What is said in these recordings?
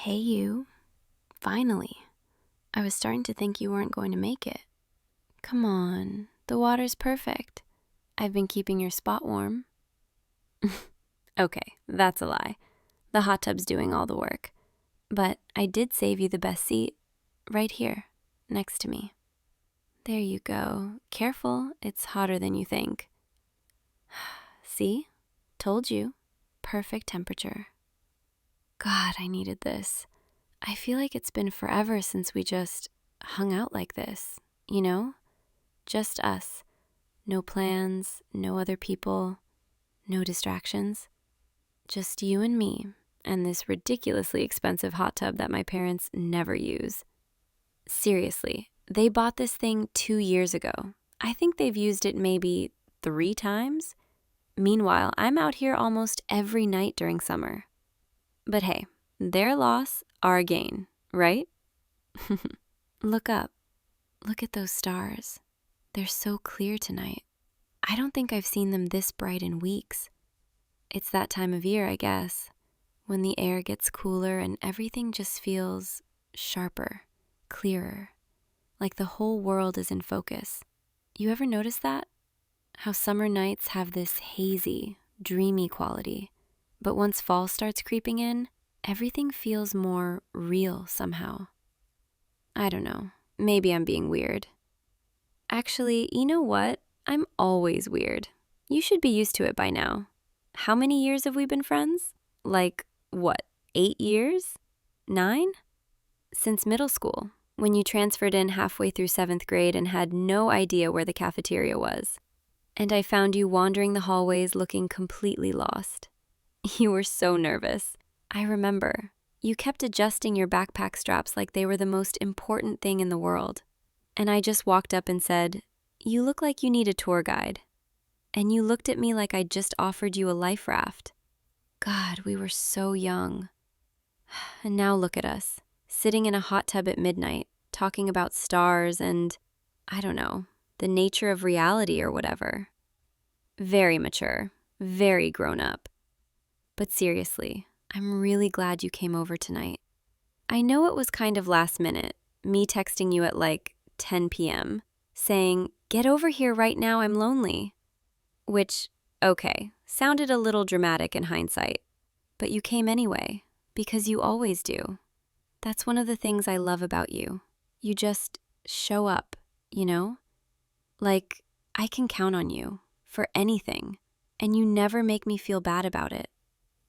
Hey, you. Finally. I was starting to think you weren't going to make it. Come on, the water's perfect. I've been keeping your spot warm. Okay, that's a lie. The hot tub's doing all the work. But I did save you the best seat, right here, next to me. There you go. Careful, it's hotter than you think. See? Told you. Perfect temperature. God, I needed this. I feel like it's been forever since we just hung out like this, you know? Just us. No plans, no other people, no distractions. Just you and me, and this ridiculously expensive hot tub that my parents never use. Seriously, they bought this thing 2 years ago. I think they've used it maybe 3 times. Meanwhile, I'm out here almost every night during summer. But hey, their loss, our gain, right? Look up. Look at those stars. They're so clear tonight. I don't think I've seen them this bright in weeks. It's that time of year, I guess, when the air gets cooler and everything just feels sharper, clearer, like the whole world is in focus. You ever notice that? How summer nights have this hazy, dreamy quality, but once fall starts creeping in, everything feels more real somehow. I don't know, maybe I'm being weird. Actually, you know what? I'm always weird. You should be used to it by now. How many years have we been friends? Like, what, 8 years? 9? Since middle school, when you transferred in halfway through 7th grade and had no idea where the cafeteria was. And I found you wandering the hallways looking completely lost. You were so nervous. I remember. You kept adjusting your backpack straps like they were the most important thing in the world. And I just walked up and said, "You look like you need a tour guide." And you looked at me like I'd just offered you a life raft. God, we were so young. And now look at us, sitting in a hot tub at midnight, talking about stars and, I don't know, the nature of reality or whatever. Very mature, very grown up. But seriously, I'm really glad you came over tonight. I know it was kind of last minute, me texting you at like 10 p.m., saying, "Get over here right now, I'm lonely." Which, okay, sounded a little dramatic in hindsight, but you came anyway, because you always do. That's one of the things I love about you. You just show up, you know? Like, I can count on you for anything, and you never make me feel bad about it.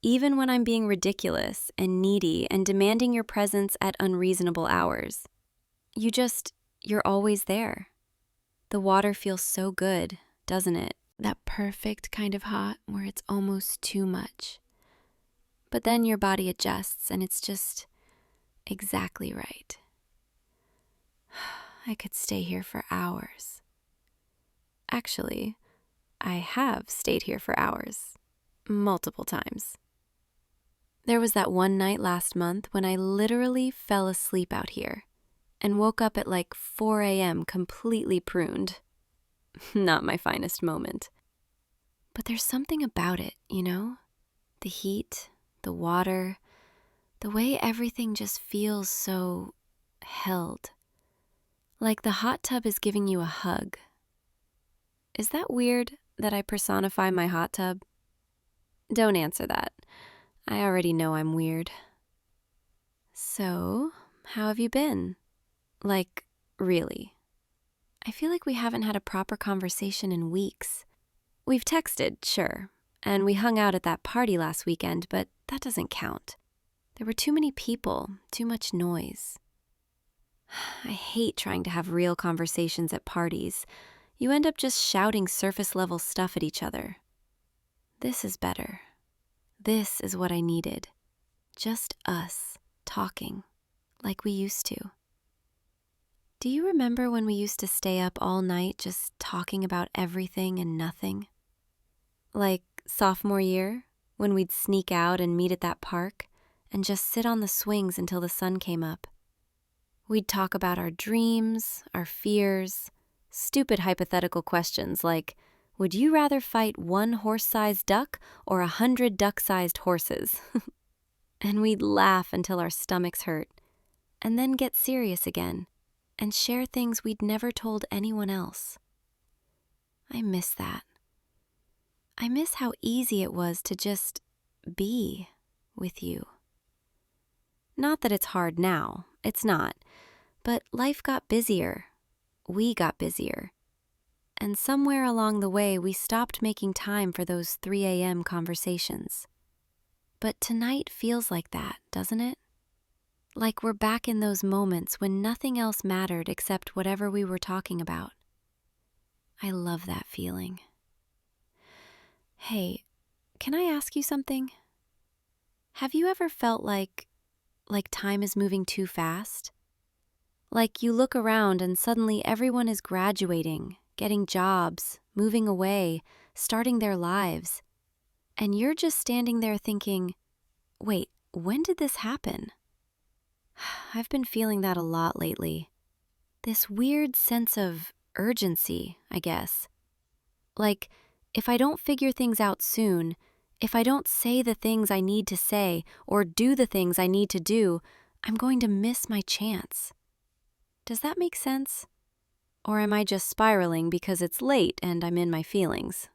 Even when I'm being ridiculous and needy and demanding your presence at unreasonable hours. You're always there. The water feels so good, doesn't it? That perfect kind of hot where it's almost too much. But then your body adjusts and it's just exactly right. I could stay here for hours. Actually, I have stayed here for hours. Multiple times. There was that one night last month when I literally fell asleep out here and woke up at like 4 a.m. completely pruned. Not my finest moment. But there's something about it, you know? The heat, the water, the way everything just feels so held. Like the hot tub is giving you a hug. Is that weird that I personify my hot tub? Don't answer that. I already know I'm weird. So, how have you been? Like, really? I feel like we haven't had a proper conversation in weeks. We've texted, sure, and we hung out at that party last weekend, but that doesn't count. There were too many people, too much noise. I hate trying to have real conversations at parties. You end up just shouting surface-level stuff at each other. This is better. This is what I needed. Just us, talking, like we used to. Do you remember when we used to stay up all night just talking about everything and nothing? Like sophomore year, when we'd sneak out and meet at that park and just sit on the swings until the sun came up. We'd talk about our dreams, our fears, stupid hypothetical questions like, would you rather fight 1 horse-sized duck or 100 duck-sized horses? And we'd laugh until our stomachs hurt, and then get serious again and share things we'd never told anyone else. I miss that. I miss how easy it was to just be with you. Not that it's hard now, it's not, but life got busier. We got busier. And somewhere along the way, we stopped making time for those 3 a.m. conversations. But tonight feels like that, doesn't it? Like we're back in those moments when nothing else mattered except whatever we were talking about. I love that feeling. Hey, can I ask you something? Have you ever felt like time is moving too fast? Like you look around and suddenly everyone is graduating, getting jobs, moving away, starting their lives. And you're just standing there thinking, wait, when did this happen? I've been feeling that a lot lately. This weird sense of urgency, I guess. Like, if I don't figure things out soon, if I don't say the things I need to say or do the things I need to do, I'm going to miss my chance. Does that make sense? Or am I just spiraling because it's late and I'm in my feelings?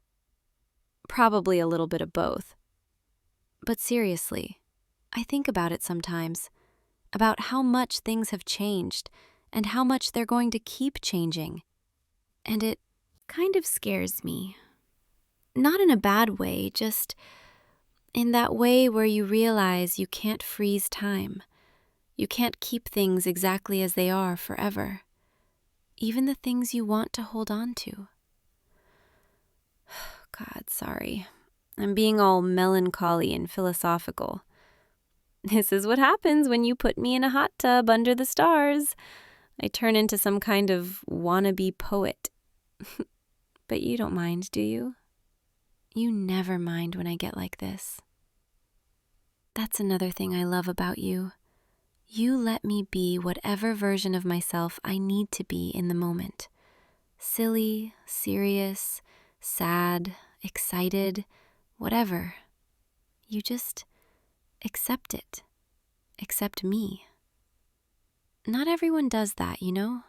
Probably a little bit of both. But seriously, I think about it sometimes, about how much things have changed and how much they're going to keep changing. And it kind of scares me. Not in a bad way, just in that way where you realize you can't freeze time. You can't keep things exactly as they are forever. Even the things you want to hold on to. God, sorry. I'm being all melancholy and philosophical. This is what happens when you put me in a hot tub under the stars. I turn into some kind of wannabe poet. But you don't mind, do you? You never mind when I get like this. That's another thing I love about you. You let me be whatever version of myself I need to be in the moment. Silly, serious, sad, excited, whatever. You just accept it. Accept me. Not everyone does that, you know?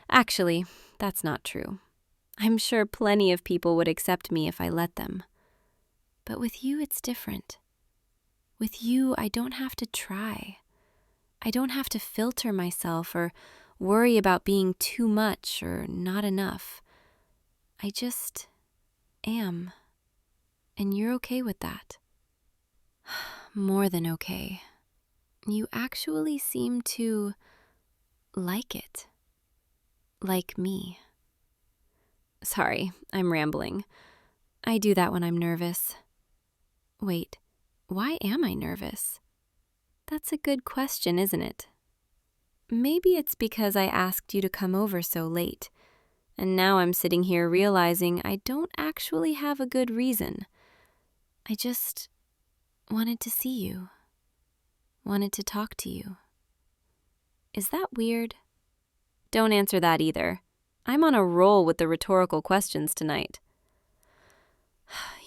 Actually, that's not true. I'm sure plenty of people would accept me if I let them. But with you, it's different. With you, I don't have to try. I don't have to filter myself or worry about being too much or not enough. I just am. And you're okay with that. More than okay. You actually seem to like it. Like me. Sorry, I'm rambling. I do that when I'm nervous. Wait, why am I nervous? That's a good question, isn't it? Maybe it's because I asked you to come over so late, and now I'm sitting here realizing I don't actually have a good reason. I just wanted to see you. Wanted to talk to you. Is that weird? Don't answer that either. I'm on a roll with the rhetorical questions tonight.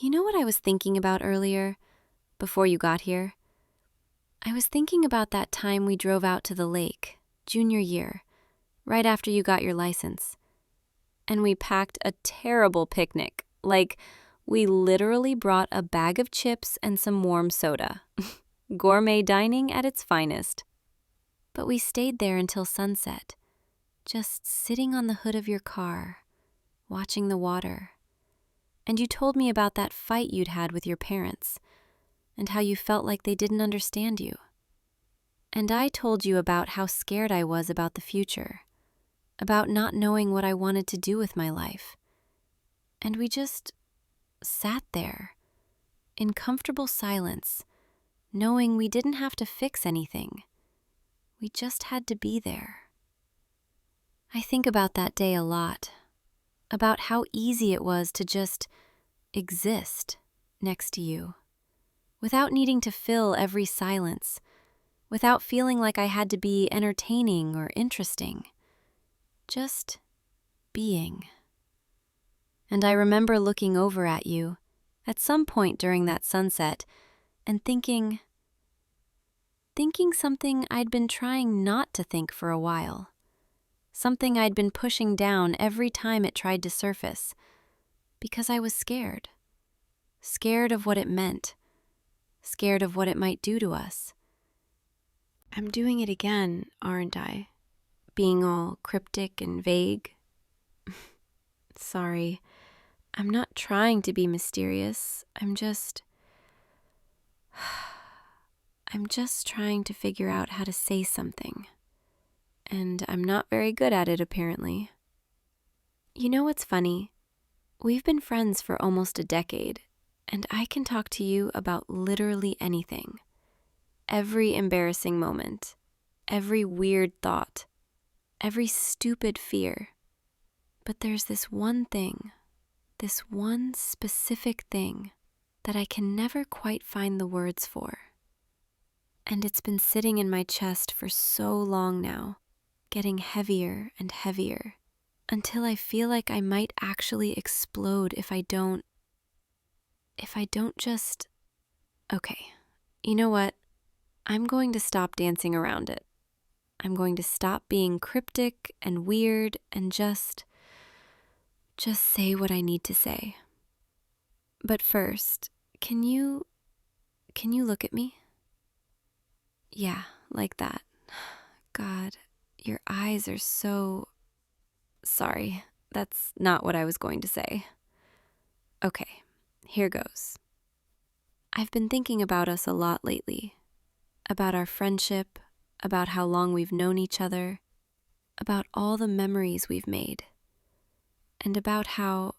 You know what I was thinking about earlier, before you got here? I was thinking about that time we drove out to the lake, junior year, right after you got your license. And we packed a terrible picnic. Like, we literally brought a bag of chips and some warm soda. Gourmet dining at its finest. But we stayed there until sunset, just sitting on the hood of your car, watching the water. And you told me about that fight you'd had with your parents, and how you felt like they didn't understand you. And I told you about how scared I was about the future, about not knowing what I wanted to do with my life. And we just sat there, in comfortable silence, knowing we didn't have to fix anything. We just had to be there. I think about that day a lot, about how easy it was to just exist next to you, without needing to fill every silence, without feeling like I had to be entertaining or interesting. Just being. And I remember looking over at you at some point during that sunset and thinking, thinking something I'd been trying not to think for a while. Something I'd been pushing down every time it tried to surface, because I was scared. Scared of what it meant. Scared of what it might do to us. I'm doing it again, aren't I? Being all cryptic and vague. Sorry, I'm not trying to be mysterious. I'm just trying to figure out how to say something. And I'm not very good at it, apparently. You know what's funny? We've been friends for almost a decade, and I can talk to you about literally anything. Every embarrassing moment, every weird thought, every stupid fear. But there's this one thing, this one specific thing that I can never quite find the words for. And it's been sitting in my chest for so long now, getting heavier and heavier, until I feel like I might actually explode if I don't just... Okay, you know what? I'm going to stop dancing around it. I'm going to stop being cryptic and weird and just say what I need to say. But first, can you look at me? Yeah, like that. God, your eyes are so... Sorry, that's not what I was going to say. Okay, here goes. I've been thinking about us a lot lately. About our friendship, about how long we've known each other, about all the memories we've made, and about how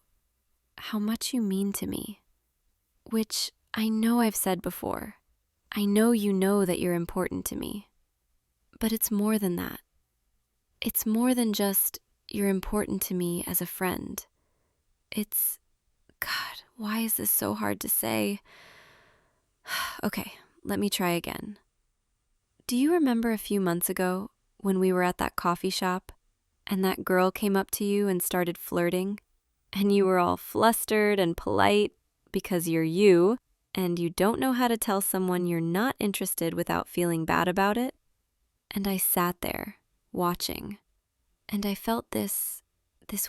much you mean to me, which I know I've said before. I know you know that you're important to me, but it's more than that. It's more than just you're important to me as a friend. It's, God, why is this so hard to say? Okay, let me try again. Do you remember a few months ago when we were at that coffee shop and that girl came up to you and started flirting, and you were all flustered and polite because you're you and you don't know how to tell someone you're not interested without feeling bad about it? And I sat there watching, and I felt this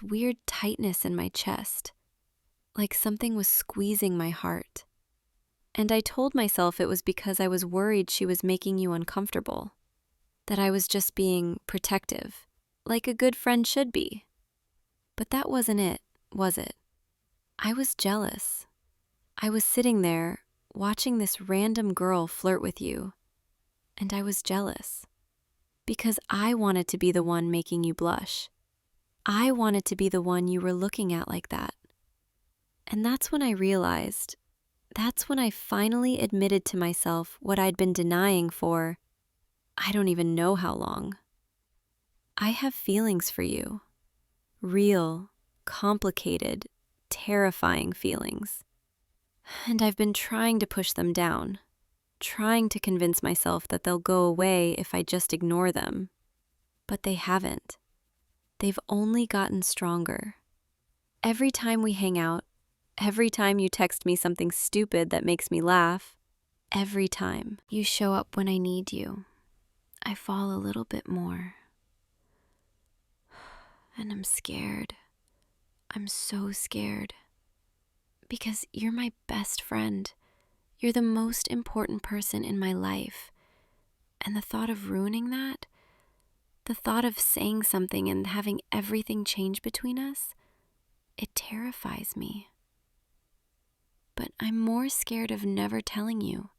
weird tightness in my chest, like something was squeezing my heart. And I told myself it was because I was worried she was making you uncomfortable, that I was just being protective, like a good friend should be. But that wasn't it, was it? I was jealous. I was sitting there, watching this random girl flirt with you, and I was jealous. Because I wanted to be the one making you blush. I wanted to be the one you were looking at like that. And that's when I realized, that's when I finally admitted to myself what I'd been denying for, I don't even know how long. I have feelings for you. Real, complicated, terrifying feelings. And I've been trying to push them down, trying to convince myself that they'll go away if I just ignore them. But they haven't. They've only gotten stronger. Every time we hang out, every time you text me something stupid that makes me laugh, every time you show up when I need you, I fall a little bit more. And I'm scared. I'm so scared. Because you're my best friend. You're the most important person in my life. And the thought of ruining that, the thought of saying something and having everything change between us, it terrifies me. But I'm more scared of never telling you,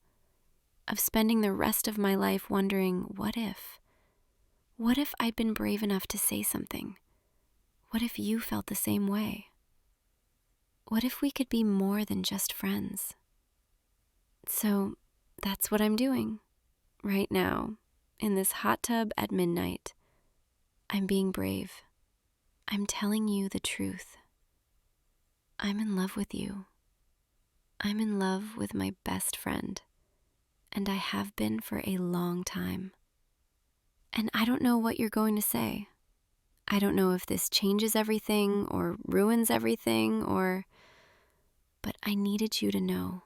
of spending the rest of my life wondering, what if? What if I'd been brave enough to say something? What if you felt the same way? What if we could be more than just friends? So that's what I'm doing right now, in this hot tub at midnight. I'm being brave. I'm telling you the truth. I'm in love with you. I'm in love with my best friend, and I have been for a long time. And I don't know what you're going to say. I don't know if this changes everything or ruins everything but I needed you to know.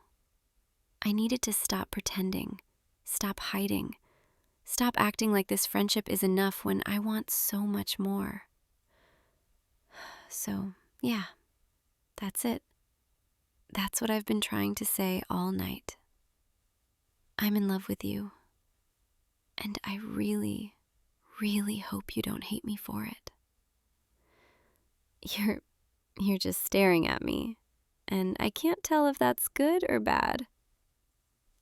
I needed to stop pretending, stop hiding, Stop acting like this friendship is enough when I want so much more. So, yeah, that's it. That's what I've been trying to say all night. I'm in love with you, and I really, really hope you don't hate me for it. You're just staring at me, and I can't tell if that's good or bad.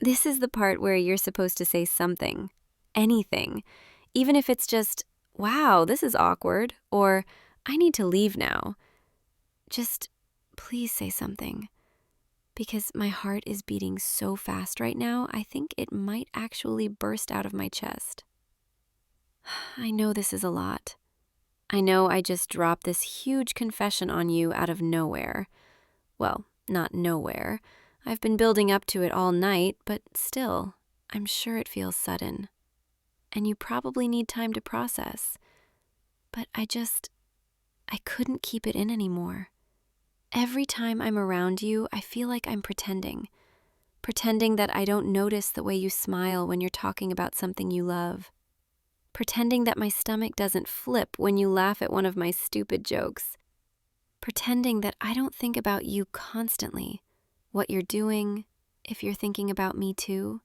This is the part where you're supposed to say something, anything, even if it's just, wow, this is awkward, or I need to leave now. Just please say something, because my heart is beating so fast right now, I think it might actually burst out of my chest. I know this is a lot. I know I just dropped this huge confession on you out of nowhere. Well, not nowhere. I've been building up to it all night, but still, I'm sure it feels sudden. And you probably need time to process. But I couldn't keep it in anymore. Every time I'm around you, I feel like I'm pretending that I don't notice the way you smile when you're talking about something you love. Pretending that my stomach doesn't flip when you laugh at one of my stupid jokes. Pretending that I don't think about you constantly, what you're doing, if you're thinking about me too.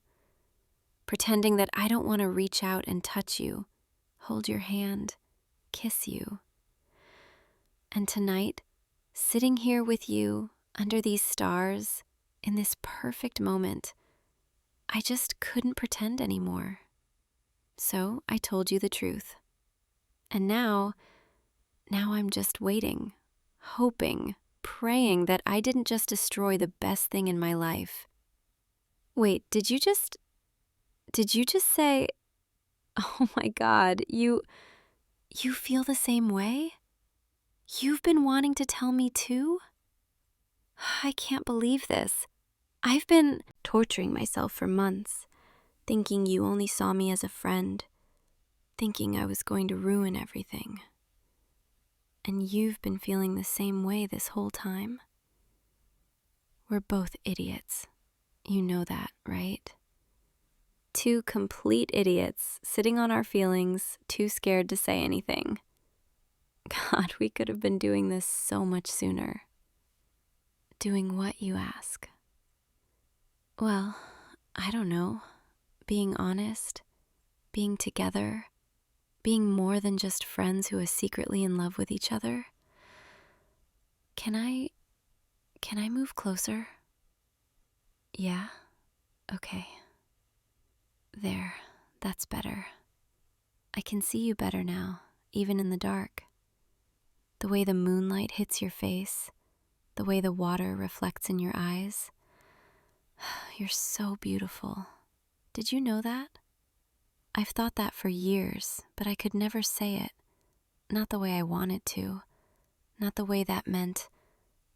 Pretending that I don't want to reach out and touch you, hold your hand, kiss you. And tonight, sitting here with you under these stars, in this perfect moment, I just couldn't pretend anymore. So I told you the truth. And now I'm just waiting, hoping, praying that I didn't just destroy the best thing in my life. Wait, did you just say, oh my God, you feel the same way? You've been wanting to tell me too? I can't believe this. I've been torturing myself for months, thinking you only saw me as a friend, thinking I was going to ruin everything. And you've been feeling the same way this whole time. We're both idiots. You know that, right? Two complete idiots sitting on our feelings, too scared to say anything. God, we could have been doing this so much sooner. Doing what, you ask? Well, I don't know. Being honest, being together, being more than just friends who are secretly in love with each other. Can I move closer? Yeah? Okay. There, that's better. I can see you better now, even in the dark. The way the moonlight hits your face, the way the water reflects in your eyes. You're so beautiful. Did you know that? I've thought that for years, but I could never say it. Not the way I wanted to. Not the way that meant,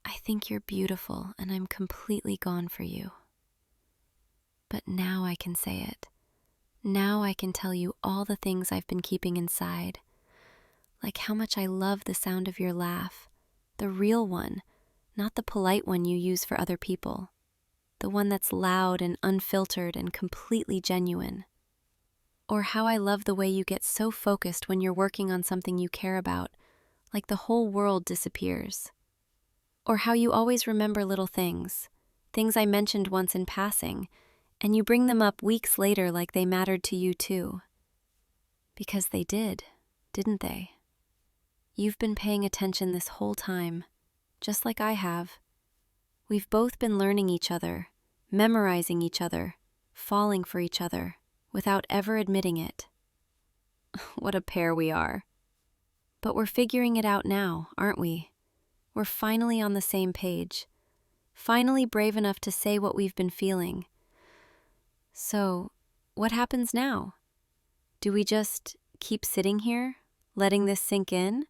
I think you're beautiful and I'm completely gone for you. But now I can say it. Now I can tell you all the things I've been keeping inside. Like how much I love the sound of your laugh. The real one, not the polite one you use for other people. The one that's loud and unfiltered and completely genuine. Or how I love the way you get so focused when you're working on something you care about, like the whole world disappears. Or how you always remember little things I mentioned once in passing, and you bring them up weeks later like they mattered to you too. Because they did, didn't they? You've been paying attention this whole time, just like I have. We've both been learning each other, memorizing each other, falling for each other, without ever admitting it. What a pair we are. But we're figuring it out now, aren't we? We're finally on the same page, finally brave enough to say what we've been feeling. So, what happens now? Do we just keep sitting here, letting this sink in?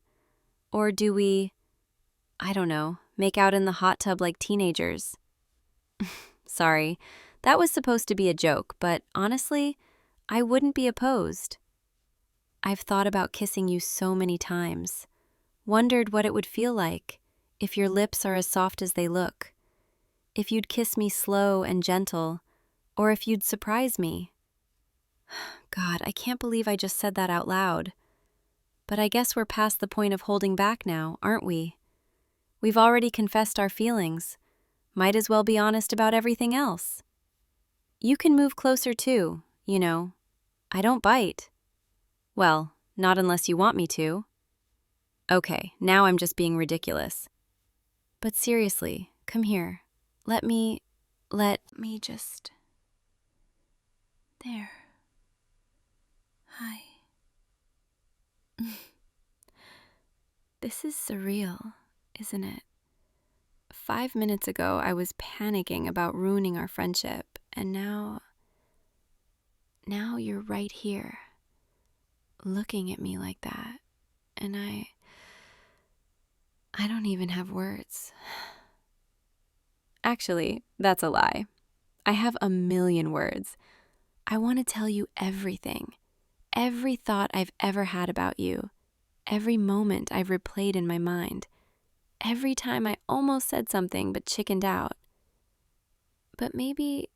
Or do we, I don't know, make out in the hot tub like teenagers? Sorry, that was supposed to be a joke, but honestly, I wouldn't be opposed. I've thought about kissing you so many times, wondered what it would feel like if your lips are as soft as they look, if you'd kiss me slow and gentle, or if you'd surprise me. God, I can't believe I just said that out loud. But I guess we're past the point of holding back now, aren't we? We've already confessed our feelings. Might as well be honest about everything else. You can move closer too, you know. I don't bite. Well, not unless you want me to. Okay, now I'm just being ridiculous. But seriously, come here. Let me just... There. Hi. This is surreal, isn't it? 5 minutes ago, I was panicking about ruining our friendship, and now you're right here, looking at me like that, and I don't even have words. Actually, that's a lie. I have a million words. I want to tell you everything, every thought I've ever had about you, every moment I've replayed in my mind, every time I almost said something but chickened out. But maybe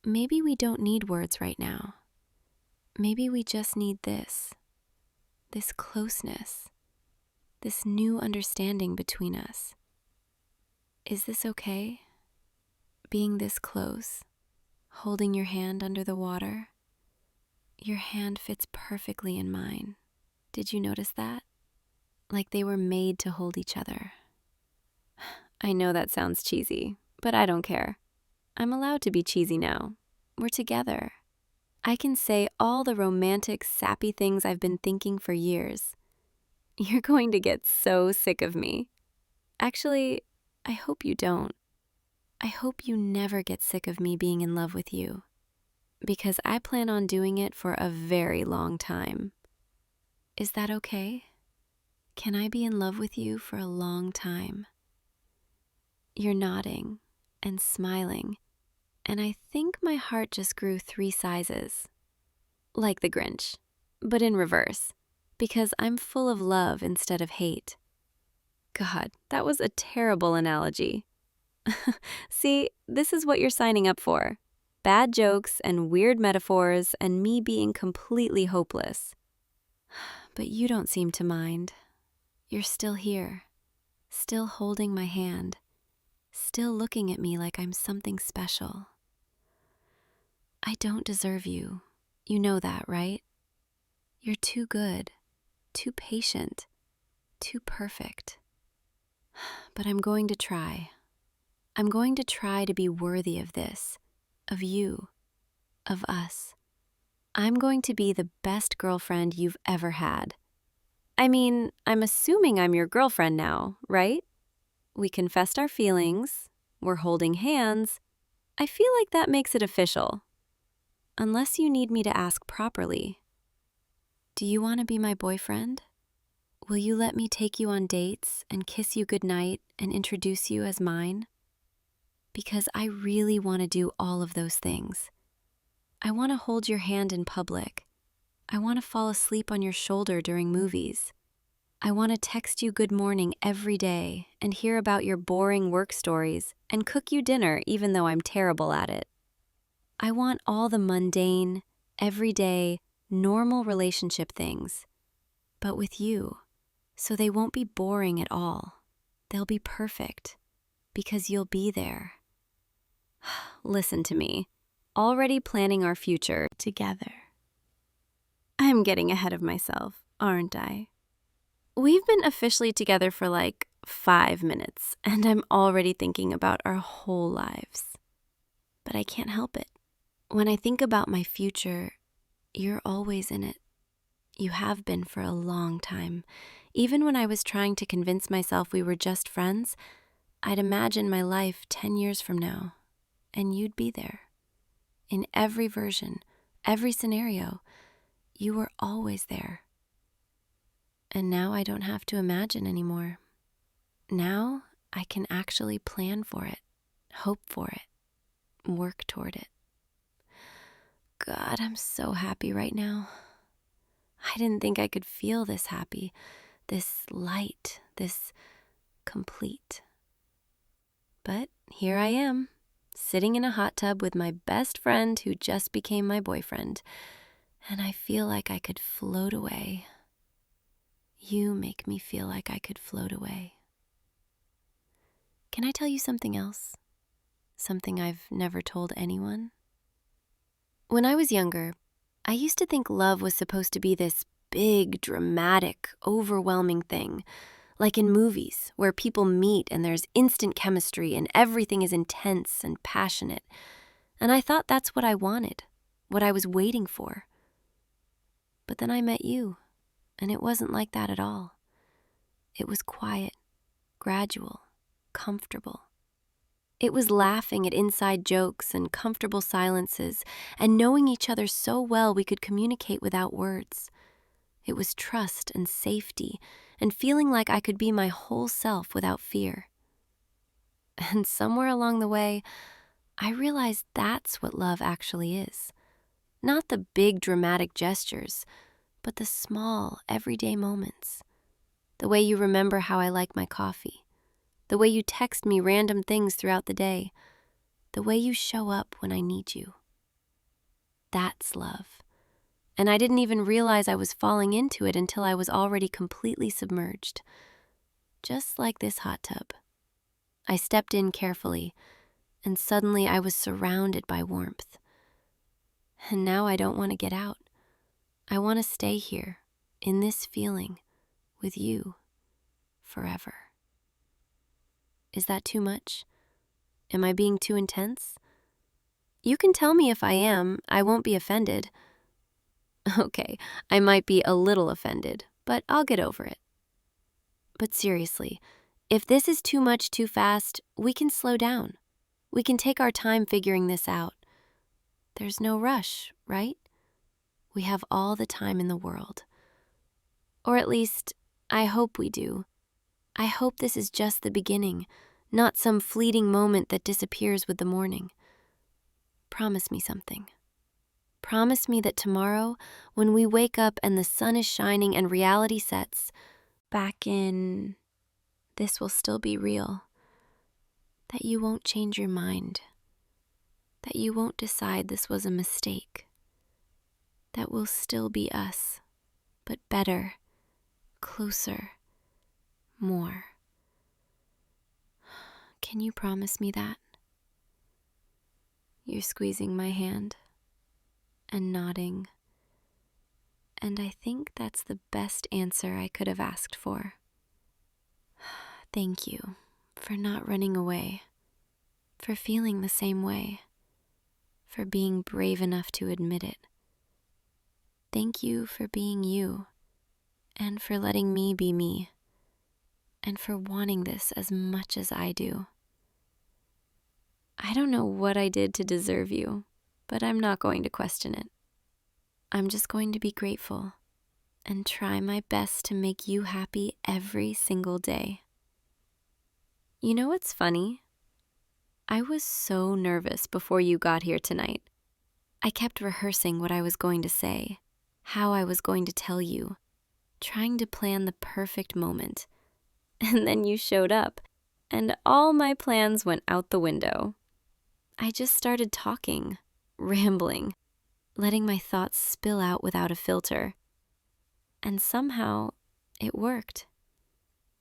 we don't need words right now. Maybe we just need this closeness, this new understanding between us. Is this okay? Being this close, holding your hand under the water? Your hand fits perfectly in mine. Did you notice that? Like they were made to hold each other. I know that sounds cheesy, but I don't care. I'm allowed to be cheesy now. We're together. I can say all the romantic, sappy things I've been thinking for years. You're going to get so sick of me. Actually, I hope you don't. I hope you never get sick of me being in love with you, because I plan on doing it for a very long time. Is that okay? Can I be in love with you for a long time? You're nodding and smiling, and I think my heart just grew 3 sizes. Like the Grinch, but in reverse, because I'm full of love instead of hate. God, that was a terrible analogy. See, this is what you're signing up for. Bad jokes and weird metaphors and me being completely hopeless. But you don't seem to mind. You're still here, still holding my hand, still looking at me like I'm something special. I don't deserve you. You know that, right? You're too good, too patient, too perfect. But I'm going to try. I'm going to try to be worthy of this, of you, of us. I'm going to be the best girlfriend you've ever had. I mean, I'm assuming I'm your girlfriend now, right? We confessed our feelings. We're holding hands. I feel like that makes it official. Unless you need me to ask properly. Do you want to be my boyfriend? Will you let me take you on dates and kiss you goodnight and introduce you as mine? Because I really want to do all of those things. I want to hold your hand in public. I want to fall asleep on your shoulder during movies. I want to text you good morning every day and hear about your boring work stories and cook you dinner even though I'm terrible at it. I want all the mundane, everyday, normal relationship things, but with you, so they won't be boring at all. They'll be perfect, because you'll be there. Listen to me, already planning our future together. I'm getting ahead of myself, aren't I? We've been officially together for like 5 minutes, and I'm already thinking about our whole lives. But I can't help it. When I think about my future, you're always in it. You have been for a long time. Even when I was trying to convince myself we were just friends, I'd imagine my life 10 years from now, and you'd be there. In every version, every scenario, you were always there. And now I don't have to imagine anymore. Now I can actually plan for it, hope for it, work toward it. God, I'm so happy right now. I didn't think I could feel this happy, this light, this complete. But here I am, sitting in a hot tub with my best friend who just became my boyfriend. And I feel like I could float away. You make me feel like I could float away. Can I tell you something else? Something I've never told anyone? When I was younger, I used to think love was supposed to be this big, dramatic, overwhelming thing, like in movies where people meet and there's instant chemistry and everything is intense and passionate. And I thought that's what I wanted, what I was waiting for. But then I met you, and it wasn't like that at all. It was quiet, gradual, comfortable. It was laughing at inside jokes and comfortable silences and knowing each other so well we could communicate without words. It was trust and safety and feeling like I could be my whole self without fear. And somewhere along the way, I realized that's what love actually is. Not the big dramatic gestures, but the small, everyday moments. The way you remember how I like my coffee. The way you text me random things throughout the day. The way you show up when I need you. That's love. And I didn't even realize I was falling into it until I was already completely submerged. Just like this hot tub. I stepped in carefully, and suddenly I was surrounded by warmth. And now I don't want to get out. I want to stay here, in this feeling, with you, forever. Is that too much? Am I being too intense? You can tell me if I am. I won't be offended. Okay, I might be a little offended, but I'll get over it. But seriously, if this is too much too fast, we can slow down. We can take our time figuring this out. There's no rush, right? We have all the time in the world. Or at least, I hope we do. I hope this is just the beginning, not some fleeting moment that disappears with the morning. Promise me something. Promise me that tomorrow, when we wake up and the sun is shining and reality sets, back in, this will still be real. That you won't change your mind. That you won't decide this was a mistake. That we'll still be us, but better, closer, more. Can you promise me that? You're squeezing my hand and nodding, and I think that's the best answer I could have asked for. Thank you for not running away, for feeling the same way, for being brave enough to admit it. Thank you for being you, and for letting me be me, and for wanting this as much as I do. I don't know what I did to deserve you, but I'm not going to question it. I'm just going to be grateful and try my best to make you happy every single day. You know what's funny? I was so nervous before you got here tonight. I kept rehearsing what I was going to say, how I was going to tell you, trying to plan the perfect moment. And then you showed up, and all my plans went out the window. I just started talking, rambling, letting my thoughts spill out without a filter. And somehow, it worked.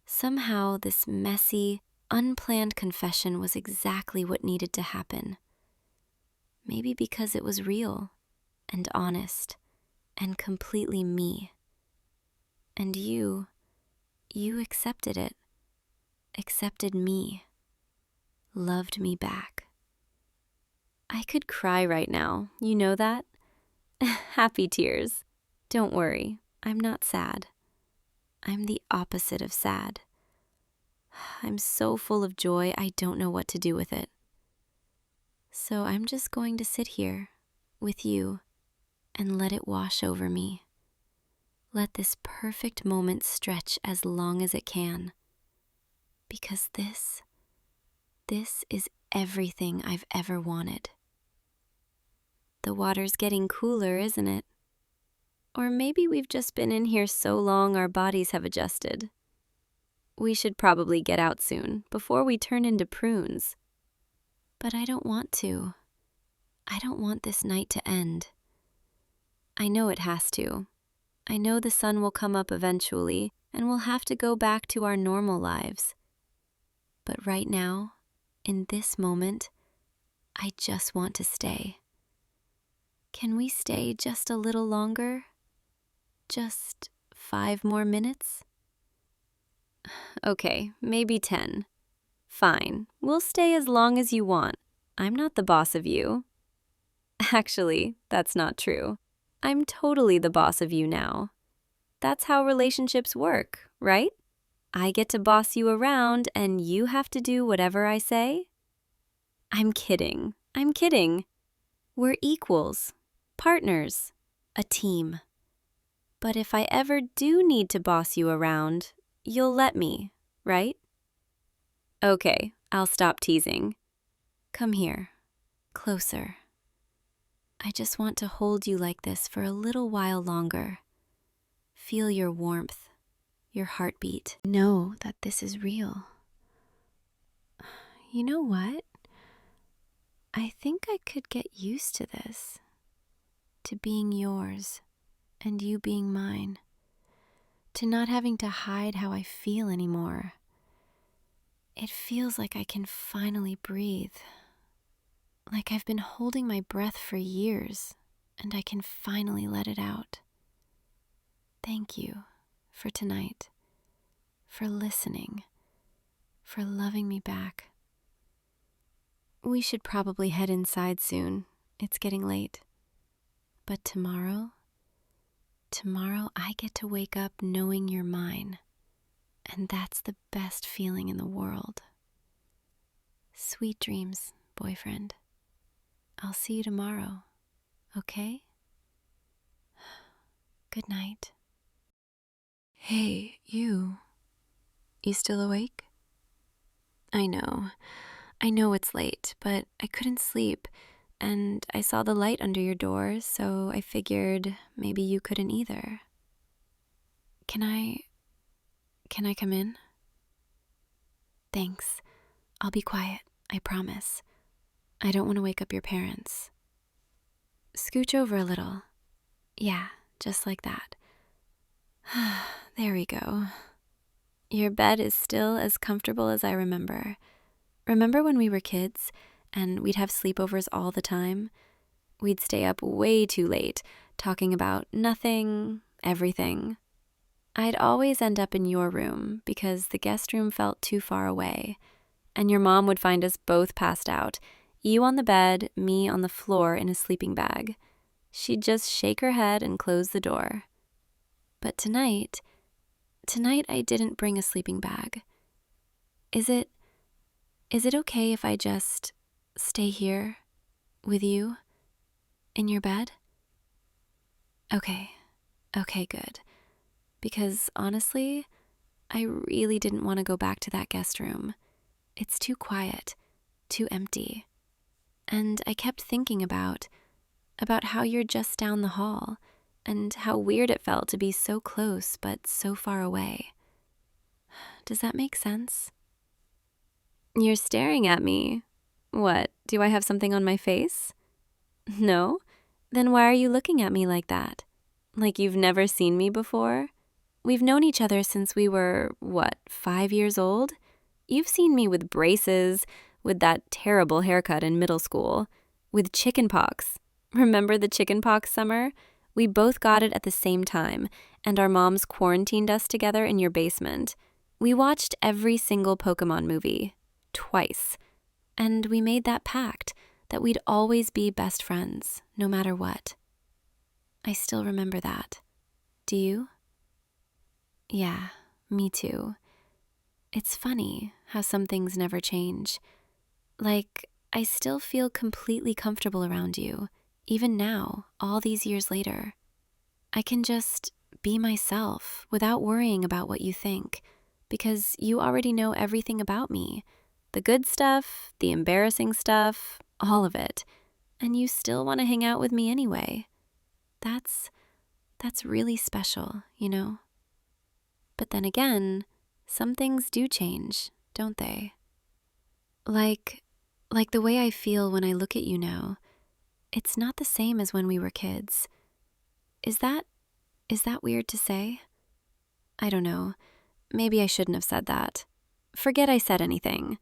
Somehow, this messy, unplanned confession was exactly what needed to happen. Maybe because it was real and honest and completely me. And you accepted it, accepted me, loved me back. I could cry right now, you know that? Happy tears. Don't worry, I'm not sad. I'm the opposite of sad. I'm so full of joy, I don't know what to do with it. So I'm just going to sit here with you and let it wash over me. Let this perfect moment stretch as long as it can. Because this is everything I've ever wanted. The water's getting cooler, isn't it? Or maybe we've just been in here so long our bodies have adjusted. We should probably get out soon, before we turn into prunes. But I don't want to. I don't want this night to end. I know it has to. I know the sun will come up eventually, and we'll have to go back to our normal lives. But right now, in this moment, I just want to stay. Can we stay just a little longer? Just 5 more minutes? Okay, maybe 10. Fine, we'll stay as long as you want. I'm not the boss of you. Actually, that's not true. I'm totally the boss of you now. That's how relationships work, right? I get to boss you around and you have to do whatever I say? I'm kidding. I'm kidding. We're equals, partners, a team. But if I ever do need to boss you around, you'll let me, right? Okay, I'll stop teasing. Come here, closer. I just want to hold you like this for a little while longer. Feel your warmth, your heartbeat. Know that this is real. You know what? I think I could get used to this, to being yours and you being mine, to not having to hide how I feel anymore. It feels like I can finally breathe, like I've been holding my breath for years and I can finally let it out. Thank you for tonight, for listening, for loving me back. We should probably head inside soon. It's getting late. But tomorrow I get to wake up knowing you're mine. And that's the best feeling in the world. Sweet dreams, boyfriend. I'll see you tomorrow, okay? Good night. Hey, you. You still awake? I know it's late, but I couldn't sleep, and I saw the light under your door, so I figured maybe you couldn't either. Can I come in? Thanks. I'll be quiet, I promise. I don't want to wake up your parents. Scooch over a little. Yeah, just like that. There we go. Your bed is still as comfortable as I remember. Remember when we were kids and we'd have sleepovers all the time? We'd stay up way too late, talking about nothing, everything. I'd always end up in your room because the guest room felt too far away, and your mom would find us both passed out, you on the bed, me on the floor in a sleeping bag. She'd just shake her head and close the door. But tonight I didn't bring a sleeping bag. Is it okay if I just stay here with you in your bed? Okay, good. Because honestly, I really didn't want to go back to that guest room. It's too quiet, too empty. And I kept thinking about how you're just down the hall and how weird it felt to be so close but so far away. Does that make sense? You're staring at me. What, do I have something on my face? No? Then why are you looking at me like that? Like you've never seen me before? We've known each other since we were, 5 years old? You've seen me with braces, with that terrible haircut in middle school, with chicken pox. Remember the chicken pox summer? We both got it at the same time, and our moms quarantined us together in your basement. We watched every single Pokemon movie, twice. And we made that pact that we'd always be best friends, no matter what. I still remember that. Do you? Yeah, me too. It's funny how some things never change. Like, I still feel completely comfortable around you, even now, all these years later. I can just be myself without worrying about what you think, because you already know everything about me. The good stuff, the embarrassing stuff, all of it. And you still want to hang out with me anyway. That's really special, you know? But then again, some things do change, don't they? Like the way I feel when I look at you now. It's not the same as when we were kids. Is that weird to say? I don't know. Maybe I shouldn't have said that. Forget I said anything.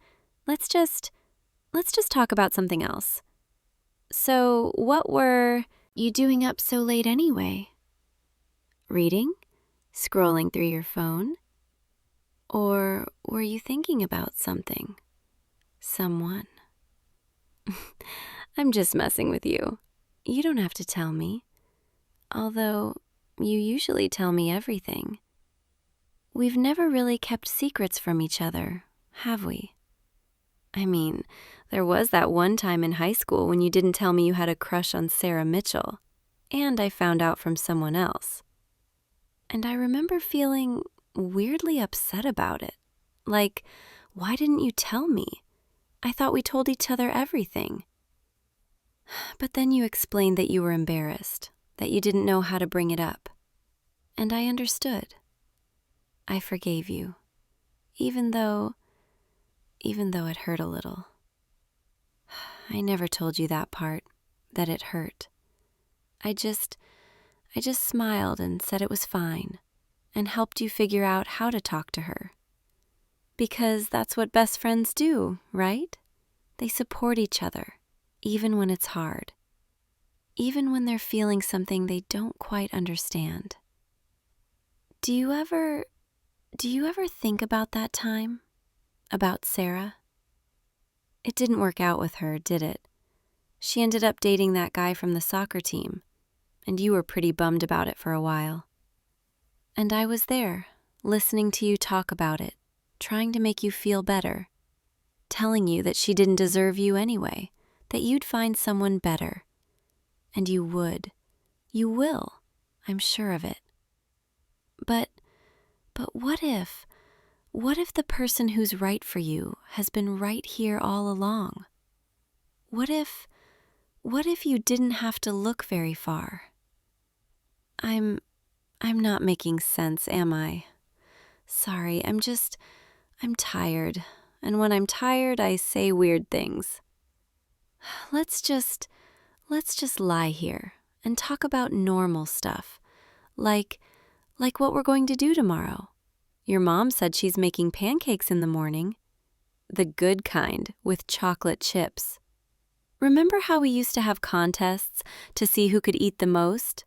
Let's just talk about something else. So, what were you doing up so late anyway? Reading? Scrolling through your phone? Or were you thinking about something? Someone? I'm just messing with you. You don't have to tell me. Although, you usually tell me everything. We've never really kept secrets from each other, have we? I mean, there was that one time in high school when you didn't tell me you had a crush on Sarah Mitchell, and I found out from someone else. And I remember feeling weirdly upset about it. Like, why didn't you tell me? I thought we told each other everything. But then you explained that you were embarrassed, that you didn't know how to bring it up. And I understood. I forgave you, even though it hurt a little. I never told you that part, that it hurt. I just smiled and said it was fine, and helped you figure out how to talk to her. Because that's what best friends do, right? They support each other, even when it's hard. Even when they're feeling something they don't quite understand. Do you ever think about that time? About Sarah? It didn't work out with her, did it? She ended up dating that guy from the soccer team, and you were pretty bummed about it for a while. And I was there, listening to you talk about it, trying to make you feel better, telling you that she didn't deserve you anyway, that you'd find someone better. And you would. You will. I'm sure of it. But what if the person who's right for you has been right here all along? What if you didn't have to look very far? I'm not making sense, am I? Sorry, I'm tired. And when I'm tired, I say weird things. Let's just lie here and talk about normal stuff. Like what we're going to do tomorrow. Your mom said she's making pancakes in the morning. The good kind, with chocolate chips. Remember how we used to have contests to see who could eat the most?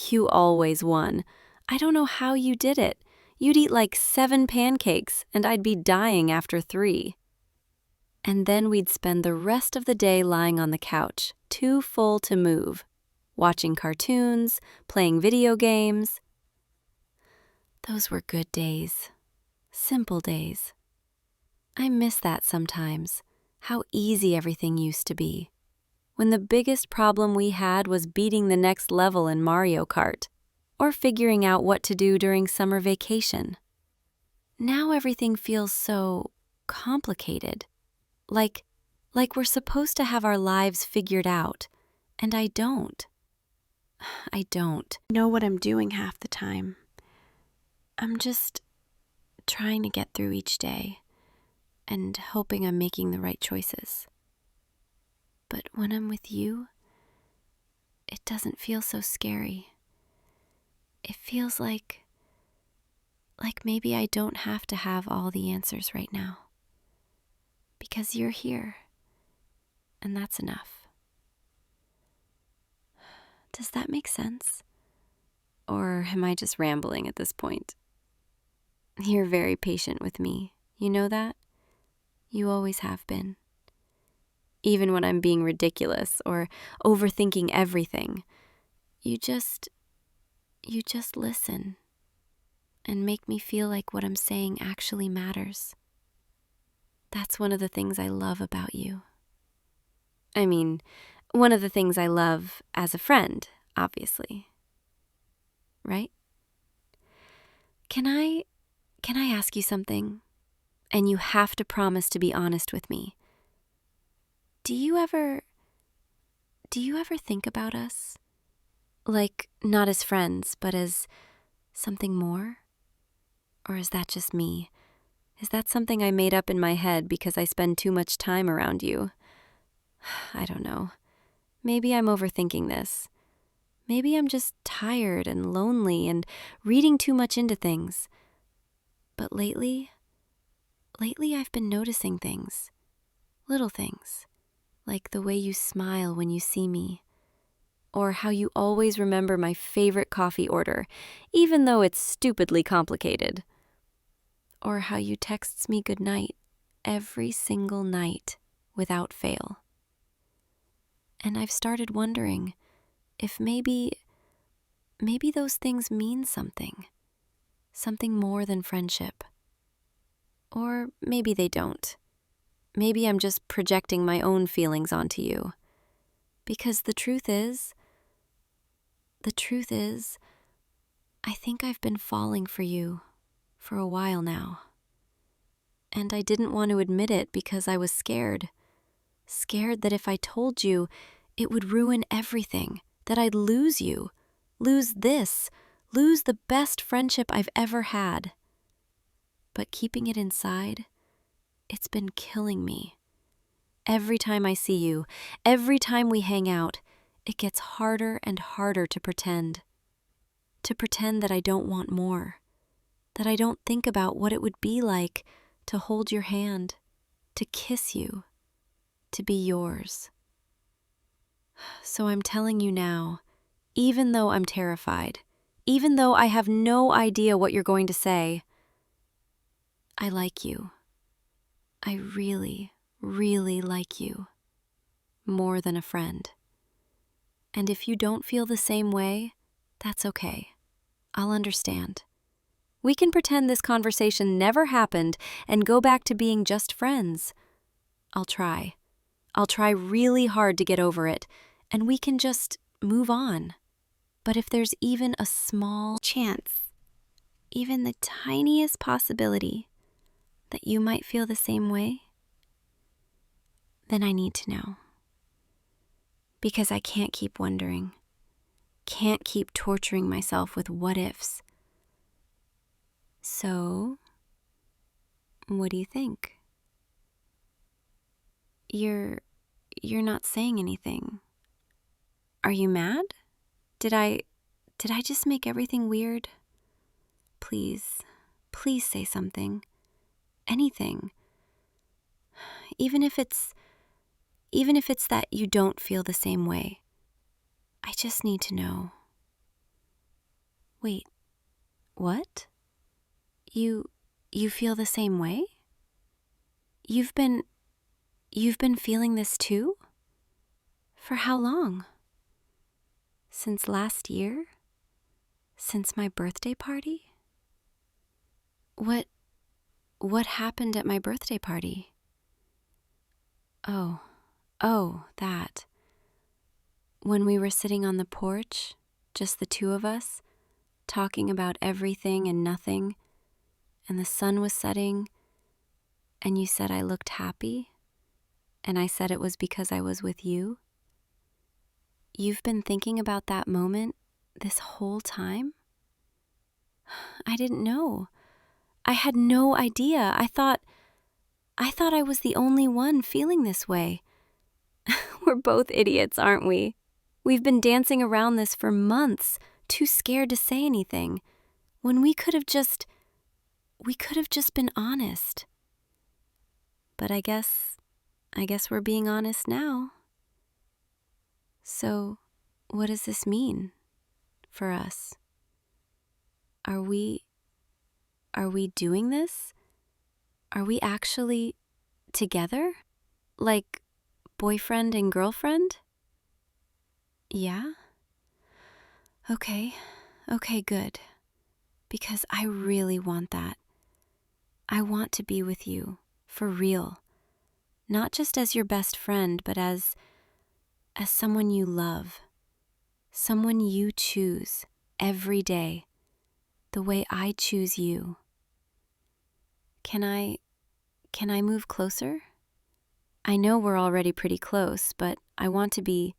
You always won. I don't know how you did it. You'd eat like 7 pancakes, and I'd be dying after 3. And then we'd spend the rest of the day lying on the couch, too full to move, watching cartoons, playing video games. Those were good days. Simple days. I miss that sometimes, how easy everything used to be. When the biggest problem we had was beating the next level in Mario Kart, or figuring out what to do during summer vacation. Now everything feels so complicated. Like we're supposed to have our lives figured out, and I don't. I don't know what I'm doing half the time. I'm just trying to get through each day and hoping I'm making the right choices. But when I'm with you, it doesn't feel so scary. It feels like maybe I don't have to have all the answers right now. Because you're here, and that's enough. Does that make sense? Or am I just rambling at this point? You're very patient with me. You know that? You always have been. Even when I'm being ridiculous or overthinking everything, you just listen and make me feel like what I'm saying actually matters. That's one of the things I love about you. I mean, one of the things I love as a friend, obviously. Right? Can I ask you something? And you have to promise to be honest with me. Do you ever think about us? Like, not as friends, but as something more? Or is that just me? Is that something I made up in my head because I spend too much time around you? I don't know. Maybe I'm overthinking this. Maybe I'm just tired and lonely and reading too much into things. But lately I've been noticing things. Little things. Like the way you smile when you see me. Or how you always remember my favorite coffee order, even though it's stupidly complicated. Or how you text me goodnight every single night without fail. And I've started wondering if maybe those things mean something more than friendship. Or maybe they don't. Maybe I'm just projecting my own feelings onto you. Because the truth is, I think I've been falling for you for a while now. And I didn't want to admit it because I was scared. Scared that if I told you, it would ruin everything, that I'd lose you, lose the best friendship I've ever had. But keeping it inside, it's been killing me. Every time I see you, every time we hang out, it gets harder and harder to pretend. To pretend that I don't want more, that I don't think about what it would be like to hold your hand, to kiss you, to be yours. So I'm telling you now, even though I'm terrified, even though I have no idea what you're going to say, I like you. I really, really like you. More than a friend. And if you don't feel the same way, that's okay. I'll understand. We can pretend this conversation never happened and go back to being just friends. I'll try. I'll try really hard to get over it, and we can just move on. But if there's even a small chance, even the tiniest possibility that you might feel the same way, then I need to know. Because I can't keep wondering, can't keep torturing myself with what ifs. So, what do you think? You're not saying anything. Are you mad? Did I just make everything weird? Please say something. Anything. Even if it's that you don't feel the same way. I just need to know. Wait, what? You feel the same way? You've been feeling this too? For how long? Since last year? Since my birthday party? What happened at my birthday party? Oh, that. When we were sitting on the porch, just the two of us, talking about everything and nothing, and the sun was setting, and you said I looked happy, and I said it was because I was with you. You've been thinking about that moment this whole time? I didn't know. I had no idea. I thought I was the only one feeling this way. We're both idiots, aren't we? We've been dancing around this for months, too scared to say anything, when we could have just been honest. But I guess we're being honest now. So, what does this mean for us? Are we doing this? Are we actually together? Like boyfriend and girlfriend? Yeah? Okay, good. Because I really want that. I want to be with you, for real. Not just as your best friend, but as someone you love. Someone you choose every day, the way I choose you. Can I move closer? I know we're already pretty close, but I want to be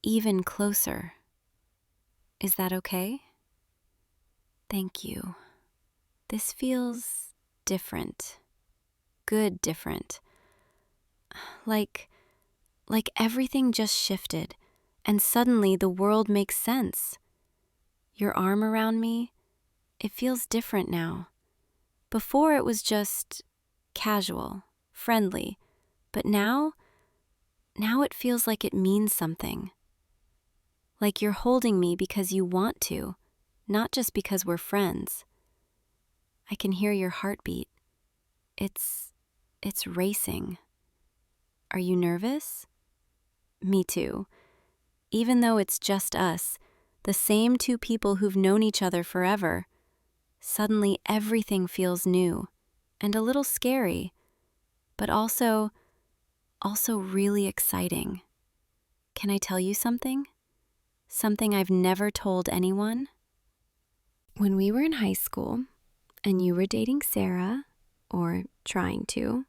even closer. Is that okay? Thank you. This feels different. Good different. Like everything just shifted, And suddenly the world makes sense. Your arm around me, it feels different now. Before it was just casual, friendly, but now it feels like it means something. Like you're holding me because you want to, not just because we're friends. I can hear your heartbeat. It's racing. Are you nervous? Me too. Even though it's just us, the same two people who've known each other forever, suddenly everything feels new and a little scary, but also really exciting. Can I tell you something? Something I've never told anyone? When we were in high school and you were dating Sarah, or trying to,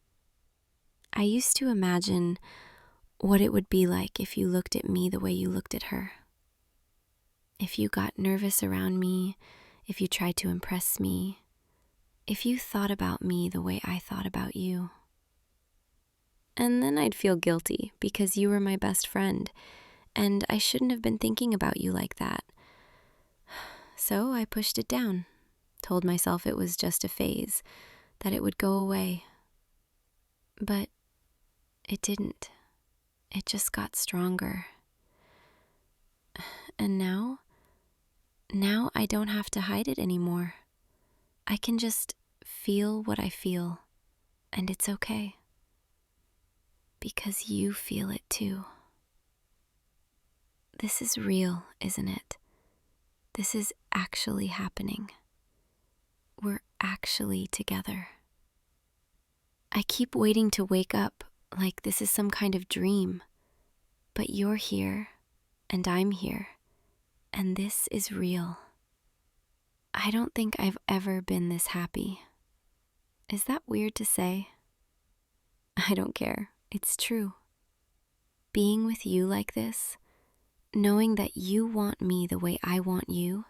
I used to imagine what it would be like if you looked at me the way you looked at her. If you got nervous around me, if you tried to impress me, if you thought about me the way I thought about you. And then I'd feel guilty because you were my best friend, and I shouldn't have been thinking about you like that. So I pushed it down, told myself it was just a phase, that it would go away. But it didn't. It just got stronger. And now I don't have to hide it anymore. I can just feel what I feel, and it's okay. Because you feel it too. This is real, isn't it? This is actually happening. We're actually together. I keep waiting to wake up like this is some kind of dream. But you're here, and I'm here, and this is real. I don't think I've ever been this happy. Is that weird to say? I don't care. It's true. Being with you like this, knowing that you want me the way I want you,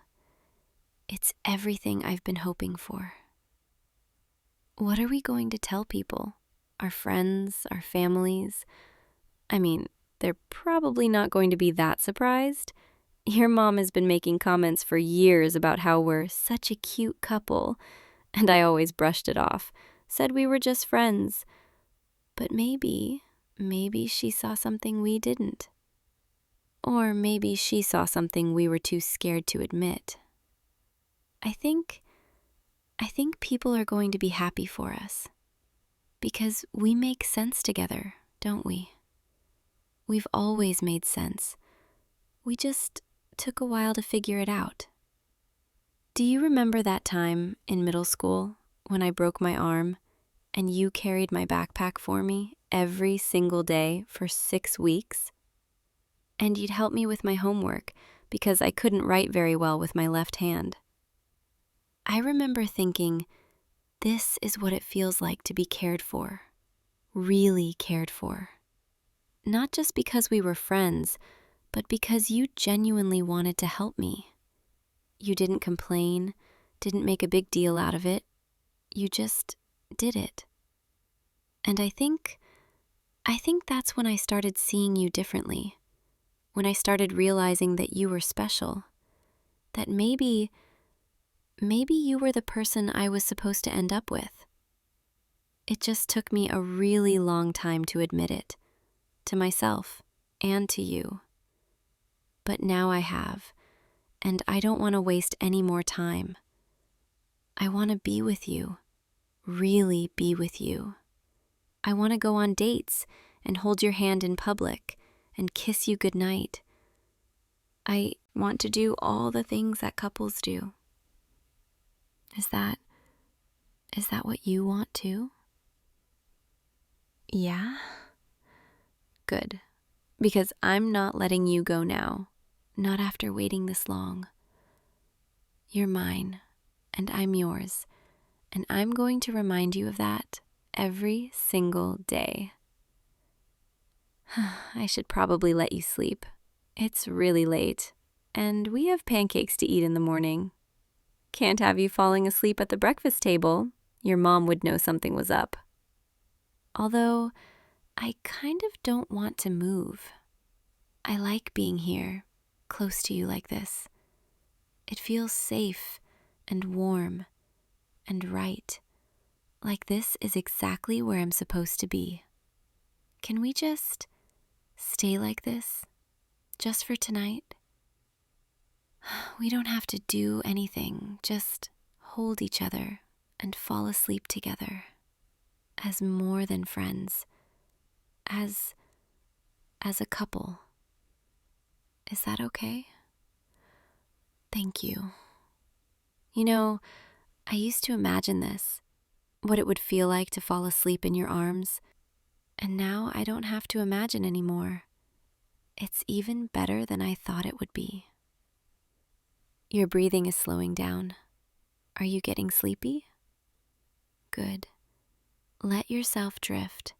it's everything I've been hoping for. What are we going to tell people? Our friends, our families? I mean, they're probably not going to be that surprised. Your mom has been making comments for years about how we're such a cute couple, and I always brushed it off, said we were just friends. But maybe she saw something we didn't. Or maybe she saw something we were too scared to admit. I think people are going to be happy for us. Because we make sense together, don't we? We've always made sense. We just took a while to figure it out. Do you remember that time in middle school when I broke my arm and you carried my backpack for me every single day for 6 weeks? And you'd help me with my homework because I couldn't write very well with my left hand. I remember thinking, this is what it feels like to be cared for, really cared for. Not just because we were friends, but because you genuinely wanted to help me. You didn't complain, didn't make a big deal out of it. You just did it. And I think that's when I started seeing you differently. When I started realizing that you were special. That maybe you were the person I was supposed to end up with. It just took me a really long time to admit it. To myself and to you. But now I have, and I don't want to waste any more time. I want to be with you, really be with you. I want to go on dates and hold your hand in public and kiss you goodnight. I want to do all the things that couples do. Is that what you want too? Yeah? Good. Because I'm not letting you go now. Not after waiting this long. You're mine, and I'm yours, and I'm going to remind you of that every single day. I should probably let you sleep. It's really late, and we have pancakes to eat in the morning. Can't have you falling asleep at the breakfast table. Your mom would know something was up. Although, I kind of don't want to move. I like being here, close to you like this. It feels safe and warm and right. Like this is exactly where I'm supposed to be. Can we just stay like this, just for tonight? We don't have to do anything, just hold each other and fall asleep together as more than friends, as a couple. Is that okay? Thank you. You know, I used to imagine this, what it would feel like to fall asleep in your arms, and now I don't have to imagine anymore. It's even better than I thought it would be. Your breathing is slowing down. Are you getting sleepy? Good. Let yourself drift.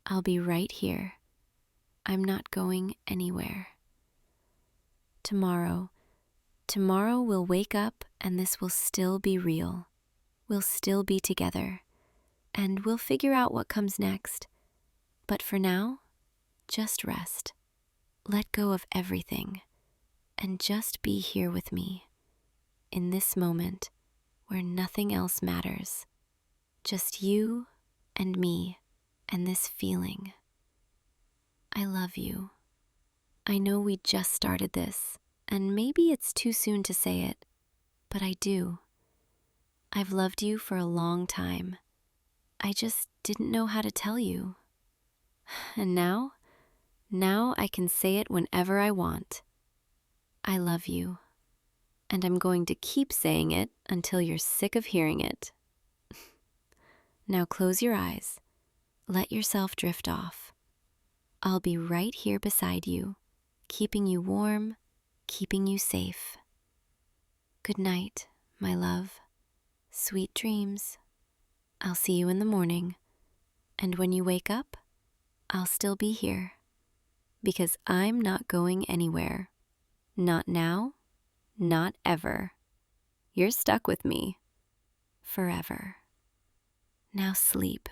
I'll be right here. I'm not going anywhere. Tomorrow we'll wake up and this will still be real. We'll still be together, and we'll figure out what comes next. But for now, just rest. Let go of everything, and just be here with me, in this moment where nothing else matters. Just you and me and this feeling. I love you. I know we just started this, and maybe it's too soon to say it, but I do. I've loved you for a long time. I just didn't know how to tell you. And now I can say it whenever I want. I love you, and I'm going to keep saying it until you're sick of hearing it. Now close your eyes. Let yourself drift off. I'll be right here beside you, keeping you warm, keeping you safe. Good night, my love. Sweet dreams. I'll see you in the morning, and when you wake up, I'll still be here, because I'm not going anywhere. Not now, not ever. You're stuck with me, forever. Now sleep.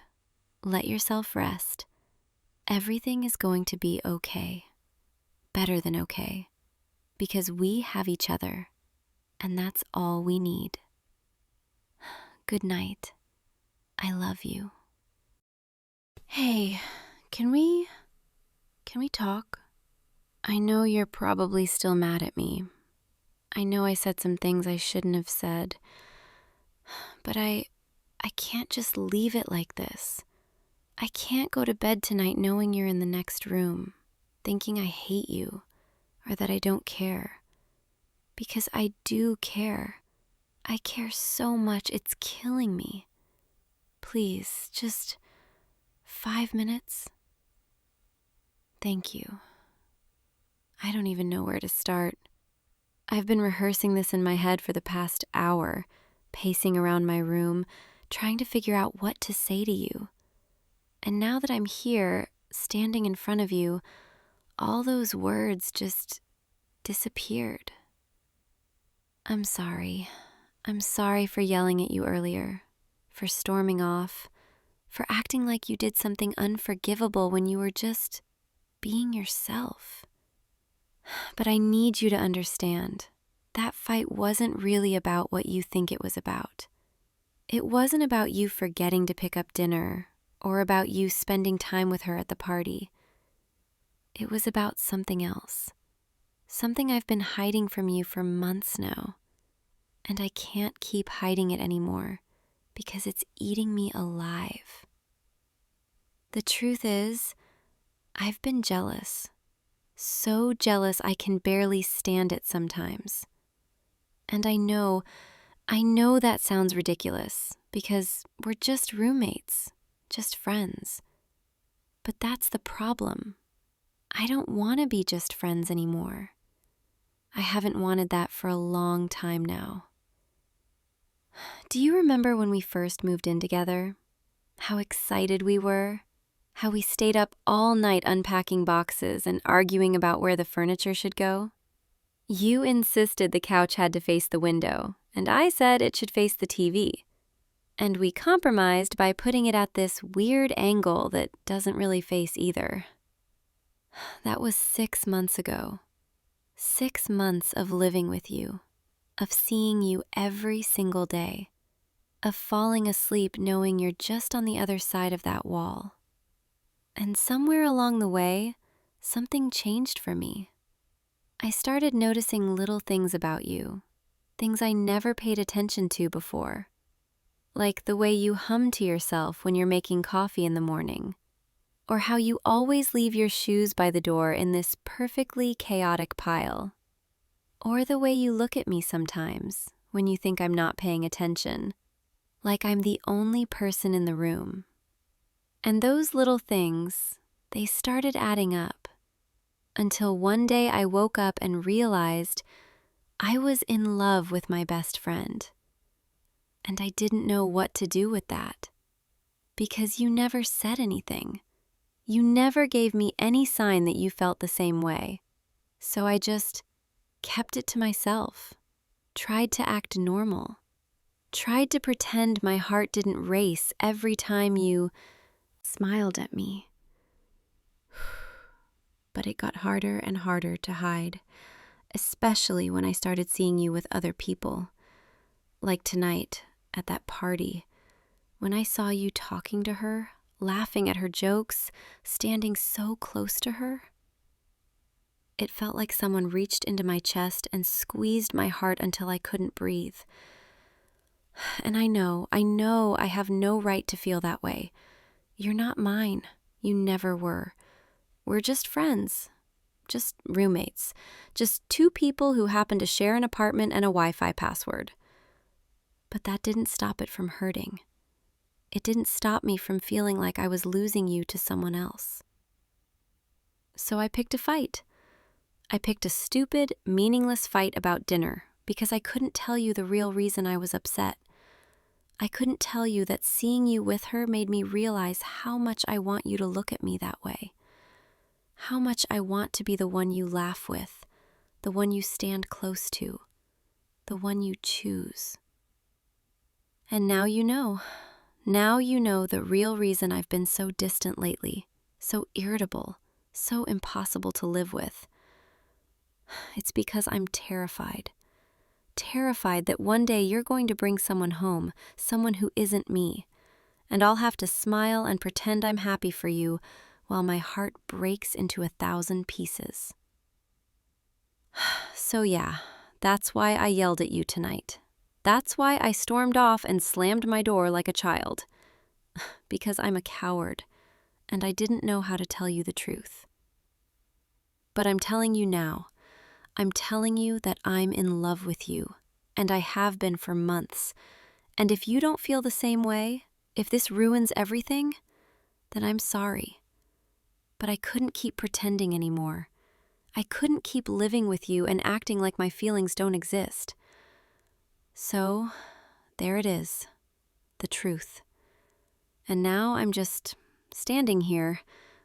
Let yourself rest. Everything is going to be okay, better than okay, because we have each other, and that's all we need. Good night. I love you. Hey, can we talk? I know you're probably still mad at me. I know I said some things I shouldn't have said, but I can't just leave it like this. I can't go to bed tonight knowing you're in the next room, thinking I hate you or that I don't care. Because I do care. I care so much, it's killing me. Please, just 5 minutes. Thank you. I don't even know where to start. I've been rehearsing this in my head for the past hour, pacing around my room, trying to figure out what to say to you. And now that I'm here, standing in front of you, all those words just disappeared. I'm sorry. I'm sorry for yelling at you earlier, for storming off, for acting like you did something unforgivable when you were just being yourself. But I need you to understand, that fight wasn't really about what you think it was about. It wasn't about you forgetting to pick up dinner or about you spending time with her at the party. It was about something else, something I've been hiding from you for months now. And I can't keep hiding it anymore because it's eating me alive. The truth is, I've been jealous. So jealous I can barely stand it sometimes. And I know that sounds ridiculous because we're just roommates, just friends. But that's the problem. I don't want to be just friends anymore. I haven't wanted that for a long time now. Do you remember when we first moved in together? How excited we were? How we stayed up all night unpacking boxes and arguing about where the furniture should go? You insisted the couch had to face the window, and I said it should face the TV. And we compromised by putting it at this weird angle that doesn't really face either. That was 6 months ago. 6 months of living with you, of seeing you every single day, of falling asleep knowing you're just on the other side of that wall. And somewhere along the way, something changed for me. I started noticing little things about you, things I never paid attention to before, like the way you hum to yourself when you're making coffee in the morning, or how you always leave your shoes by the door in this perfectly chaotic pile, or the way you look at me sometimes when you think I'm not paying attention, like I'm the only person in the room. And those little things, they started adding up, until one day I woke up and realized I was in love with my best friend. And I didn't know what to do with that, because you never said anything. You never gave me any sign that you felt the same way. So I just kept it to myself, tried to act normal, tried to pretend my heart didn't race every time you smiled at me. But it got harder and harder to hide, especially when I started seeing you with other people. Like tonight, at that party, when I saw you talking to her, laughing at her jokes, standing so close to her. It felt like someone reached into my chest and squeezed my heart until I couldn't breathe. And I know I have no right to feel that way. You're not mine. You never were. We're just friends. Just roommates. Just two people who happen to share an apartment and a Wi-Fi password. But that didn't stop it from hurting. It didn't stop me from feeling like I was losing you to someone else. So I picked a fight. I picked a stupid, meaningless fight about dinner because I couldn't tell you the real reason I was upset. I couldn't tell you that seeing you with her made me realize how much I want you to look at me that way. How much I want to be the one you laugh with, the one you stand close to, the one you choose. And now you know. Now you know the real reason I've been so distant lately, so irritable, so impossible to live with. It's because I'm terrified. Terrified that one day you're going to bring someone home, someone who isn't me, and I'll have to smile and pretend I'm happy for you while my heart breaks into 1,000 pieces. So yeah, that's why I yelled at you tonight. That's why I stormed off and slammed my door like a child. Because I'm a coward, and I didn't know how to tell you the truth. But I'm telling you now. I'm telling you that I'm in love with you, and I have been for months. And if you don't feel the same way, if this ruins everything, then I'm sorry. But I couldn't keep pretending anymore. I couldn't keep living with you and acting like my feelings don't exist. So, there it is, the truth. And now I'm just standing here,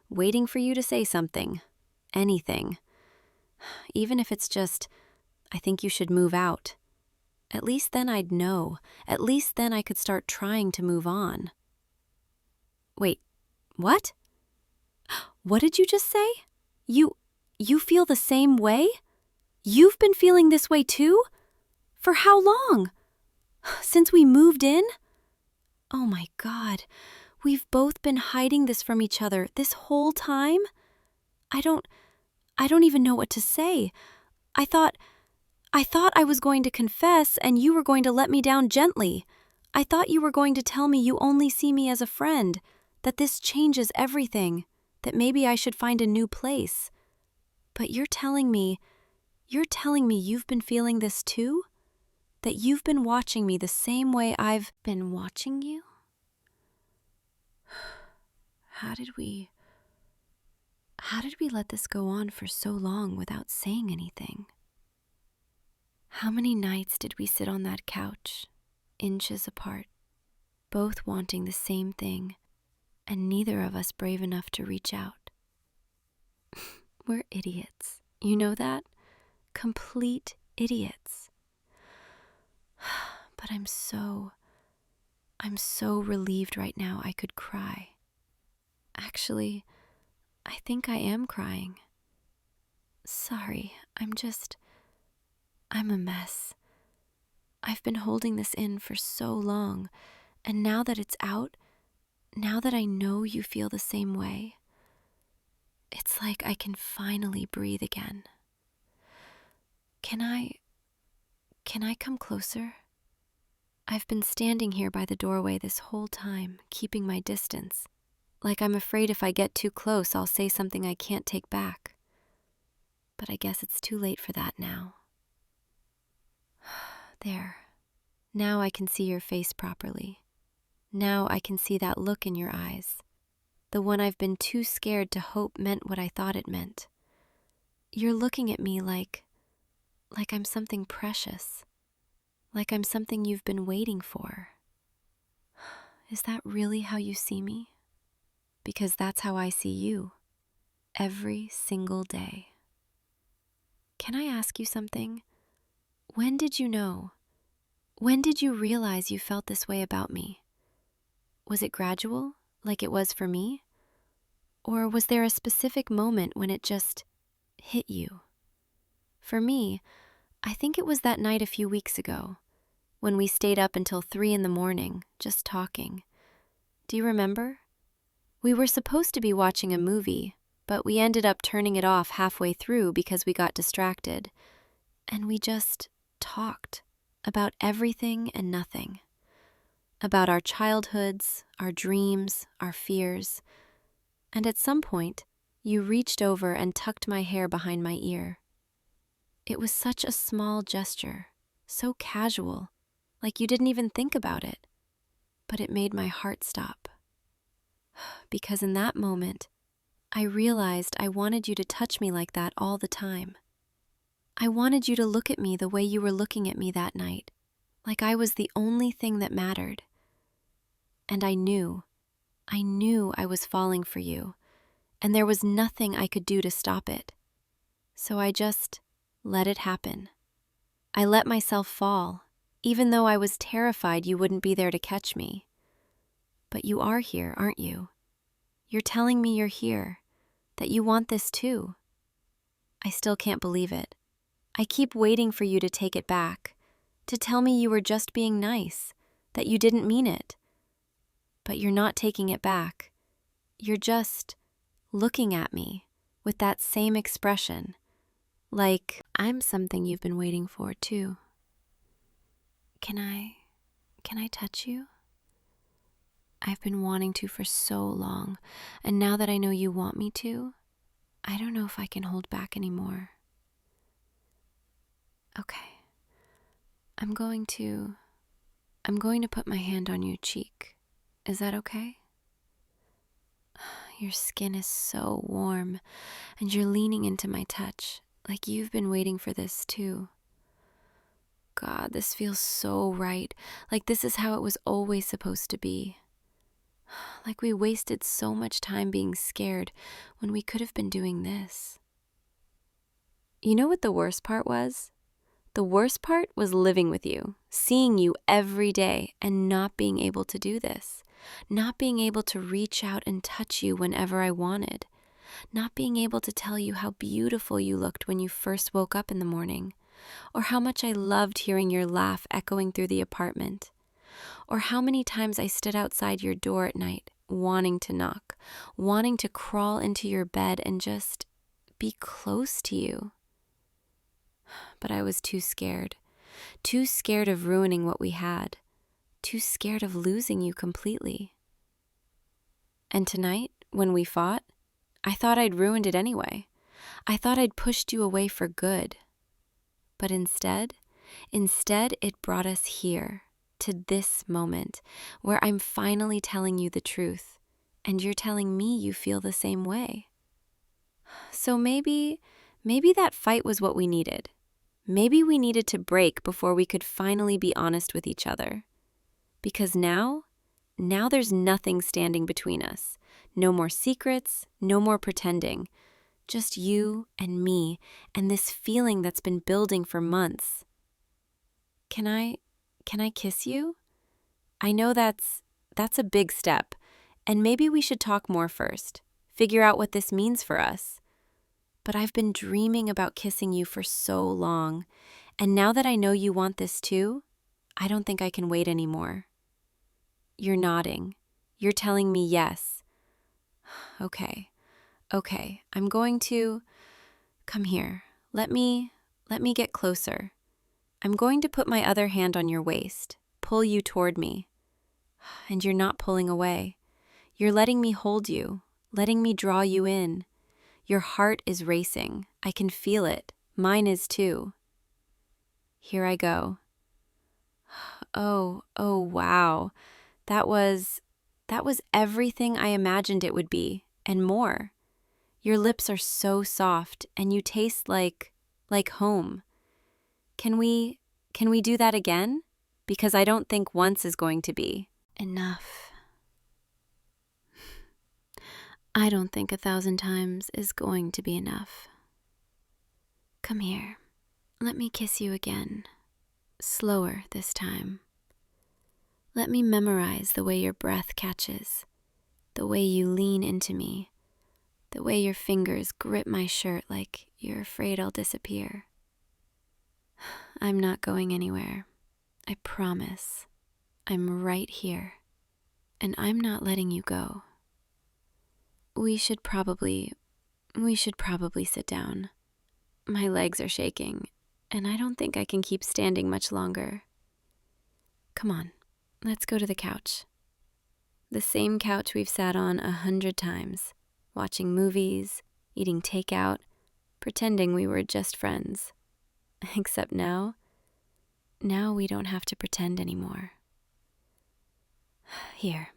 waiting for you to say something, anything. Even if it's just, I think you should move out. At least then I'd know. At least then I could start trying to move on. Wait, what? What did you just say? You feel the same way? You've been feeling this way too? For how long? Since we moved in? Oh my God, we've both been hiding this from each other this whole time? I don't even know what to say. I thought I was going to confess and you were going to let me down gently. I thought you were going to tell me you only see me as a friend, that this changes everything, that maybe I should find a new place. But you're telling me you've been feeling this too? That you've been watching me the same way I've been watching you? How did we let this go on for so long without saying anything? How many nights did we sit on that couch, inches apart, both wanting the same thing, and neither of us brave enough to reach out? We're idiots. You know that? Complete idiots. But I'm so relieved right now I could cry. Actually, I think I am crying. Sorry, I'm a mess. I've been holding this in for so long, and now that it's out, now that I know you feel the same way, it's like I can finally breathe again. Can I come closer? I've been standing here by the doorway this whole time, keeping my distance, like I'm afraid if I get too close, I'll say something I can't take back. But I guess it's too late for that now. There. Now I can see your face properly. Now I can see that look in your eyes. The one I've been too scared to hope meant what I thought it meant. You're looking at me like I'm something precious. Like I'm something you've been waiting for. Is that really how you see me? Because that's how I see you. Every single day. Can I ask you something? When did you know? When did you realize you felt this way about me? Was it gradual, like it was for me? Or was there a specific moment when it just hit you? For me, I think it was that night a few weeks ago, when we stayed up until 3 a.m, just talking. Do you remember? We were supposed to be watching a movie, but we ended up turning it off halfway through because we got distracted. And we just talked about everything and nothing. About our childhoods, our dreams, our fears. And at some point, you reached over and tucked my hair behind my ear. It was such a small gesture, so casual, like you didn't even think about it. But it made my heart stop. Because in that moment, I realized I wanted you to touch me like that all the time. I wanted you to look at me the way you were looking at me that night, like I was the only thing that mattered. And I knew I was falling for you, and there was nothing I could do to stop it. So I just let it happen. I let myself fall, even though I was terrified you wouldn't be there to catch me. But you are here, aren't you? You're telling me you're here, that you want this too. I still can't believe it. I keep waiting for you to take it back, to tell me you were just being nice, that you didn't mean it. But you're not taking it back. You're just looking at me with that same expression, like I'm something you've been waiting for too. Can I touch you? I've been wanting to for so long, and now that I know you want me to, I don't know if I can hold back anymore. Okay. I'm going to put my hand on your cheek. Is that okay? Your skin is so warm, and you're leaning into my touch, like you've been waiting for this too. God, this feels so right, like this is how it was always supposed to be. Like we wasted so much time being scared when we could have been doing this. You know what the worst part was? The worst part was living with you, seeing you every day and not being able to do this, not being able to reach out and touch you whenever I wanted, not being able to tell you how beautiful you looked when you first woke up in the morning, or how much I loved hearing your laugh echoing through the apartment, or how many times I stood outside your door at night, wanting to knock, wanting to crawl into your bed and just be close to you. But I was too scared of ruining what we had, too scared of losing you completely. And tonight, when we fought, I thought I'd ruined it anyway. I thought I'd pushed you away for good. But instead, it brought us here, to this moment, where I'm finally telling you the truth, and you're telling me you feel the same way. So maybe that fight was what we needed. Maybe we needed to break before we could finally be honest with each other. Because now there's nothing standing between us. No more secrets, no more pretending. Just you and me and this feeling that's been building for months. Can I kiss you? I know that's a big step, and maybe we should talk more first. figure out what this means for us. But I've been dreaming about kissing you for so long, and now that I know you want this too, I don't think I can wait anymore. You're nodding. You're telling me yes. Okay, I'm going to... Come here. Let me get closer. I'm going to put my other hand on your waist, pull you toward me. And you're not pulling away. You're letting me hold you, letting me draw you in. Your heart is racing. I can feel it. Mine is too. Here I go. Oh, wow. That was everything I imagined it would be, and more. Your lips are so soft, and you taste like home. Can we do that again? Because I don't think once is going to be enough. I don't think 1,000 times is going to be enough. Come here. Let me kiss you again. Slower this time. Let me memorize the way your breath catches, the way you lean into me, the way your fingers grip my shirt like you're afraid I'll disappear. I'm not going anywhere. I promise. I'm right here, and I'm not letting you go. We should probably sit down. My legs are shaking, and I don't think I can keep standing much longer. Come on, let's go to the couch. The same couch we've sat on 100 times, watching movies, eating takeout, pretending we were just friends. Except now we don't have to pretend anymore. Here,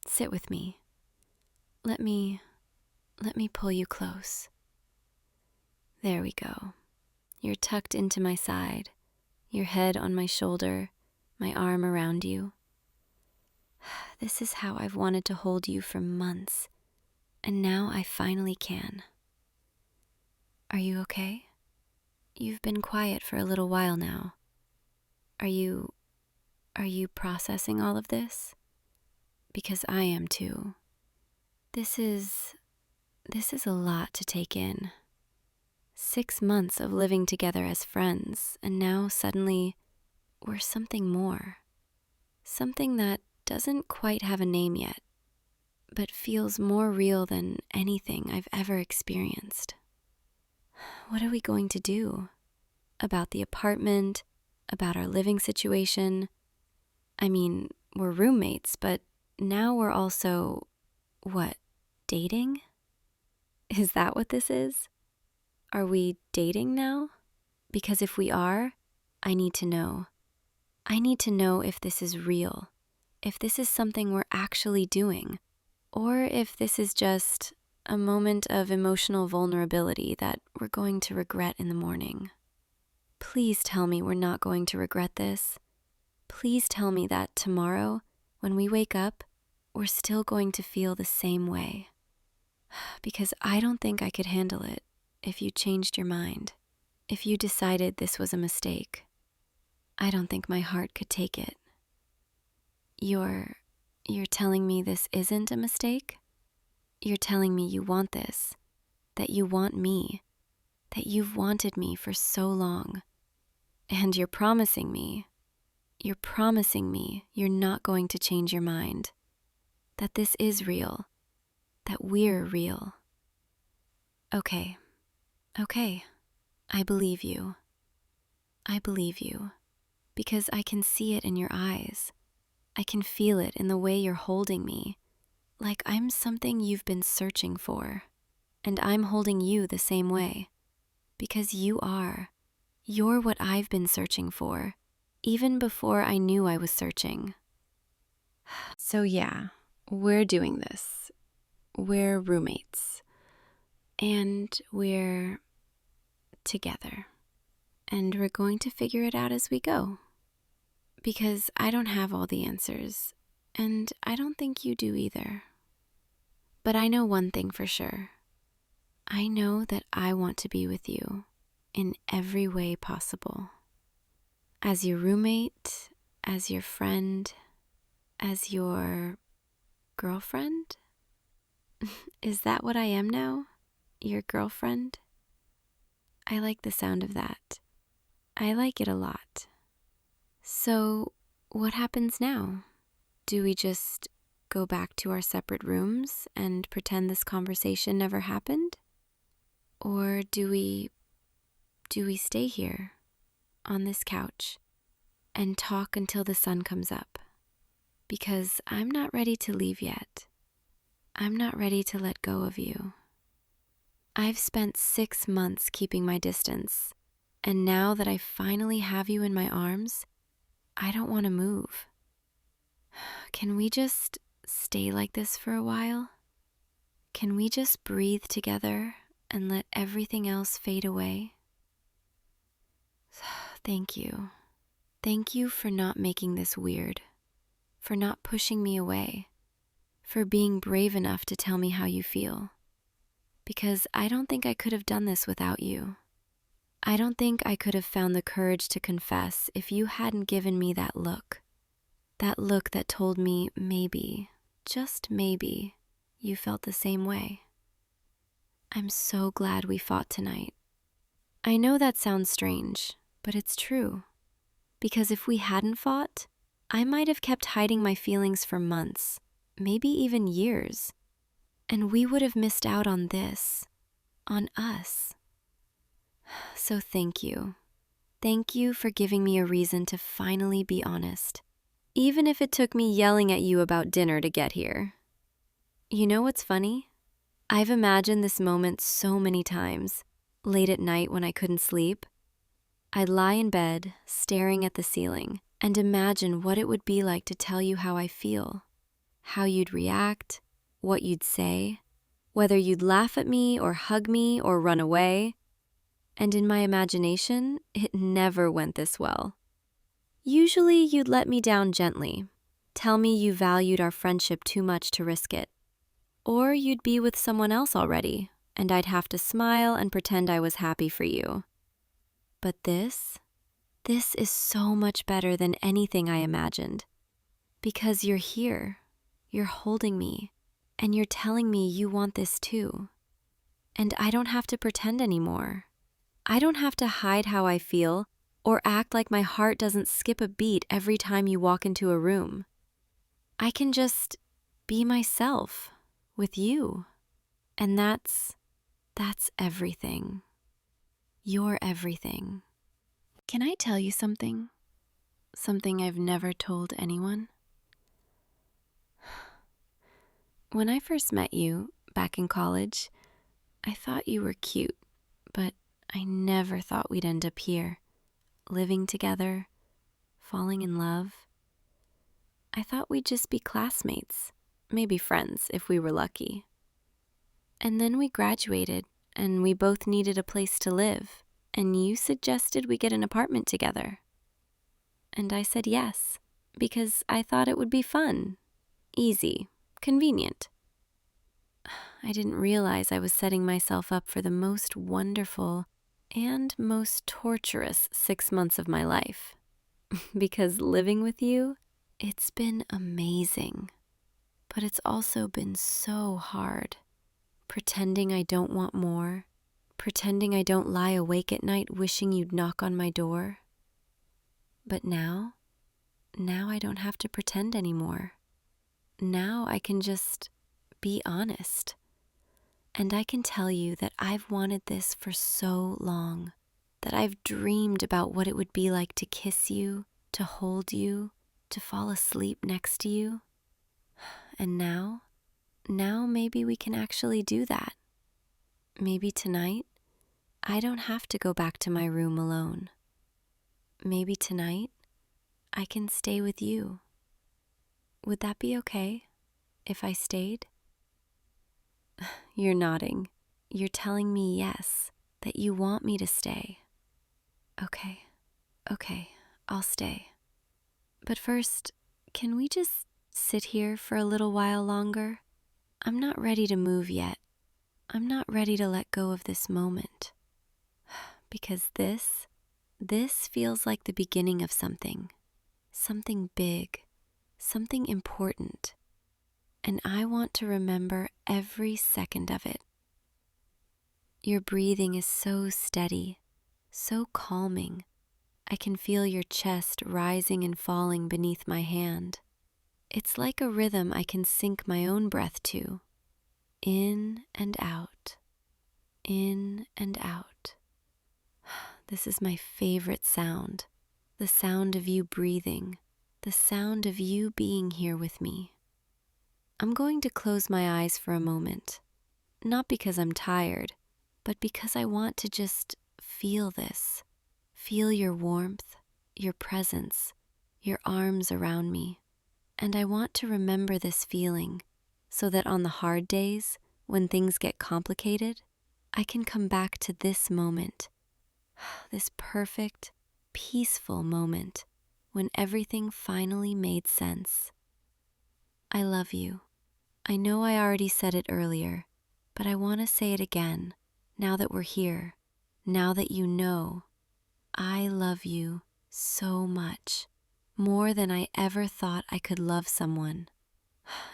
sit with me. Let me pull you close. There we go. You're tucked into my side, your head on my shoulder, my arm around you. This is how I've wanted to hold you for months, and now I finally can. Are you okay? You've been quiet for a little while now. Are you processing all of this? Because I am too. This is a lot to take in. 6 months of living together as friends, and now suddenly we're something more. Something that doesn't quite have a name yet, but feels more real than anything I've ever experienced. What are we going to do? About the apartment, about our living situation. I mean, we're roommates, but now we're also, dating? Is that what this is? Are we dating now? Because if we are, I need to know. I need to know if this is real, if this is something we're actually doing, or if this is just a moment of emotional vulnerability that we're going to regret in the morning. Please tell me we're not going to regret this. Please tell me that tomorrow, when we wake up, we're still going to feel the same way. Because I don't think I could handle it if you changed your mind, if you decided this was a mistake. I don't think my heart could take it. You're telling me this isn't a mistake? You're telling me you want this, that you want me, that you've wanted me for so long. And you're promising me you're not going to change your mind, that this is real, that we're real. Okay, I believe you. Because I can see it in your eyes. I can feel it in the way you're holding me, like I'm something you've been searching for, and I'm holding you the same way, because you are. You're what I've been searching for, even before I knew I was searching. So yeah, we're doing this. We're roommates, and we're together, and we're going to figure it out as we go. Because I don't have all the answers, and I don't think you do either. But I know one thing for sure. I know that I want to be with you in every way possible. As your roommate, as your friend, as your girlfriend. Is that what I am now? Your girlfriend? I like the sound of that. I like it a lot. So, what happens now? Do we just go back to our separate rooms and pretend this conversation never happened? Or do we stay here on this couch and talk until the sun comes up? Because I'm not ready to leave yet. I'm not ready to let go of you. I've spent 6 months keeping my distance, and now that I finally have you in my arms, I don't want to move. Can we just stay like this for a while? Can we just breathe together and let everything else fade away? Thank you. Thank you for not making this weird, for not pushing me away, for being brave enough to tell me how you feel. Because I don't think I could have done this without you. I don't think I could have found the courage to confess if you hadn't given me that look that told me maybe, just maybe, you felt the same way. I'm so glad we fought tonight. I know that sounds strange, but it's true. Because if we hadn't fought, I might have kept hiding my feelings for months, maybe even years. And we would have missed out on this, on us. So thank you. Thank you for giving me a reason to finally be honest, even if it took me yelling at you about dinner to get here. You know what's funny? I've imagined this moment so many times, late at night when I couldn't sleep. I'd lie in bed, staring at the ceiling, and imagine what it would be like to tell you how I feel, how you'd react, what you'd say, whether you'd laugh at me or hug me or run away. And in my imagination, it never went this well. Usually you'd let me down gently, tell me you valued our friendship too much to risk it. Or you'd be with someone else already, and I'd have to smile and pretend I was happy for you. But this is so much better than anything I imagined. Because you're here, you're holding me, and you're telling me you want this too. And I don't have to pretend anymore. I don't have to hide how I feel or act like my heart doesn't skip a beat every time you walk into a room. I can just be myself with you. And that's everything. You're everything. Can I tell you something? Something I've never told anyone? When I first met you back in college, I thought you were cute, but I never thought we'd end up here, living together, falling in love. I thought we'd just be classmates, maybe friends if we were lucky. And then we graduated, and we both needed a place to live, and you suggested we get an apartment together. And I said yes, because I thought it would be fun, easy, convenient. I didn't realize I was setting myself up for the most wonderful and most torturous 6 months of my life. Because living with you, it's been amazing. But it's also been so hard. Pretending I don't want more. Pretending I don't lie awake at night wishing you'd knock on my door. But now I don't have to pretend anymore. Now I can just be honest. And I can tell you that I've wanted this for so long, that I've dreamed about what it would be like to kiss you, to hold you, to fall asleep next to you. And now maybe we can actually do that. Maybe tonight, I don't have to go back to my room alone. Maybe tonight, I can stay with you. Would that be okay if I stayed? You're nodding. You're telling me yes, that you want me to stay. Okay, I'll stay. But first, can we just sit here for a little while longer? I'm not ready to move yet. I'm not ready to let go of this moment. Because this feels like the beginning of something big, something important. and I want to remember every second of it. Your breathing is so steady, so calming. I can feel your chest rising and falling beneath my hand. It's like a rhythm I can sync my own breath to. In and out, in and out. This is my favorite sound, the sound of you breathing, the sound of you being here with me. I'm going to close my eyes for a moment, not because I'm tired, but because I want to just feel this. Feel your warmth, your presence, your arms around me. And I want to remember this feeling so that on the hard days, when things get complicated, I can come back to this moment, this perfect, peaceful moment when everything finally made sense. I love you. I know I already said it earlier, but I want to say it again, now that we're here, now that you know. I love you so much, more than I ever thought I could love someone.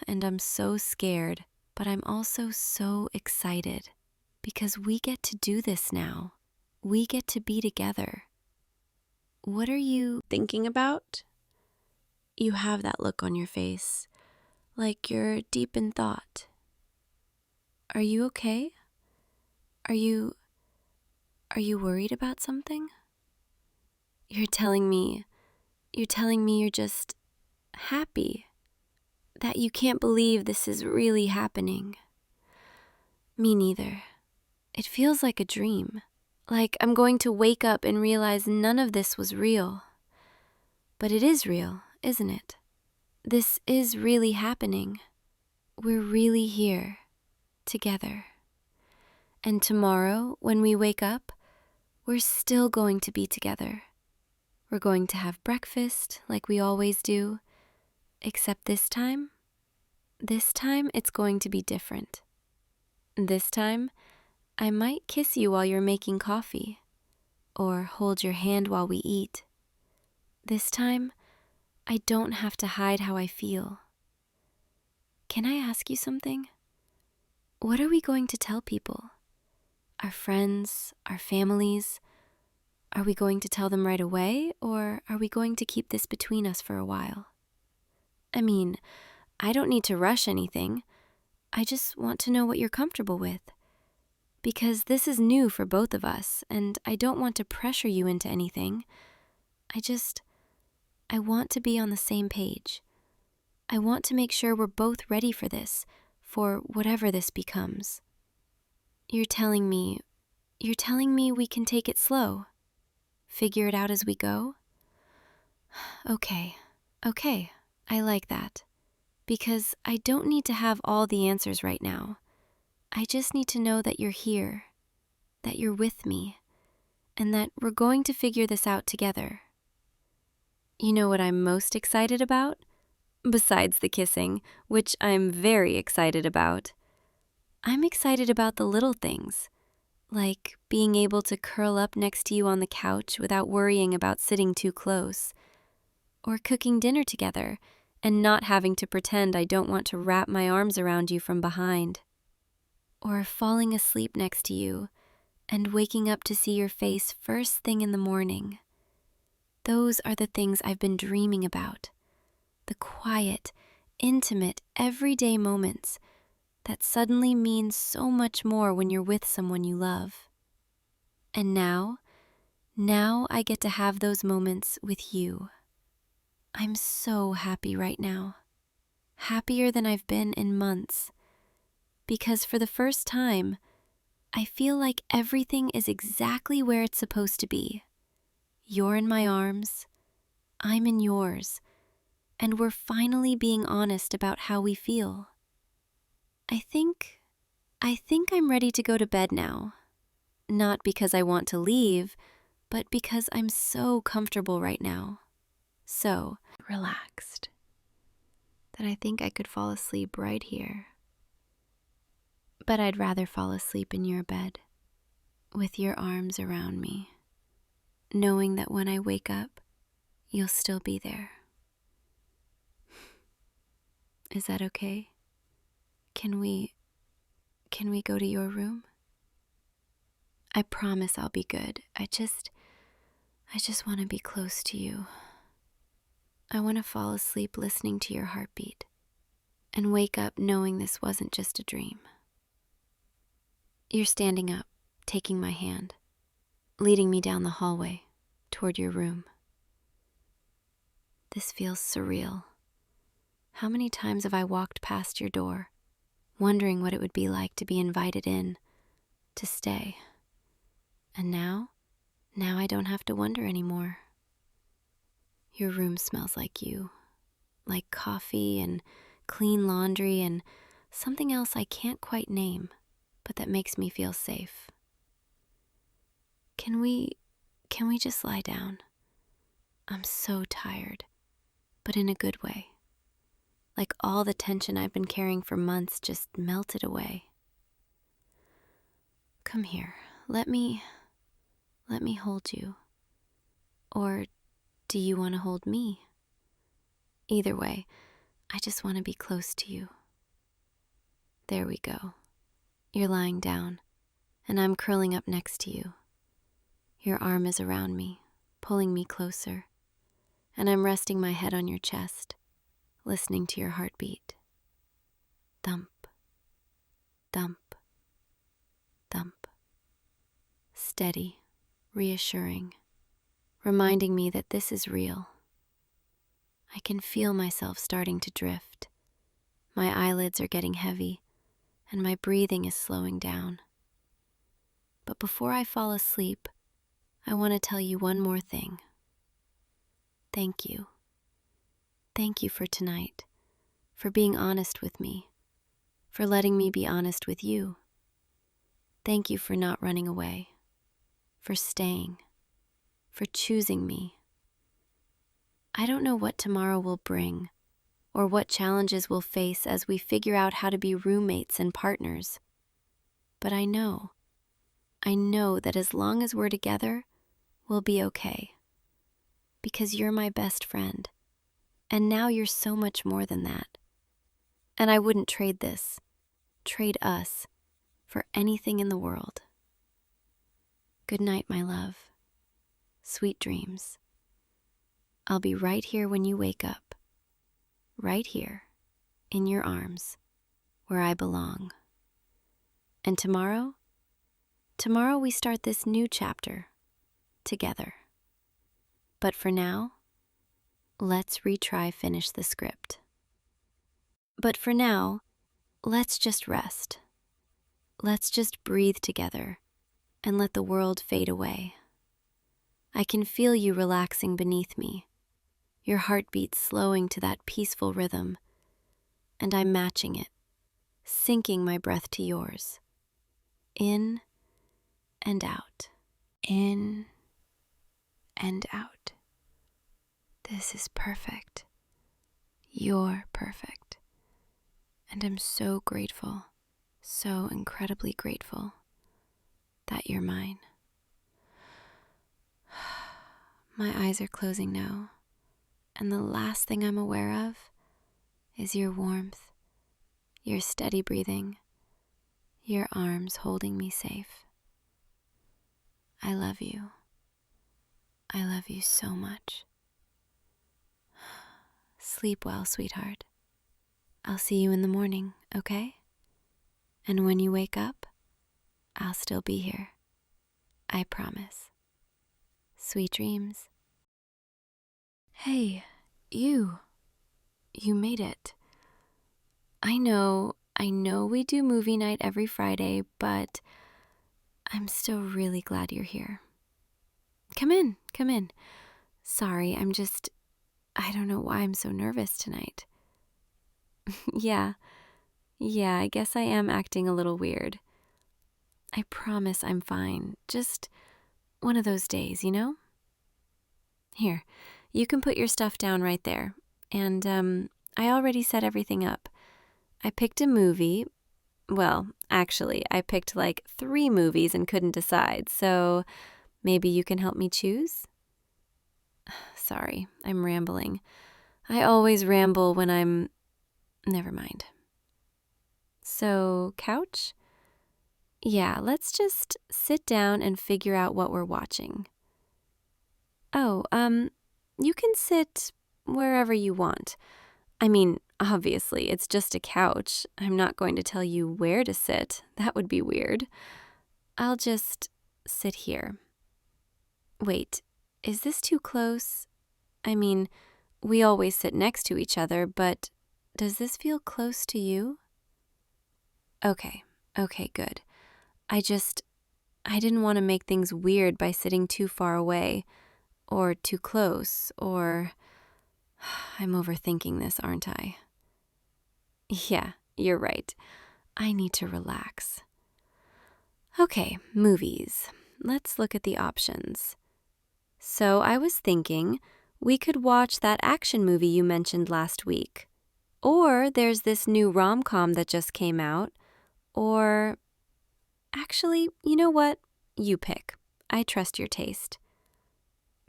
And I'm so scared, but I'm also so excited, because we get to do this now. We get to be together. What are you thinking about? You have that look on your face, like you're deep in thought. Are you okay? Are you worried about something? You're telling me you're just happy, that you can't believe this is really happening. Me neither. It feels like a dream, like I'm going to wake up and realize none of this was real. But it is real, isn't it? This is really happening. We're really here, together. And tomorrow, when we wake up, we're still going to be together. We're going to have breakfast like we always do, except this time it's going to be different. This time, I might kiss you while you're making coffee, or hold your hand while we eat. This time, I don't have to hide how I feel. Can I ask you something? What are we going to tell people? Our friends, our families? Are we going to tell them right away, or are we going to keep this between us for a while? I mean, I don't need to rush anything. I just want to know what you're comfortable with. Because this is new for both of us, and I don't want to pressure you into anything. I want to be on the same page. I want to make sure we're both ready for this, for whatever this becomes. You're telling me we can take it slow, figure it out as we go? Okay, I like that. Because I don't need to have all the answers right now. I just need to know that you're here, that you're with me, and that we're going to figure this out together. You know what I'm most excited about? Besides the kissing, which I'm very excited about. I'm excited about the little things, like being able to curl up next to you on the couch without worrying about sitting too close, or cooking dinner together and not having to pretend I don't want to wrap my arms around you from behind, or falling asleep next to you and waking up to see your face first thing in the morning. Those are the things I've been dreaming about. The quiet, intimate, everyday moments that suddenly mean so much more when you're with someone you love. And now I get to have those moments with you. I'm so happy right now. Happier than I've been in months. Because for the first time, I feel like everything is exactly where it's supposed to be. You're in my arms, I'm in yours, and we're finally being honest about how we feel. I think I'm ready to go to bed now. Not because I want to leave, but because I'm so comfortable right now. So relaxed that I think I could fall asleep right here. But I'd rather fall asleep in your bed, with your arms around me, knowing that when I wake up, you'll still be there. Is that okay? Can we go to your room? I promise I'll be good. I just want to be close to you. I want to fall asleep listening to your heartbeat and wake up knowing this wasn't just a dream. You're standing up, taking my hand, leading me down the hallway toward your room. This feels surreal. How many times have I walked past your door, wondering what it would be like to be invited in, to stay. And now I don't have to wonder anymore. Your room smells like you, like coffee and clean laundry and something else I can't quite name, but that makes me feel safe. Can we just lie down? I'm so tired, but in a good way. Like all the tension I've been carrying for months just melted away. Come here, let me hold you. Or do you want to hold me? Either way, I just want to be close to you. There we go. You're lying down, and I'm curling up next to you. Your arm is around me, pulling me closer, and I'm resting my head on your chest, listening to your heartbeat. Thump, thump, thump. Steady, reassuring, reminding me that this is real. I can feel myself starting to drift. My eyelids are getting heavy, and my breathing is slowing down. But before I fall asleep, I want to tell you one more thing. Thank you. Thank you for tonight, for being honest with me, for letting me be honest with you. Thank you for not running away, for staying, for choosing me. I don't know what tomorrow will bring, or what challenges we'll face as we figure out how to be roommates and partners. But I know that as long as we're together, we'll be okay. Because you're my best friend, and now you're so much more than that. And I wouldn't trade us, for anything in the world. Good night, my love. Sweet dreams. I'll be right here when you wake up. Right here, in your arms, where I belong. And tomorrow we start this new chapter, together. But for now, let's finish the script. But for now, let's just rest. Let's just breathe together and let the world fade away. I can feel you relaxing beneath me, your heartbeat slowing to that peaceful rhythm, and I'm matching it, syncing my breath to yours. In and out. In and out. This is perfect. You're perfect. And I'm so grateful, so incredibly grateful that you're mine. My eyes are closing now, and the last thing I'm aware of is your warmth, your steady breathing, your arms holding me safe. I love you. I love you so much. Sleep well, sweetheart. I'll see you in the morning, okay? And when you wake up, I'll still be here. I promise. Sweet dreams. Hey, you made it. I know we do movie night every Friday, but I'm still really glad you're here. Come in. Sorry, I don't know why I'm so nervous tonight. Yeah, I guess I am acting a little weird. I promise I'm fine. Just one of those days, you know? Here, you can put your stuff down right there. And, I already set everything up. I picked a movie. Well, actually, I picked like 3 movies and couldn't decide, so maybe you can help me choose? Sorry, I'm rambling. I always ramble when never mind. So, couch? Yeah, let's just sit down and figure out what we're watching. Oh, you can sit wherever you want. I mean, obviously, it's just a couch. I'm not going to tell you where to sit. That would be weird. I'll just sit here. Wait, is this too close? I mean, we always sit next to each other, but does this feel close to you? Okay, good. I didn't want to make things weird by sitting too far away, or too close, or I'm overthinking this, aren't I? Yeah, you're right. I need to relax. Okay, movies. Let's look at the options. So I was thinking we could watch that action movie you mentioned last week. Or there's this new rom-com that just came out. Or actually, you know what? You pick. I trust your taste.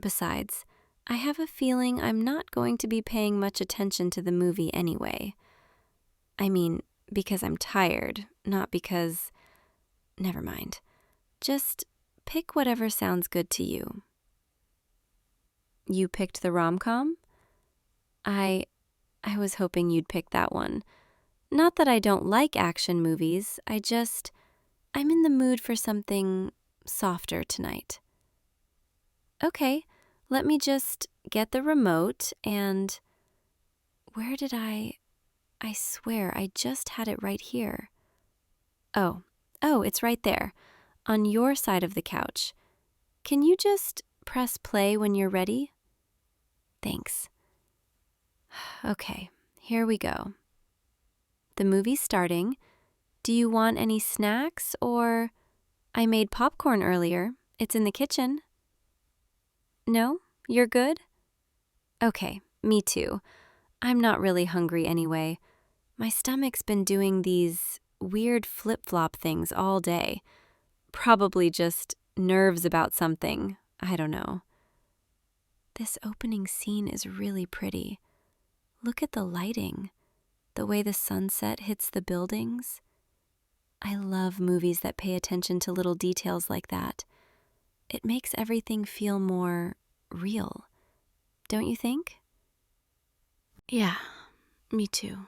Besides, I have a feeling I'm not going to be paying much attention to the movie anyway. I mean, because I'm tired, not because... Never mind. Just pick whatever sounds good to you. You picked the rom-com? I was hoping you'd pick that one. Not that I don't like action movies, I'm in the mood for something softer tonight. Okay, let me just get the remote and... Where did I swear I just had it right here. Oh, it's right there, on your side of the couch. Can you just press play when you're ready? Thanks. Okay, here we go. The movie's starting. Do you want any snacks or... I made popcorn earlier. It's in the kitchen. No? You're good? Okay, me too. I'm not really hungry anyway. My stomach's been doing these weird flip-flop things all day. Probably just nerves about something. I don't know. This opening scene is really pretty. Look at the lighting, the way the sunset hits the buildings. I love movies that pay attention to little details like that. It makes everything feel more real, don't you think? Yeah, me too.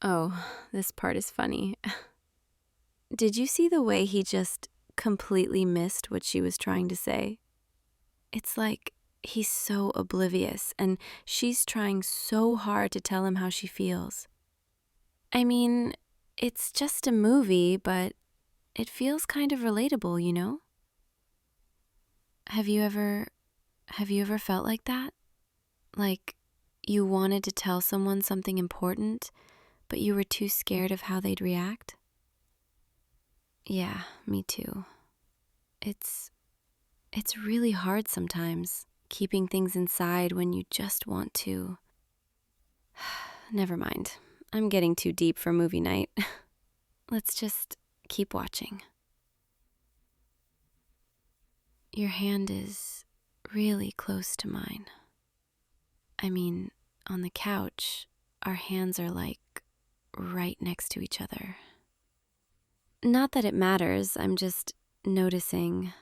Oh, this part is funny. Did you see the way he just completely missed what she was trying to say? It's like he's so oblivious and she's trying so hard to tell him how she feels. I mean, it's just a movie, but it feels kind of relatable, you know? Have you ever felt like that? Like you wanted to tell someone something important, but you were too scared of how they'd react? Yeah, me too. It's really hard sometimes, keeping things inside when you just want to. Never mind. I'm getting too deep for movie night. Let's just keep watching. Your hand is really close to mine. I mean, on the couch, our hands are like right next to each other. Not that it matters, I'm just noticing.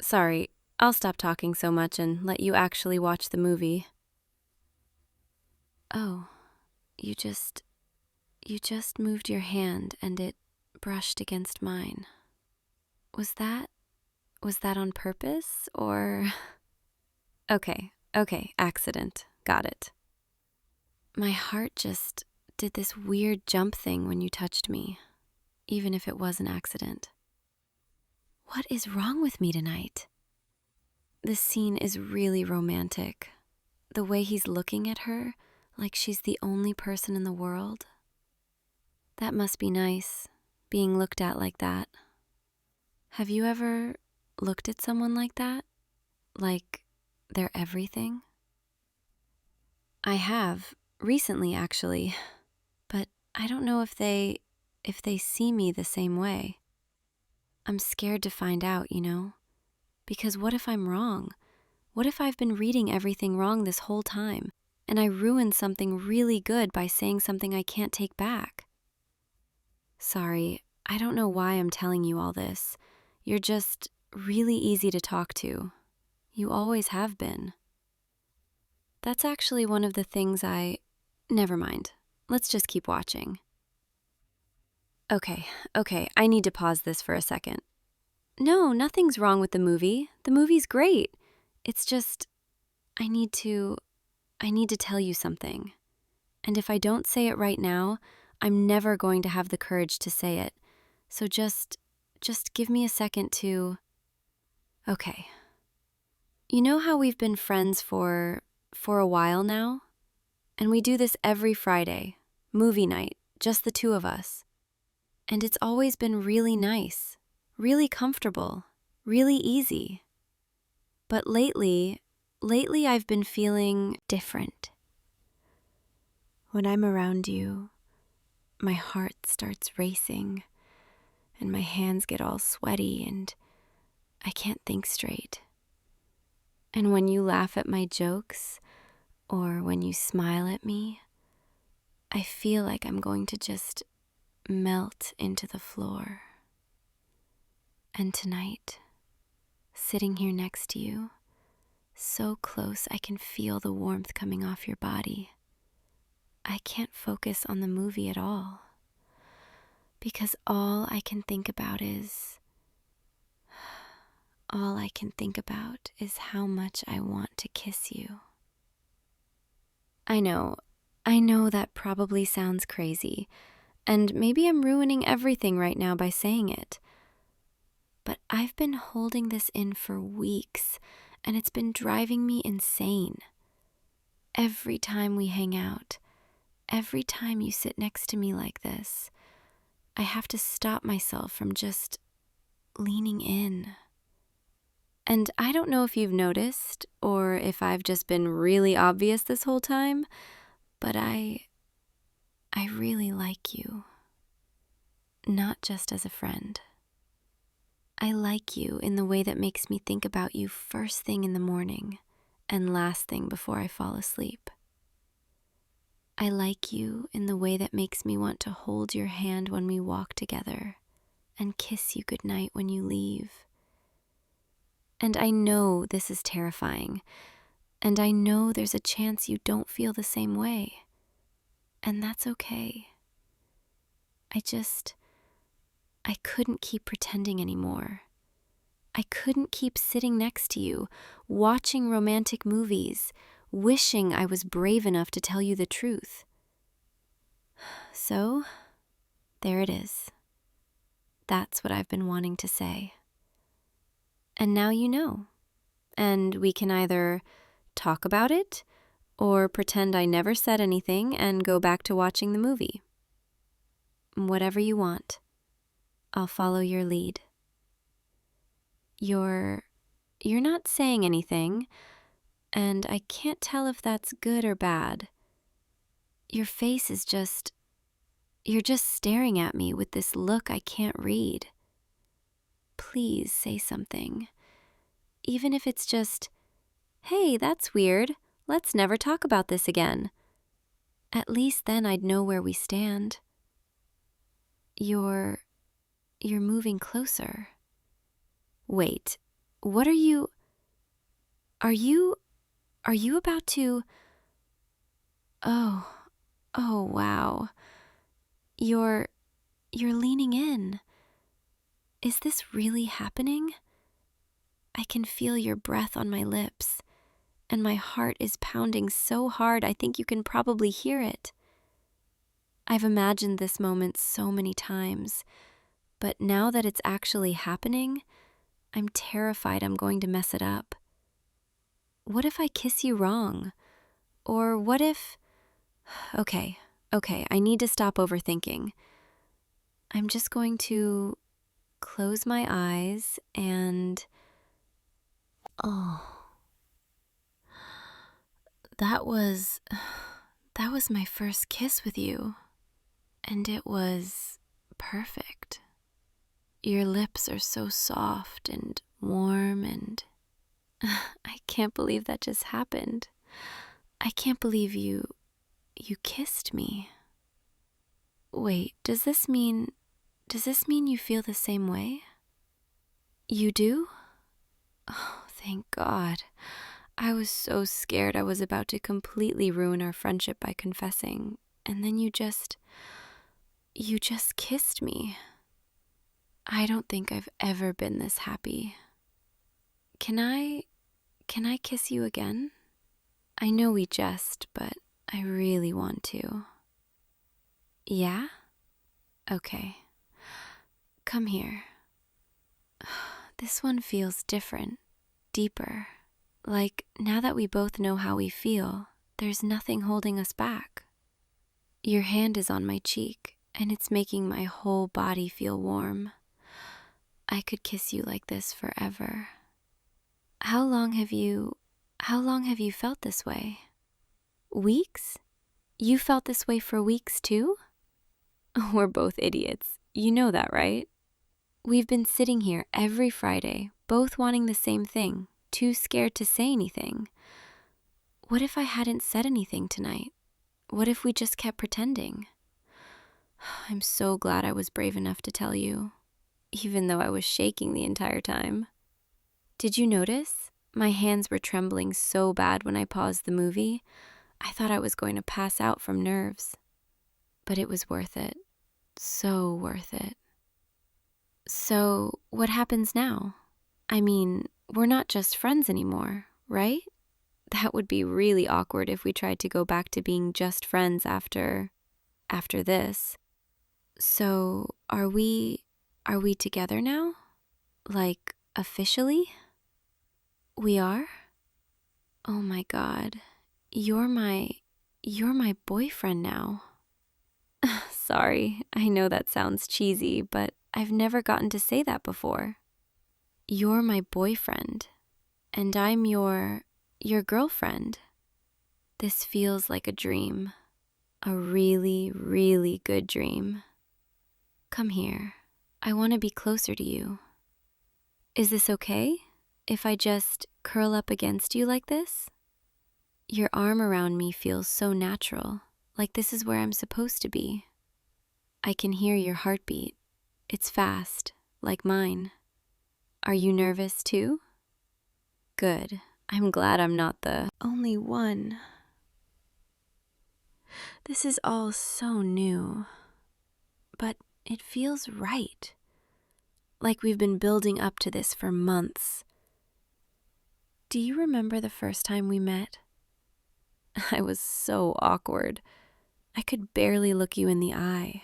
Sorry, I'll stop talking so much and let you actually watch the movie. Oh, you just moved your hand and it brushed against mine. Was that on purpose or... Okay, accident. Got it. My heart just did this weird jump thing when you touched me, even if it was an accident. What is wrong with me tonight? This scene is really romantic. The way he's looking at her, like she's the only person in the world. That must be nice, being looked at like that. Have you ever looked at someone like that? Like they're everything? I have, recently actually, but I don't know if they see me the same way. I'm scared to find out, you know? Because what if I'm wrong? What if I've been reading everything wrong this whole time? and I ruined something really good by saying something I can't take back. Sorry, I don't know why I'm telling you all this. You're just really easy to talk to. You always have been. That's actually one of the things Never mind. Let's just keep watching. Okay, I need to pause this for a second. No, nothing's wrong with the movie. The movie's great. It's just, I need to tell you something. And if I don't say it right now, I'm never going to have the courage to say it. So just give me a second to... Okay. You know how we've been friends for a while now? And we do this every Friday, movie night, just the two of us. And it's always been really nice, really comfortable, really easy. But lately I've been feeling different. When I'm around you, my heart starts racing, and my hands get all sweaty, and I can't think straight. And when you laugh at my jokes, or when you smile at me, I feel like I'm going to just melt into the floor. And tonight, sitting here next to you, so close I can feel the warmth coming off your body, I can't focus on the movie at all, because all I can think about is how much I want to kiss you. I know that probably sounds crazy, and maybe I'm ruining everything right now by saying it. But I've been holding this in for weeks, and it's been driving me insane. Every time we hang out, every time you sit next to me like this, I have to stop myself from just leaning in. And I don't know if you've noticed, or if I've just been really obvious this whole time, but I really like you. Not just as a friend. I like you in the way that makes me think about you first thing in the morning and last thing before I fall asleep. I like you in the way that makes me want to hold your hand when we walk together and kiss you goodnight when you leave. And I know this is terrifying, and I know there's a chance you don't feel the same way, and that's okay. I couldn't keep pretending anymore. I couldn't keep sitting next to you, watching romantic movies, wishing I was brave enough to tell you the truth. So, there it is. That's what I've been wanting to say. And now you know. And we can either talk about it, or pretend I never said anything and go back to watching the movie. Whatever you want. I'll follow your lead. You're not saying anything, and I can't tell if that's good or bad. Your face is you're just staring at me with this look I can't read. Please say something. Even if it's just, hey, that's weird. Let's never talk about this again. At least then I'd know where we stand. You're moving closer. Wait, what are you about to... Oh, wow. You're leaning in. Is this really happening? I can feel your breath on my lips, and my heart is pounding so hard I think you can probably hear it. I've imagined this moment so many times, but now that it's actually happening, I'm terrified I'm going to mess it up. What if I kiss you wrong? Or what if... Okay, I need to stop overthinking. I'm just going to close my eyes and... Oh... That was my first kiss with you, and it was perfect. Your lips are so soft and warm, and I can't believe that just happened. I can't believe you kissed me. Wait, does this mean you feel the same way? You do? Oh, thank God. I was so scared I was about to completely ruin our friendship by confessing, and then you just kissed me. I don't think I've ever been this happy. Can I kiss you again? I know we jest, but I really want to. Yeah? Okay. Come here. This one feels different, deeper. Like, now that we both know how we feel, there's nothing holding us back. Your hand is on my cheek, and it's making my whole body feel warm. I could kiss you like this forever. How long have you felt this way? Weeks? You felt this way for weeks too? We're both idiots. You know that, right? We've been sitting here every Friday, both wanting the same thing, too scared to say anything. What if I hadn't said anything tonight? What if we just kept pretending? I'm so glad I was brave enough to tell you, even though I was shaking the entire time. Did you notice? My hands were trembling so bad when I paused the movie. I thought I was going to pass out from nerves. But it was worth it. So worth it. So, what happens now? I mean, we're not just friends anymore, right? That would be really awkward if we tried to go back to being just friends after this. So, are we together now? Like, officially? We are? Oh my God. You're my boyfriend now. Sorry, I know that sounds cheesy, but I've never gotten to say that before. You're my boyfriend, and I'm your girlfriend. This feels like a dream, a really, really good dream. Come here. I want to be closer to you. Is this okay if I just curl up against you like this? Your arm around me feels so natural, like this is where I'm supposed to be. I can hear your heartbeat. It's fast, like mine. Are you nervous too? Good. I'm glad I'm not the only one. This is all so new, but it feels right. Like we've been building up to this for months. Do you remember the first time we met? I was so awkward. I could barely look you in the eye.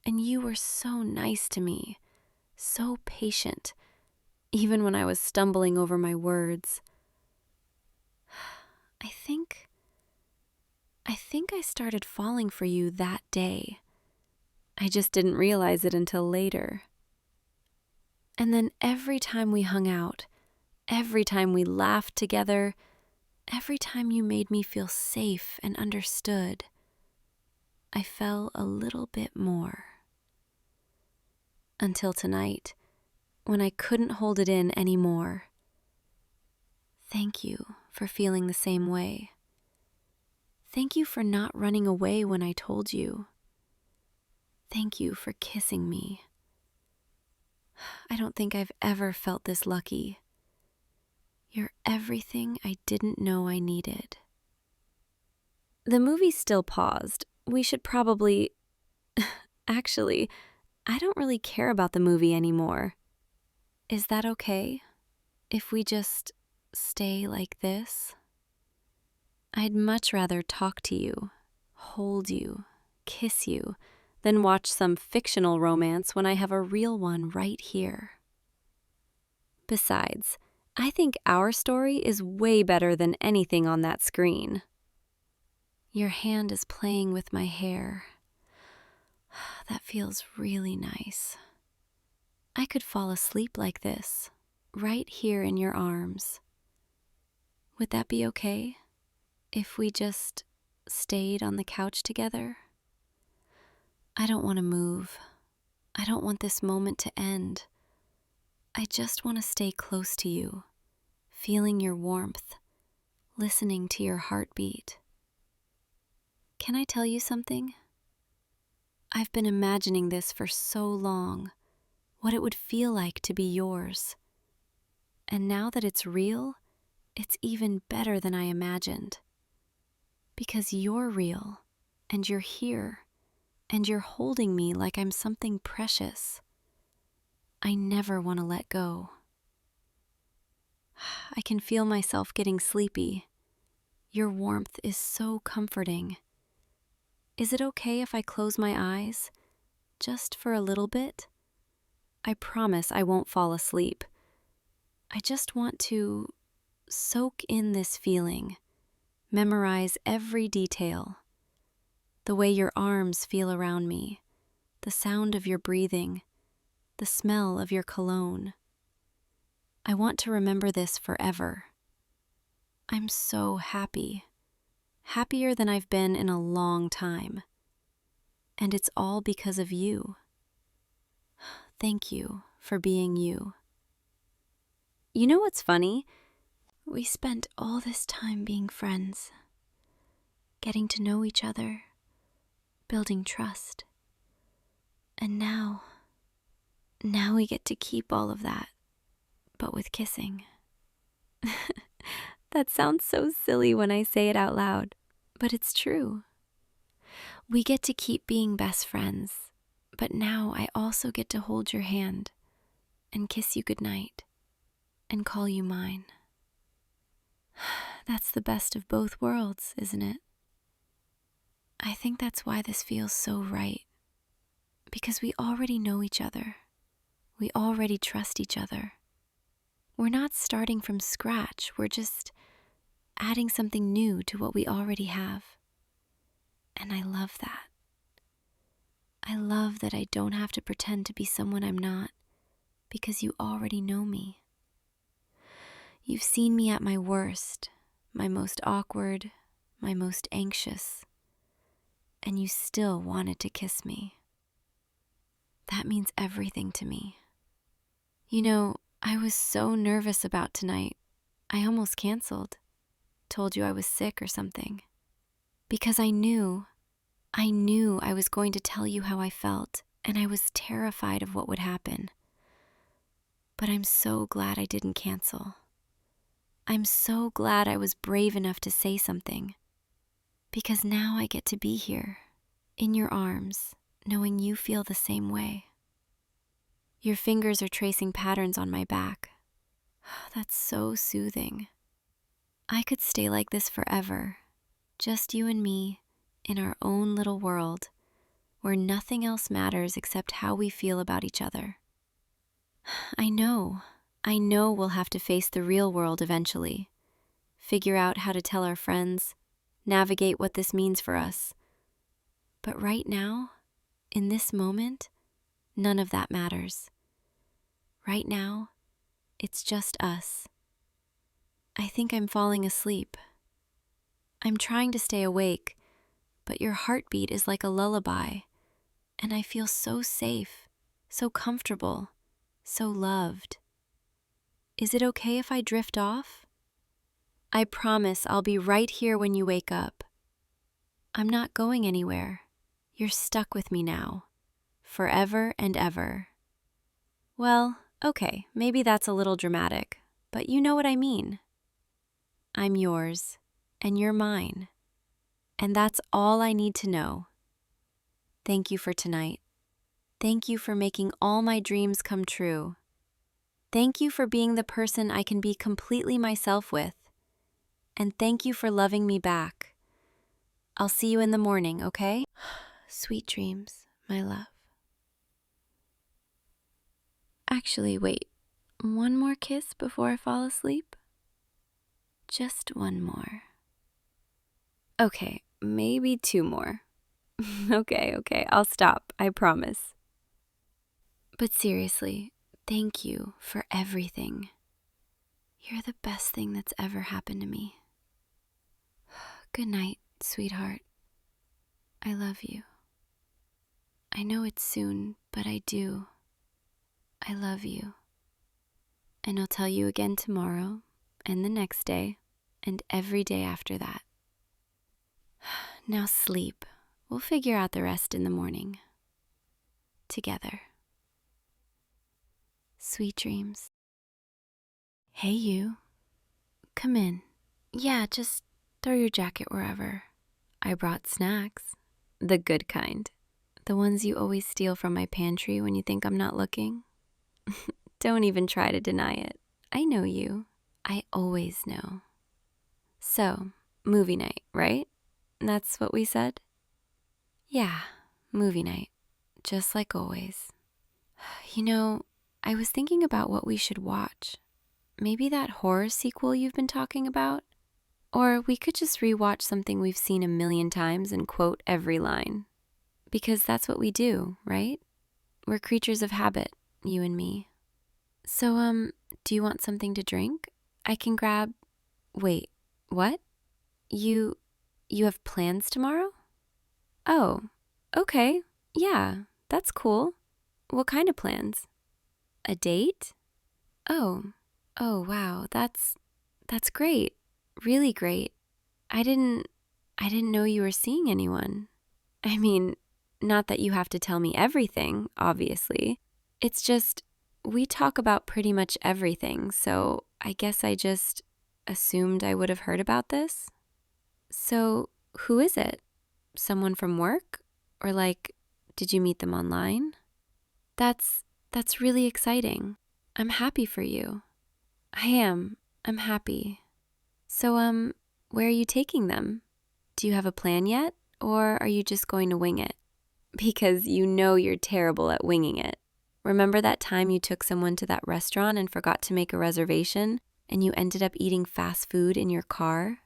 And you were so nice to me, so patient, even when I was stumbling over my words. I think I started falling for you that day. I just didn't realize it until later. And then every time we hung out, every time we laughed together, every time you made me feel safe and understood, I fell a little bit more. Until tonight, when I couldn't hold it in anymore. Thank you for feeling the same way. Thank you for not running away when I told you. Thank you for kissing me. I don't think I've ever felt this lucky. You're everything I didn't know I needed. The movie's still paused. We should probably... Actually, I don't really care about the movie anymore. Is that okay? If we just stay like this? I'd much rather talk to you, hold you, kiss you, than watch some fictional romance when I have a real one right here. Besides, I think our story is way better than anything on that screen. Your hand is playing with my hair. That feels really nice. I could fall asleep like this, right here in your arms. Would that be okay if we just stayed on the couch together? I don't want to move. I don't want this moment to end. I just want to stay close to you, feeling your warmth, listening to your heartbeat. Can I tell you something? I've been imagining this for so long, what it would feel like to be yours. And now that it's real, it's even better than I imagined. Because you're real, and you're here, and you're holding me like I'm something precious. I never want to let go. I can feel myself getting sleepy. Your warmth is so comforting. Is it okay if I close my eyes? Just for a little bit? I promise I won't fall asleep. I just want to soak in this feeling, memorize every detail. The way your arms feel around me, the sound of your breathing, the smell of your cologne. I want to remember this forever. I'm so happy. Happier than I've been in a long time. And it's all because of you. Thank you for being you. You know what's funny? We spent all this time being friends, getting to know each other, building trust. And now we get to keep all of that, but with kissing. That sounds so silly when I say it out loud, but it's true. We get to keep being best friends, but now I also get to hold your hand and kiss you goodnight and call you mine. That's the best of both worlds, isn't it? I think that's why this feels so right, because we already know each other. We already trust each other. We're not starting from scratch, we're just adding something new to what we already have. And I love that. I love that I don't have to pretend to be someone I'm not, because you already know me. You've seen me at my worst, my most awkward, my most anxious, and you still wanted to kiss me. That means everything to me. You know, I was so nervous about tonight, I almost canceled. Told you I was sick or something. Because I knew I was going to tell you how I felt, and I was terrified of what would happen. But I'm so glad I didn't cancel. I'm so glad I was brave enough to say something. Because now I get to be here, in your arms, knowing you feel the same way. Your fingers are tracing patterns on my back. That's so soothing. I could stay like this forever, just you and me, in our own little world, where nothing else matters except how we feel about each other. I know we'll have to face the real world eventually, figure out how to tell our friends, navigate what this means for us. But right now, in this moment, none of that matters. Right now, it's just us. I think I'm falling asleep. I'm trying to stay awake, but your heartbeat is like a lullaby, and I feel so safe, so comfortable, so loved. Is it okay if I drift off? I promise I'll be right here when you wake up. I'm not going anywhere. You're stuck with me now, forever and ever. Well, okay, maybe that's a little dramatic, but you know what I mean. I'm yours, and you're mine, and that's all I need to know. Thank you for tonight. Thank you for making all my dreams come true. Thank you for being the person I can be completely myself with. And thank you for loving me back. I'll see you in the morning, okay? Sweet dreams, my love. Actually, wait. One more kiss before I fall asleep? Just one more. Okay, maybe two more. Okay, I'll stop, I promise. But seriously, thank you for everything. You're the best thing that's ever happened to me. Good night, sweetheart. I love you. I know it's soon, but I do. I love you. And I'll tell you again tomorrow, and the next day, and every day after that. Now sleep. We'll figure out the rest in the morning. Together. Sweet dreams. Hey, you. Come in. Yeah, just throw your jacket wherever. I brought snacks. The good kind. The ones you always steal from my pantry when you think I'm not looking. Don't even try to deny it. I know you. I always know. So, movie night, right? That's what we said? Yeah, movie night. Just like always. You know, I was thinking about what we should watch. Maybe that horror sequel you've been talking about? Or we could just rewatch something we've seen a million times and quote every line. Because that's what we do, right? We're creatures of habit, you and me. So, do you want something to drink? I can grab... Wait, what? You have plans tomorrow? Oh, okay. Yeah, that's cool. What kind of plans? A date? Oh, wow, that's great. Really great. I didn't know you were seeing anyone. I mean, not that you have to tell me everything, obviously. It's just, we talk about pretty much everything, so I guess I just assumed I would have heard about this. So, who is it? Someone from work? Or like, did you meet them online? That's really exciting. I'm happy for you. I am. I'm happy. So, where are you taking them? Do you have a plan yet? Or are you just going to wing it? Because you know you're terrible at winging it. Remember that time you took someone to that restaurant and forgot to make a reservation, and you ended up eating fast food in your car?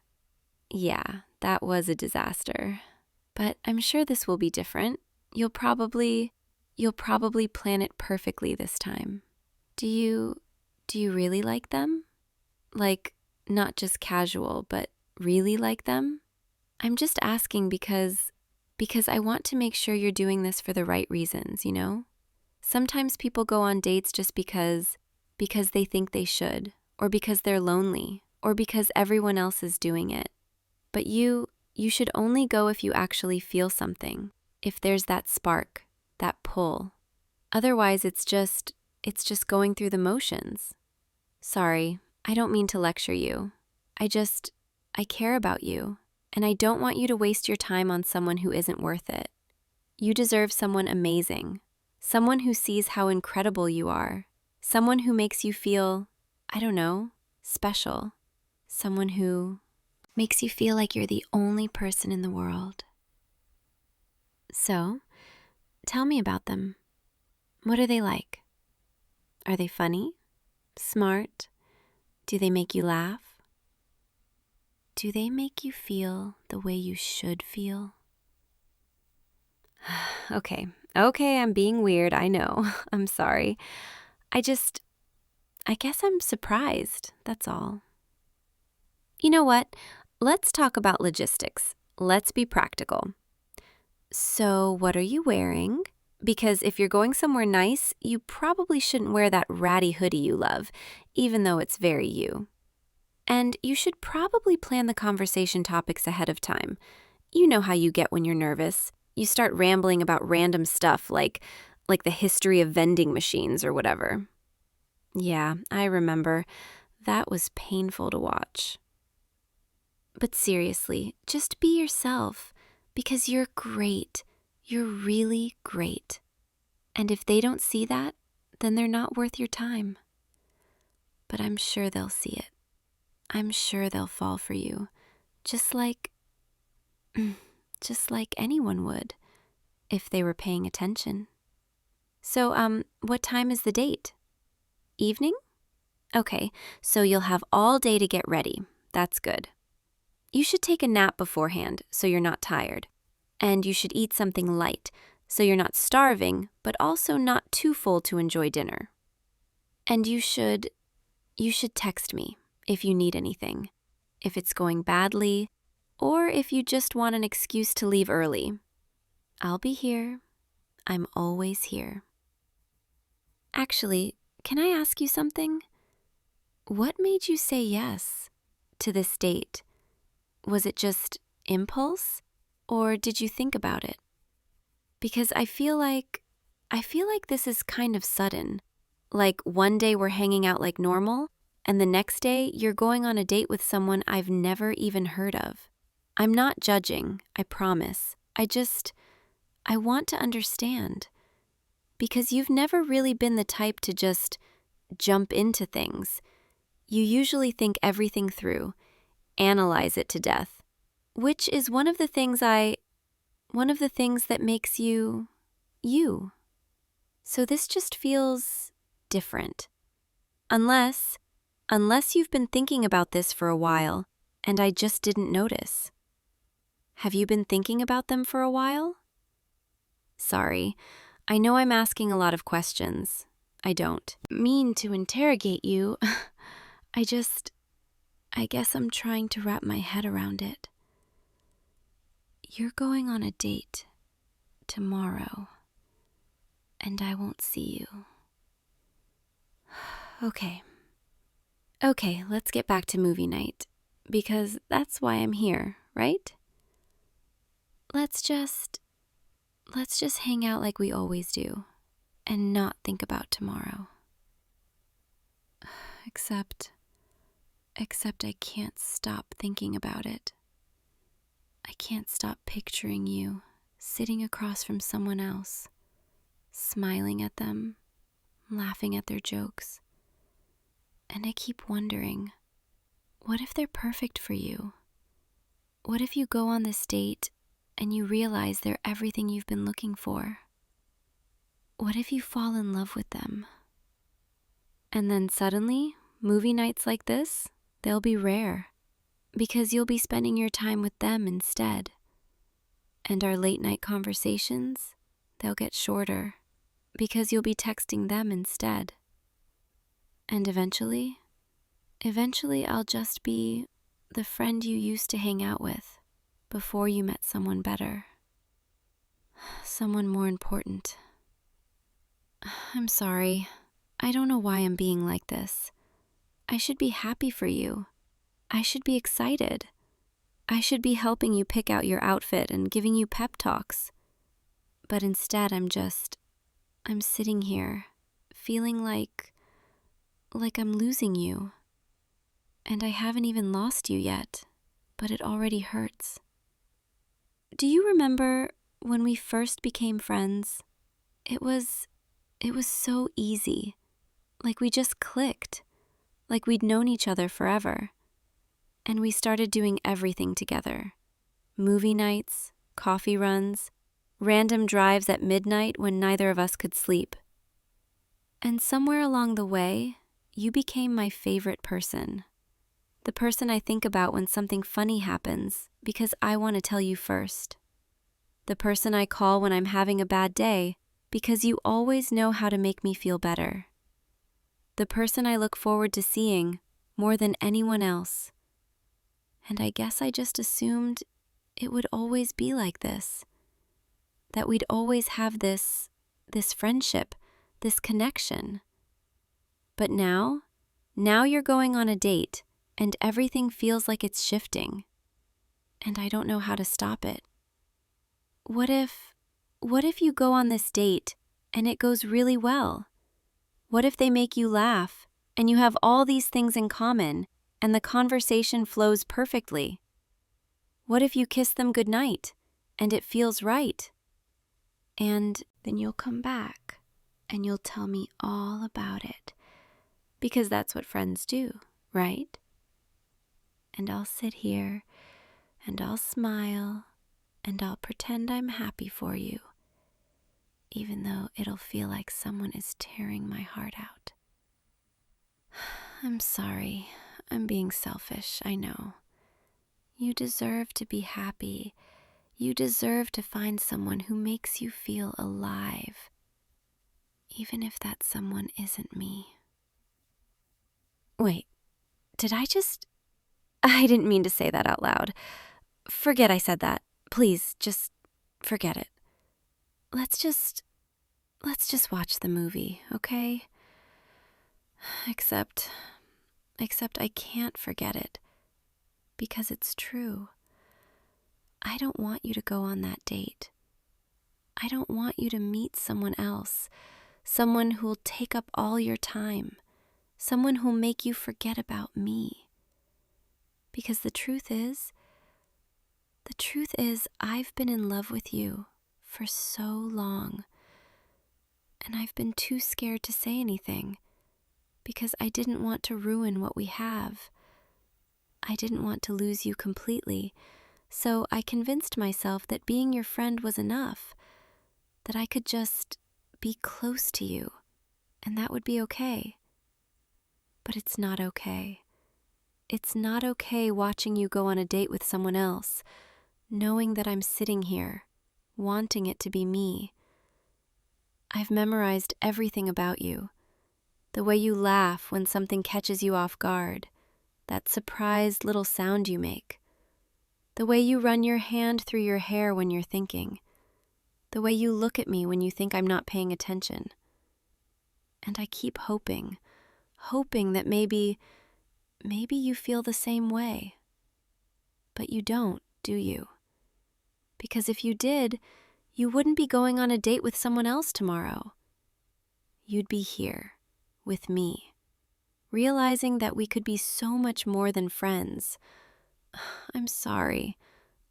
Yeah, that was a disaster. But I'm sure this will be different. You'll probably plan it perfectly this time. Do you really like them? Like, not just casual, but really like them? I'm just asking because I want to make sure you're doing this for the right reasons, you know? Sometimes people go on dates just because they think they should, or because they're lonely, or because everyone else is doing it. But you should only go if you actually feel something, if there's that spark, that pull. Otherwise, it's just going through the motions. Sorry, I don't mean to lecture you. I care about you, and I don't want you to waste your time on someone who isn't worth it. You deserve someone amazing, someone who sees how incredible you are, someone who makes you feel, I don't know, special, someone who makes you feel like you're the only person in the world. So, tell me about them. What are they like? Are they funny? Smart? Do they make you laugh? Do they make you feel the way you should feel? Okay, I'm being weird, I know. I'm sorry. I guess I'm surprised, that's all. You know what? Let's talk about logistics. Let's be practical. So, what are you wearing? Because if you're going somewhere nice, you probably shouldn't wear that ratty hoodie you love, even though it's very you. And you should probably plan the conversation topics ahead of time. You know how you get when you're nervous. You start rambling about random stuff like the history of vending machines or whatever. Yeah, I remember. That was painful to watch. But seriously, just be yourself, because you're great. You're really great. And if they don't see that, then they're not worth your time. But I'm sure they'll see it. I'm sure they'll fall for you, just like anyone would, if they were paying attention. So, what time is the date? Evening? Okay, so you'll have all day to get ready. That's good. You should take a nap beforehand so you're not tired. And you should eat something light so you're not starving, but also not too full to enjoy dinner. And you should text me if you need anything, if it's going badly, or if you just want an excuse to leave early. I'll be here. I'm always here. Actually, can I ask you something? What made you say yes? to this date? Was it just impulse, or did you think about it? Because I feel like this is kind of sudden. Like one day we're hanging out like normal, and the next day you're going on a date with someone I've never even heard of. I'm not judging, I promise. I want to understand. Because you've never really been the type to just jump into things. You usually think everything through, analyze it to death, which is one of the things that makes you, you. So this just feels different. Unless you've been thinking about this for a while and I just didn't notice. Have you been thinking about them for a while? Sorry, I know I'm asking a lot of questions. I don't mean to interrogate you. I guess I'm trying to wrap my head around it. You're going on a date tomorrow, and I won't see you. Okay, let's get back to movie night, because that's why I'm here, right? Let's just hang out like we always do, and not think about tomorrow. Except I can't stop thinking about it. I can't stop picturing you sitting across from someone else, smiling at them, laughing at their jokes. And I keep wondering, what if they're perfect for you? What if you go on this date and you realize they're everything you've been looking for? What if you fall in love with them? And then suddenly, movie nights like this, they'll be rare, because you'll be spending your time with them instead. And our late night conversations, they'll get shorter, because you'll be texting them instead. And eventually I'll just be the friend you used to hang out with before you met someone better. Someone more important. I'm sorry. I don't know why I'm being like this. I should be happy for you. I should be excited. I should be helping you pick out your outfit and giving you pep talks. But instead I'm sitting here feeling like I'm losing you. And I haven't even lost you yet, but it already hurts. Do you remember when we first became friends? It was so easy. Like we just clicked. Like we'd known each other forever. And we started doing everything together. Movie nights, coffee runs, random drives at midnight when neither of us could sleep. And somewhere along the way, you became my favorite person. The person I think about when something funny happens because I want to tell you first. The person I call when I'm having a bad day because you always know how to make me feel better. The person I look forward to seeing more than anyone else. And I guess I just assumed it would always be like this. That we'd always have this friendship, this connection. But now you're going on a date and everything feels like it's shifting. And I don't know how to stop it. What if you go on this date and it goes really well? What if they make you laugh and you have all these things in common and the conversation flows perfectly? What if you kiss them goodnight and it feels right? And then you'll come back and you'll tell me all about it. Because that's what friends do, right? And I'll sit here and I'll smile and I'll pretend I'm happy for you, even though it'll feel like someone is tearing my heart out. I'm sorry. I'm being selfish, I know. You deserve to be happy. You deserve to find someone who makes you feel alive, even if that someone isn't me. Wait, I didn't mean to say that out loud. Forget I said that. Please, just forget it. Let's just watch the movie, okay? Except I can't forget it because it's true. I don't want you to go on that date. I don't want you to meet someone else, someone who'll take up all your time, someone who'll make you forget about me. Because the truth is, I've been in love with you for so long, and I've been too scared to say anything because I didn't want to ruin what we have. I didn't want to lose you completely, so I convinced myself that being your friend was enough, that I could just be close to you, and that would be okay. But it's not okay. It's not okay watching you go on a date with someone else, knowing that I'm sitting here, wanting it to be me. I've memorized everything about you. The way you laugh when something catches you off guard, that surprised little sound you make. The way you run your hand through your hair when you're thinking. The way you look at me when you think I'm not paying attention. And I keep hoping that maybe you feel the same way. But you don't, do you? Because if you did, you wouldn't be going on a date with someone else tomorrow. You'd be here, with me, realizing that we could be so much more than friends. I'm sorry.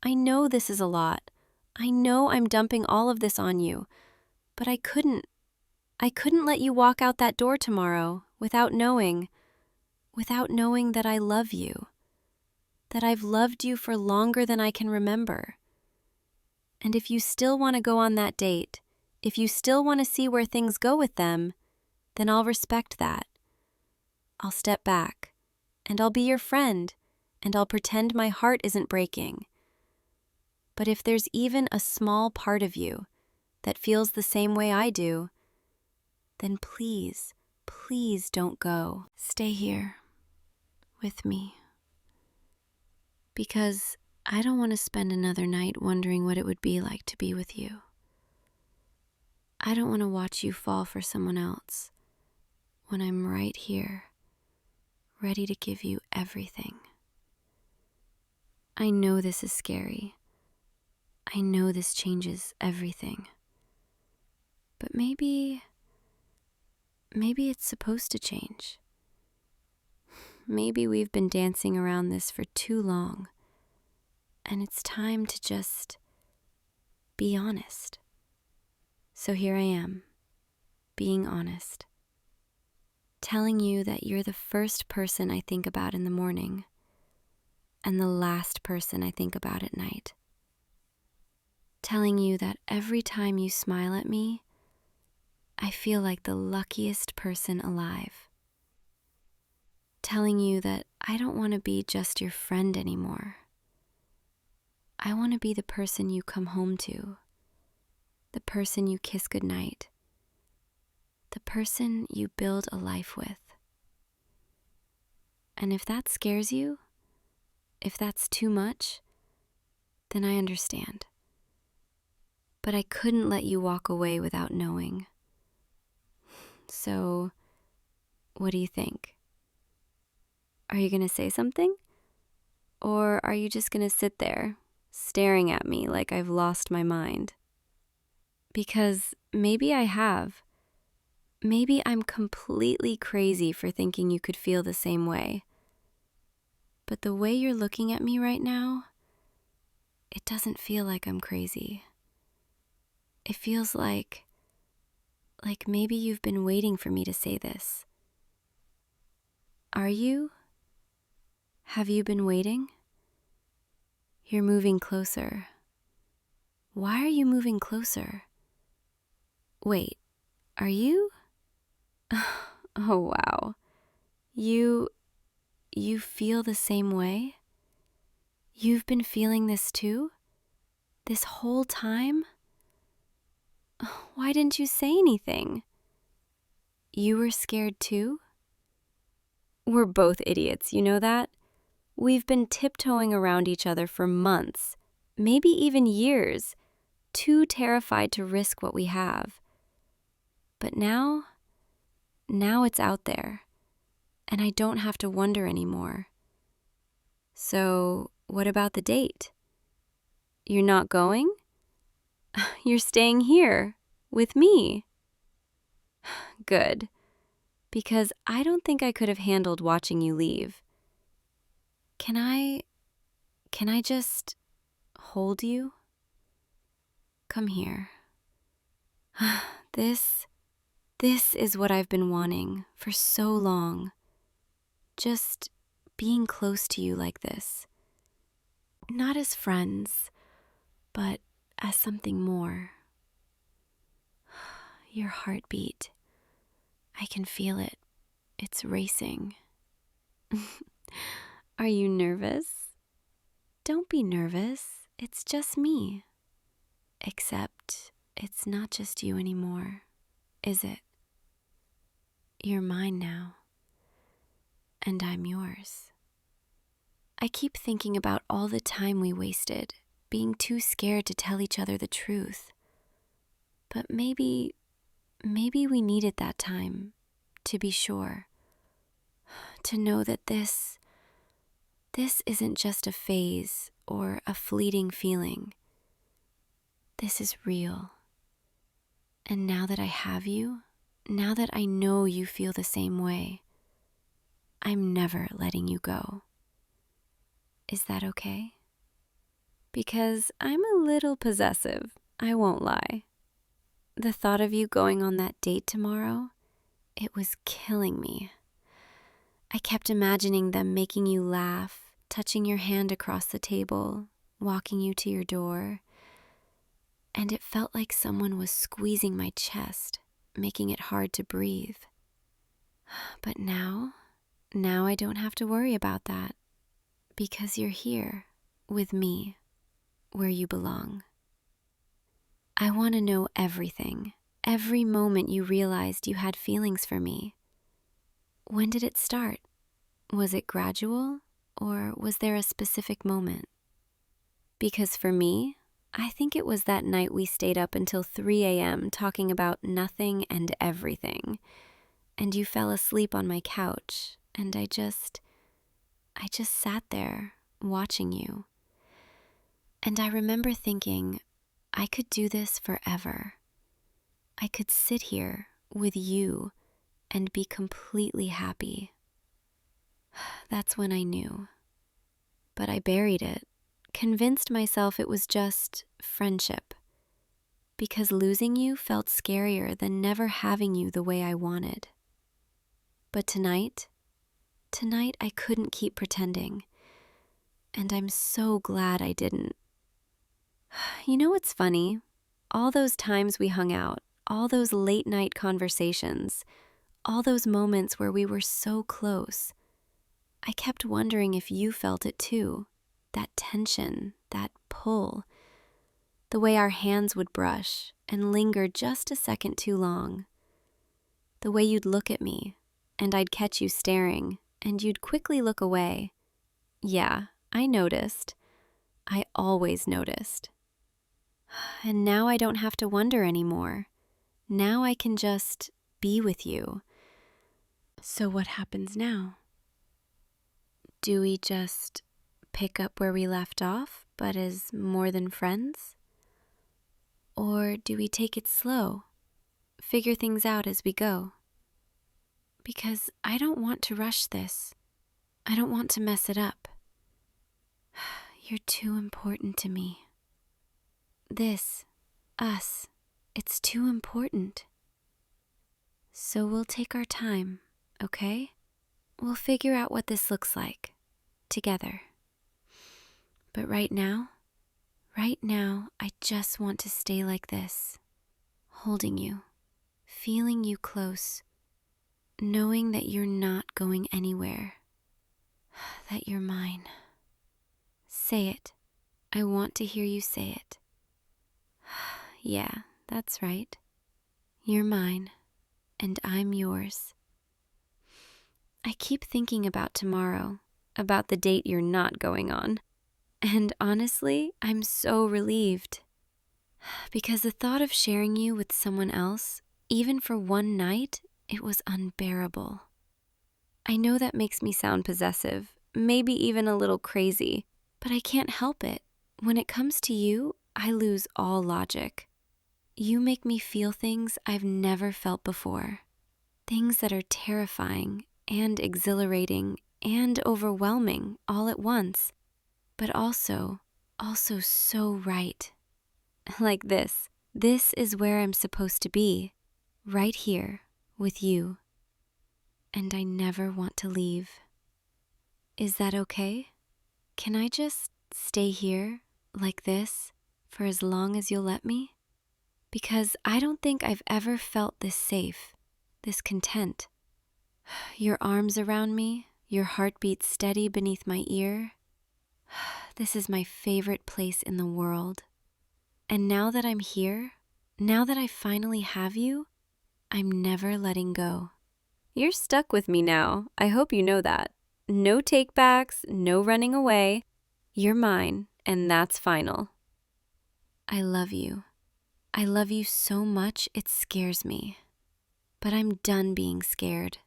I know this is a lot. I know I'm dumping all of this on you, but I couldn't let you walk out that door tomorrow without knowing that I love you, that I've loved you for longer than I can remember. And if you still want to go on that date, if you still want to see where things go with them, then I'll respect that. I'll step back, and I'll be your friend, and I'll pretend my heart isn't breaking. But if there's even a small part of you that feels the same way I do, then please, please don't go. Stay here with me. Because I don't want to spend another night wondering what it would be like to be with you. I don't want to watch you fall for someone else when I'm right here, ready to give you everything. I know this is scary. I know this changes everything. But maybe it's supposed to change. Maybe we've been dancing around this for too long. And it's time to just be honest. So here I am, being honest. Telling you that you're the first person I think about in the morning and the last person I think about at night. Telling you that every time you smile at me, I feel like the luckiest person alive. Telling you that I don't want to be just your friend anymore. I want to be the person you come home to, the person you kiss goodnight, the person you build a life with. And if that scares you, if that's too much, then I understand. But I couldn't let you walk away without knowing. So, what do you think? Are you going to say something? Or are you just going to sit there, staring at me like I've lost my mind? Because maybe I have. Maybe I'm completely crazy for thinking you could feel the same way. But the way you're looking at me right now, it doesn't feel like I'm crazy. It feels like maybe you've been waiting for me to say this. Are you? Have you been waiting? You're moving closer. Why are you moving closer? Wait, are you? Oh, wow. You feel the same way? You've been feeling this too? This whole time? Why didn't you say anything? You were scared too? We're both idiots, you know that? We've been tiptoeing around each other for months, maybe even years, too terrified to risk what we have. But now it's out there, and I don't have to wonder anymore. So, what about the date? You're not going? You're staying here with me. Good, because I don't think I could have handled watching you leave. Can I just hold you? Come here. This is what I've been wanting for so long. Just being close to you like this. Not as friends, but as something more. Your heartbeat. I can feel it. It's racing. Are you nervous? Don't be nervous. It's just me. Except it's not just you anymore, is it? You're mine now. And I'm yours. I keep thinking about all the time we wasted, being too scared to tell each other the truth. But maybe we needed that time to be sure. To know that this isn't just a phase or a fleeting feeling. This is real. And now that I have you, now that I know you feel the same way, I'm never letting you go. Is that okay? Because I'm a little possessive, I won't lie. The thought of you going on that date tomorrow, it was killing me. I kept imagining them making you laugh, touching your hand across the table, walking you to your door. And it felt like someone was squeezing my chest, making it hard to breathe. But now I don't have to worry about that, because you're here with me, where you belong. I want to know everything, every moment you realized you had feelings for me. When did it start? Was it gradual, or was there a specific moment? Because for me, I think it was that night we stayed up until 3 a.m. talking about nothing and everything, and you fell asleep on my couch, and I just sat there watching you. And I remember thinking, I could do this forever. I could sit here with you and be completely happy. That's when I knew. But I buried it, convinced myself it was just friendship. Because losing you felt scarier than never having you the way I wanted. But tonight I couldn't keep pretending. And I'm so glad I didn't. You know what's funny? All those times we hung out, all those late night conversations, all those moments where we were so close, I kept wondering if you felt it too. That tension, that pull. The way our hands would brush and linger just a second too long. The way you'd look at me, and I'd catch you staring, and you'd quickly look away. Yeah, I noticed. I always noticed. And now I don't have to wonder anymore. Now I can just be with you. So what happens now? Do we just pick up where we left off, but as more than friends? Or do we take it slow, figure things out as we go? Because I don't want to rush this. I don't want to mess it up. You're too important to me. This, us, it's too important. So we'll take our time, okay? We'll figure out what this looks like, together. But right now, I just want to stay like this, holding you, feeling you close, knowing that you're not going anywhere, that you're mine. Say it. I want to hear you say it. Yeah, that's right. You're mine, and I'm yours. I keep thinking about tomorrow, about the date you're not going on. And honestly, I'm so relieved. Because the thought of sharing you with someone else, even for one night, it was unbearable. I know that makes me sound possessive, maybe even a little crazy, but I can't help it. When it comes to you, I lose all logic. You make me feel things I've never felt before. Things that are terrifying and exhilarating and overwhelming all at once, but also so right. Like this. This is where I'm supposed to be, right here with you. And I never want to leave. Is that okay? Can I just stay here, like this, for as long as you'll let me? Because I don't think I've ever felt this safe, this content. Your arms around me, your heartbeat steady beneath my ear. This is my favorite place in the world. And now that I'm here, now that I finally have you, I'm never letting go. You're stuck with me now. I hope you know that. No take-backs, no running away. You're mine, and that's final. I love you. I love you so much it scares me. But I'm done being scared.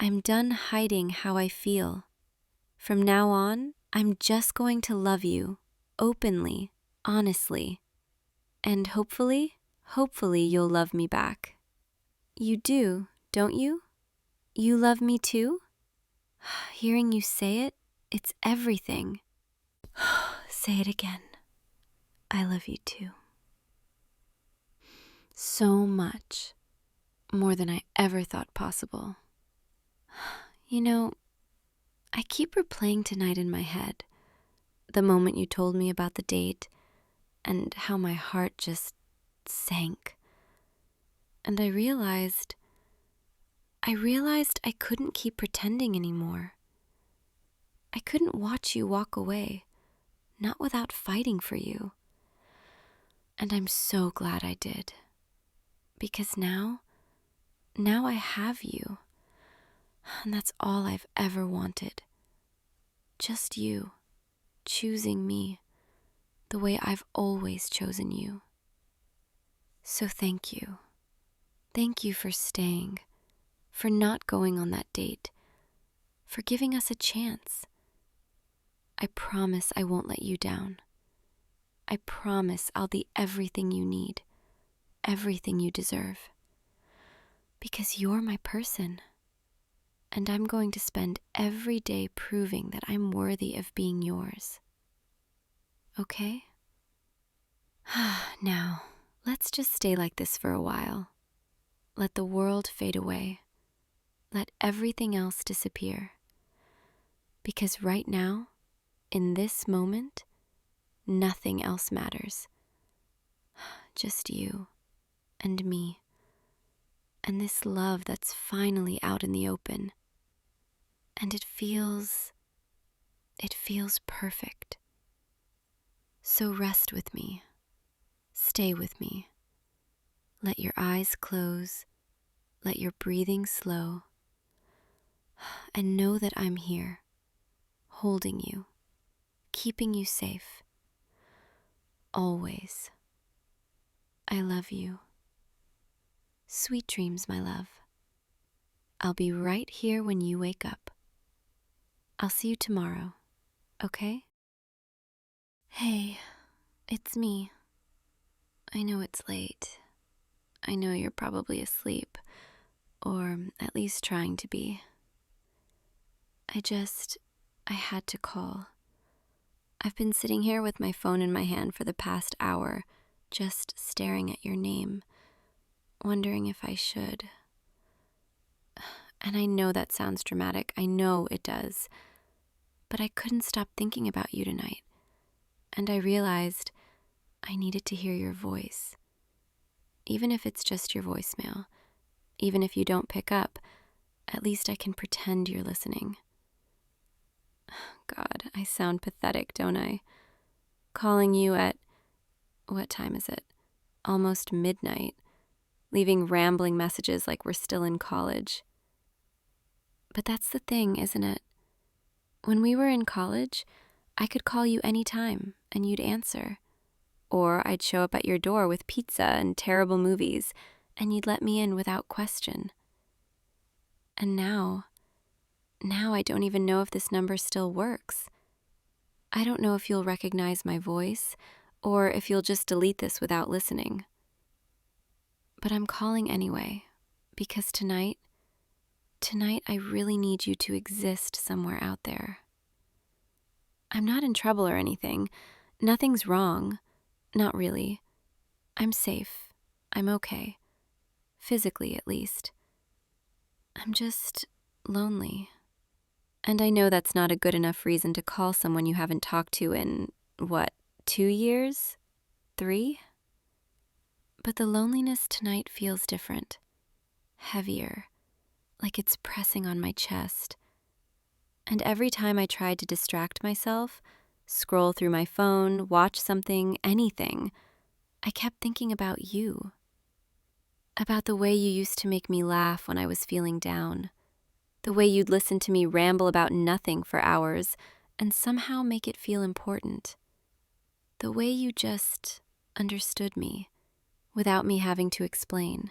I'm done hiding how I feel. From now on, I'm just going to love you, openly, honestly. And hopefully you'll love me back. You do, don't you? You love me too? Hearing you say it, it's everything. Say it again. I love you too. So much. More than I ever thought possible. You know, I keep replaying tonight in my head. The moment you told me about the date and how my heart just sank. And I realized I couldn't keep pretending anymore. I couldn't watch you walk away, not without fighting for you. And I'm so glad I did. Because now I have you. And that's all I've ever wanted. Just you, choosing me the way I've always chosen you. So thank you. Thank you for staying, for not going on that date, for giving us a chance. I promise I won't let you down. I promise I'll be everything you need, everything you deserve. Because you're my person. And I'm going to spend every day proving that I'm worthy of being yours. Okay? Now, let's just stay like this for a while. Let the world fade away. Let everything else disappear. Because right now, in this moment, nothing else matters. Just you and me. And this love that's finally out in the open. And it feels perfect. So rest with me. Stay with me. Let your eyes close. Let your breathing slow. And know that I'm here, holding you, keeping you safe. Always. I love you. Sweet dreams, my love. I'll be right here when you wake up. I'll see you tomorrow, okay? Hey, it's me. I know it's late. I know you're probably asleep, or at least trying to be. I had to call. I've been sitting here with my phone in my hand for the past hour, just staring at your name, wondering if I should. And I know that sounds dramatic, I know it does, but I couldn't stop thinking about you tonight, and I realized I needed to hear your voice. Even if it's just your voicemail, even if you don't pick up, at least I can pretend you're listening. God, I sound pathetic, don't I? Calling you at, what time is it? Almost midnight, leaving rambling messages like we're still in college. But that's the thing, isn't it? When we were in college, I could call you anytime and you'd answer. Or I'd show up at your door with pizza and terrible movies, and you'd let me in without question. And now now I don't even know if this number still works. I don't know if you'll recognize my voice or if you'll just delete this without listening. But I'm calling anyway, because tonight I really need you to exist somewhere out there. I'm not in trouble or anything. Nothing's wrong. Not really. I'm safe. I'm okay. Physically, at least. I'm just lonely. And I know that's not a good enough reason to call someone you haven't talked to in, 2 years? 3? But the loneliness tonight feels different. Heavier. Like it's pressing on my chest. And every time I tried to distract myself, scroll through my phone, watch something, anything, I kept thinking about you. About the way you used to make me laugh when I was feeling down. The way you'd listen to me ramble about nothing for hours and somehow make it feel important. The way you just understood me without me having to explain.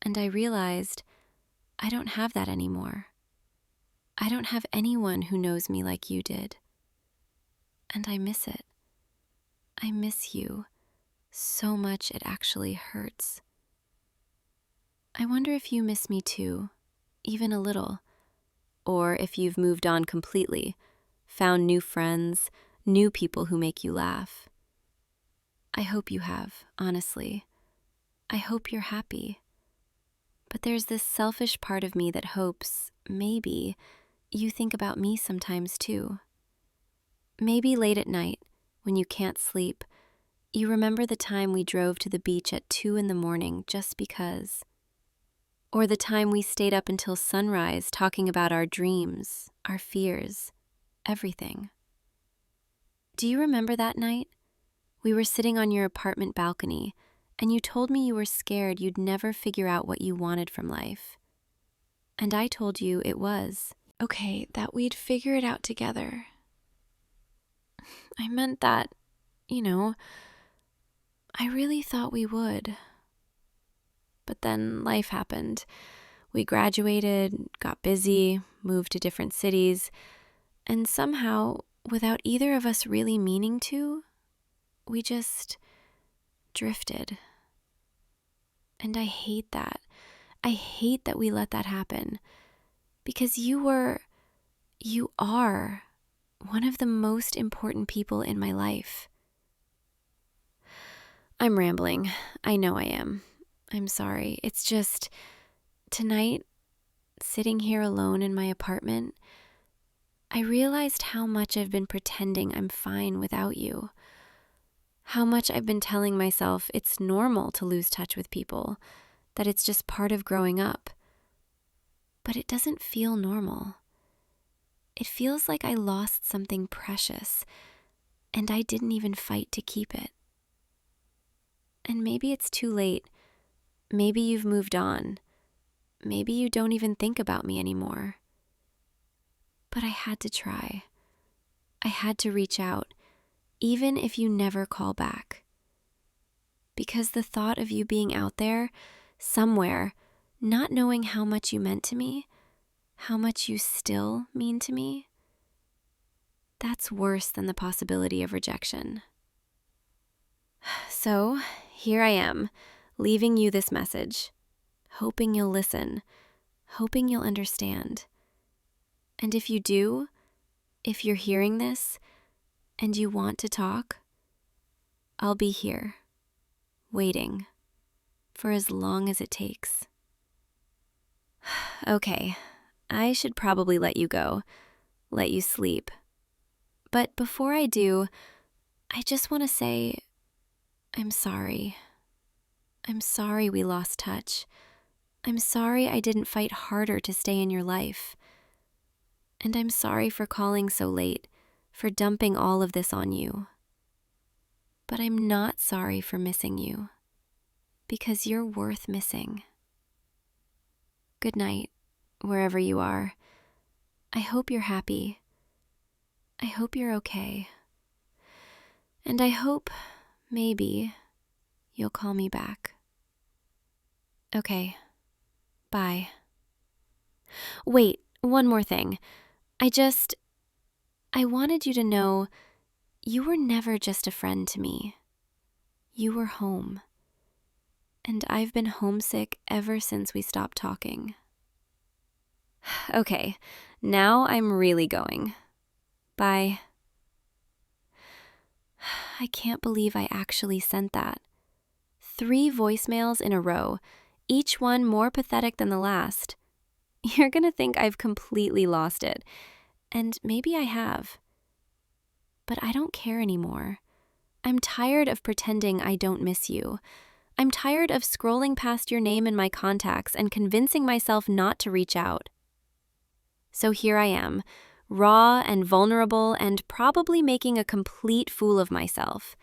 And I realized I don't have that anymore. I don't have anyone who knows me like you did. And I miss it. I miss you so much it actually hurts. I wonder if you miss me too, even a little, or if you've moved on completely, found new friends, new people who make you laugh. I hope you have, honestly. I hope you're happy. But there's this selfish part of me that hopes, maybe, you think about me sometimes too. Maybe late at night, when you can't sleep, you remember the time we drove to the beach at 2 a.m. just because. Or the time we stayed up until sunrise talking about our dreams, our fears, everything. Do you remember that night? We were sitting on your apartment balcony, and you told me you were scared you'd never figure out what you wanted from life. And I told you it was okay that we'd figure it out together. I meant that, I really thought we would. But then life happened. We graduated, got busy, moved to different cities, and somehow, without either of us really meaning to, we just drifted. And I hate that. I hate that we let that happen. Because you are one of the most important people in my life. I'm rambling. I know I am. I'm sorry. It's just, tonight, sitting here alone in my apartment, I realized how much I've been pretending I'm fine without you. How much I've been telling myself it's normal to lose touch with people, that it's just part of growing up. But it doesn't feel normal. It feels like I lost something precious, and I didn't even fight to keep it. And maybe it's too late. Maybe you've moved on. Maybe you don't even think about me anymore. But I had to try. I had to reach out, even if you never call back. Because the thought of you being out there, somewhere, not knowing how much you meant to me, how much you still mean to me, that's worse than the possibility of rejection. So, here I am, leaving you this message, hoping you'll listen, hoping you'll understand. And if you do, if you're hearing this, and you want to talk, I'll be here, waiting, for as long as it takes. Okay, I should probably let you go, let you sleep. But before I do, I just want to say, I'm sorry. I'm sorry we lost touch. I'm sorry I didn't fight harder to stay in your life. And I'm sorry for calling so late, for dumping all of this on you. But I'm not sorry for missing you, because you're worth missing. Good night, wherever you are. I hope you're happy. I hope you're okay. And I hope, maybe, you'll call me back. Okay, bye. Wait, one more thing. I wanted you to know you were never just a friend to me. You were home. And I've been homesick ever since we stopped talking. Okay, now I'm really going. Bye. I can't believe I actually sent that. 3 voicemails in a row, each one more pathetic than the last. You're gonna think I've completely lost it, and maybe I have. But I don't care anymore. I'm tired of pretending I don't miss you. I'm tired of scrolling past your name in my contacts and convincing myself not to reach out. So here I am, raw and vulnerable and probably making a complete fool of myself.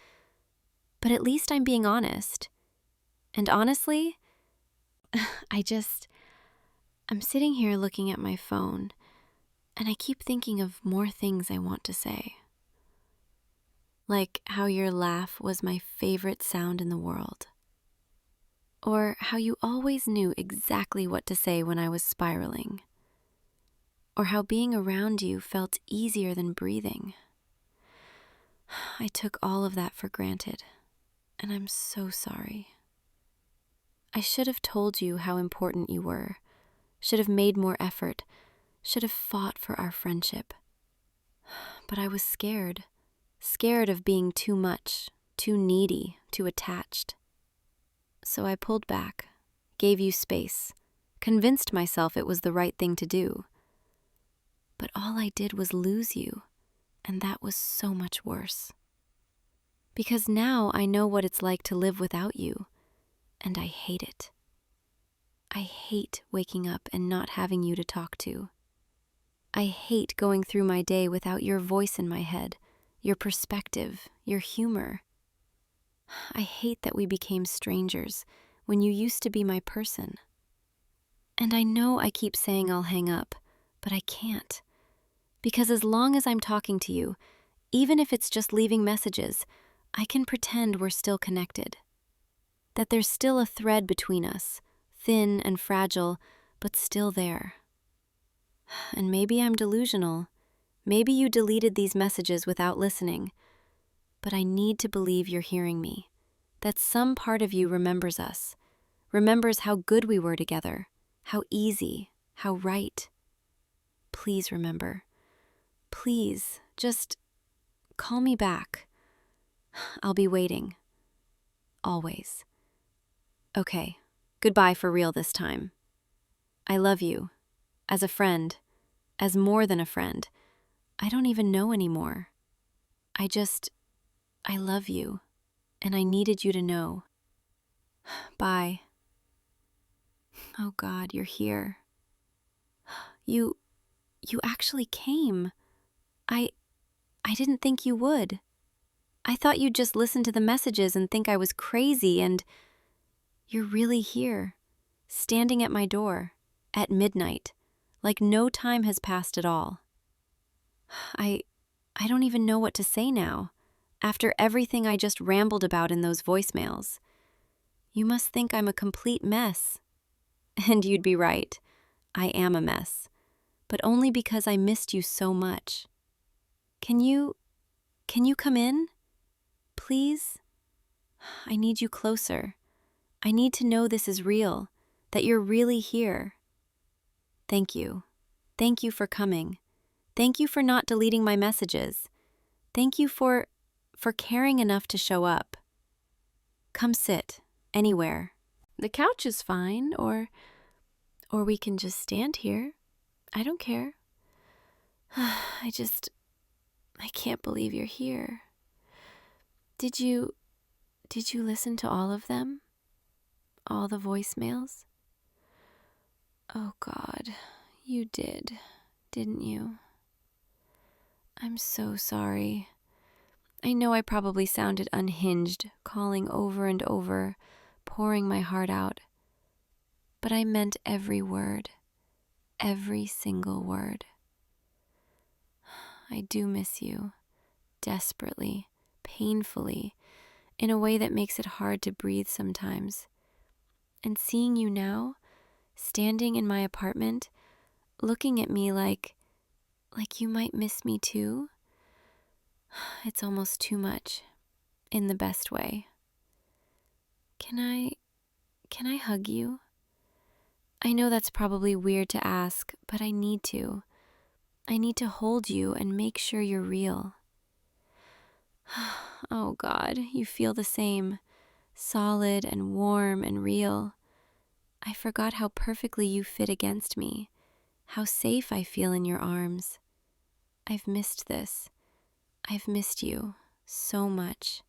But at least I'm being honest. And honestly, I'm sitting here looking at my phone, and I keep thinking of more things I want to say. Like how your laugh was my favorite sound in the world. Or how you always knew exactly what to say when I was spiraling. Or how being around you felt easier than breathing. I took all of that for granted, and I'm so sorry. I should have told you how important you were, should have made more effort, should have fought for our friendship. But I was scared of being too much, too needy, too attached. So I pulled back, gave you space, convinced myself it was the right thing to do. But all I did was lose you, and that was so much worse. Because now I know what it's like to live without you, and I hate it. I hate waking up and not having you to talk to. I hate going through my day without your voice in my head, your perspective, your humor. I hate that we became strangers when you used to be my person. And I know I keep saying I'll hang up, but I can't. Because as long as I'm talking to you, even if it's just leaving messages, I can pretend we're still connected. That there's still a thread between us, thin and fragile, but still there. And maybe I'm delusional. Maybe you deleted these messages without listening. But I need to believe you're hearing me. That some part of you remembers us, remembers how good we were together, how easy, how right. Please remember. Please, just call me back. I'll be waiting. Always. Okay, goodbye for real this time. I love you. As a friend. As more than a friend. I don't even know anymore. I love you. And I needed you to know. Bye. Oh God, you're here. You actually came. I didn't think you would. I thought you'd just listen to the messages and think I was crazy, and you're really here, standing at my door, at midnight, like no time has passed at all. I don't even know what to say now, after everything I just rambled about in those voicemails. You must think I'm a complete mess. And you'd be right. I am a mess, but only because I missed you so much. Can you come in? Please? I need you closer. I need to know this is real, that you're really here. Thank you. Thank you for coming. Thank you for not deleting my messages. Thank you for caring enough to show up. Come sit, anywhere. The couch is fine, or we can just stand here. I don't care. I can't believe you're here. Did you listen to all of them? All the voicemails? Oh God, you did, didn't you? I'm so sorry. I know I probably sounded unhinged, calling over and over, pouring my heart out. But I meant every word, every single word. I do miss you, desperately, painfully, in a way that makes it hard to breathe sometimes. And seeing you now, standing in my apartment, looking at me like you might miss me too. It's almost too much, in the best way. Can I hug you? I know that's probably weird to ask, but I need to. I need to hold you and make sure you're real. Oh God, you feel the same, solid and warm and real. I forgot how perfectly you fit against me, how safe I feel in your arms. I've missed this. I've missed you so much.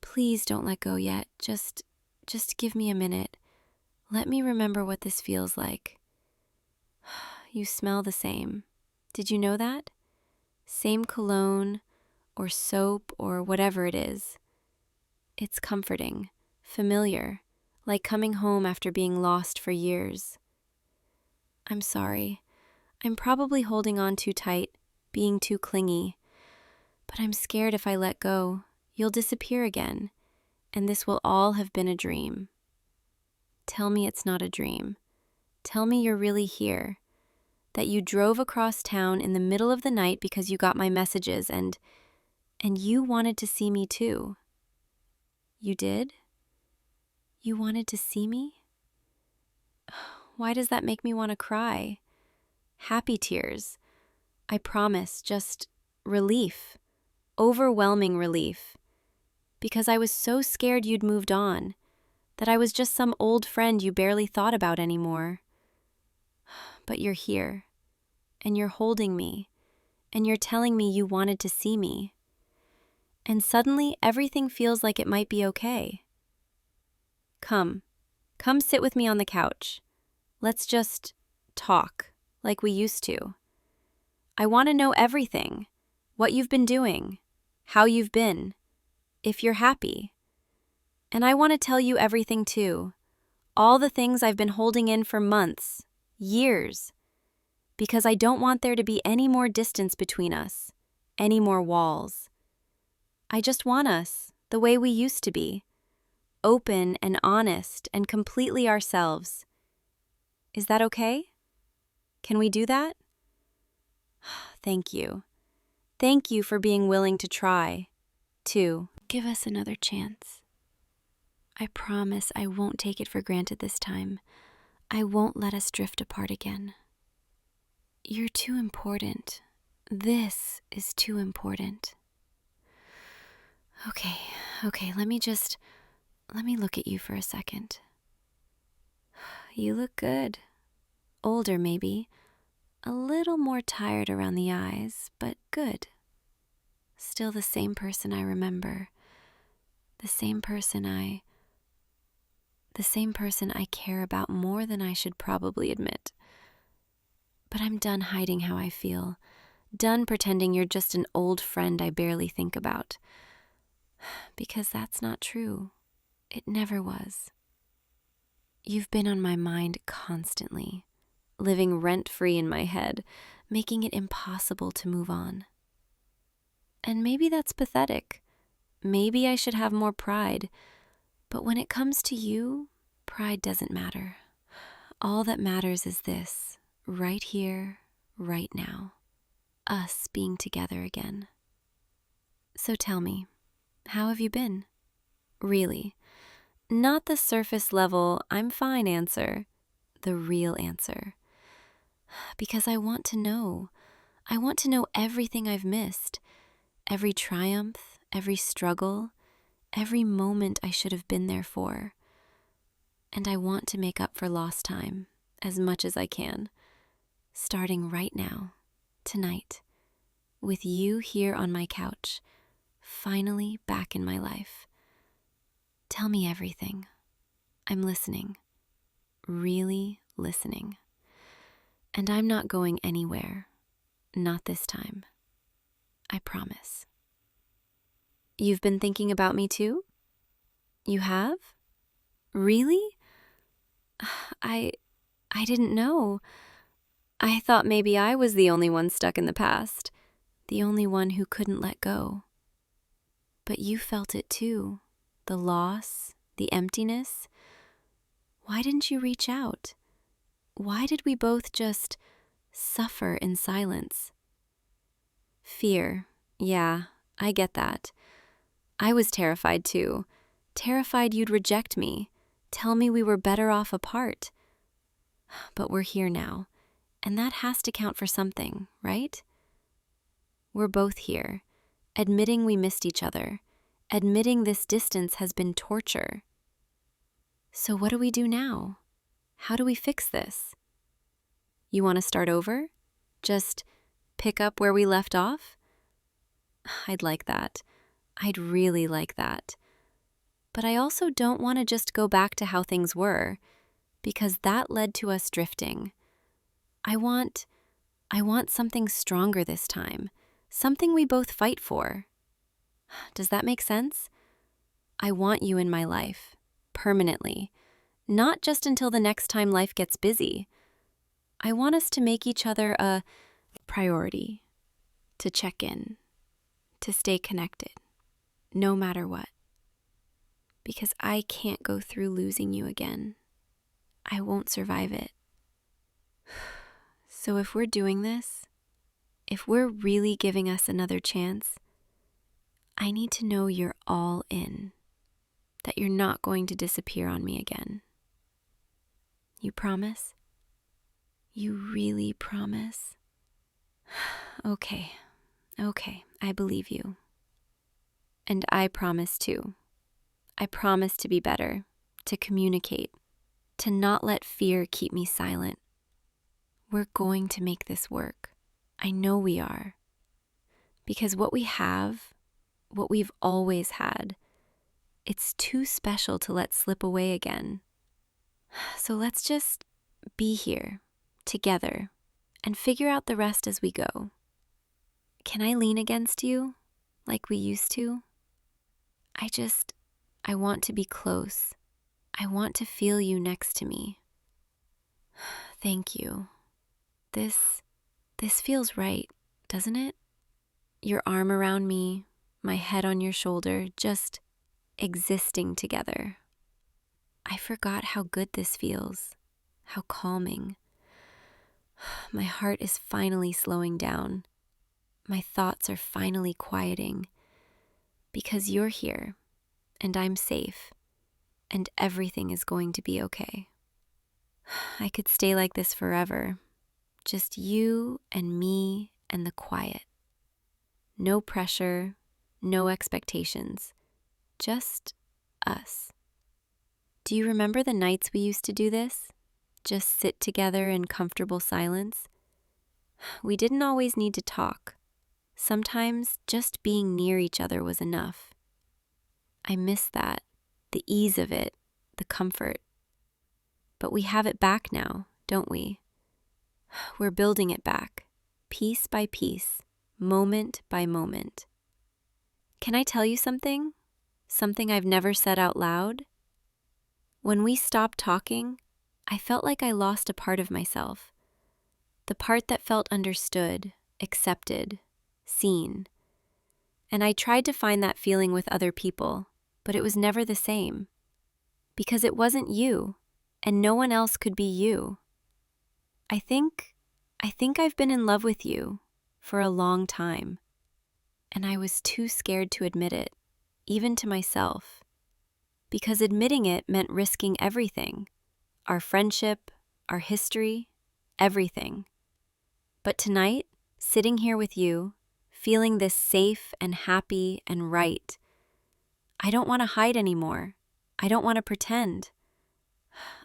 Please don't let go yet. Just give me a minute. Let me remember what this feels like. You smell the same. Did you know that? Same cologne or soap or whatever it is. It's comforting, familiar, like coming home after being lost for years. I'm sorry. I'm probably holding on too tight, being too clingy. But I'm scared if I let go, you'll disappear again, and this will all have been a dream. Tell me it's not a dream. Tell me you're really here, that you drove across town in the middle of the night because you got my messages and you wanted to see me too. You did? You wanted to see me? Why does that make me want to cry? Happy tears. I promise, just relief. Overwhelming relief. Because I was so scared you'd moved on, that I was just some old friend you barely thought about anymore. But you're here, and you're holding me, and you're telling me you wanted to see me. And suddenly everything feels like it might be okay. Come sit with me on the couch. Let's just talk like we used to. I want to know everything, what you've been doing, how you've been, if you're happy. And I want to tell you everything too, all the things I've been holding in for months, years, because I don't want there to be any more distance between us, any more walls. I just want us the way we used to be, open and honest and completely ourselves. Is that okay? Can we do that? Thank you. Thank you for being willing to try, too. Give us another chance. I promise I won't take it for granted this time. I won't let us drift apart again. You're too important. This is too important. Okay, let me look at you for a second. You look good. Older, maybe. A little more tired around the eyes, but good. Still the same person I remember. The same person I care about more than I should probably admit. But I'm done hiding how I feel. Done pretending you're just an old friend I barely think about. Because that's not true. It never was. You've been on my mind constantly, living rent-free in my head, making it impossible to move on. And maybe that's pathetic. Maybe I should have more pride. But when it comes to you, pride doesn't matter. All that matters is this, right here, right now. Us being together again. So tell me, how have you been? Really. Not the surface level, I'm fine answer. The real answer. Because I want to know. I want to know everything I've missed. Every triumph, every struggle, every moment I should have been there for. And I want to make up for lost time as much as I can. Starting right now, tonight, with you here on my couch, finally back in my life. Tell me everything. I'm listening. Really listening. And I'm not going anywhere. Not this time. I promise. You've been thinking about me too? You have? Really? I didn't know. I thought maybe I was the only one stuck in the past. The only one who couldn't let go. But you felt it too. The loss, the emptiness. Why didn't you reach out? Why did we both just suffer in silence. Fear, yeah, I get that. I was terrified too. Terrified you'd reject me, tell me we were better off apart. But we're here now, and that has to count for something, right? We're both here, admitting we missed each other, admitting this distance has been torture. So what do we do now? How do we fix this? You want to start over? Just pick up where we left off? I'd like that. I'd really like that. But I also don't want to just go back to how things were, because that led to us drifting. I want something stronger this time, something we both fight for. Does that make sense? I want you in my life, permanently, not just until the next time life gets busy. I want us to make each other a priority, to check in, to stay connected, no matter what. Because I can't go through losing you again. I won't survive it. So if we're doing this, if we're really giving us another chance, I need to know you're all in, that you're not going to disappear on me again. You promise? You really promise? Okay, I believe you. And I promise too. I promise to be better, to communicate, to not let fear keep me silent. We're going to make this work. I know we are. Because what we have, what we've always had, it's too special to let slip away again. So let's just be here, together, and figure out the rest as we go. Can I lean against you, like we used to? I want to be close. I want to feel you next to me. Thank you. This feels right, doesn't it? Your arm around me, my head on your shoulder, just existing together. I forgot how good this feels, how calming. My heart is finally slowing down. My thoughts are finally quieting. Because you're here, and I'm safe, and everything is going to be okay. I could stay like this forever. Just you and me and the quiet. No pressure, no expectations. Just us. Do you remember the nights we used to do this? Just sit together in comfortable silence? We didn't always need to talk. Sometimes just being near each other was enough. I miss that, the ease of it, the comfort. But we have it back now, don't we? We're building it back, piece by piece, moment by moment. Can I tell you something? Something I've never said out loud? When we stopped talking, I felt like I lost a part of myself. The part that felt understood, accepted, seen. And I tried to find that feeling with other people, but it was never the same. Because it wasn't you, and no one else could be you. I think I've been in love with you for a long time, and I was too scared to admit it, even to myself, because admitting it meant risking everything, our friendship, our history, everything. But tonight, sitting here with you, feeling this safe and happy and right, I don't want to hide anymore. I don't want to pretend.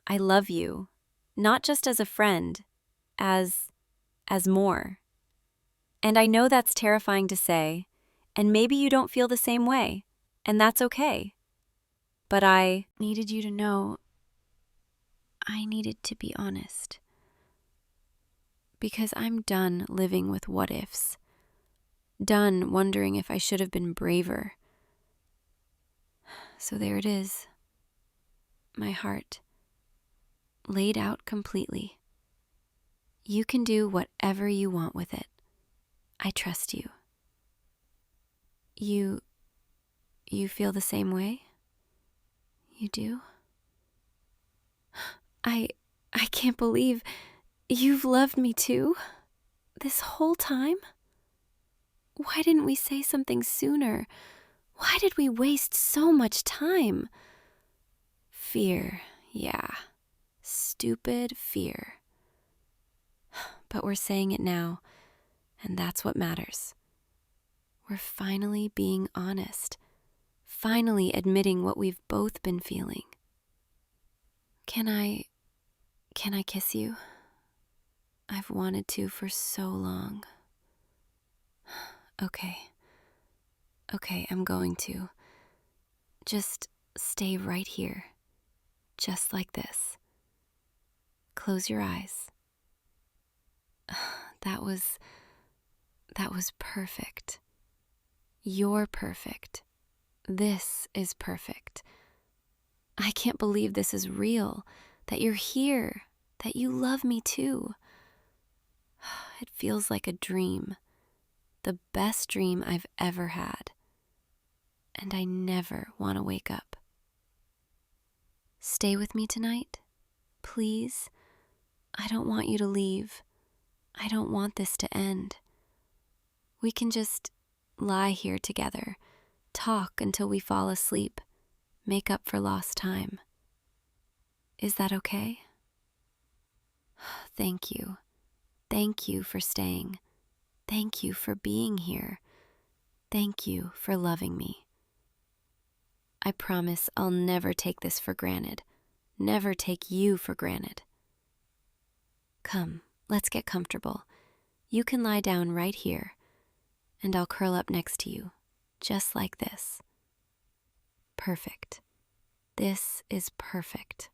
I love you, not just as a friend, as more. And I know that's terrifying to say, and maybe you don't feel the same way, and that's okay. But I needed you to know I needed to be honest. Because I'm done living with what ifs. Done wondering if I should have been braver. So there it is. My heart. Laid out completely. You can do whatever you want with it. I trust you. You feel the same way? You do? I can't believe you've loved me too. This whole time? Why didn't we say something sooner? Why did we waste so much time? Fear, yeah. Stupid fear. But we're saying it now, and that's what matters. We're finally being honest, finally admitting what we've both been feeling. Can I kiss you? I've wanted to for so long. Okay, I'm going to. Just stay right here, just like this. Close your eyes. That was perfect. You're perfect. This is perfect. I can't believe this is real, that you're here, that you love me too. It feels like a dream, the best dream I've ever had. And I never want to wake up. Stay with me tonight, please. I don't want you to leave. I don't want this to end. We can just lie here together, talk until we fall asleep, make up for lost time. Is that okay? Thank you. Thank you for staying. Thank you for being here. Thank you for loving me. I promise I'll never take this for granted. Never take you for granted. Come, let's get comfortable. You can lie down right here, and I'll curl up next to you, just like this. Perfect. This is perfect.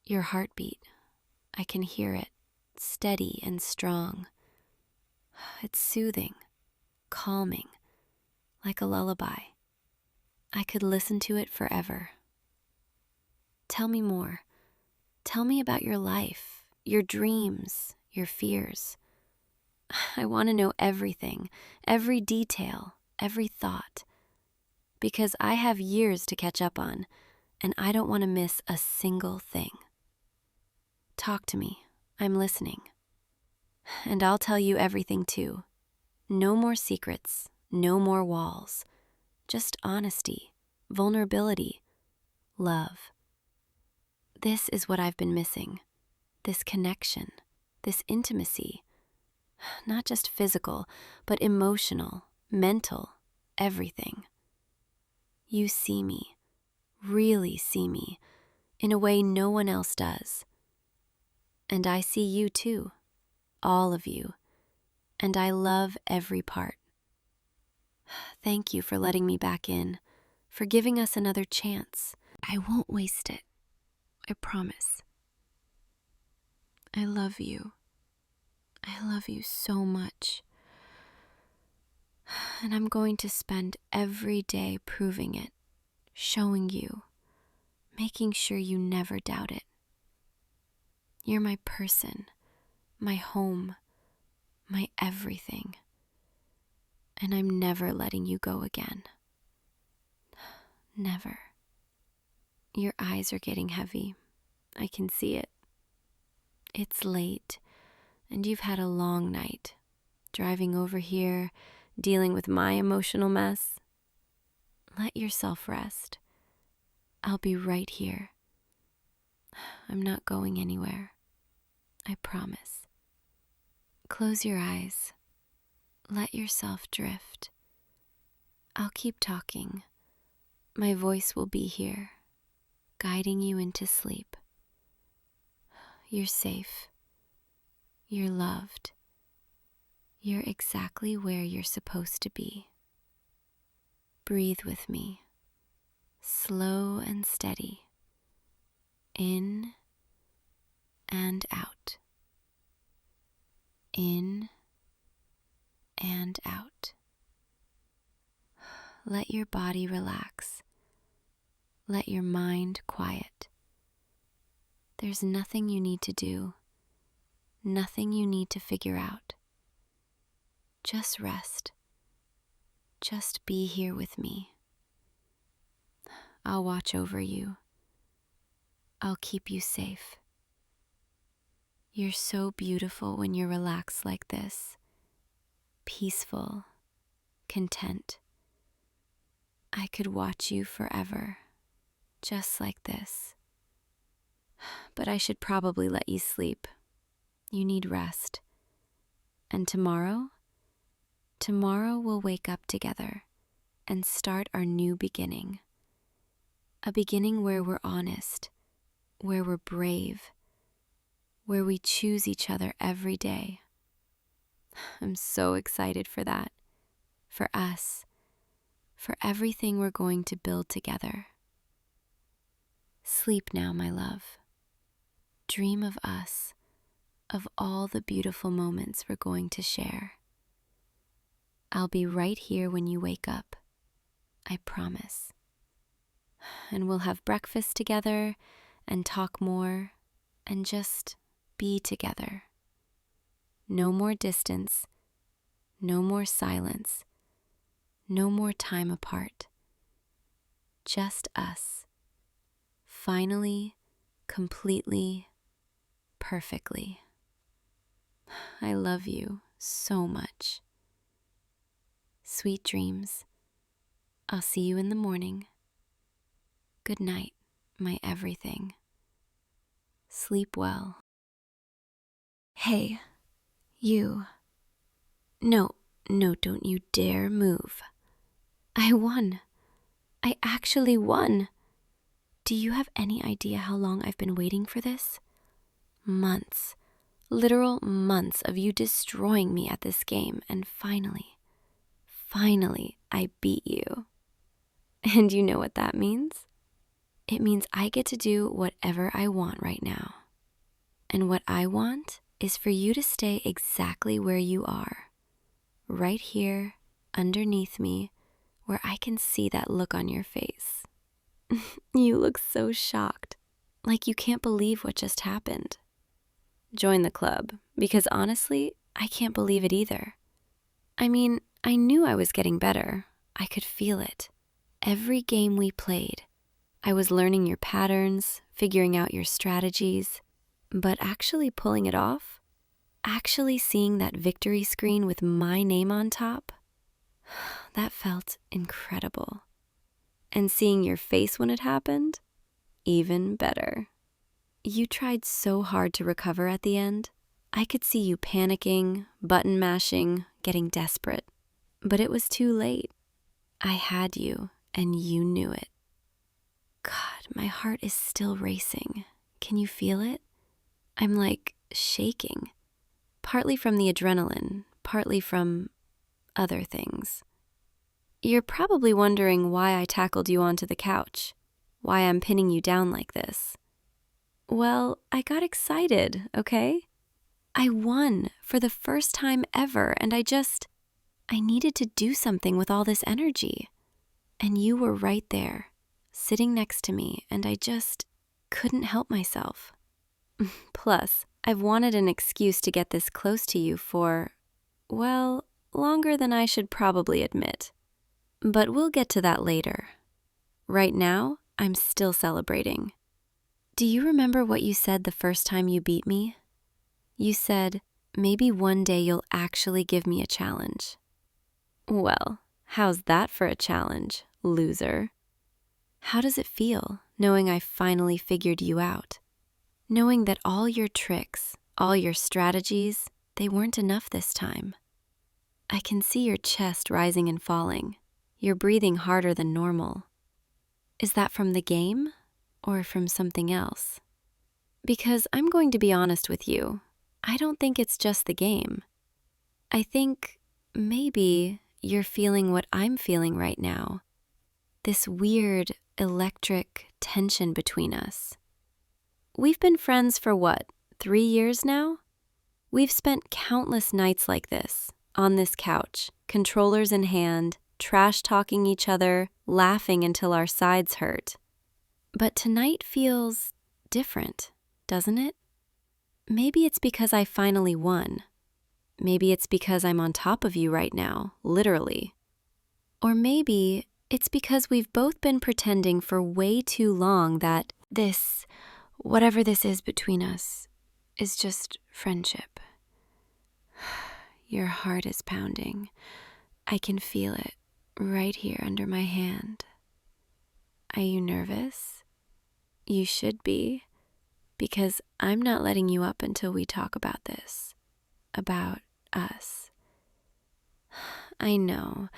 Your heartbeat, I can hear it, steady and strong. It's soothing, calming, like a lullaby. I could listen to it forever. Tell me more. Tell me about your life, your dreams, your fears. I want to know everything, every detail, every thought, because I have years to catch up on, and I don't want to miss a single thing. Talk to me. I'm listening. And I'll tell you everything too. No more secrets, no more walls. Just honesty, vulnerability, love. This is what I've been missing. This connection, this intimacy. Not just physical, but emotional, mental, everything. You see me, really see me, in a way no one else does. And I see you too, all of you, and I love every part. Thank you for letting me back in, for giving us another chance. I won't waste it. I promise. I love you. I love you so much. And I'm going to spend every day proving it, showing you, making sure you never doubt it. You're my person, my home, my everything. And I'm never letting you go again. Never. Your eyes are getting heavy. I can see it. It's late, and you've had a long night, driving over here, dealing with my emotional mess. Let yourself rest. I'll be right here. I'm not going anywhere. I promise. Close your eyes. Let yourself drift. I'll keep talking. My voice will be here, guiding you into sleep. You're safe. You're loved. You're exactly where you're supposed to be. Breathe with me, slow and steady, in and out, in and out. Let your body relax. Let your mind quiet. There's nothing you need to do, nothing you need to figure out. Just rest. Just be here with me. I'll watch over you. I'll keep you safe. You're so beautiful when you're relaxed like this. Peaceful, content. I could watch you forever, just like this. But I should probably let you sleep. You need rest. And tomorrow we'll wake up together and start our new beginning. A beginning where we're honest, where we're brave, where we choose each other every day. I'm so excited for that, for us, for everything we're going to build together. Sleep now, my love. Dream of us, of all the beautiful moments we're going to share. I'll be right here when you wake up, I promise. And we'll have breakfast together and talk more and just be together. No more distance, no more silence, no more time apart. Just us. Finally, completely, perfectly. I love you so much. Sweet dreams. I'll see you in the morning. Good night, my everything. Sleep well. Hey, you. No, don't you dare move. I won. I actually won. Do you have any idea how long I've been waiting for this? Months. Literal months of you destroying me at this game, and finally, I beat you. And you know what that means? It means I get to do whatever I want right now. And what I want is for you to stay exactly where you are. Right here, underneath me, where I can see that look on your face. You look so shocked, like you can't believe what just happened. Join the club, because honestly, I can't believe it either. I mean, I knew I was getting better. I could feel it. Every game we played, I was learning your patterns, figuring out your strategies, but actually pulling it off, actually seeing that victory screen with my name on top, that felt incredible. And seeing your face when it happened, even better. You tried so hard to recover at the end. I could see you panicking, button mashing, getting desperate. But it was too late. I had you, and you knew it. God, my heart is still racing. Can you feel it? I'm like shaking. Partly from the adrenaline, partly from other things. You're probably wondering why I tackled you onto the couch, why I'm pinning you down like this. Well, I got excited, okay? I won for the first time ever, and I needed to do something with all this energy. And you were right there, sitting next to me, and I just couldn't help myself. Plus, I've wanted an excuse to get this close to you for, well, longer than I should probably admit. But we'll get to that later. Right now, I'm still celebrating. Do you remember what you said the first time you beat me? You said, maybe one day you'll actually give me a challenge. Well, how's that for a challenge, loser? How does it feel, knowing I finally figured you out? Knowing that all your tricks, all your strategies, they weren't enough this time. I can see your chest rising and falling. You're breathing harder than normal. Is that from the game or from something else? Because I'm going to be honest with you. I don't think it's just the game. I think maybe you're feeling what I'm feeling right now. This weird, electric tension between us. We've been friends for what, 3 years now? We've spent countless nights like this, on this couch, controllers in hand, trash-talking each other, laughing until our sides hurt. But tonight feels different, doesn't it? Maybe it's because I finally won. Maybe it's because I'm on top of you right now, literally. Or maybe it's because we've both been pretending for way too long that this, whatever this is between us, is just Friendship. Your heart is pounding. I can feel it right here under my hand. Are you nervous? You should be, because I'm not letting you up until we talk about this, about us. I know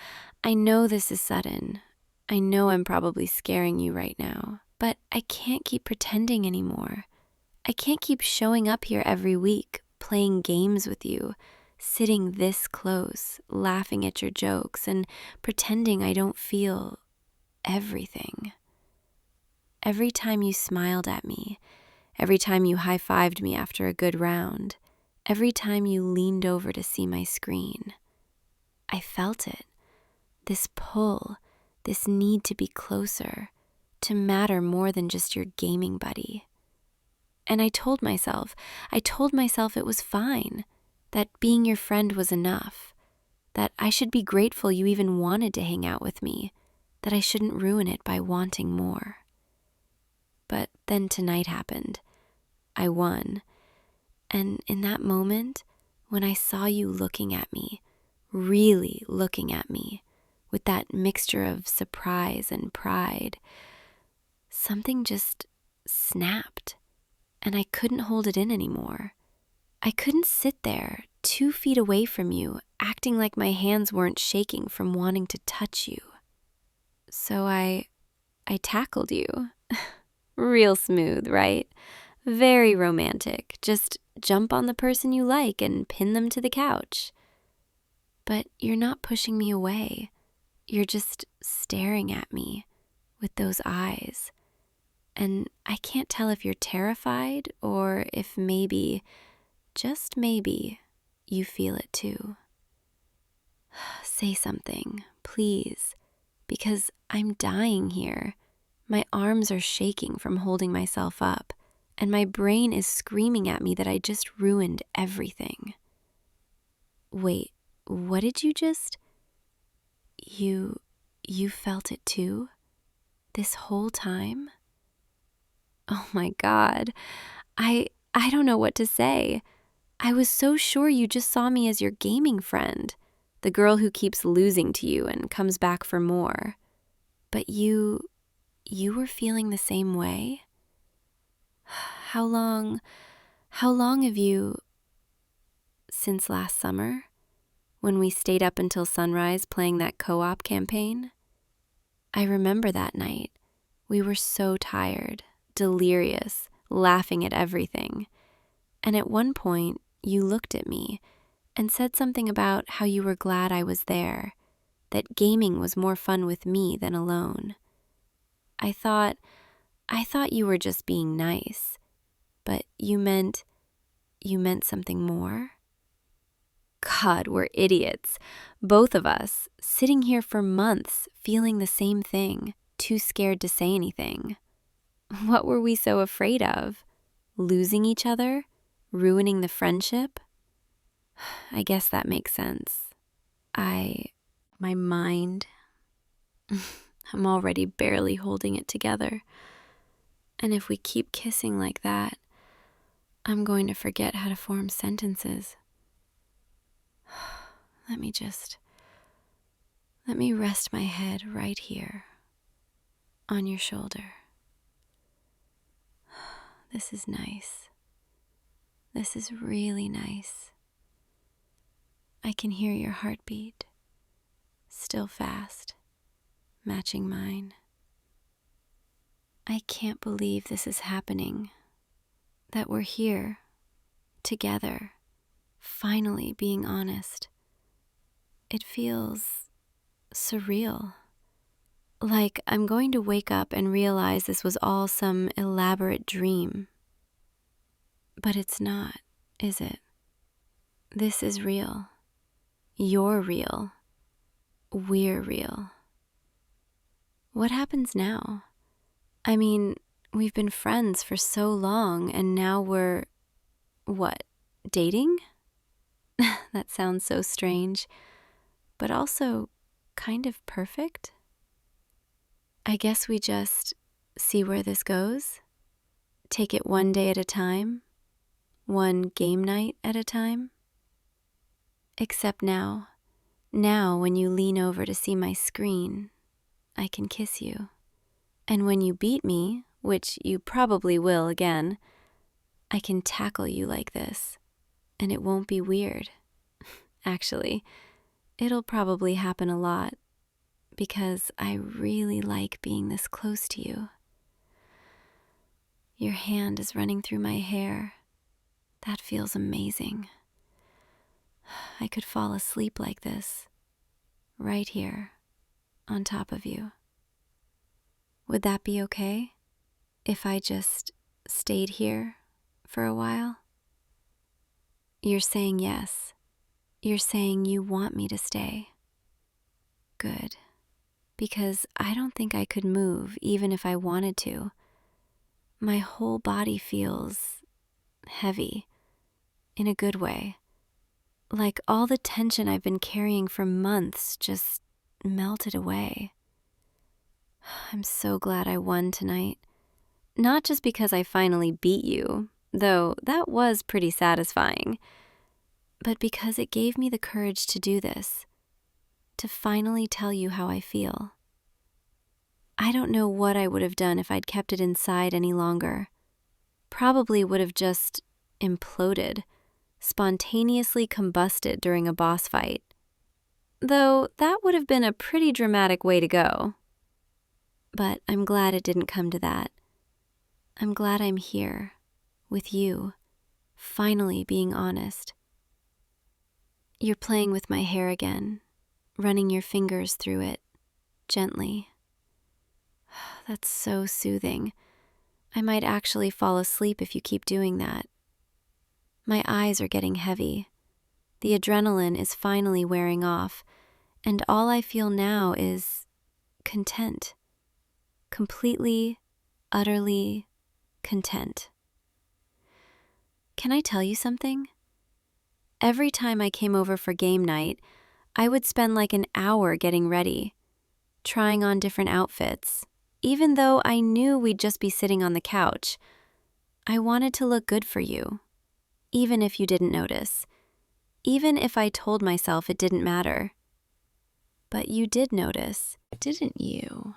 this is sudden. I know I'm probably scaring you right now, but I can't keep pretending anymore. I can't keep showing up here every week, playing games with you, sitting this close, laughing at your jokes, and pretending I don't feel everything. Every time you smiled at me, every time you high-fived me after a good round, every time you leaned over to see my screen, I felt it. This pull, this need to be closer, to matter more than just your gaming buddy. And I told myself it was fine, that being your friend was enough, that I should be grateful you even wanted to hang out with me, that I shouldn't ruin it by wanting more. But then tonight happened. I won. And in that moment, when I saw you looking at me, really looking at me, with that mixture of surprise and pride, something just snapped, and I couldn't hold it in anymore. I couldn't sit there 2 feet away from you, acting like my hands weren't shaking from wanting to touch you. So I tackled you. Real smooth, right? Very romantic. Just jump on the person you like and pin them to the couch. But you're not pushing me away. You're just staring at me with those eyes. And I can't tell if you're terrified or if maybe, just maybe, you feel it too. Say something, please, because I'm dying here. My arms are shaking from holding myself up, and my brain is screaming at me that I just ruined everything. Wait, what did you just... You felt it too? This whole time? Oh my God. I don't know what to say. I was so sure you just saw me as your gaming friend, the girl who keeps losing to you and comes back for more. But you were feeling the same way? How long have you... Since last summer, when we stayed up until sunrise playing that co-op campaign? I remember that night. We were so tired, delirious, laughing at everything. And at one point, you looked at me and said something about how you were glad I was there, that gaming was more fun with me than alone. I thought you were just being nice, but you meant something more? God, we're idiots. Both of us, sitting here for months, feeling the same thing, too scared to say anything. What were we so afraid of? Losing each other? Ruining the friendship? I guess that makes sense. My mind, I'm already barely holding it together. And if we keep kissing like that, I'm going to forget how to form sentences. Let me rest my head right here on your shoulder. This is nice. This is really nice. I can hear your heartbeat, still fast, matching mine. I can't believe this is happening, that we're here, together, finally being honest. It feels surreal. Like I'm going to wake up and realize this was all some elaborate dream. But it's not, is it? This is real. You're real. We're real. What happens now? I mean, we've been friends for so long and now we're, what, dating? That sounds so strange, but also kind of perfect. I guess we just see where this goes, take it one day at a time, one game night at a time. Except now when you lean over to see my screen, I can kiss you. And when you beat me, which you probably will again, I can tackle you like this, and it won't be weird. Actually, it'll probably happen a lot, because I really like being this close to you. Your hand is running through my hair. That feels amazing. I could fall asleep like this, right here, on top of you. Would that be okay if I just stayed here for a while? You're saying yes. You're saying you want me to stay. Good. Because I don't think I could move even if I wanted to. My whole body feels heavy, in a good way. Like all the tension I've been carrying for months just melted away. I'm so glad I won tonight. Not just because I finally beat you, though that was pretty satisfying, but because it gave me the courage to do this, to finally tell you how I feel. I don't know what I would have done if I'd kept it inside any longer. Probably would have just imploded, spontaneously combusted during a boss fight. Though that would have been a pretty dramatic way to go. But I'm glad it didn't come to that. I'm glad I'm here, with you, finally being honest. You're playing with my hair again, running your fingers through it, gently. That's so soothing. I might actually fall asleep if you keep doing that. My eyes are getting heavy. The adrenaline is finally wearing off, and all I feel now is content. Completely, utterly content. Can I tell you something? Every time I came over for game night, I would spend like an hour getting ready, trying on different outfits, even though I knew we'd just be sitting on the couch. I wanted to look good for you, even if you didn't notice, even if I told myself it didn't matter. But you did notice, didn't you?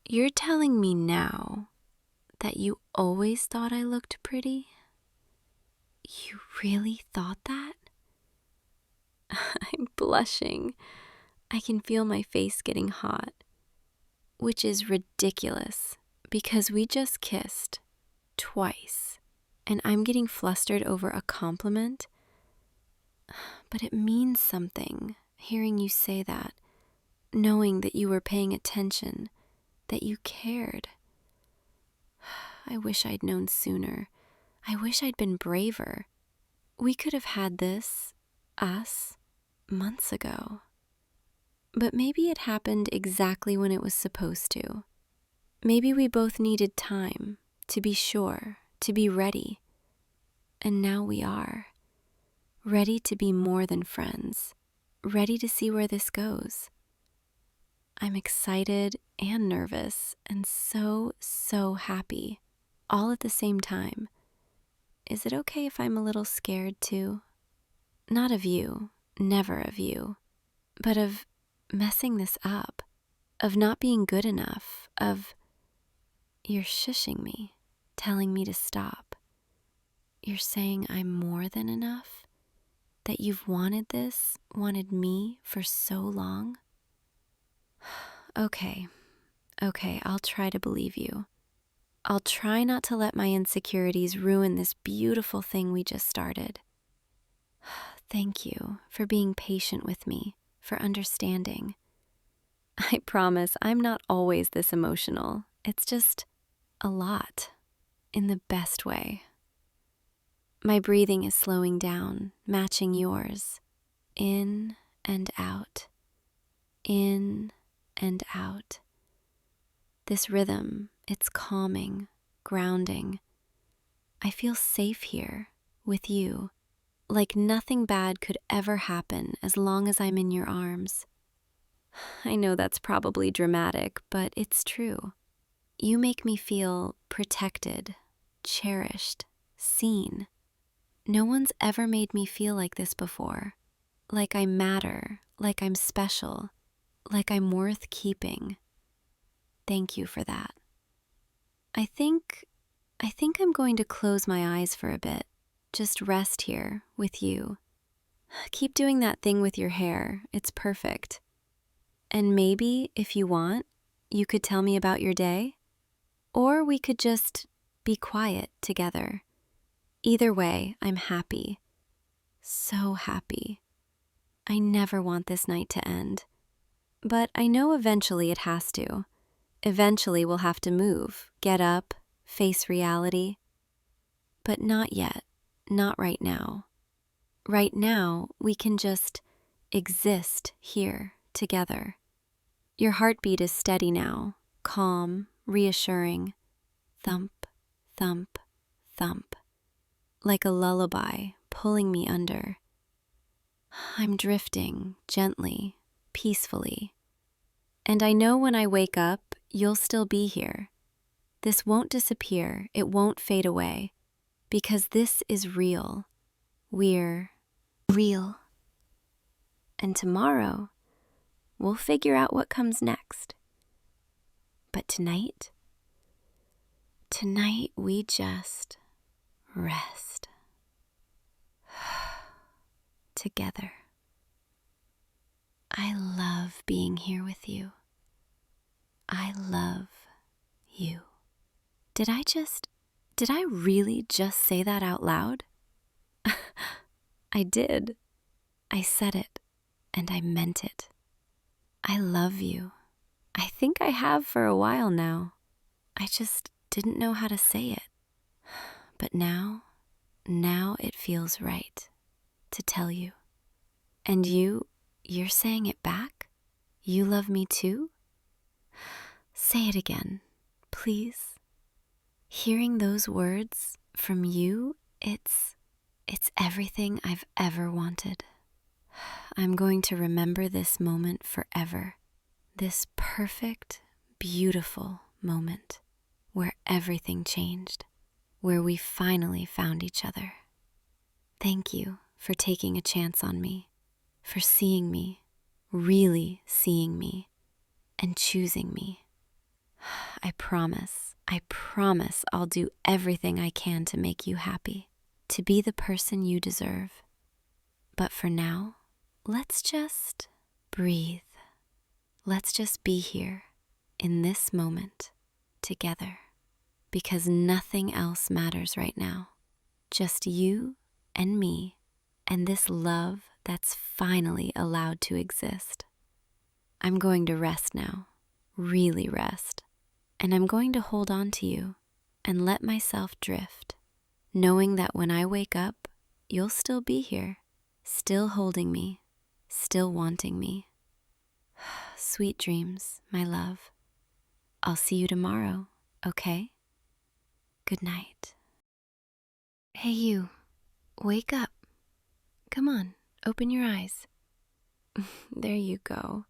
You're telling me now that you always thought I looked pretty? You really thought that? I'm blushing. I can feel my face getting hot, which is ridiculous because we just kissed twice and I'm getting flustered over a compliment. But it means something hearing you say that, knowing that you were paying attention, that you cared. I wish I'd known sooner. I wish I'd been braver. We could have had this, us, months ago. But maybe it happened exactly when it was supposed to. Maybe we both needed time to be sure, to be ready. And now we are. Ready to be more than friends. Ready to see where this goes. I'm excited and nervous and so happy, all at the same time. Is it okay if I'm a little scared too? Not of you, never of you, but of messing this up, of not being good enough, of you're shushing me, telling me to stop. You're saying I'm more than enough, that you've wanted this, wanted me for so long. Okay, I'll try to believe you. I'll try not to let my insecurities ruin this beautiful thing we just started. Thank you for being patient with me, for understanding. I promise I'm not always this emotional. It's just a lot, in the best way. My breathing is slowing down, matching yours. In and out. In and out. This rhythm, it's calming, grounding. I feel safe here, with you, like nothing bad could ever happen as long as I'm in your arms. I know that's probably dramatic, but it's true. You make me feel protected, cherished, seen. No one's ever made me feel like this before. Like I matter, like I'm special, like I'm worth keeping. Thank you for that. I think I'm going to close my eyes for a bit. Just rest here with you. Keep doing that thing with your hair. It's perfect. And maybe, if you want, you could tell me about your day. Or we could just be quiet together. Either way, I'm happy. So happy. I never want this night to end. But I know eventually it has to. Eventually we'll have to move, get up, face reality. But not yet. Not right now. Right now, we can just exist here together. Your heartbeat is steady now, calm, reassuring. Thump, thump, thump. Like a lullaby pulling me under. I'm drifting gently, peacefully. And I know when I wake up, you'll still be here. This won't disappear, it won't fade away, because this is real. We're real. And tomorrow, we'll figure out what comes next. But tonight we just rest. Together. I love being here with you. I love you. Did I really just say that out loud? I did. I said it, and I meant it. I love you. I think I have for a while now. I just didn't know how to say it. But now it feels right to tell you. And you're saying it back? You love me too? Say it again, please. Hearing those words from you, it's everything I've ever wanted. I'm going to remember this moment forever. This perfect, beautiful moment where everything changed, where we finally found each other. Thank you for taking a chance on me, for seeing me, really seeing me, and choosing me. I promise I'll do everything I can to make you happy, to be the person you deserve. But for now, let's just breathe. Let's just be here in this moment together, because nothing else matters right now. Just you and me and this love that's finally allowed to exist. I'm going to rest now, really rest, and I'm going to hold on to you and let myself drift, knowing that when I wake up, you'll still be here, still holding me, still wanting me. Sweet dreams, my love. I'll see you tomorrow, okay? Good night. Hey you, wake up. Come on, open your eyes. There you go.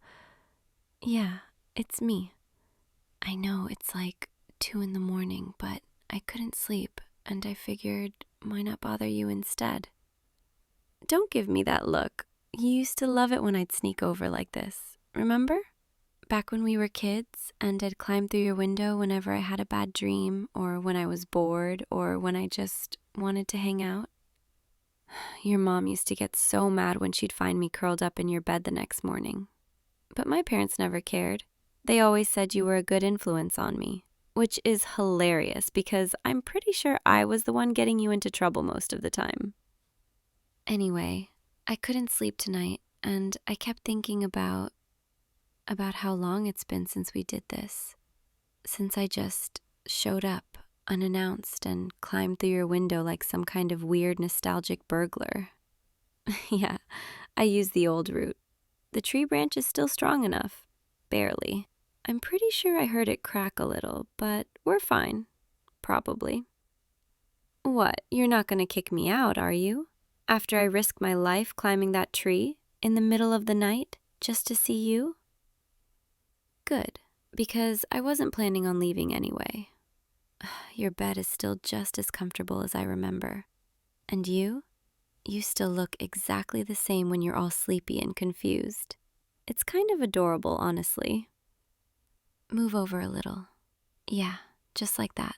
Yeah, it's me. I know it's like 2 a.m, but I couldn't sleep, and I figured why not bother you instead. Don't give me that look. You used to love it when I'd sneak over like this, remember? Back when we were kids, and I'd climb through your window whenever I had a bad dream, or when I was bored, or when I just wanted to hang out. Your mom used to get so mad when she'd find me curled up in your bed the next morning. But my parents never cared. They always said you were a good influence on me, which is hilarious because I'm pretty sure I was the one getting you into trouble most of the time. Anyway, I couldn't sleep tonight, and I kept thinking about how long it's been since we did this. Since I just showed up unannounced and climbed through your window like some kind of weird nostalgic burglar. Yeah, I used the old route. The tree branch is still strong enough. Barely. I'm pretty sure I heard it crack a little, but we're fine. Probably. What, you're not gonna kick me out, are you? After I risk my life climbing that tree in the middle of the night just to see you? Good, because I wasn't planning on leaving anyway. Your bed is still just as comfortable as I remember. And you? You still look exactly the same when you're all sleepy and confused. It's kind of adorable, honestly. Move over a little. Yeah, just like that.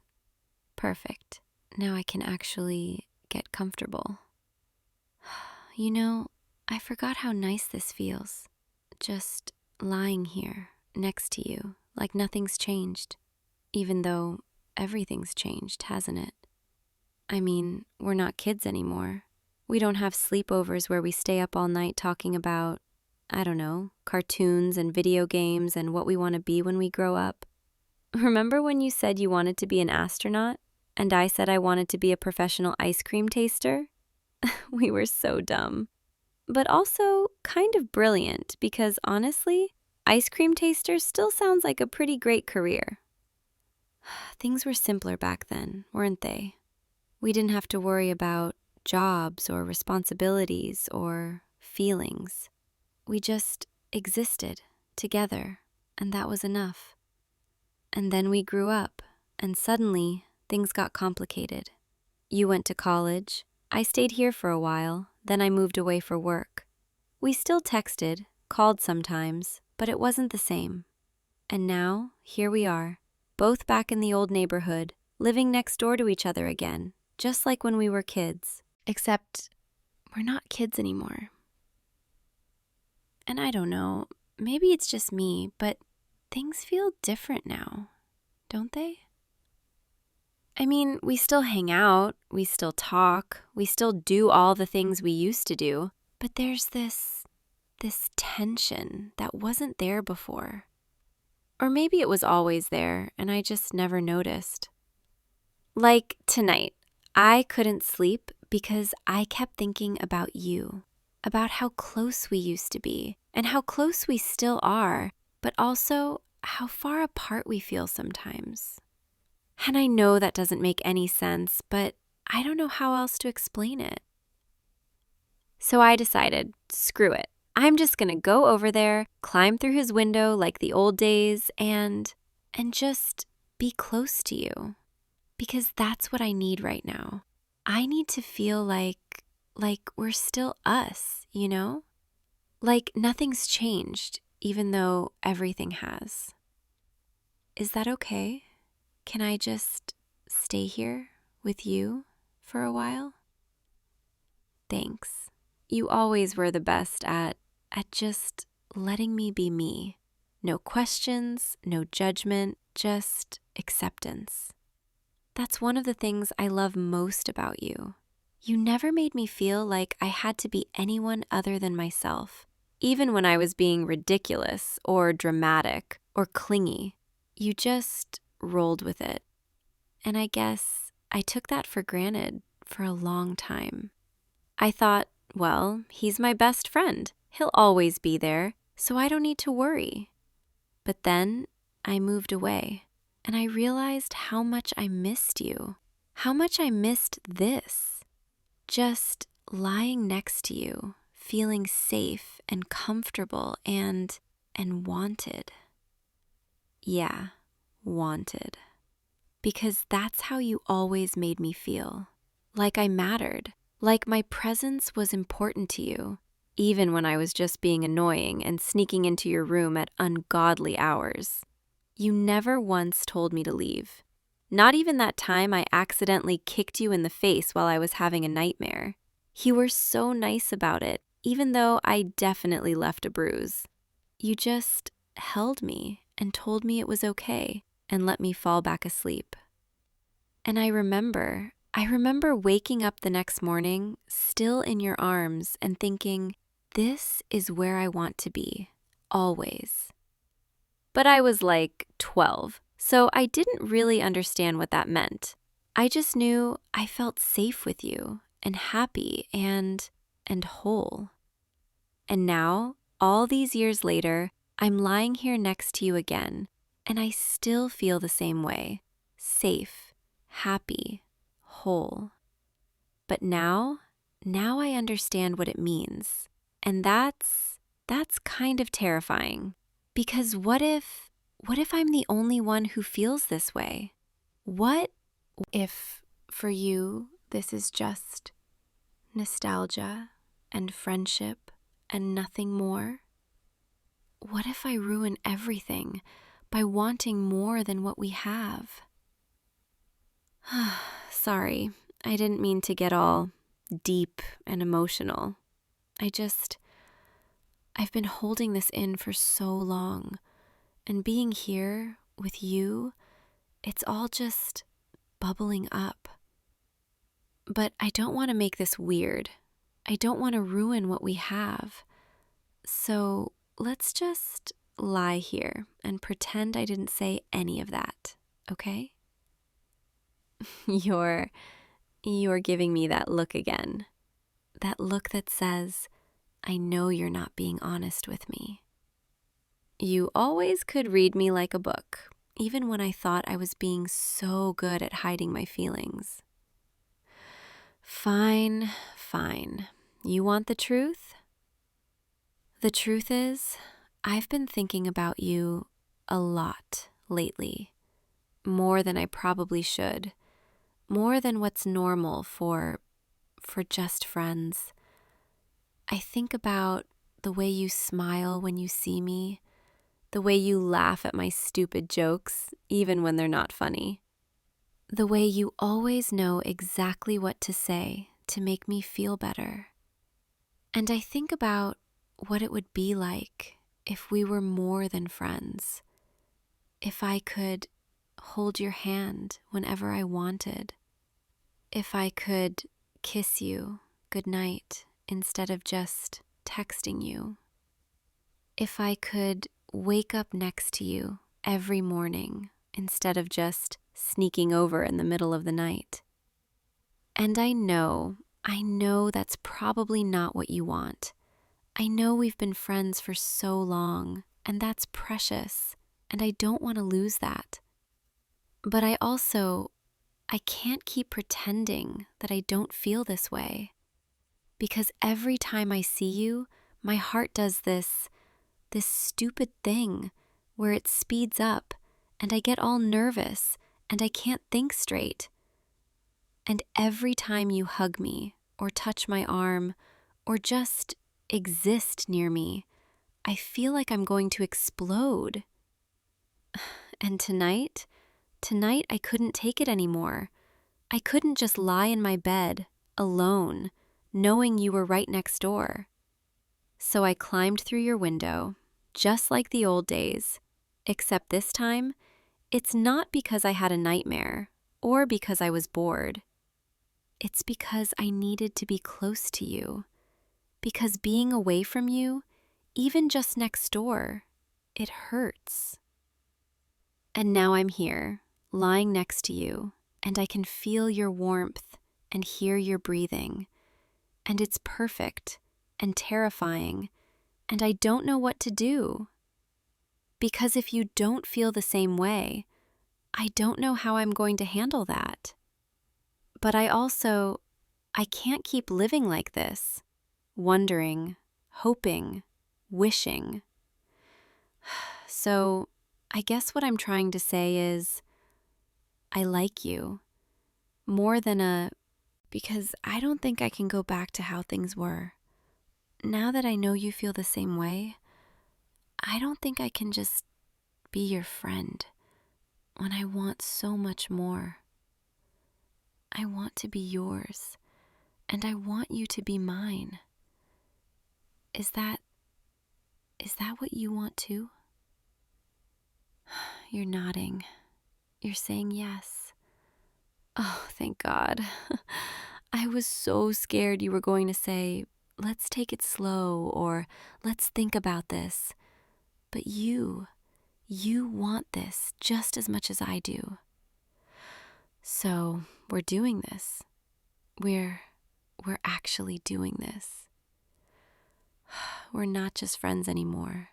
Perfect. Now I can actually get comfortable. You know, I forgot how nice this feels. Just lying here next to you like nothing's changed, even though everything's changed, hasn't it? I mean, we're not kids anymore. We don't have sleepovers where we stay up all night talking about, I don't know, cartoons and video games and what we want to be when we grow up. Remember when you said you wanted to be an astronaut and I said I wanted to be a professional ice cream taster? We were so dumb. But also kind of brilliant because honestly, ice cream taster still sounds like a pretty great career. Things were simpler back then, weren't they? We didn't have to worry about jobs or responsibilities or feelings. We just existed together, and that was enough. And then we grew up, and suddenly things got complicated. You went to college. I stayed here for a while, then I moved away for work. We still texted, called sometimes, but it wasn't the same. And now, here we are, both back in the old neighborhood, living next door to each other again, just like when we were kids. Except, we're not kids anymore. And I don't know, maybe it's just me, but things feel different now, don't they? I mean, we still hang out, we still talk, we still do all the things we used to do, but there's this tension that wasn't there before. Or maybe it was always there and I just never noticed. Like tonight, I couldn't sleep because I kept thinking about you, about how close we used to be and how close we still are, but also how far apart we feel sometimes. And I know that doesn't make any sense, but I don't know how else to explain it. So I decided, screw it. I'm just gonna go over there, climb through his window like the old days, and just be close to you. Because that's what I need right now. I need to feel like we're still us, you know? Like nothing's changed, even though everything has. Is that okay? Can I just stay here with you for a while? Thanks. You always were the best at just letting me be me. No questions, no judgment, just acceptance. That's one of the things I love most about you. You never made me feel like I had to be anyone other than myself, even when I was being ridiculous or dramatic or clingy. You just rolled with it. And I guess I took that for granted for a long time. I thought, well, he's my best friend. He'll always be there, so I don't need to worry. But then I moved away, and I realized how much I missed you, how much I missed this. Just lying next to you, feeling safe and comfortable and wanted. Yeah, wanted. Because that's how you always made me feel. Like I mattered. Like my presence was important to you, even when I was just being annoying and sneaking into your room at ungodly hours. You never once told me to leave. Not even that time I accidentally kicked you in the face while I was having a nightmare. You were so nice about it, even though I definitely left a bruise. You just held me and told me it was okay and let me fall back asleep. And I remember waking up the next morning, still in your arms and thinking, this is where I want to be, always. But I was like 12, so I didn't really understand what that meant. I just knew I felt safe with you and happy and whole. And now, all these years later, I'm lying here next to you again, and I still feel the same way, safe, happy, whole. But now I understand what it means. And that's kind of terrifying. Because what if I'm the only one who feels this way? What if for you this is just nostalgia and friendship and nothing more? What if I ruin everything by wanting more than what we have? Sorry, I didn't mean to get all deep and emotional. I've been holding this in for so long, and being here with you, it's all just bubbling up. But I don't want to make this weird. I don't want to ruin what we have. So let's just lie here and pretend I didn't say any of that, okay? You're giving me that look again. That look that says, I know you're not being honest with me. You always could read me like a book, even when I thought I was being so good at hiding my feelings. Fine. You want the truth? The truth is, I've been thinking about you a lot lately. More than I probably should. More than what's normal for just friends. I think about the way you smile when you see me, the way you laugh at my stupid jokes, even when they're not funny. The way you always know exactly what to say to make me feel better. And I think about what it would be like if we were more than friends. If I could hold your hand whenever I wanted. If I could kiss you goodnight instead of just texting you. If I could wake up next to you every morning instead of just sneaking over in the middle of the night. And I know that's probably not what you want. I know we've been friends for so long, and that's precious, and I don't want to lose that. But I can't keep pretending that I don't feel this way. Because every time I see you, my heart does this stupid thing where it speeds up and I get all nervous and I can't think straight. And every time you hug me or touch my arm or just exist near me, I feel like I'm going to explode. And tonight I couldn't take it anymore. I couldn't just lie in my bed, alone, knowing you were right next door. So I climbed through your window, just like the old days, except this time, it's not because I had a nightmare or because I was bored. It's because I needed to be close to you. Because being away from you, even just next door, it hurts. And now I'm here, lying next to you, and I can feel your warmth and hear your breathing. And it's perfect and terrifying, and I don't know what to do. Because if you don't feel the same way, I don't know how I'm going to handle that. But I can't keep living like this, wondering, hoping, wishing. So I guess what I'm trying to say is, I like you more than because I don't think I can go back to how things were. Now that I know you feel the same way, I don't think I can just be your friend when I want so much more. I want to be yours, and I want you to be mine. Is that what you want too? You're nodding. You're saying yes. Oh, thank God. I was so scared you were going to say, let's take it slow, or let's think about this. But you want this just as much as I do. So we're doing this. We're actually doing this. We're not just friends anymore.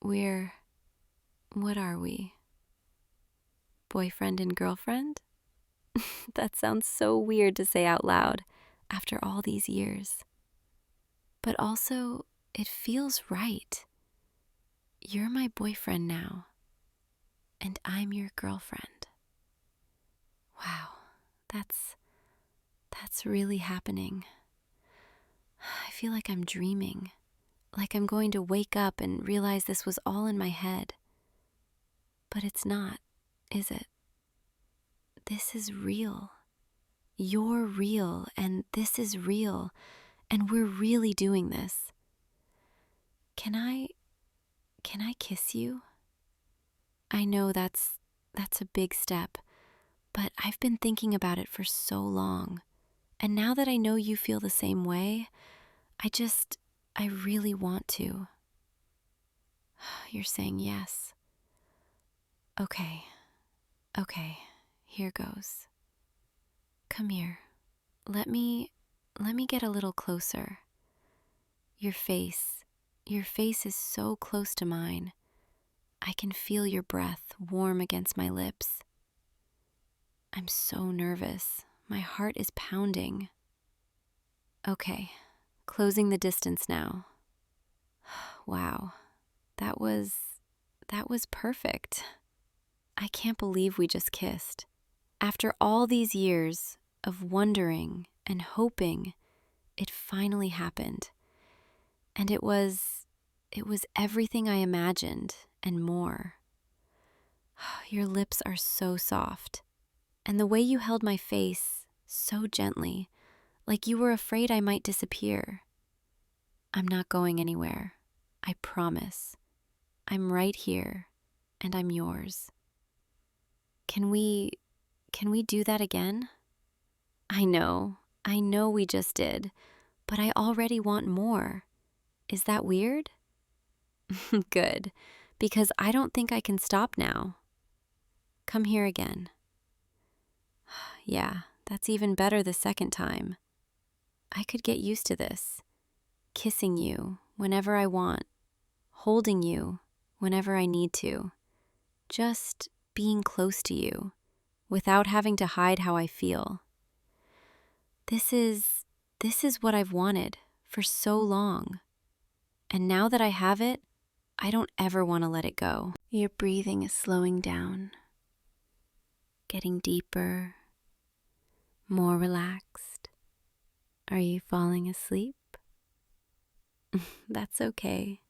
What are we? Boyfriend and girlfriend? That sounds so weird to say out loud after all these years. But also, it feels right. You're my boyfriend now, and I'm your girlfriend. Wow, that's really happening. feel like I'm dreaming, like I'm going to wake up and realize this was all in my head. But it's not, is it? This is real. You're real, and this is real, and we're really doing this. Can I kiss you? I know that's a big step, but I've been thinking about it for so long. And now that I know you feel the same way, I really want to. You're saying yes. Okay, here goes. Come here. Let me get a little closer. Your face is so close to mine. I can feel your breath warm against my lips. I'm so nervous. My heart is pounding. Okay, closing the distance now. Wow, that was perfect. I can't believe we just kissed. After all these years of wondering and hoping, it finally happened. And it was everything I imagined and more. Your lips are so soft, and the way you held my face so gently, like you were afraid I might disappear. I'm not going anywhere, I promise. I'm right here, and I'm yours. Can we do that again? I know we just did, but I already want more. Is that weird? Good, because I don't think I can stop now. Come here again. Yeah, that's even better the second time. I could get used to this. Kissing you whenever I want, holding you whenever I need to. Just being close to you without having to hide how I feel. This is what I've wanted for so long. And now that I have it, I don't ever want to let it go. Your breathing is slowing down, getting deeper, more relaxed. Are you falling asleep? That's okay.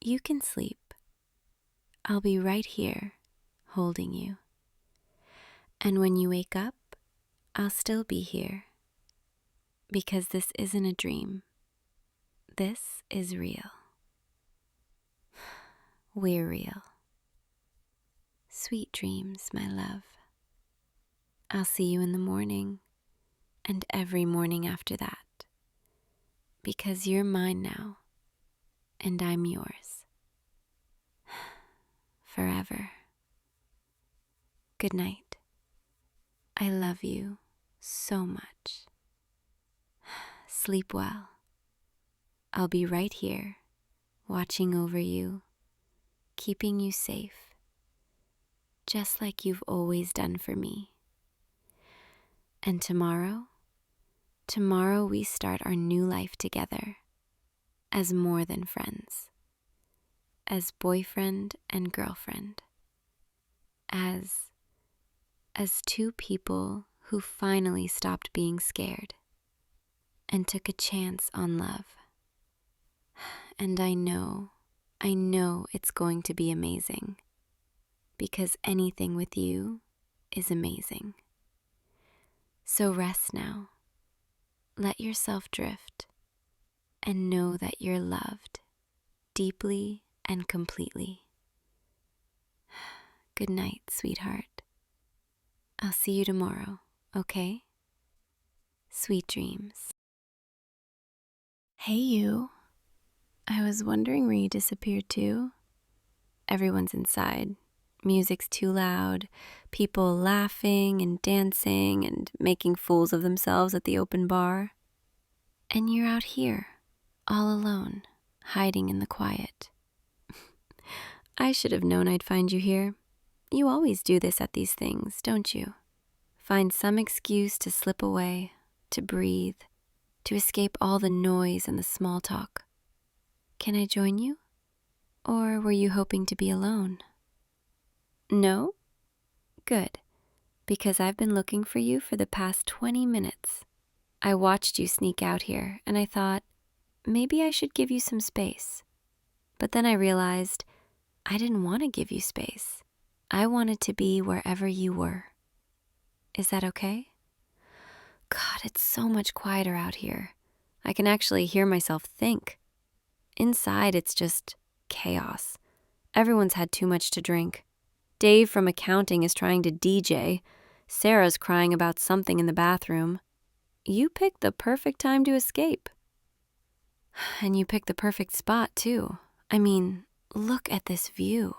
You can sleep. I'll be right here, holding you. And when you wake up, I'll still be here. Because this isn't a dream. This is real. We're real. Sweet dreams, my love. I'll see you in the morning, and every morning after that. Because you're mine now, and I'm yours. Forever. Good night. I love you so much. Sleep well. I'll be right here, watching over you, keeping you safe, just like you've always done for me. And tomorrow we start our new life together as more than friends, as boyfriend and girlfriend, as two people who finally stopped being scared and took a chance on love. And I know it's going to be amazing, because anything with you is amazing. So rest now. Let yourself drift and know that you're loved deeply and completely. Good night, sweetheart. I'll see you tomorrow, okay? Sweet dreams. Hey, you. I was wondering where you disappeared to. Everyone's inside. Music's too loud, people laughing and dancing and making fools of themselves at the open bar. And you're out here, all alone, hiding in the quiet. I should have known I'd find you here. You always do this at these things, don't you? Find some excuse to slip away, to breathe, to escape all the noise and the small talk. Can I join you? Or were you hoping to be alone? No? Good, because I've been looking for you for the past 20 minutes. I watched you sneak out here, and I thought, maybe I should give you some space. But then I realized I didn't want to give you space. I wanted to be wherever you were. Is that okay? God, it's so much quieter out here. I can actually hear myself think. Inside, it's just chaos. Everyone's had too much to drink. Dave from accounting is trying to DJ. Sarah's crying about something in the bathroom. You picked the perfect time to escape. And you picked the perfect spot, too. I mean, look at this view.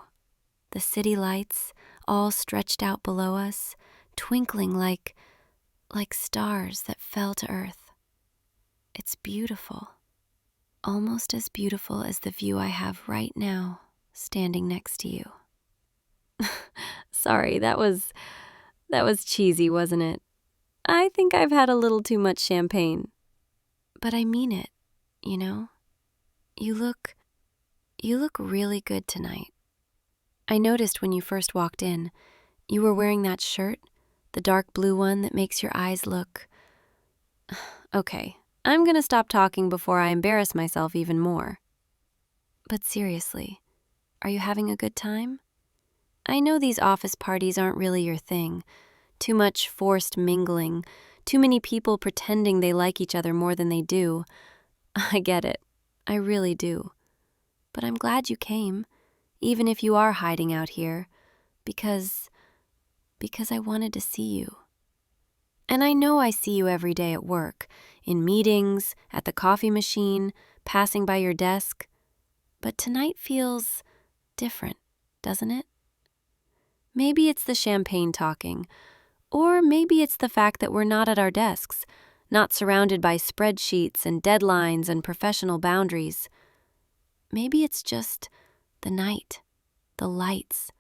The city lights, all stretched out below us, twinkling like stars that fell to earth. It's beautiful. Almost as beautiful as the view I have right now, standing next to you. Sorry, that was cheesy, wasn't it? I think I've had a little too much champagne. But I mean it, you know? You look really good tonight. I noticed when you first walked in, you were wearing that shirt, the dark blue one that makes your eyes look... Okay, I'm gonna stop talking before I embarrass myself even more. But seriously, are you having a good time? I know these office parties aren't really your thing. Too much forced mingling, too many people pretending they like each other more than they do. I get it. I really do. But I'm glad you came, even if you are hiding out here, because I wanted to see you. And I know I see you every day at work, in meetings, at the coffee machine, passing by your desk. But tonight feels different, doesn't it? Maybe it's the champagne talking, or maybe it's the fact that we're not at our desks, not surrounded by spreadsheets and deadlines and professional boundaries. Maybe it's just the night, the lights,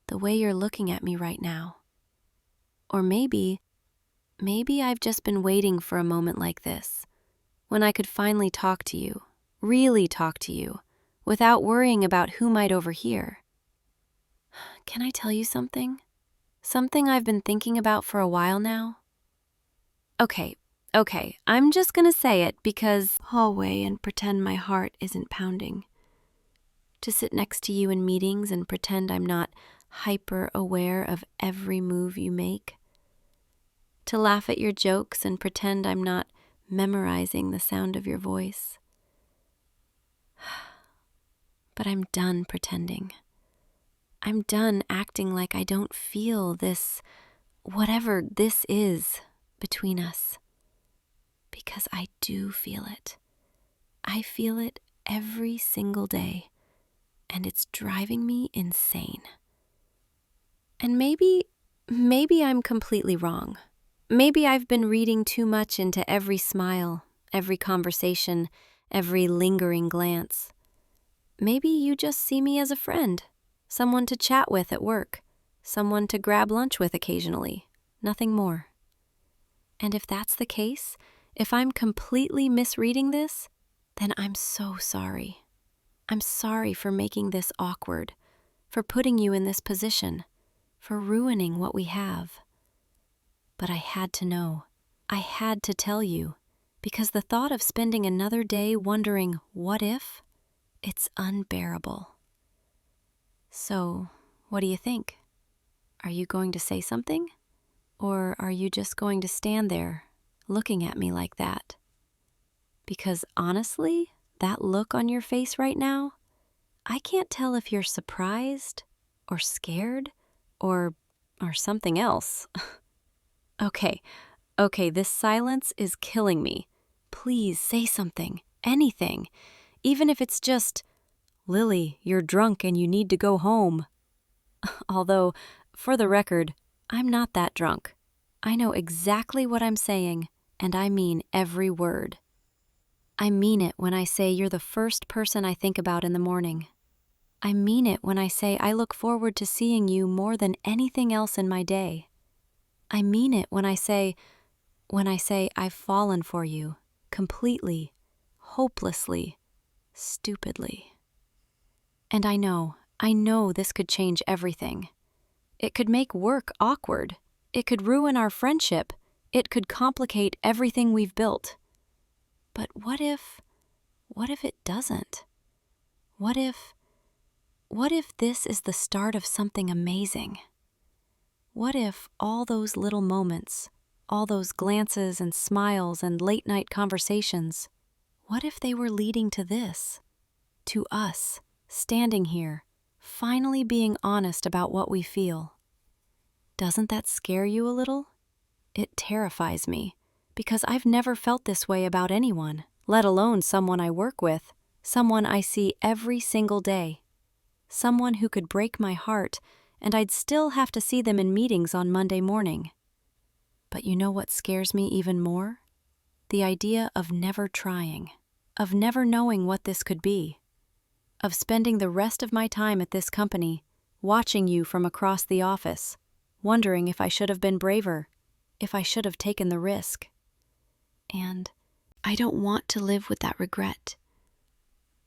the way you're looking at me right now. Or maybe I've just been waiting for a moment like this, when I could finally talk to you, really talk to you, without worrying about who might overhear. Can I tell you something? Something I've been thinking about for a while now? Okay, I'm just gonna say it because hallway and pretend my heart isn't pounding. To sit next to you in meetings and pretend I'm not hyper aware of every move you make. To laugh at your jokes and pretend I'm not memorizing the sound of your voice. But I'm done pretending. I'm done acting like I don't feel this, whatever this is, between us. Because I do feel it. I feel it every single day, and it's driving me insane. And maybe I'm completely wrong. Maybe I've been reading too much into every smile, every conversation, every lingering glance. Maybe you just see me as a friend, someone to chat with at work, someone to grab lunch with occasionally, nothing more. And if that's the case, if I'm completely misreading this, then I'm so sorry. I'm sorry for making this awkward, for putting you in this position, for ruining what we have. But I had to know. I had to tell you, because the thought of spending another day wondering, what if? It's unbearable. So, what do you think? Are you going to say something? Or are you just going to stand there, looking at me like that? Because honestly, that look on your face right now, I can't tell if you're surprised, or scared, or something else. Okay, this silence is killing me. Please say something, anything, even if it's just, Lily, you're drunk and you need to go home. Although, for the record, I'm not that drunk. I know exactly what I'm saying, and I mean every word. I mean it when I say you're the first person I think about in the morning. I mean it when I say I look forward to seeing you more than anything else in my day. I mean it when I say I've fallen for you, completely, hopelessly, stupidly. And I know this could change everything. It could make work awkward. It could ruin our friendship. It could complicate everything we've built. But what if what if it doesn't? What if this is the start of something amazing? What if all those little moments, all those glances and smiles and late-night conversations, what if they were leading to this? To us, standing here, finally being honest about what we feel. Doesn't that scare you a little? It terrifies me, because I've never felt this way about anyone, let alone someone I work with, someone I see every single day, someone who could break my heart, and I'd still have to see them in meetings on Monday morning. But you know what scares me even more? The idea of never trying, of never knowing what this could be, of spending the rest of my time at this company, watching you from across the office, wondering if I should have been braver, if I should have taken the risk. And I don't want to live with that regret.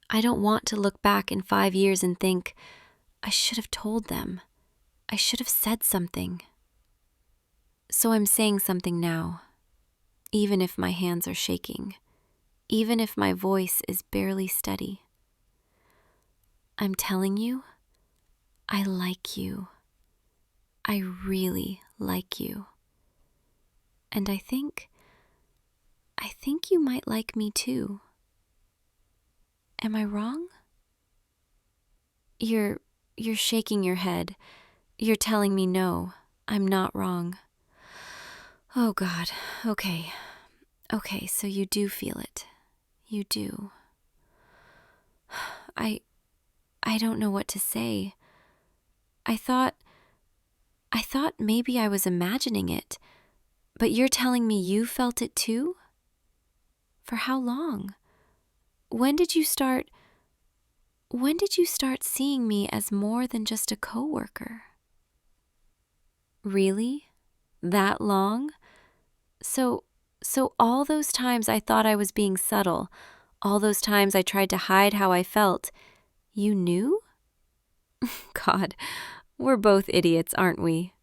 I don't want to look back in 5 years and think, I should have told them. I should have said something. So I'm saying something now, even if my hands are shaking, even if my voice is barely steady. I'm telling you, I like you. I really like you. And I think you might like me too. Am I wrong? You're shaking your head. You're telling me no, I'm not wrong. Oh God, okay. Okay, so you do feel it. You do. I don't know what to say. I thought maybe I was imagining it, but you're telling me you felt it too? For how long? When did you start seeing me as more than just a coworker? Really? That long? So all those times I thought I was being subtle, all those times I tried to hide how I felt, you knew? God, we're both idiots, aren't we?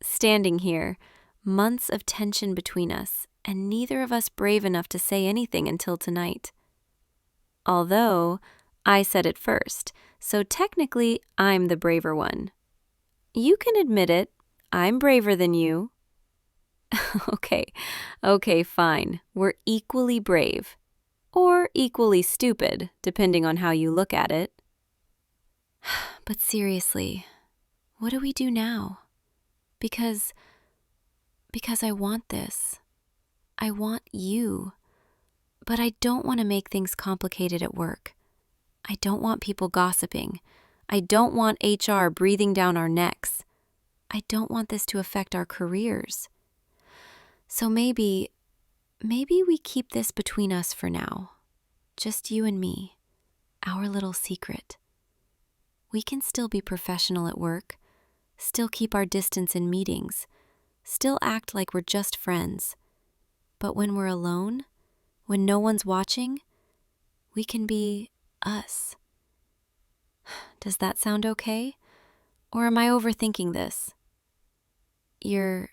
Standing here, months of tension between us, and neither of us brave enough to say anything until tonight. Although, I said it first, so technically I'm the braver one. You can admit it, I'm braver than you. Okay, fine. We're equally brave. Or equally stupid, depending on how you look at it. But seriously, what do we do now? Because I want this. I want you. But I don't want to make things complicated at work. I don't want people gossiping. I don't want HR breathing down our necks. I don't want this to affect our careers. So maybe we keep this between us for now. Just you and me, our little secret. We can still be professional at work, still keep our distance in meetings, still act like we're just friends. But when we're alone, when no one's watching, we can be us. Does that sound okay? Or am I overthinking this? You're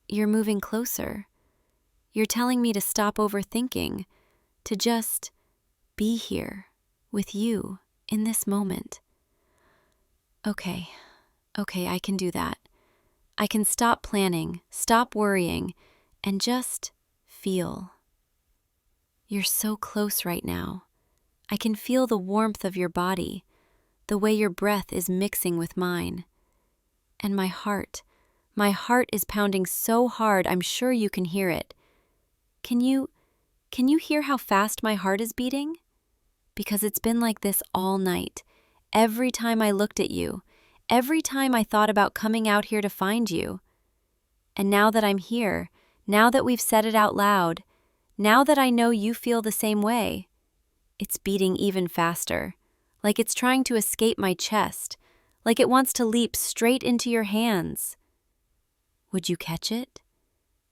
moving closer. You're telling me to stop overthinking, to just be here with you in this moment. Okay, I can do that. I can stop planning, stop worrying, and just feel. You're so close right now. I can feel the warmth of your body, the way your breath is mixing with mine. And my heart is pounding so hard I'm sure you can hear it. Can you hear how fast my heart is beating? Because it's been like this all night. Every time I looked at you, every time I thought about coming out here to find you. And now that I'm here, now that we've said it out loud, now that I know you feel the same way, it's beating even faster, like it's trying to escape my chest, like it wants to leap straight into your hands. Would you catch it?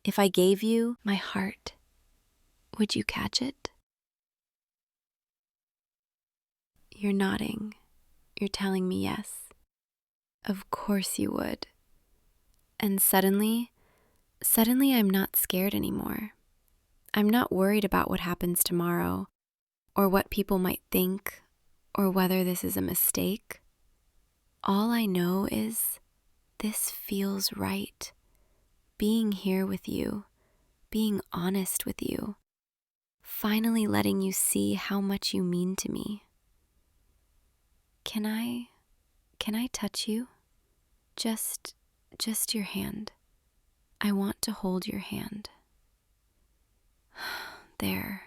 If I gave you my heart, would you catch it? You're nodding. You're telling me yes. Of course you would. And suddenly I'm not scared anymore. I'm not worried about what happens tomorrow. or what people might think, or whether this is a mistake. All I know is this feels right. Being here with you, being honest with you, finally letting you see how much you mean to me. Can I touch you? Just your hand. I want to hold your hand. There.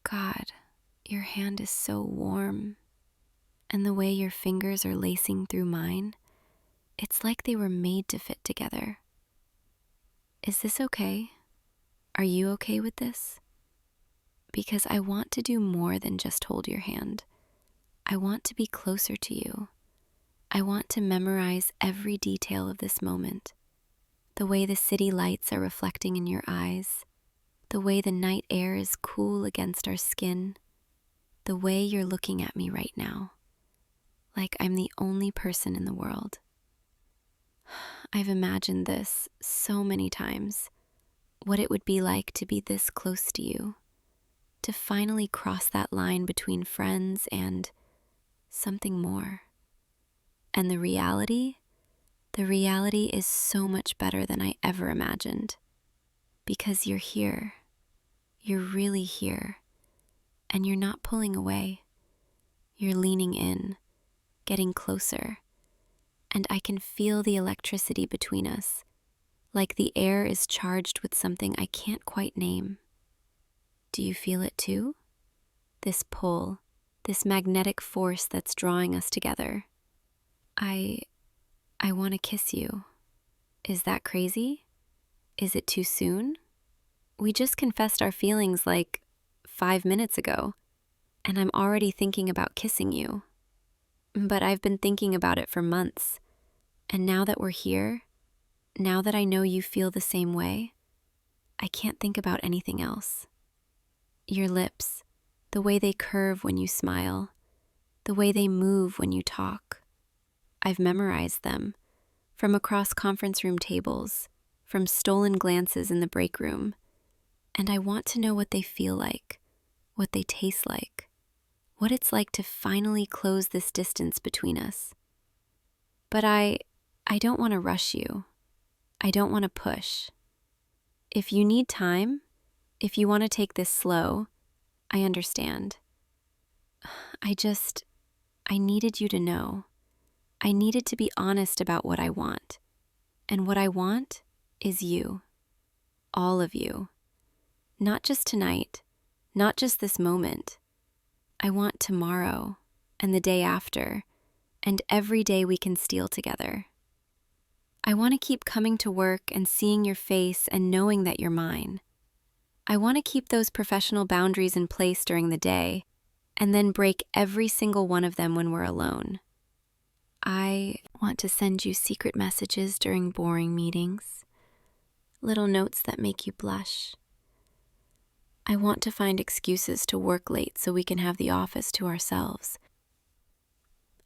God, your hand is so warm. And the way your fingers are lacing through mine, it's like they were made to fit together. Is this okay? Are you okay with this? Because I want to do more than just hold your hand. I want to be closer to you. I want to memorize every detail of this moment. The way the city lights are reflecting in your eyes. The way the night air is cool against our skin. The way you're looking at me right now. Like I'm the only person in the world. I've imagined this so many times. What it would be like to be this close to you. To finally cross that line between friends and something more. And the reality is so much better than I ever imagined. Because you're here. You're really here. And you're not pulling away. You're leaning in, getting closer. And I can feel the electricity between us, like the air is charged with something I can't quite name. Do you feel it too? This pull, this magnetic force that's drawing us together. I want to kiss you. Is that crazy? Is it too soon? We just confessed our feelings like 5 minutes ago, and I'm already thinking about kissing you. But I've been thinking about it for months, and now that we're here, now that I know you feel the same way, I can't think about anything else. Your lips, the way they curve when you smile, the way they move when you talk. I've memorized them, from across conference room tables, from stolen glances in the break room, and I want to know what they feel like, what they taste like, what it's like to finally close this distance between us. But I don't want to rush you. I don't want to push. If you need time, if you want to take this slow, I understand. I needed you to know. I needed to be honest about what I want. And what I want is you. All of you. Not just tonight, not just this moment. I want tomorrow, and the day after, and every day we can steal together. I want to keep coming to work and seeing your face and knowing that you're mine. I want to keep those professional boundaries in place during the day, and then break every single one of them when we're alone. I want to send you secret messages during boring meetings, little notes that make you blush. I want to find excuses to work late so we can have the office to ourselves.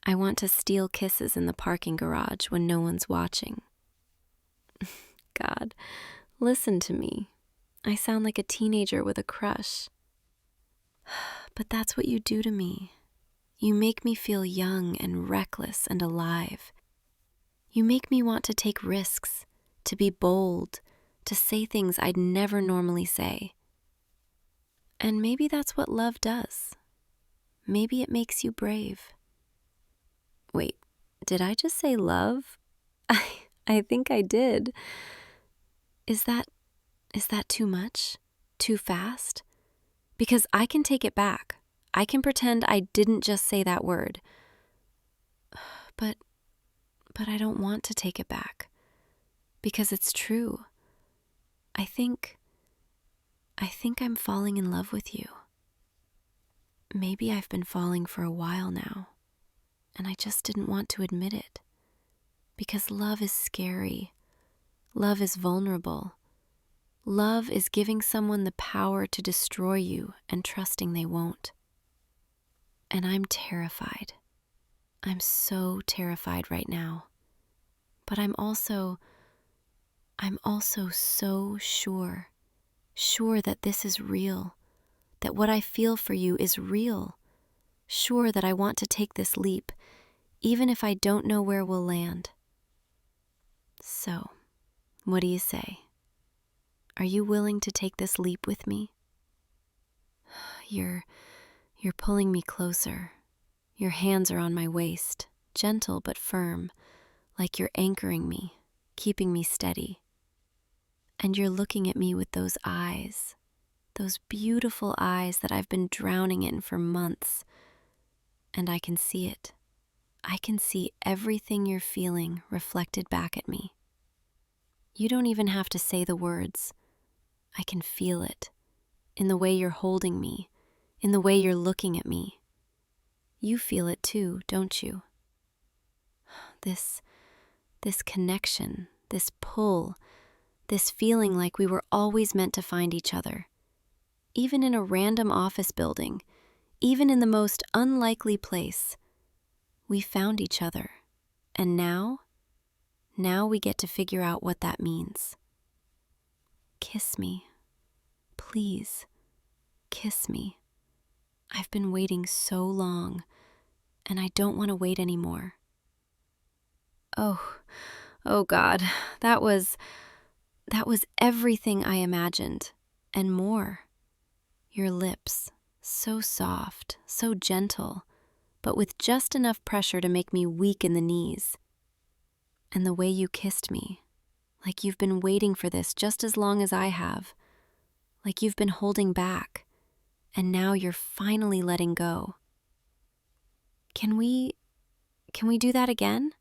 I want to steal kisses in the parking garage when no one's watching. God, listen to me. I sound like a teenager with a crush. But that's what you do to me. You make me feel young and reckless and alive. You make me want to take risks, to be bold, to say things I'd never normally say. And maybe that's what love does. Maybe it makes you brave. Wait, did I just say love? I think I did. Is that too much? Too fast? Because I can take it back. I can pretend I didn't just say that word. But I don't want to take it back. Because it's true. I think I'm falling in love with you. Maybe I've been falling for a while now, and I just didn't want to admit it. Because love is scary. Love is vulnerable. Love is giving someone the power to destroy you and trusting they won't. And I'm terrified. I'm so terrified right now. But I'm also so sure that this is real, that what I feel for you is real, sure that I want to take this leap, even if I don't know where we'll land. So, what do you say? Are you willing to take this leap with me? You're pulling me closer. Your hands are on my waist, gentle but firm, like you're anchoring me, keeping me steady. And you're looking at me with those eyes, those beautiful eyes that I've been drowning in for months. And I can see it. I can see everything you're feeling reflected back at me. You don't even have to say the words. I can feel it in the way you're holding me, in the way you're looking at me. You feel it too, don't you? This connection, this pull, this feeling like we were always meant to find each other. Even in a random office building, even in the most unlikely place, we found each other. And now we get to figure out what that means. Kiss me. Please, kiss me. I've been waiting so long, and I don't want to wait anymore. Oh God, that was everything I imagined, and more. Your lips, so soft, so gentle, but with just enough pressure to make me weak in the knees. And the way you kissed me, like you've been waiting for this just as long as I have, like you've been holding back, and now you're finally letting go. Can we do that again?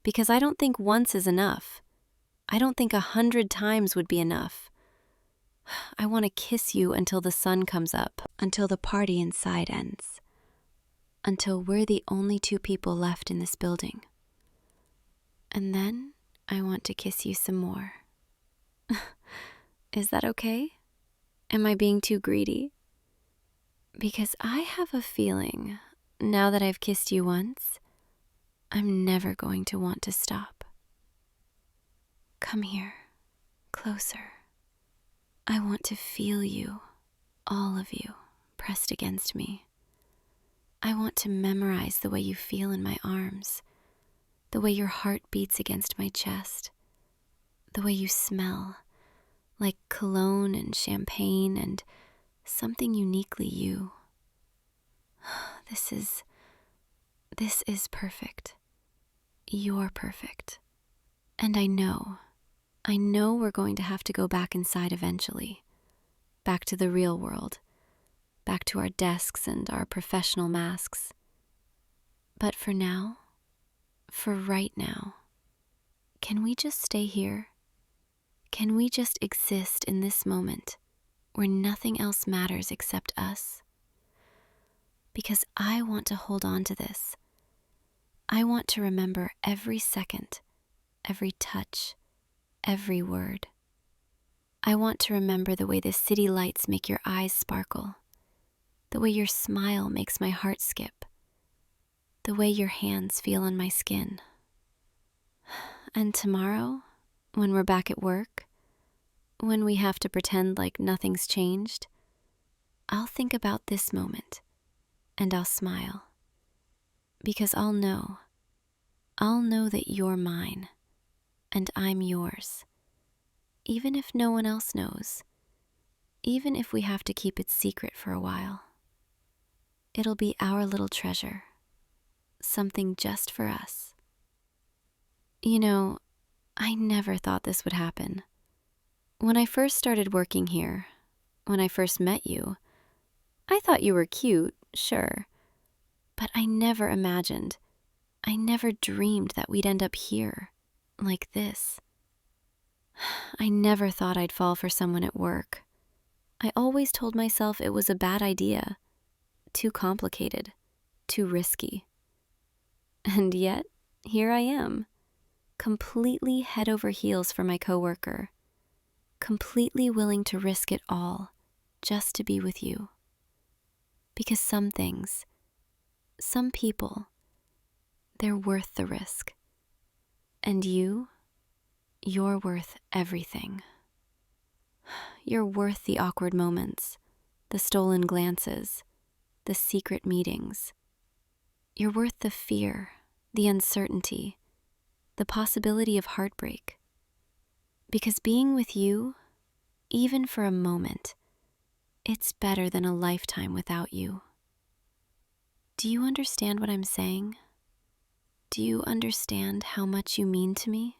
Because I don't think once is enough. I don't think 100 times would be enough. I want to kiss you until the sun comes up, until the party inside ends, until we're the only two people left in this building. And then I want to kiss you some more. Is that okay? Am I being too greedy? Because I have a feeling, now that I've kissed you once, I'm never going to want to stop. Come here, closer. I want to feel you, all of you, pressed against me. I want to memorize the way you feel in my arms, the way your heart beats against my chest, the way you smell, like cologne and champagne and something uniquely you. This is perfect. You're perfect. And I know we're going to have to go back inside eventually, back to the real world, back to our desks and our professional masks. But for now, for right now, can we just stay here? Can we just exist in this moment where nothing else matters except us? Because I want to hold on to this. I want to remember every second, every touch, every word. I want to remember the way the city lights make your eyes sparkle, the way your smile makes my heart skip, the way your hands feel on my skin. And tomorrow, when we're back at work, when we have to pretend like nothing's changed, I'll think about this moment and I'll smile. Because I'll know that you're mine and I'm yours. Even if no one else knows, even if we have to keep it secret for a while. It'll be our little treasure, something just for us. You know, I never thought this would happen. When I first started working here, when I first met you, I thought you were cute, sure, but I never imagined, I never dreamed that we'd end up here, like this. I never thought I'd fall for someone at work. I always told myself it was a bad idea, too complicated, too risky. And yet, here I am, completely head over heels for my coworker, completely willing to risk it all just to be with you. Because some things, some people, they're worth the risk. And you're worth everything. You're worth the awkward moments, the stolen glances, the secret meetings. You're worth the fear, the uncertainty, the possibility of heartbreak. Because being with you, even for a moment, it's better than a lifetime without you. Do you understand what I'm saying? Do you understand how much you mean to me?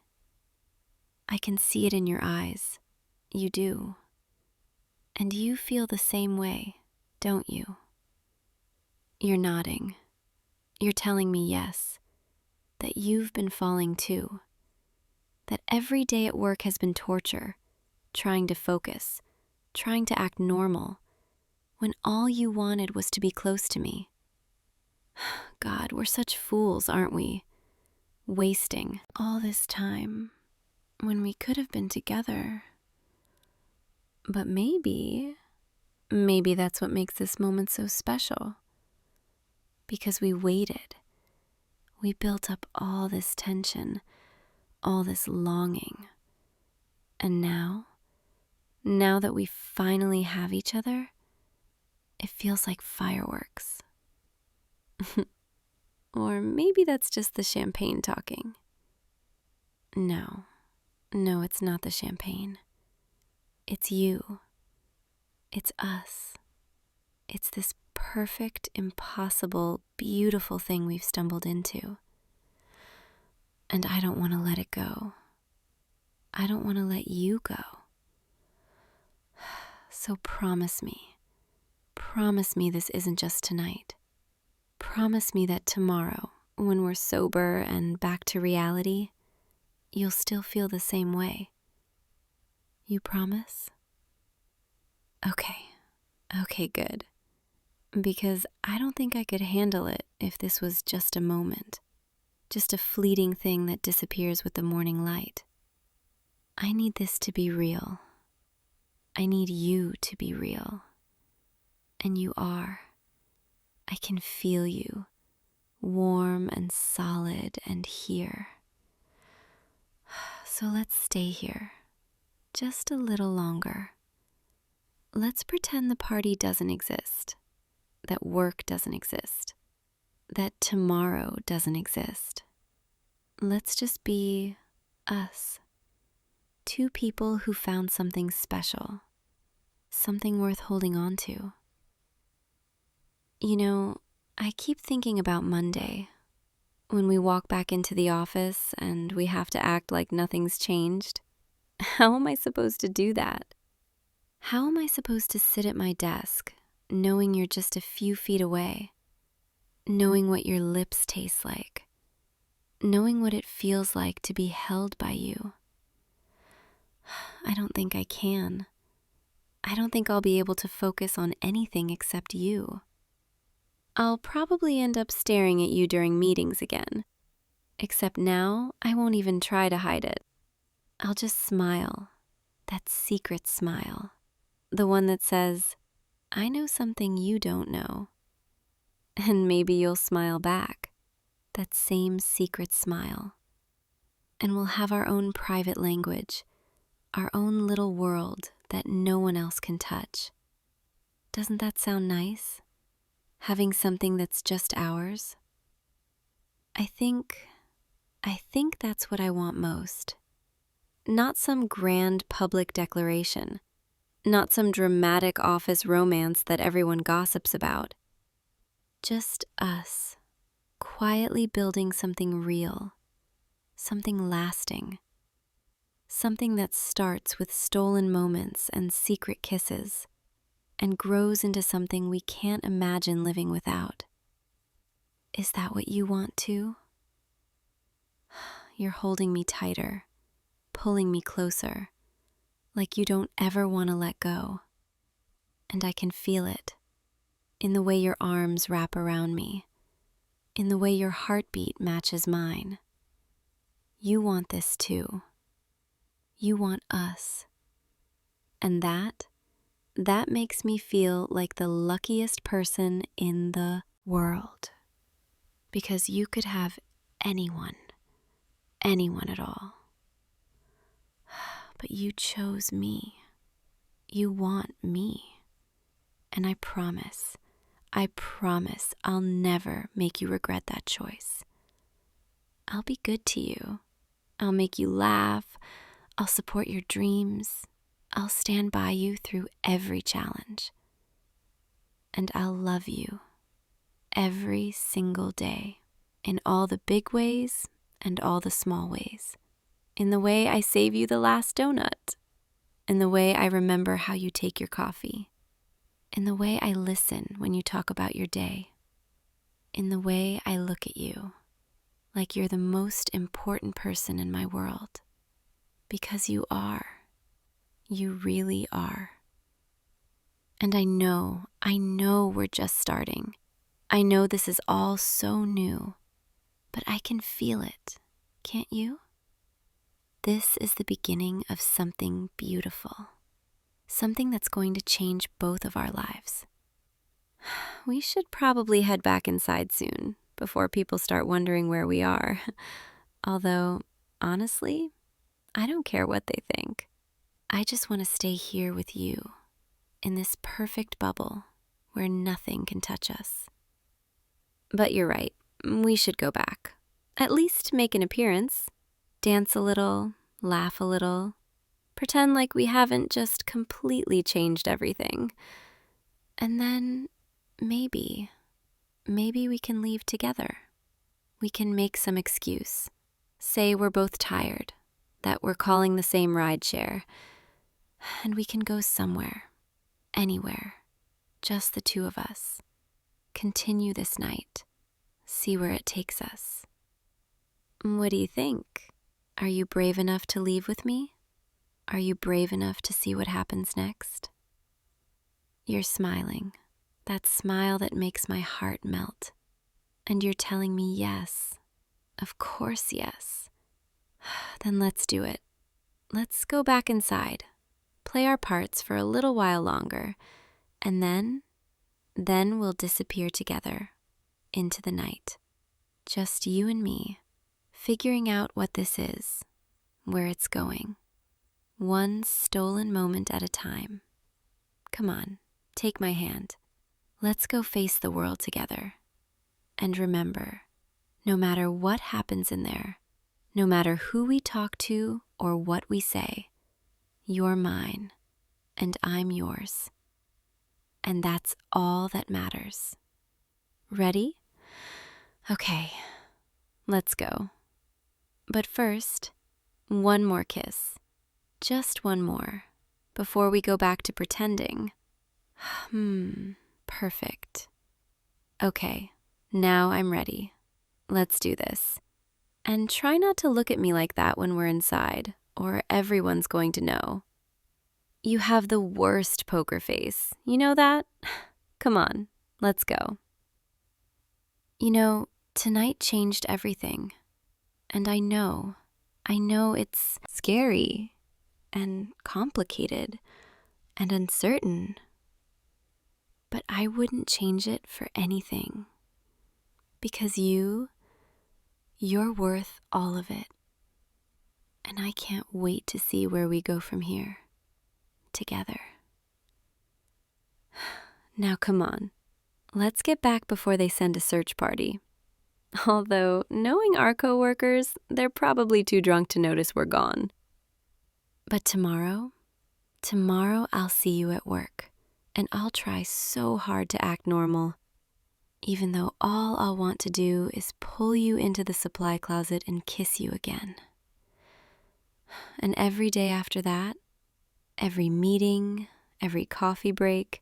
I can see it in your eyes. You do. And you feel the same way, don't you? You're nodding. You're telling me yes, that you've been falling too. That every day at work has been torture, trying to focus, trying to act normal, when all you wanted was to be close to me. God, we're such fools, aren't we? Wasting all this time when we could have been together. But maybe that's what makes this moment so special. Because we waited. We built up all this tension, all this longing. And now that we finally have each other, it feels like fireworks. Or maybe that's just the champagne talking. No, it's not the champagne. It's you. It's us. It's this perfect, impossible, beautiful thing we've stumbled into. And I don't want to let it go. I don't want to let you go. So promise me this isn't just tonight. Promise me that tomorrow, when we're sober and back to reality, you'll still feel the same way. You promise? Okay, good. Because I don't think I could handle it if this was just a moment, just a fleeting thing that disappears with the morning light. I need this to be real. I need you to be real. And you are. I can feel you, warm and solid and here. So let's stay here, just a little longer. Let's pretend the party doesn't exist, that work doesn't exist, that tomorrow doesn't exist. Let's just be us. Two people who found something special, something worth holding on to. You know, I keep thinking about Monday, when we walk back into the office and we have to act like nothing's changed. How am I supposed to do that? How am I supposed to sit at my desk, knowing you're just a few feet away, knowing what your lips taste like, knowing what it feels like to be held by you? I don't think I can. I don't think I'll be able to focus on anything except you. I'll probably end up staring at you during meetings again, except now I won't even try to hide it. I'll just smile, that secret smile, the one that says, I know something you don't know. And maybe you'll smile back, that same secret smile. And we'll have our own private language, our own little world that no one else can touch. Doesn't that sound nice? Having something that's just ours? I think that's what I want most. Not some grand public declaration, not some dramatic office romance that everyone gossips about. Just us, quietly building something real, something lasting, something that starts with stolen moments and secret kisses, and grows into something we can't imagine living without. Is that what you want too? You're holding me tighter, pulling me closer, like you don't ever want to let go. And I can feel it, in the way your arms wrap around me, in the way your heartbeat matches mine. You want this too. You want us. And that makes me feel like the luckiest person in the world. Because you could have anyone at all. But you chose me. You want me. And I promise I'll never make you regret that choice. I'll be good to you. I'll make you laugh. I'll support your dreams. I'll stand by you through every challenge. And I'll love you every single day, in all the big ways and all the small ways. In the way I save you the last donut. In the way I remember how you take your coffee. In the way I listen when you talk about your day. In the way I look at you like you're the most important person in my world. Because you are. You really are. And I know we're just starting. I know this is all so new, but I can feel it, can't you? This is the beginning of something beautiful. Something that's going to change both of our lives. We should probably head back inside soon, before people start wondering where we are. Although, honestly, I don't care what they think. I just want to stay here with you, in this perfect bubble where nothing can touch us. But you're right, we should go back. At least make an appearance. Dance a little, laugh a little. Pretend like we haven't just completely changed everything. And then maybe we can leave together. We can make some excuse. Say we're both tired, that we're calling the same rideshare, and we can go somewhere, anywhere, just the two of us. Continue this night. See where it takes us. What do you think? Are you brave enough to leave with me? Are you brave enough to see what happens next? You're smiling, that smile that makes my heart melt. And you're telling me yes, of course yes. Then let's do it. Let's go back inside, play our parts for a little while longer, and then we'll disappear together into the night. Just you and me, figuring out what this is, where it's going, one stolen moment at a time. Come on, take my hand. Let's go face the world together. And remember, no matter what happens in there, no matter who we talk to or what we say, you're mine and I'm yours. And that's all that matters. Ready? Okay, let's go. But first, one more kiss. Just one more, before we go back to pretending. Perfect. Okay, now I'm ready. Let's do this. And try not to look at me like that when we're inside, or everyone's going to know. You have the worst poker face, you know that? Come on, let's go. You know, tonight changed everything. And I know it's scary and complicated and uncertain. But I wouldn't change it for anything. Because you're worth all of it. And I can't wait to see where we go from here, together. Now come on, let's get back before they send a search party. Although, knowing our coworkers, they're probably too drunk to notice we're gone. But tomorrow I'll see you at work, and I'll try so hard to act normal, even though all I'll want to do is pull you into the supply closet and kiss you again. And every day after that, every meeting, every coffee break,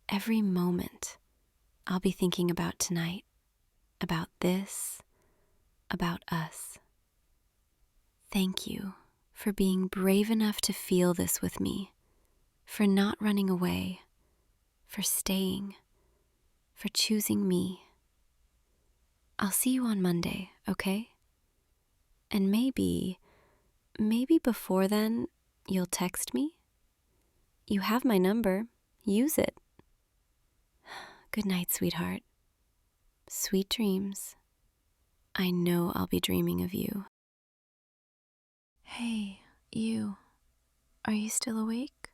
every moment, I'll be thinking about tonight, about this, about us. Thank you for being brave enough to feel this with me, for not running away, for staying, for choosing me. I'll see you on Monday, okay? And maybe before then, you'll text me? You have my number. Use it. Good night, sweetheart. Sweet dreams. I know I'll be dreaming of you. Hey, you. Are you still awake?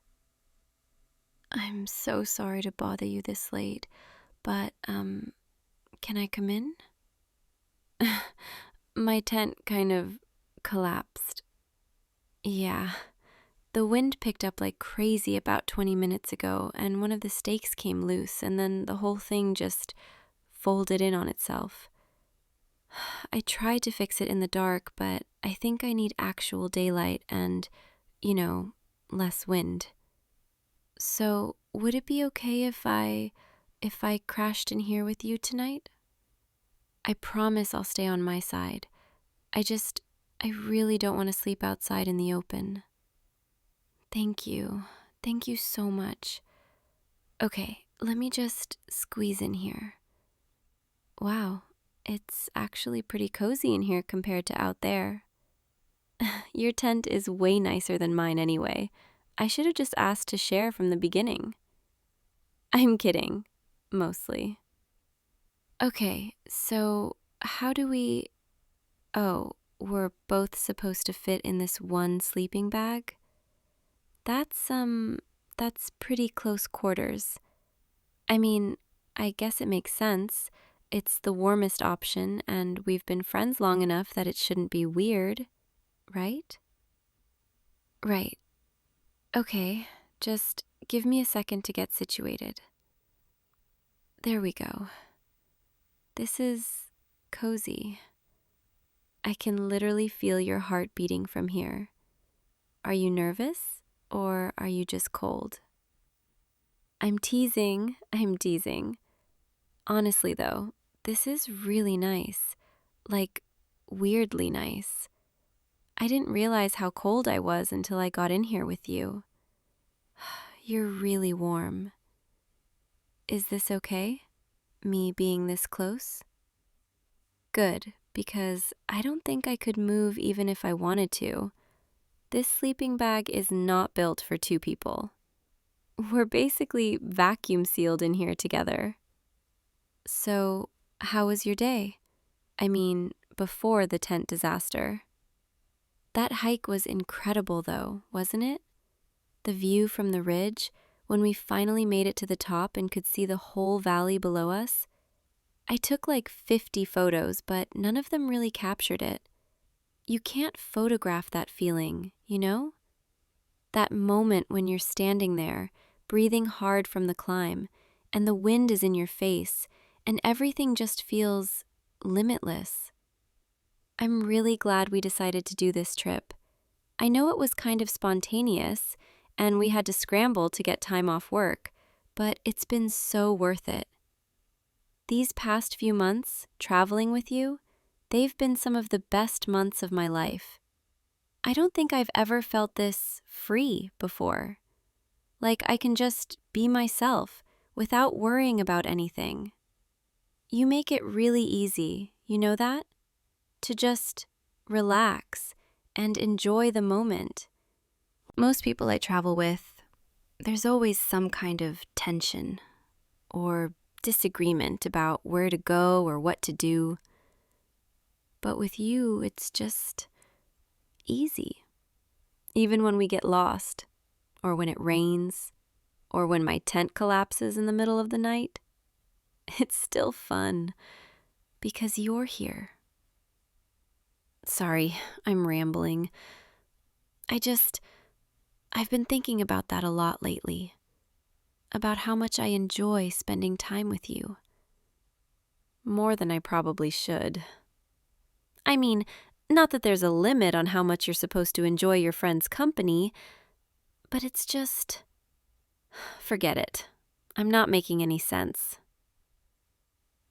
I'm so sorry to bother you this late, but, can I come in? My tent kind of collapsed. Yeah. The wind picked up like crazy about 20 minutes ago, and one of the stakes came loose, and then the whole thing just folded in on itself. I tried to fix it in the dark, but I think I need actual daylight and, less wind. So, would it be okay if I crashed in here with you tonight? I promise I'll stay on my side. I really don't want to sleep outside in the open. Thank you. Thank you so much. Okay, let me just squeeze in here. Wow, it's actually pretty cozy in here compared to out there. Your tent is way nicer than mine anyway. I should have just asked to share from the beginning. I'm kidding, mostly. Okay, so how do we... Oh, we're both supposed to fit in this one sleeping bag? That's pretty close quarters. I mean, I guess it makes sense. It's the warmest option, and we've been friends long enough that it shouldn't be weird, right? Right. Okay, just give me a second to get situated. There we go. This is cozy. I can literally feel your heart beating from here. Are you nervous, or are you just cold? I'm teasing. Honestly, though, this is really nice. Like, weirdly nice. I didn't realize how cold I was until I got in here with you. You're really warm. Is this okay? Me being this close? Good, because I don't think I could move even if I wanted to. This sleeping bag is not built for two people. We're basically vacuum sealed in here together. So, how was your day? I mean, before the tent disaster. That hike was incredible though, wasn't it? The view from the ridge, when we finally made it to the top and could see the whole valley below us. I took like 50 photos, but none of them really captured it. You can't photograph that feeling, you know? That moment when you're standing there, breathing hard from the climb, and the wind is in your face, and everything just feels limitless. I'm really glad we decided to do this trip. I know it was kind of spontaneous, and we had to scramble to get time off work, but it's been so worth it. These past few months, traveling with you, they've been some of the best months of my life. I don't think I've ever felt this free before. Like I can just be myself without worrying about anything. You make it really easy, you know that? To just relax and enjoy the moment. Most people I travel with, there's always some kind of tension or disagreement about where to go or what to do. But with you, it's just easy. Even when we get lost, or when it rains, or when my tent collapses in the middle of the night, it's still fun because you're here. Sorry, I'm rambling. I've been thinking about that a lot lately. About how much I enjoy spending time with you. More than I probably should. I mean, not that there's a limit on how much you're supposed to enjoy your friend's company, but it's just... Forget it. I'm not making any sense.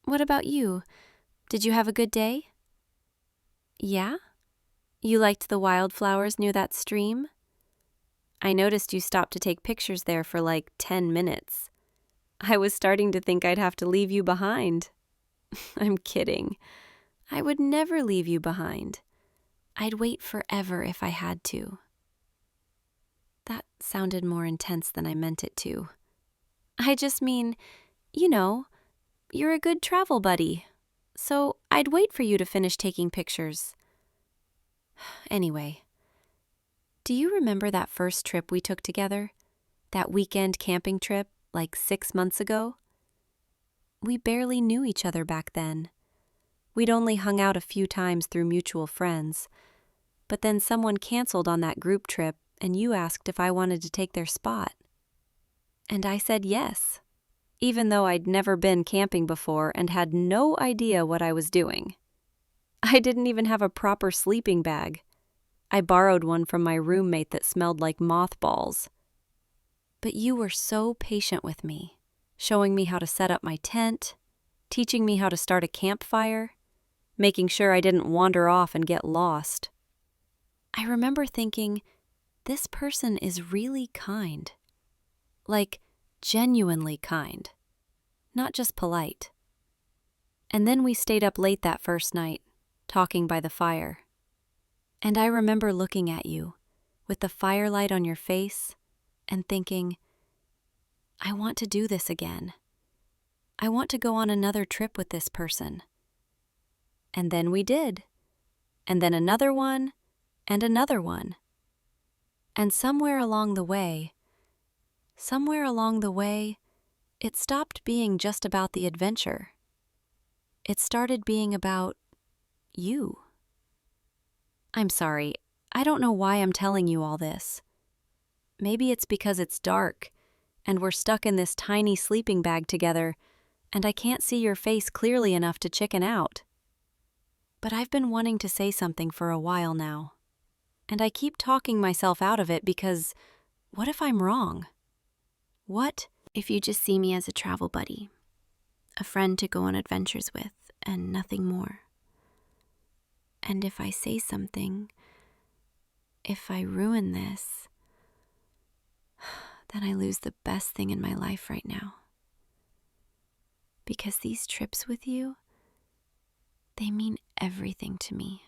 What about you? Did you have a good day? Yeah? You liked the wildflowers near that stream? I noticed you stopped to take pictures there for like 10 minutes. I was starting to think I'd have to leave you behind. I'm kidding. I would never leave you behind. I'd wait forever if I had to. That sounded more intense than I meant it to. I just mean, you're a good travel buddy. So I'd wait for you to finish taking pictures. Anyway, do you remember that first trip we took together? That weekend camping trip, like 6 months ago? We barely knew each other back then. We'd only hung out a few times through mutual friends. But then someone canceled on that group trip, and you asked if I wanted to take their spot. And I said yes, even though I'd never been camping before and had no idea what I was doing. I didn't even have a proper sleeping bag. I borrowed one from my roommate that smelled like mothballs. But you were so patient with me, showing me how to set up my tent, teaching me how to start a campfire, making sure I didn't wander off and get lost. I remember thinking, this person is really kind. Like, genuinely kind. Not just polite. And then we stayed up late that first night, talking by the fire. And I remember looking at you, with the firelight on your face, and thinking, I want to do this again. I want to go on another trip with this person. And then we did. And then another one, and another one. And somewhere along the way, it stopped being just about the adventure. It started being about you. I'm sorry, I don't know why I'm telling you all this. Maybe it's because it's dark, and we're stuck in this tiny sleeping bag together, and I can't see your face clearly enough to chicken out. But I've been wanting to say something for a while now. And I keep talking myself out of it because what if I'm wrong? What if you just see me as a travel buddy, a friend to go on adventures with, and nothing more? And if I say something, if I ruin this, then I lose the best thing in my life right now. Because these trips with you, they mean everything to me.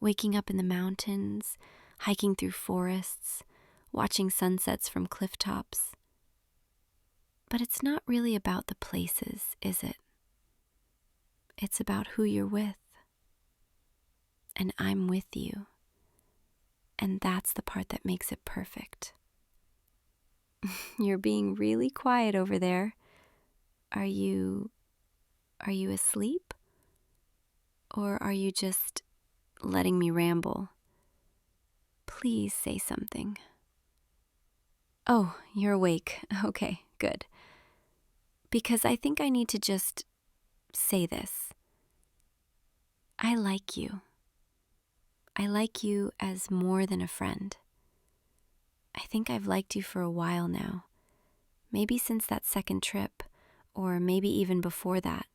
Waking up in the mountains, hiking through forests, watching sunsets from cliff tops. But it's not really about the places, is it? It's about who you're with. And I'm with you. And that's the part that makes it perfect. You're being really quiet over there. Are you asleep? Or are you just letting me ramble? Please say something. Oh, you're awake. Okay, good. Because I think I need to just say this. I like you. I like you as more than a friend. I think I've liked you for a while now. Maybe since that second trip, or maybe even before that.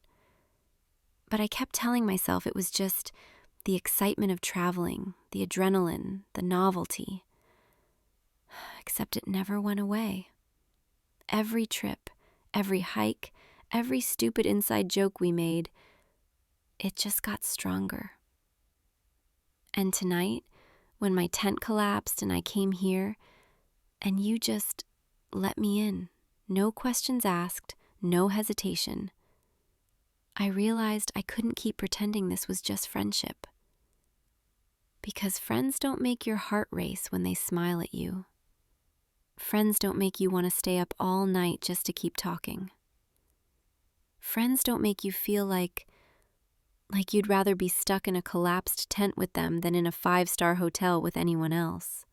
But I kept telling myself it was just the excitement of traveling, the adrenaline, the novelty. Except it never went away. Every trip, every hike, every stupid inside joke we made, it just got stronger. And tonight, when my tent collapsed and I came here, and you just let me in, no questions asked, no hesitation, I realized I couldn't keep pretending this was just friendship. Because friends don't make your heart race when they smile at you. Friends don't make you want to stay up all night just to keep talking. Friends don't make you feel like you'd rather be stuck in a collapsed tent with them than in a 5-star hotel with anyone else.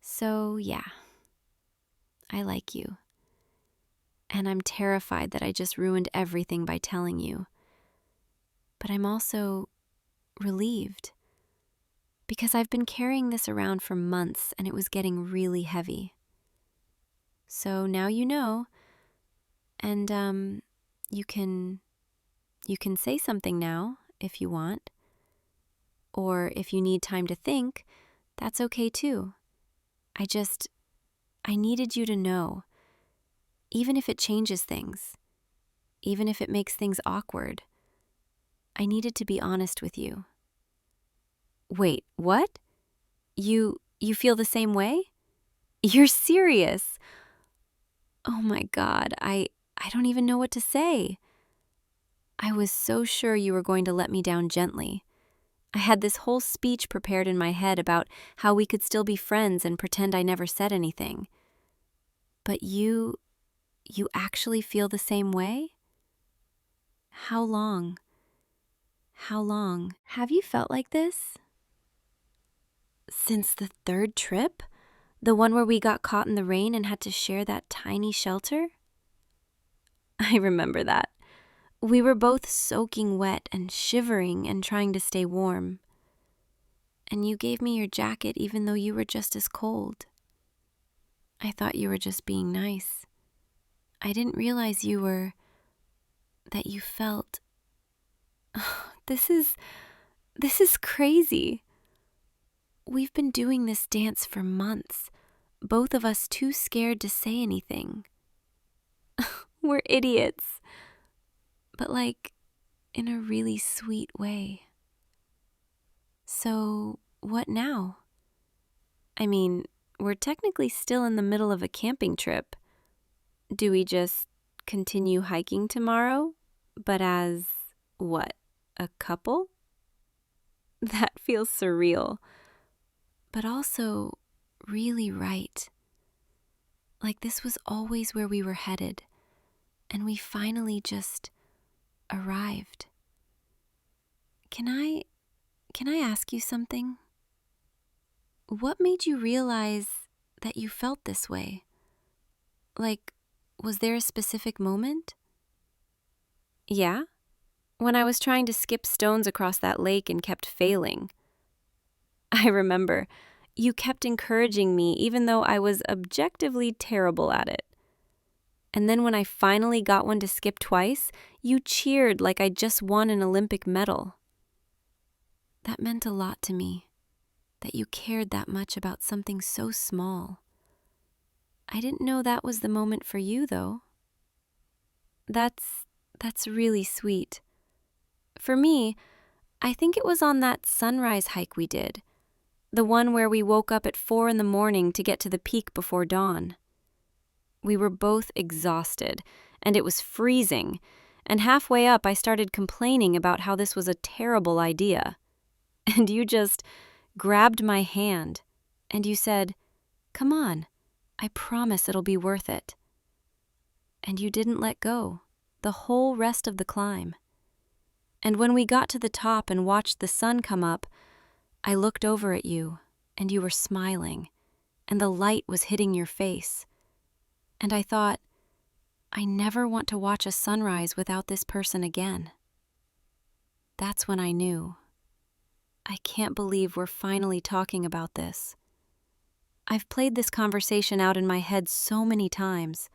So, yeah, I like you. And I'm terrified that I just ruined everything by telling you. But I'm also relieved. Because I've been carrying this around for months and it was getting really heavy. So now you know, and you can say something now if you want. Or if you need time to think, that's okay too. I needed you to know, even if it changes things, even if it makes things awkward, I needed to be honest with you. Wait, what? You feel the same way? You're serious? Oh my God, I don't even know what to say. I was so sure you were going to let me down gently, I had this whole speech prepared in my head about how we could still be friends and pretend I never said anything. But you actually feel the same way? How long? How long have you felt like this? Since the third trip? The one where we got caught in the rain and had to share that tiny shelter? I remember that. We were both soaking wet and shivering and trying to stay warm. And you gave me your jacket even though you were just as cold. I thought you were just being nice. I didn't realize that you felt... This is crazy. We've been doing this dance for months, both of us too scared to say anything. We're idiots. But in a really sweet way. So, what now? I mean, we're technically still in the middle of a camping trip. Do we just continue hiking tomorrow, but as, what, a couple? That feels surreal, but also really right. Like this was always where we were headed, and we finally just arrived. Can I ask you something? What made you realize that you felt this way? Was there a specific moment? Yeah? When I was trying to skip stones across that lake and kept failing. I remember. You kept encouraging me even though I was objectively terrible at it. And then when I finally got one to skip twice, you cheered like I just won an Olympic medal. That meant a lot to me, that you cared that much about something so small. I didn't know that was the moment for you, though. That's really sweet. For me, I think it was on that sunrise hike we did, the one where we woke up at 4 a.m. to get to the peak before dawn. We were both exhausted, and it was freezing, and halfway up I started complaining about how this was a terrible idea. And you just grabbed my hand, and you said, "Come on, I promise it'll be worth it." And you didn't let go, the whole rest of the climb. And when we got to the top and watched the sun come up, I looked over at you, and you were smiling, and the light was hitting your face. And I thought, I never want to watch a sunrise without this person again. That's when I knew. I can't believe we're finally talking about this. I've played this conversation out in my head so many times,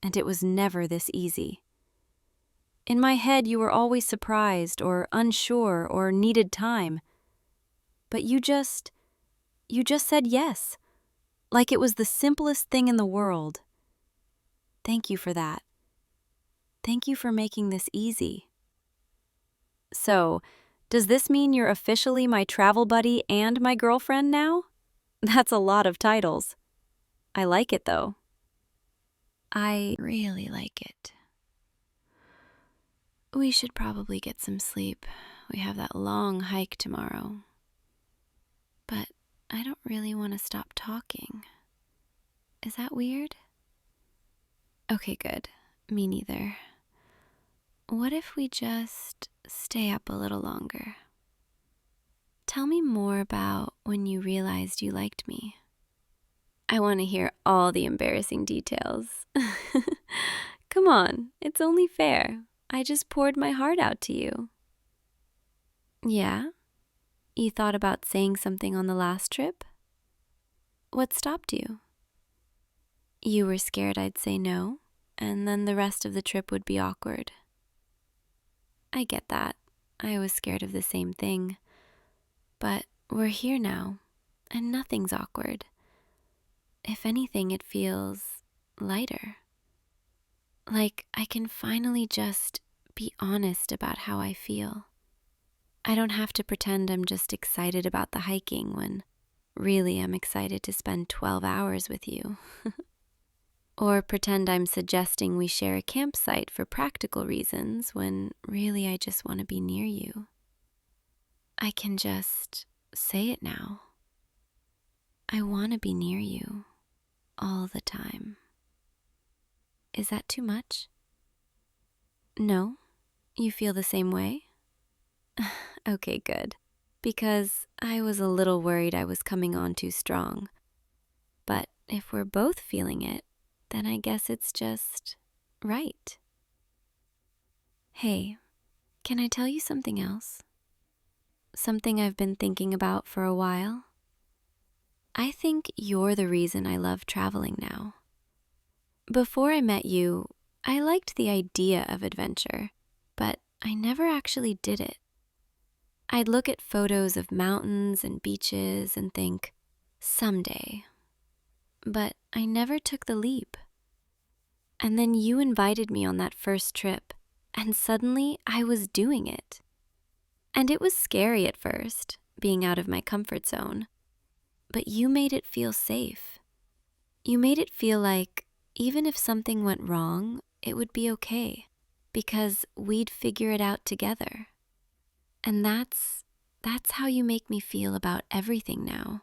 and it was never this easy. In my head, you were always surprised or unsure or needed time. But you just said yes, like it was the simplest thing in the world. Thank you for that. Thank you for making this easy. So, does this mean you're officially my travel buddy and my girlfriend now? That's a lot of titles. I like it, though. I really like it. We should probably get some sleep. We have that long hike tomorrow. But I don't really want to stop talking. Is that weird? Okay, good. Me neither. What if we just stay up a little longer? Tell me more about when you realized you liked me. I want to hear all the embarrassing details. Come on, it's only fair. I just poured my heart out to you. Yeah? You thought about saying something on the last trip? What stopped you? You were scared I'd say no, and then the rest of the trip would be awkward. I get that. I was scared of the same thing. But we're here now, and nothing's awkward. If anything, it feels lighter. Like I can finally just be honest about how I feel. I don't have to pretend I'm just excited about the hiking when really I'm excited to spend 12 hours with you. Or pretend I'm suggesting we share a campsite for practical reasons when really I just want to be near you. I can just say it now. I want to be near you all the time. Is that too much? No? You feel the same way? Okay, good. Because I was a little worried I was coming on too strong. But if we're both feeling it, then I guess it's just right. Hey, can I tell you something else? Something I've been thinking about for a while? I think you're the reason I love traveling now. Before I met you, I liked the idea of adventure, but I never actually did it. I'd look at photos of mountains and beaches and think, someday. But I never took the leap. And then you invited me on that first trip, and suddenly I was doing it. And it was scary at first, being out of my comfort zone. But you made it feel safe. You made it feel like even if something went wrong, it would be okay, because we'd figure it out together. And that's how you make me feel about everything now.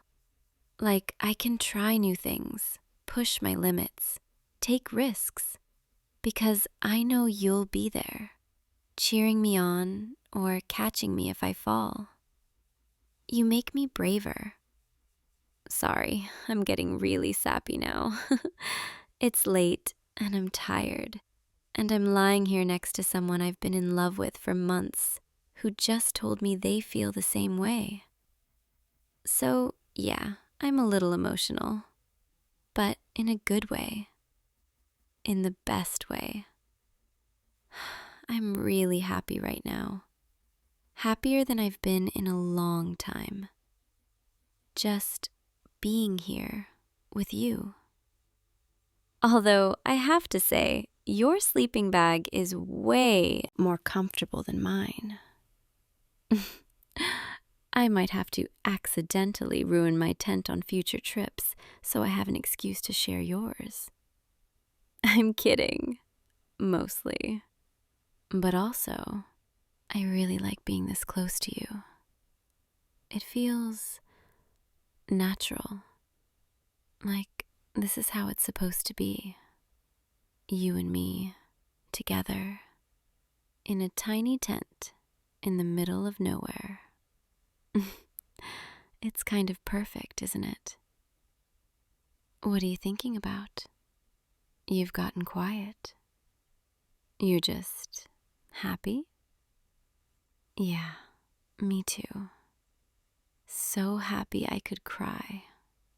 Like I can try new things, push my limits, take risks, because I know you'll be there, cheering me on or catching me if I fall. You make me braver. Sorry, I'm getting really sappy now. It's late and I'm tired, and I'm lying here next to someone I've been in love with for months who just told me they feel the same way. So, yeah, I'm a little emotional, but in a good way, in the best way. I'm really happy right now. Happier than I've been in a long time. Just being here with you. Although I have to say, your sleeping bag is way more comfortable than mine. I might have to accidentally ruin my tent on future trips so I have an excuse to share yours. I'm kidding, mostly. But also, I really like being this close to you. It feels natural. Like this is how it's supposed to be. You and me, together, in a tiny tent in the middle of nowhere. It's kind of perfect, isn't it? What are you thinking about? You've gotten quiet. You're just happy? Yeah, me too. So happy I could cry,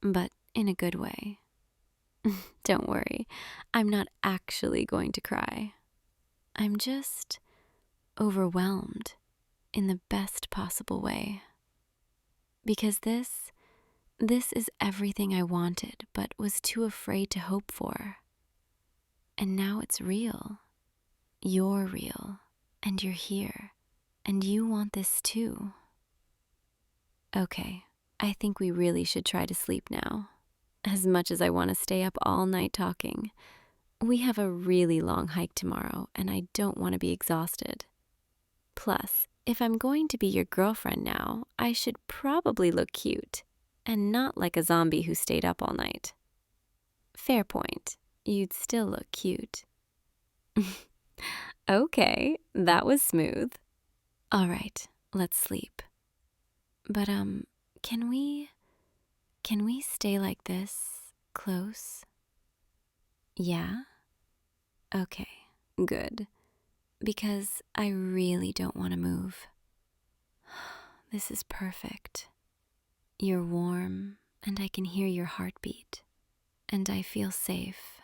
but in a good way. Don't worry, I'm not actually going to cry. I'm just overwhelmed in the best possible way. Because this is everything I wanted but was too afraid to hope for. And now it's real. You're real, and you're here, and you want this too. Okay, I think we really should try to sleep now. As much as I want to stay up all night talking, we have a really long hike tomorrow, and I don't want to be exhausted. Plus, if I'm going to be your girlfriend now, I should probably look cute, and not like a zombie who stayed up all night. Fair point. You'd still look cute. Okay, that was smooth. All right, let's sleep. But can we stay like this, close? Yeah? Okay, good. Because I really don't want to move. This is perfect. You're warm, and I can hear your heartbeat. And I feel safe.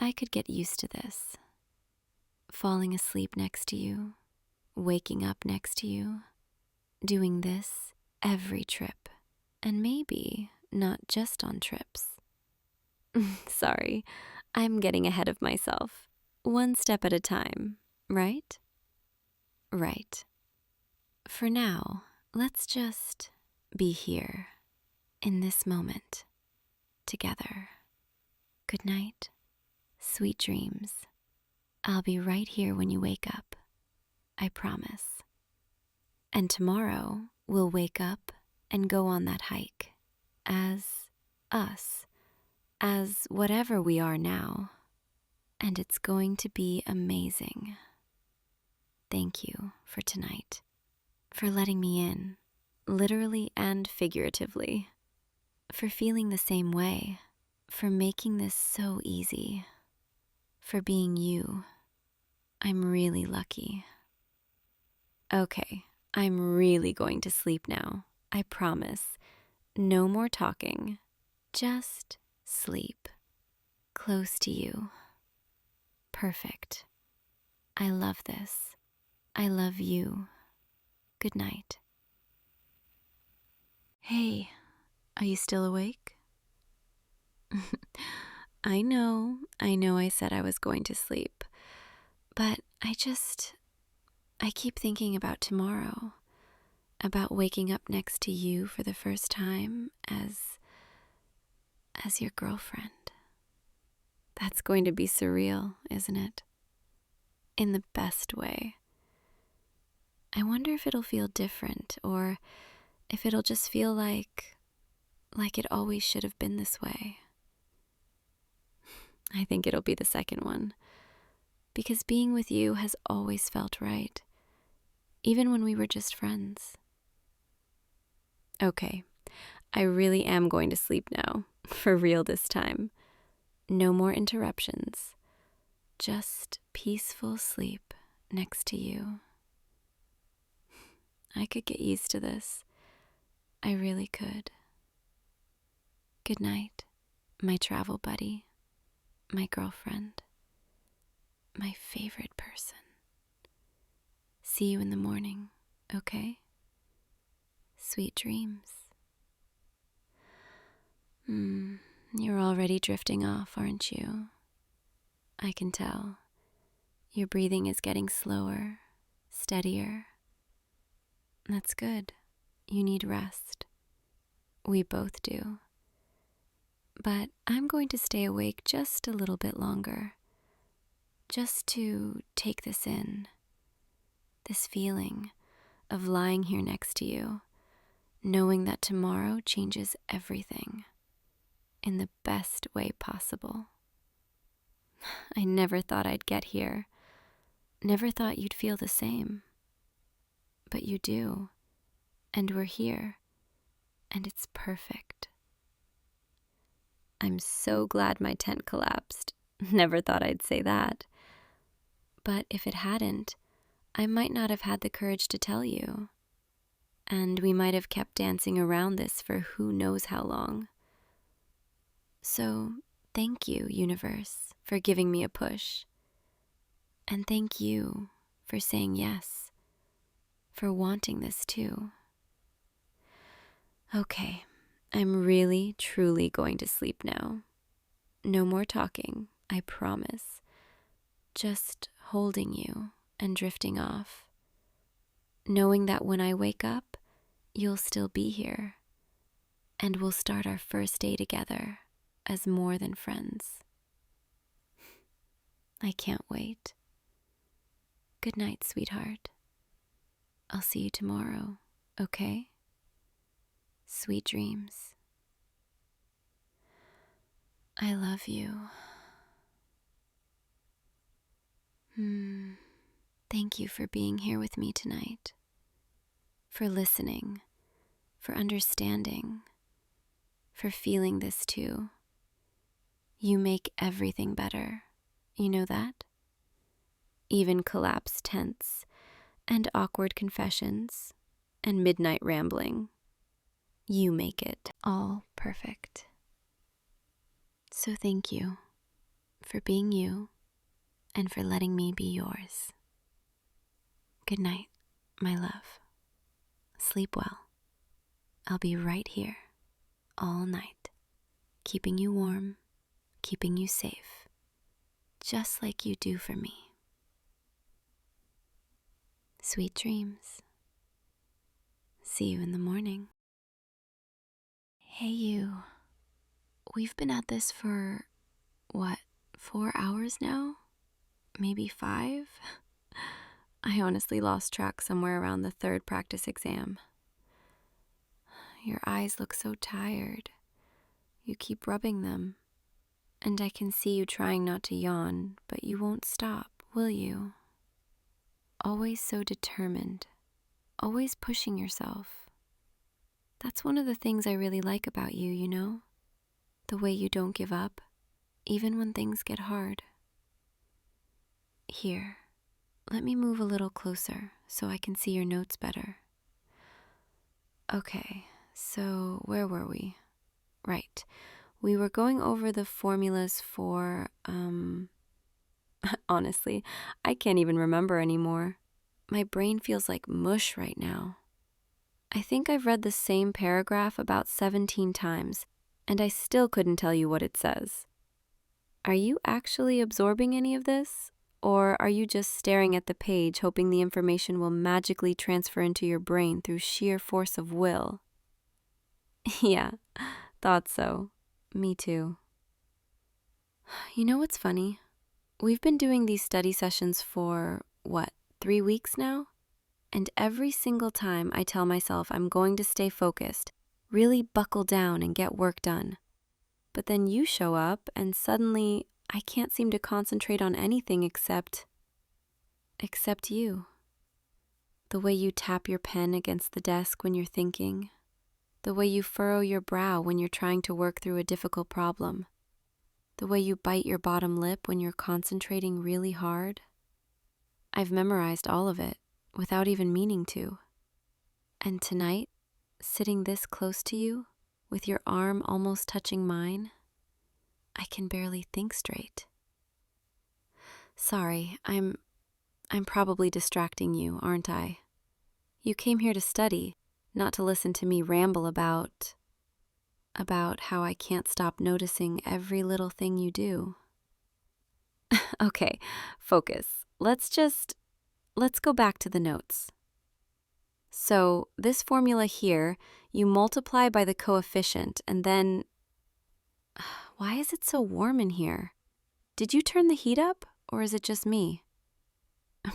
I could get used to this. Falling asleep next to you, waking up next to you, doing this every trip, and maybe not just on trips. Sorry, I'm getting ahead of myself. One step at a time, right? Right. For now, let's just be here, in this moment, together. Good night, sweet dreams. I'll be right here when you wake up. I promise. And tomorrow we'll wake up and go on that hike as us, as whatever we are now. And it's going to be amazing. Thank you for tonight, for letting me in, literally and figuratively, for feeling the same way, for making this so easy, for being you. I'm really lucky. Okay, I'm really going to sleep now. I promise. No more talking. Just sleep. Close to you. Perfect. I love this. I love you. Good night. Hey, are you still awake? I know I said I was going to sleep, but I keep thinking about tomorrow, about waking up next to you for the first time as your girlfriend. That's going to be surreal, isn't it? In the best way. I wonder if it'll feel different, or if it'll just feel like it always should have been this way. I think it'll be the second one, because being with you has always felt right, even when we were just friends. Okay, I really am going to sleep now, for real this time. No more interruptions, just peaceful sleep next to you. I could get used to this. I really could. Good night, my travel buddy, my girlfriend, my favorite person. See you in the morning, okay? Sweet dreams. You're already drifting off, aren't you? I can tell. Your breathing is getting slower, steadier. That's good. You need rest. We both do. But I'm going to stay awake just a little bit longer, just to take this in, this feeling of lying here next to you, knowing that tomorrow changes everything in the best way possible. I never thought I'd get here, never thought you'd feel the same. But you do, and we're here, and it's perfect. I'm so glad my tent collapsed. Never thought I'd say that. But if it hadn't, I might not have had the courage to tell you. And we might have kept dancing around this for who knows how long. So, thank you, universe, for giving me a push. And thank you for saying yes, for wanting this too. Okay, I'm really, truly going to sleep now. No more talking, I promise. Just holding you and drifting off, knowing that when I wake up, you'll still be here, and we'll start our first day together as more than friends. I can't wait. Good night, sweetheart. I'll see you tomorrow, okay? Sweet dreams. I love you. Thank you for being here with me tonight, for listening, for understanding, for feeling this too. You make everything better. You know that? Even collapsed tents, and awkward confessions, and midnight rambling. You make it all perfect. So thank you for being you and for letting me be yours. Good night, my love. Sleep well. I'll be right here all night, keeping you warm, keeping you safe, just like you do for me. Sweet dreams. See you in the morning. Hey you. We've been at this for, 4 hours now? Maybe 5? I honestly lost track somewhere around the third practice exam. Your eyes look so tired. You keep rubbing them. And I can see you trying not to yawn, but you won't stop, will you? Always so determined. Always pushing yourself. That's one of the things I really like about you, you know? The way you don't give up, even when things get hard. Here, let me move a little closer so I can see your notes better. Okay, so where were we? Right. We were going over the formulas for, honestly, I can't even remember anymore. My brain feels like mush right now. I think I've read the same paragraph about 17 times, and I still couldn't tell you what it says. Are you actually absorbing any of this? Or are you just staring at the page hoping the information will magically transfer into your brain through sheer force of will? Yeah, thought so. Me too. You know what's funny? We've been doing these study sessions for, 3 weeks now? And every single time I tell myself I'm going to stay focused, really buckle down and get work done. But then you show up and suddenly I can't seem to concentrate on anything except you. The way you tap your pen against the desk when you're thinking. The way you furrow your brow when you're trying to work through a difficult problem. The way you bite your bottom lip when you're concentrating really hard. I've memorized all of it without even meaning to. And tonight, sitting this close to you, with your arm almost touching mine, I can barely think straight. Sorry, I'm probably distracting you, aren't I? You came here to study, not to listen to me ramble about how I can't stop noticing every little thing you do. Okay, focus. Let's go back to the notes. So, this formula here, you multiply by the coefficient and then... Why is it so warm in here? Did you turn the heat up, or is it just me?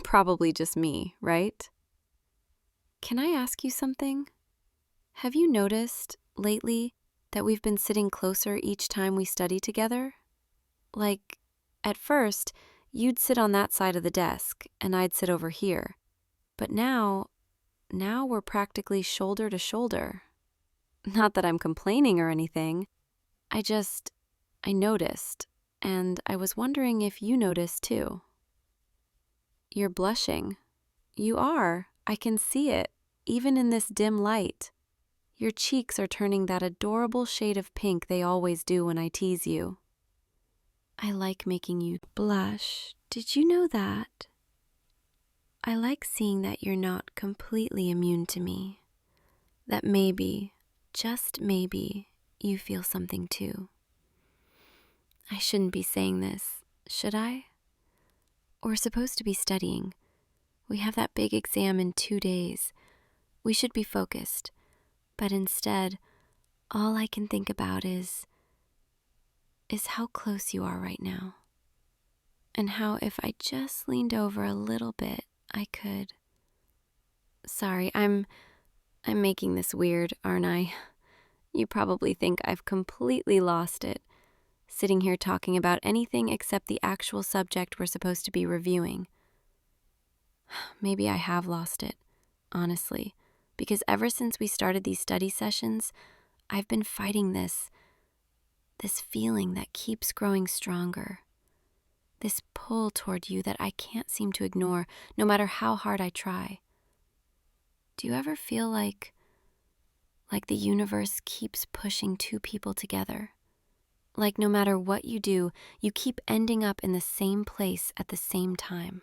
Probably just me, right? Can I ask you something? Have you noticed, lately, that we've been sitting closer each time we study together? Like, at first, you'd sit on that side of the desk, and I'd sit over here. But now we're practically shoulder to shoulder. Not that I'm complaining or anything. I noticed, and I was wondering if you noticed too. You're blushing. You are. I can see it, even in this dim light. Your cheeks are turning that adorable shade of pink they always do when I tease you. I like making you blush. Did you know that? I like seeing that you're not completely immune to me. That maybe, just maybe, you feel something too. I shouldn't be saying this, should I? We're supposed to be studying. We have that big exam in 2 days. We should be focused. But instead, all I can think about is how close you are right now. And how if I just leaned over a little bit, I could... Sorry, I'm making this weird, aren't I? You probably think I've completely lost it, sitting here talking about anything except the actual subject we're supposed to be reviewing. Maybe I have lost it, honestly, because ever since we started these study sessions, I've been fighting this feeling that keeps growing stronger. This pull toward you that I can't seem to ignore, no matter how hard I try. Do you ever feel like the universe keeps pushing two people together? Like no matter what you do, you keep ending up in the same place at the same time.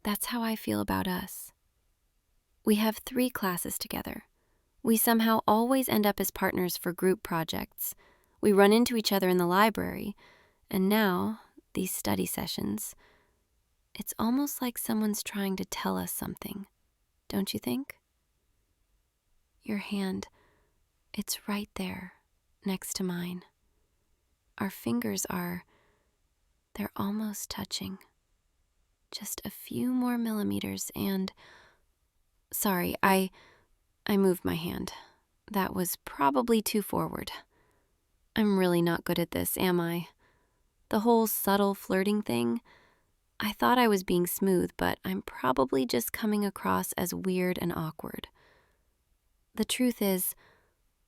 That's how I feel about us. We have 3 classes together. We somehow always end up as partners for group projects. We run into each other in the library, and now, these study sessions, it's almost like someone's trying to tell us something, don't you think? Your hand, it's right there, next to mine. Our fingers they're almost touching. Just a few more millimeters and... Sorry, I moved my hand. That was probably too forward. I'm really not good at this, am I? The whole subtle flirting thing, I thought I was being smooth, but I'm probably just coming across as weird and awkward. The truth is,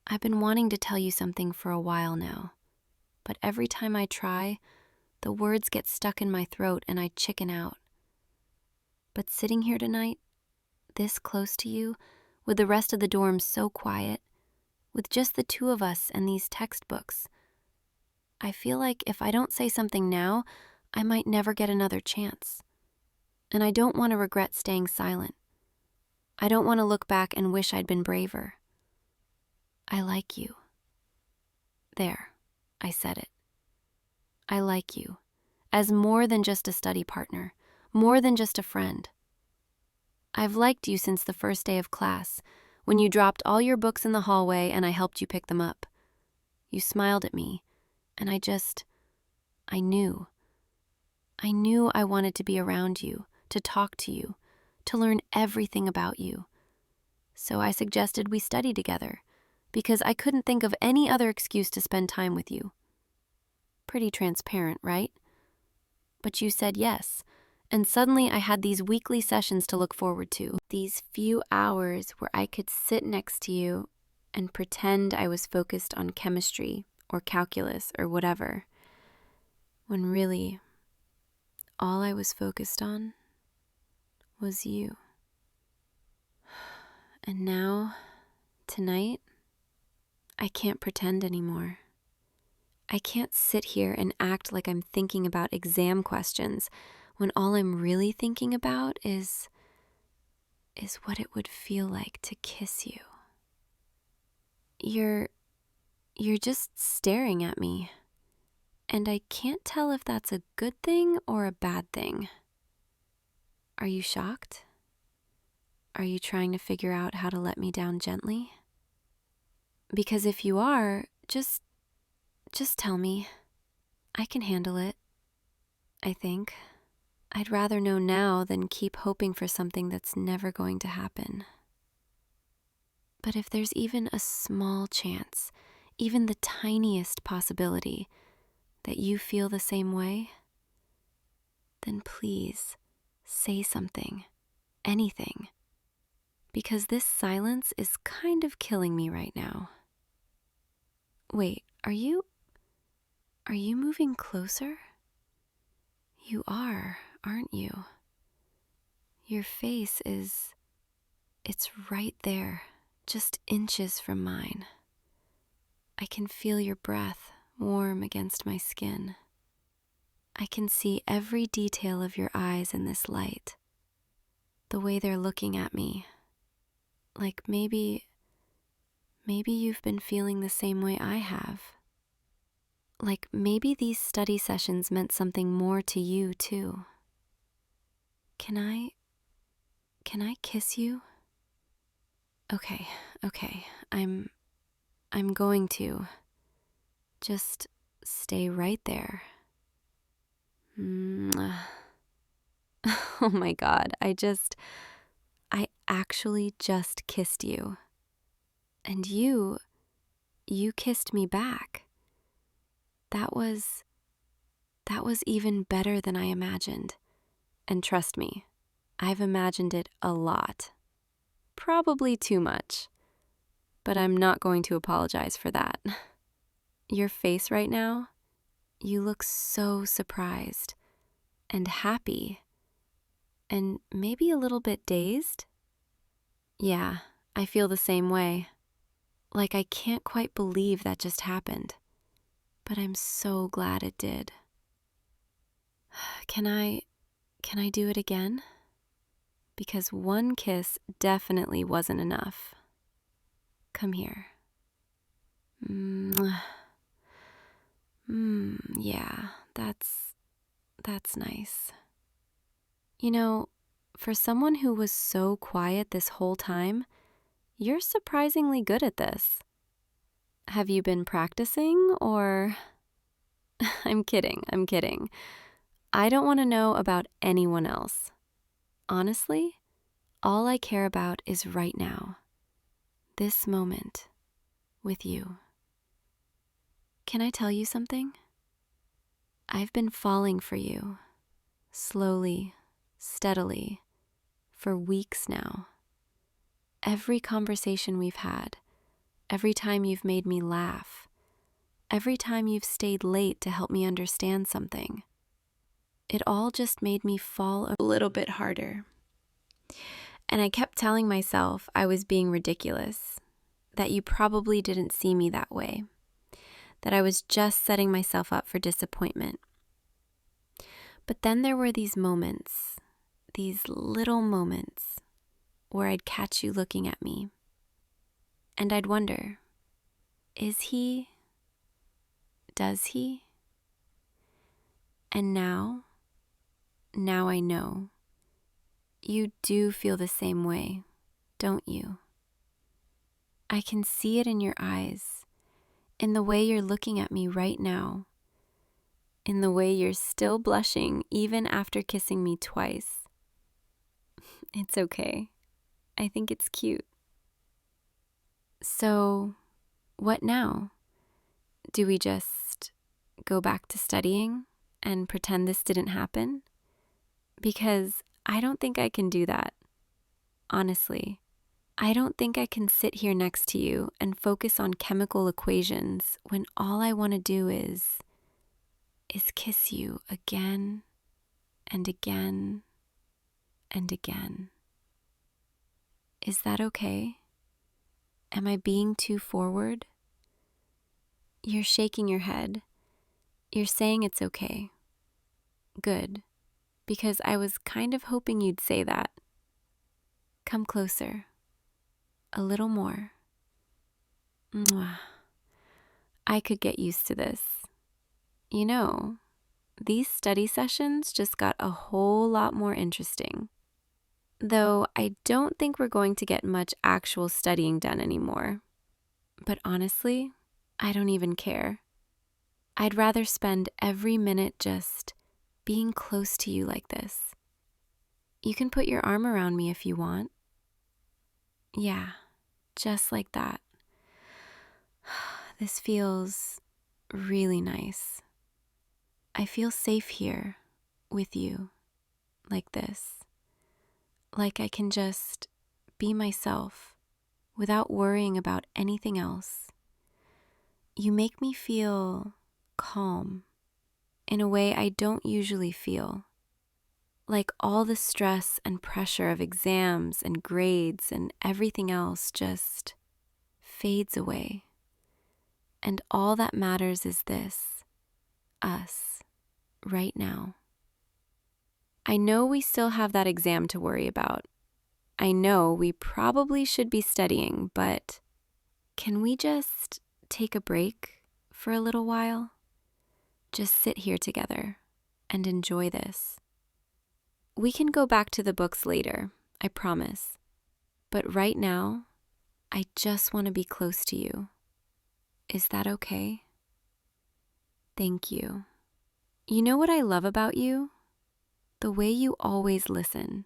I've been wanting to tell you something for a while now, but every time I try, the words get stuck in my throat and I chicken out. But sitting here tonight, this close to you, with the rest of the dorm so quiet, with just the two of us and these textbooks, I feel like if I don't say something now, I might never get another chance. And I don't want to regret staying silent. I don't want to look back and wish I'd been braver. I like you. There, I said it. I like you, as more than just a study partner, more than just a friend. I've liked you since the first day of class, when you dropped all your books in the hallway and I helped you pick them up. You smiled at me, and I knew. I knew I wanted to be around you, to talk to you, to learn everything about you. So I suggested we study together, because I couldn't think of any other excuse to spend time with you. Pretty transparent, right? But you said yes, and suddenly I had these weekly sessions to look forward to. These few hours where I could sit next to you and pretend I was focused on chemistry or calculus or whatever, when really, all I was focused on was you. And now, tonight, I can't pretend anymore. I can't sit here and act like I'm thinking about exam questions when all I'm really thinking about is what it would feel like to kiss you. You're just staring at me, and I can't tell if that's a good thing or a bad thing. Are you shocked? Are you trying to figure out how to let me down gently? Because if you are, just tell me. I can handle it, I think. I'd rather know now than keep hoping for something that's never going to happen. But if there's even a small chance, even the tiniest possibility, that you feel the same way, then please say something, anything, because this silence is kind of killing me right now. Wait, are you moving closer? You are, aren't you? Your face it's right there, just inches from mine. I can feel your breath warm against my skin. I can see every detail of your eyes in this light, the way they're looking at me. Like maybe you've been feeling the same way I have. Like maybe these study sessions meant something more to you too. Can I kiss you? Okay. I'm going to. Just stay right there. Mwah. Oh my God, I actually just kissed you. And you kissed me back. That was even better than I imagined. And trust me, I've imagined it a lot. Probably too much. But I'm not going to apologize for that. Your face right now, you look so surprised and happy and maybe a little bit dazed. Yeah, I feel the same way. Like I can't quite believe that just happened. But I'm so glad it did. Can I do it again? Because one kiss definitely wasn't enough. Come here. Yeah, that's nice. You know, for someone who was so quiet this whole time, you're surprisingly good at this. Have you been practicing or... I'm kidding. I don't want to know about anyone else. Honestly, all I care about is right now, this moment, with you. Can I tell you something? I've been falling for you, slowly, steadily, for weeks now. Every conversation we've had, every time you've made me laugh, every time you've stayed late to help me understand something, it all just made me fall a little bit harder. And I kept telling myself I was being ridiculous, that you probably didn't see me that way, that I was just setting myself up for disappointment. But then there were these moments, these little moments, where I'd catch you looking at me, and I'd wonder, is he? Does he? And now I know. You do feel the same way, don't you? I can see it in your eyes, in the way you're looking at me right now, in the way you're still blushing even after kissing me twice. It's okay. I think it's cute. So, what now? Do we just go back to studying and pretend this didn't happen? Because I don't think I can do that. Honestly, I don't think I can sit here next to you and focus on chemical equations when all I want to do is kiss you again and again and again. Is that okay? Am I being too forward? You're shaking your head. You're saying it's okay. Good, because I was kind of hoping you'd say that. Come closer. A little more. Mwah. I could get used to this. You know, these study sessions just got a whole lot more interesting. Though I don't think we're going to get much actual studying done anymore. But honestly, I don't even care. I'd rather spend every minute just being close to you like this. You can put your arm around me if you want. Yeah, just like that. This feels really nice. I feel safe here with you, like this. Like I can just be myself without worrying about anything else. You make me feel calm in a way I don't usually feel. Like all the stress and pressure of exams and grades and everything else just fades away. And all that matters is this, us, right now. I know we still have that exam to worry about. I know we probably should be studying, but can we just take a break for a little while? Just sit here together and enjoy this. We can go back to the books later, I promise. But right now, I just want to be close to you. Is that okay? Thank you. You know what I love about you? The way you always listen.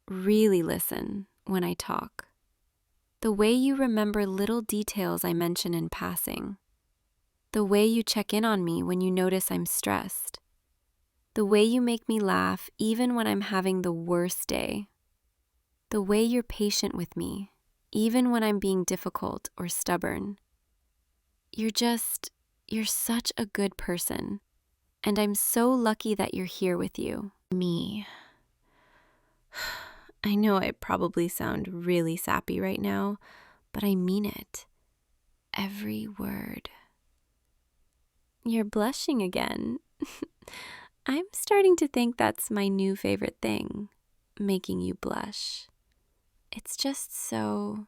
Really listen when I talk. The way you remember little details I mention in passing. The way you check in on me when you notice I'm stressed. The way you make me laugh even when I'm having the worst day. The way you're patient with me, even when I'm being difficult or stubborn. You're such a good person, and I'm so lucky that you're here with you. Me. I know I probably sound really sappy right now, but I mean it. Every word. You're blushing again. I'm starting to think that's my new favorite thing, making you blush. It's just so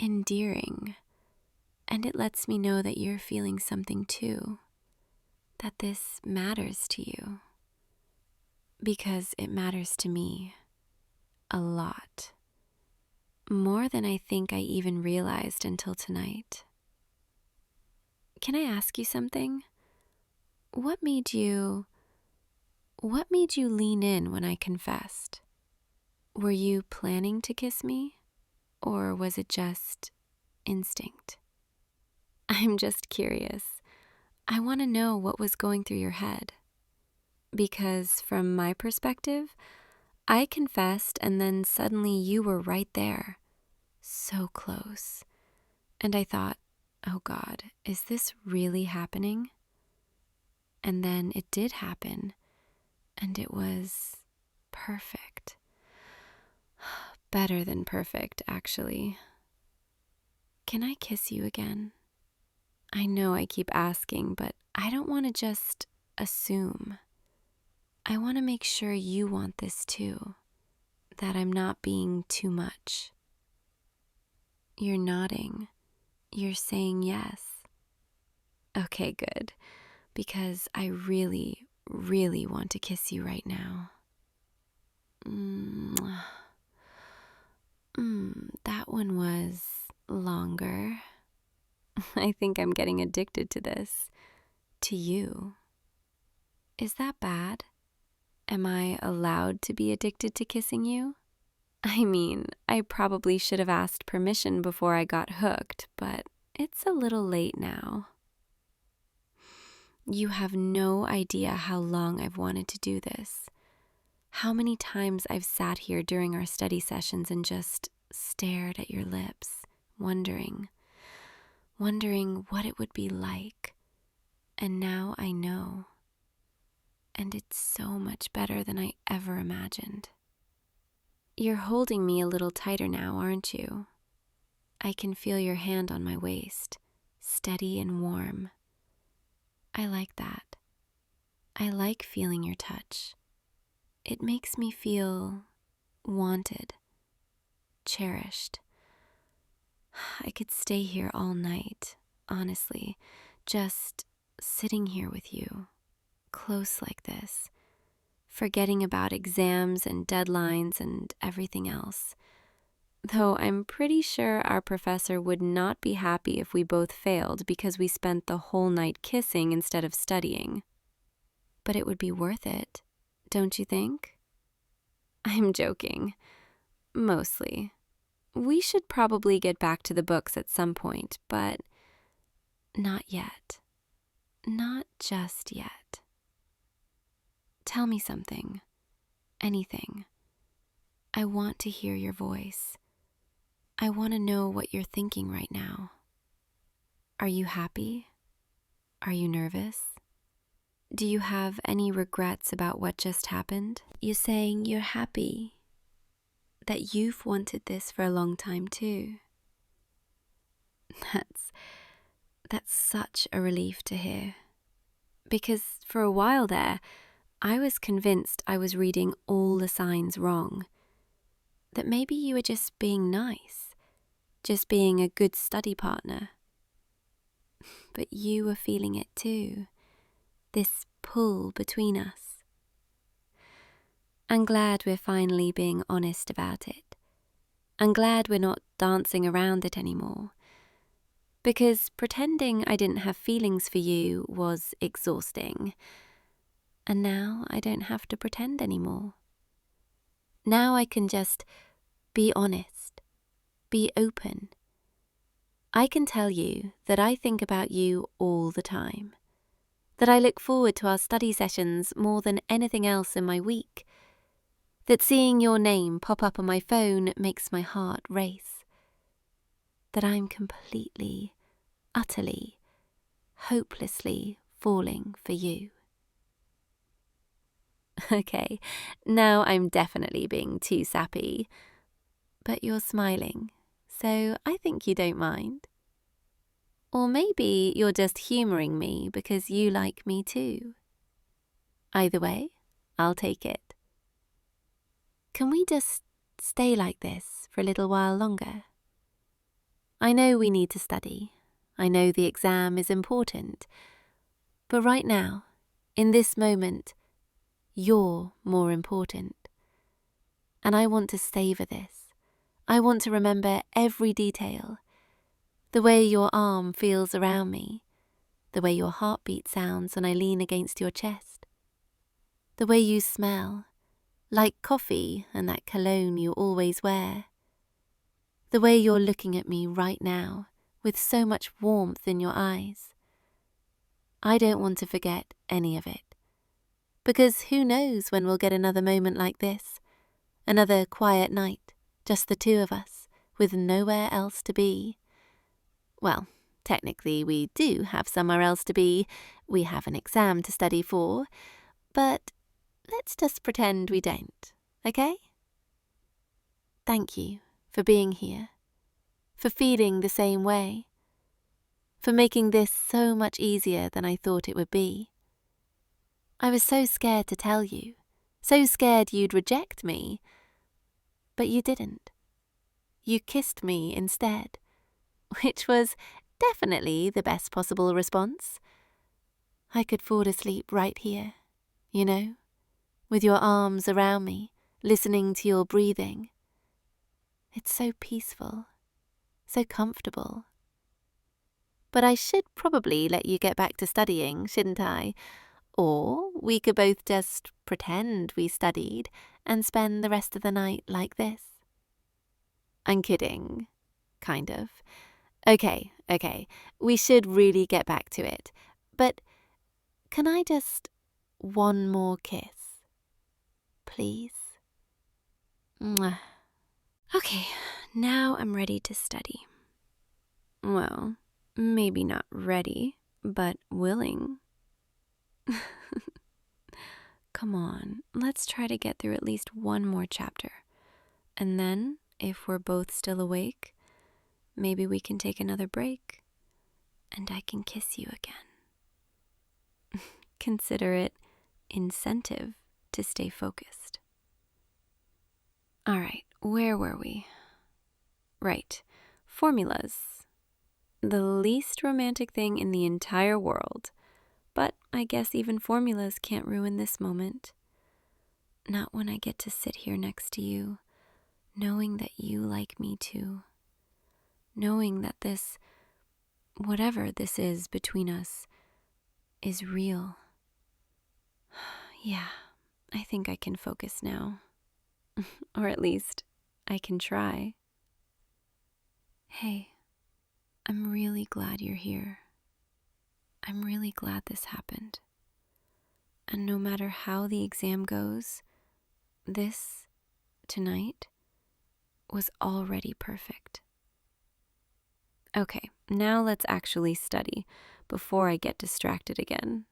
endearing, and it lets me know that you're feeling something too, that this matters to you, because it matters to me a lot, more than I think I even realized until tonight. Can I ask you something? What made you What made you lean in when I confessed? Were you planning to kiss me, or was it just instinct? I'm just curious. I want to know what was going through your head. Because from my perspective, I confessed and then suddenly you were right there. So close. And I thought, oh God, is this really happening? And then it did happen. And it was perfect. Better than perfect, actually. Can I kiss you again? I know I keep asking, but I don't want to just assume. I want to make sure you want this too, that I'm not being too much. You're nodding. You're saying yes. Okay, good, because I really, really want to kiss you right now. That one was longer. I think I'm getting addicted to this. To you. Is that bad? Am I allowed to be addicted to kissing you? I mean, I probably should have asked permission before I got hooked, but it's a little late now. You have no idea how long I've wanted to do this. How many times I've sat here during our study sessions and just stared at your lips, wondering what it would be like. And now I know. And it's so much better than I ever imagined. You're holding me a little tighter now, aren't you? I can feel your hand on my waist, steady and warm. I like that. I like feeling your touch. It makes me feel wanted, cherished. I could stay here all night, honestly, just sitting here with you, close like this, forgetting about exams and deadlines and everything else. Though I'm pretty sure our professor would not be happy if we both failed because we spent the whole night kissing instead of studying. But it would be worth it, don't you think? I'm joking. Mostly. We should probably get back to the books at some point, but not yet. Not just yet. Tell me something. Anything. I want to hear your voice. I want to know what you're thinking right now. Are you happy? Are you nervous? Do you have any regrets about what just happened? You're saying you're happy, that you've wanted this for a long time too. That's such a relief to hear. Because for a while there, I was convinced I was reading all the signs wrong. That maybe you were just being nice, just being a good study partner. But you were feeling it too, this pull between us. I'm glad we're finally being honest about it. I'm glad we're not dancing around it anymore. Because pretending I didn't have feelings for you was exhausting. And now I don't have to pretend anymore. Now I can just be honest, be open. I can tell you that I think about you all the time, that I look forward to our study sessions more than anything else in my week, that seeing your name pop up on my phone makes my heart race, that I'm completely, utterly, hopelessly falling for you. Okay, now I'm definitely being too sappy, but you're smiling, so I think you don't mind. Or maybe you're just humouring me because you like me too. Either way, I'll take it. Can we just stay like this for a little while longer? I know we need to study. I know the exam is important. But right now, in this moment, you're more important. And I want to savour this. I want to remember every detail. The way your arm feels around me. The way your heartbeat sounds when I lean against your chest. The way you smell, like coffee and that cologne you always wear. The way you're looking at me right now, with so much warmth in your eyes. I don't want to forget any of it. Because who knows when we'll get another moment like this? Another quiet night, just the two of us, with nowhere else to be. Well, technically we do have somewhere else to be. We have an exam to study for. But let's just pretend we don't, okay? Thank you for being here, for feeling the same way, for making this so much easier than I thought it would be. I was so scared to tell you, so scared you'd reject me, but you didn't. You kissed me instead, which was definitely the best possible response. I could fall asleep right here, you know, with your arms around me, listening to your breathing. It's so peaceful, so comfortable. But I should probably let you get back to studying, shouldn't I? Or we could both just pretend we studied and spend the rest of the night like this. I'm kidding, kind of. Okay, we should really get back to it. But can I just one more kiss, please? Mwah. Okay, now I'm ready to study. Well, maybe not ready, but willing. Come on, let's try to get through at least one more chapter. And then, if we're both still awake, maybe we can take another break, and I can kiss you again. Consider it incentive to stay focused. All right, where were we? Right, formulas. The least romantic thing in the entire world. But I guess even formulas can't ruin this moment. Not when I get to sit here next to you, knowing that you like me too. Knowing that this, whatever this is between us, is real. Yeah, I think I can focus now. Or at least, I can try. Hey, I'm really glad you're here. I'm really glad this happened. And no matter how the exam goes, this, tonight, was already perfect. Okay, now let's actually study before I get distracted again.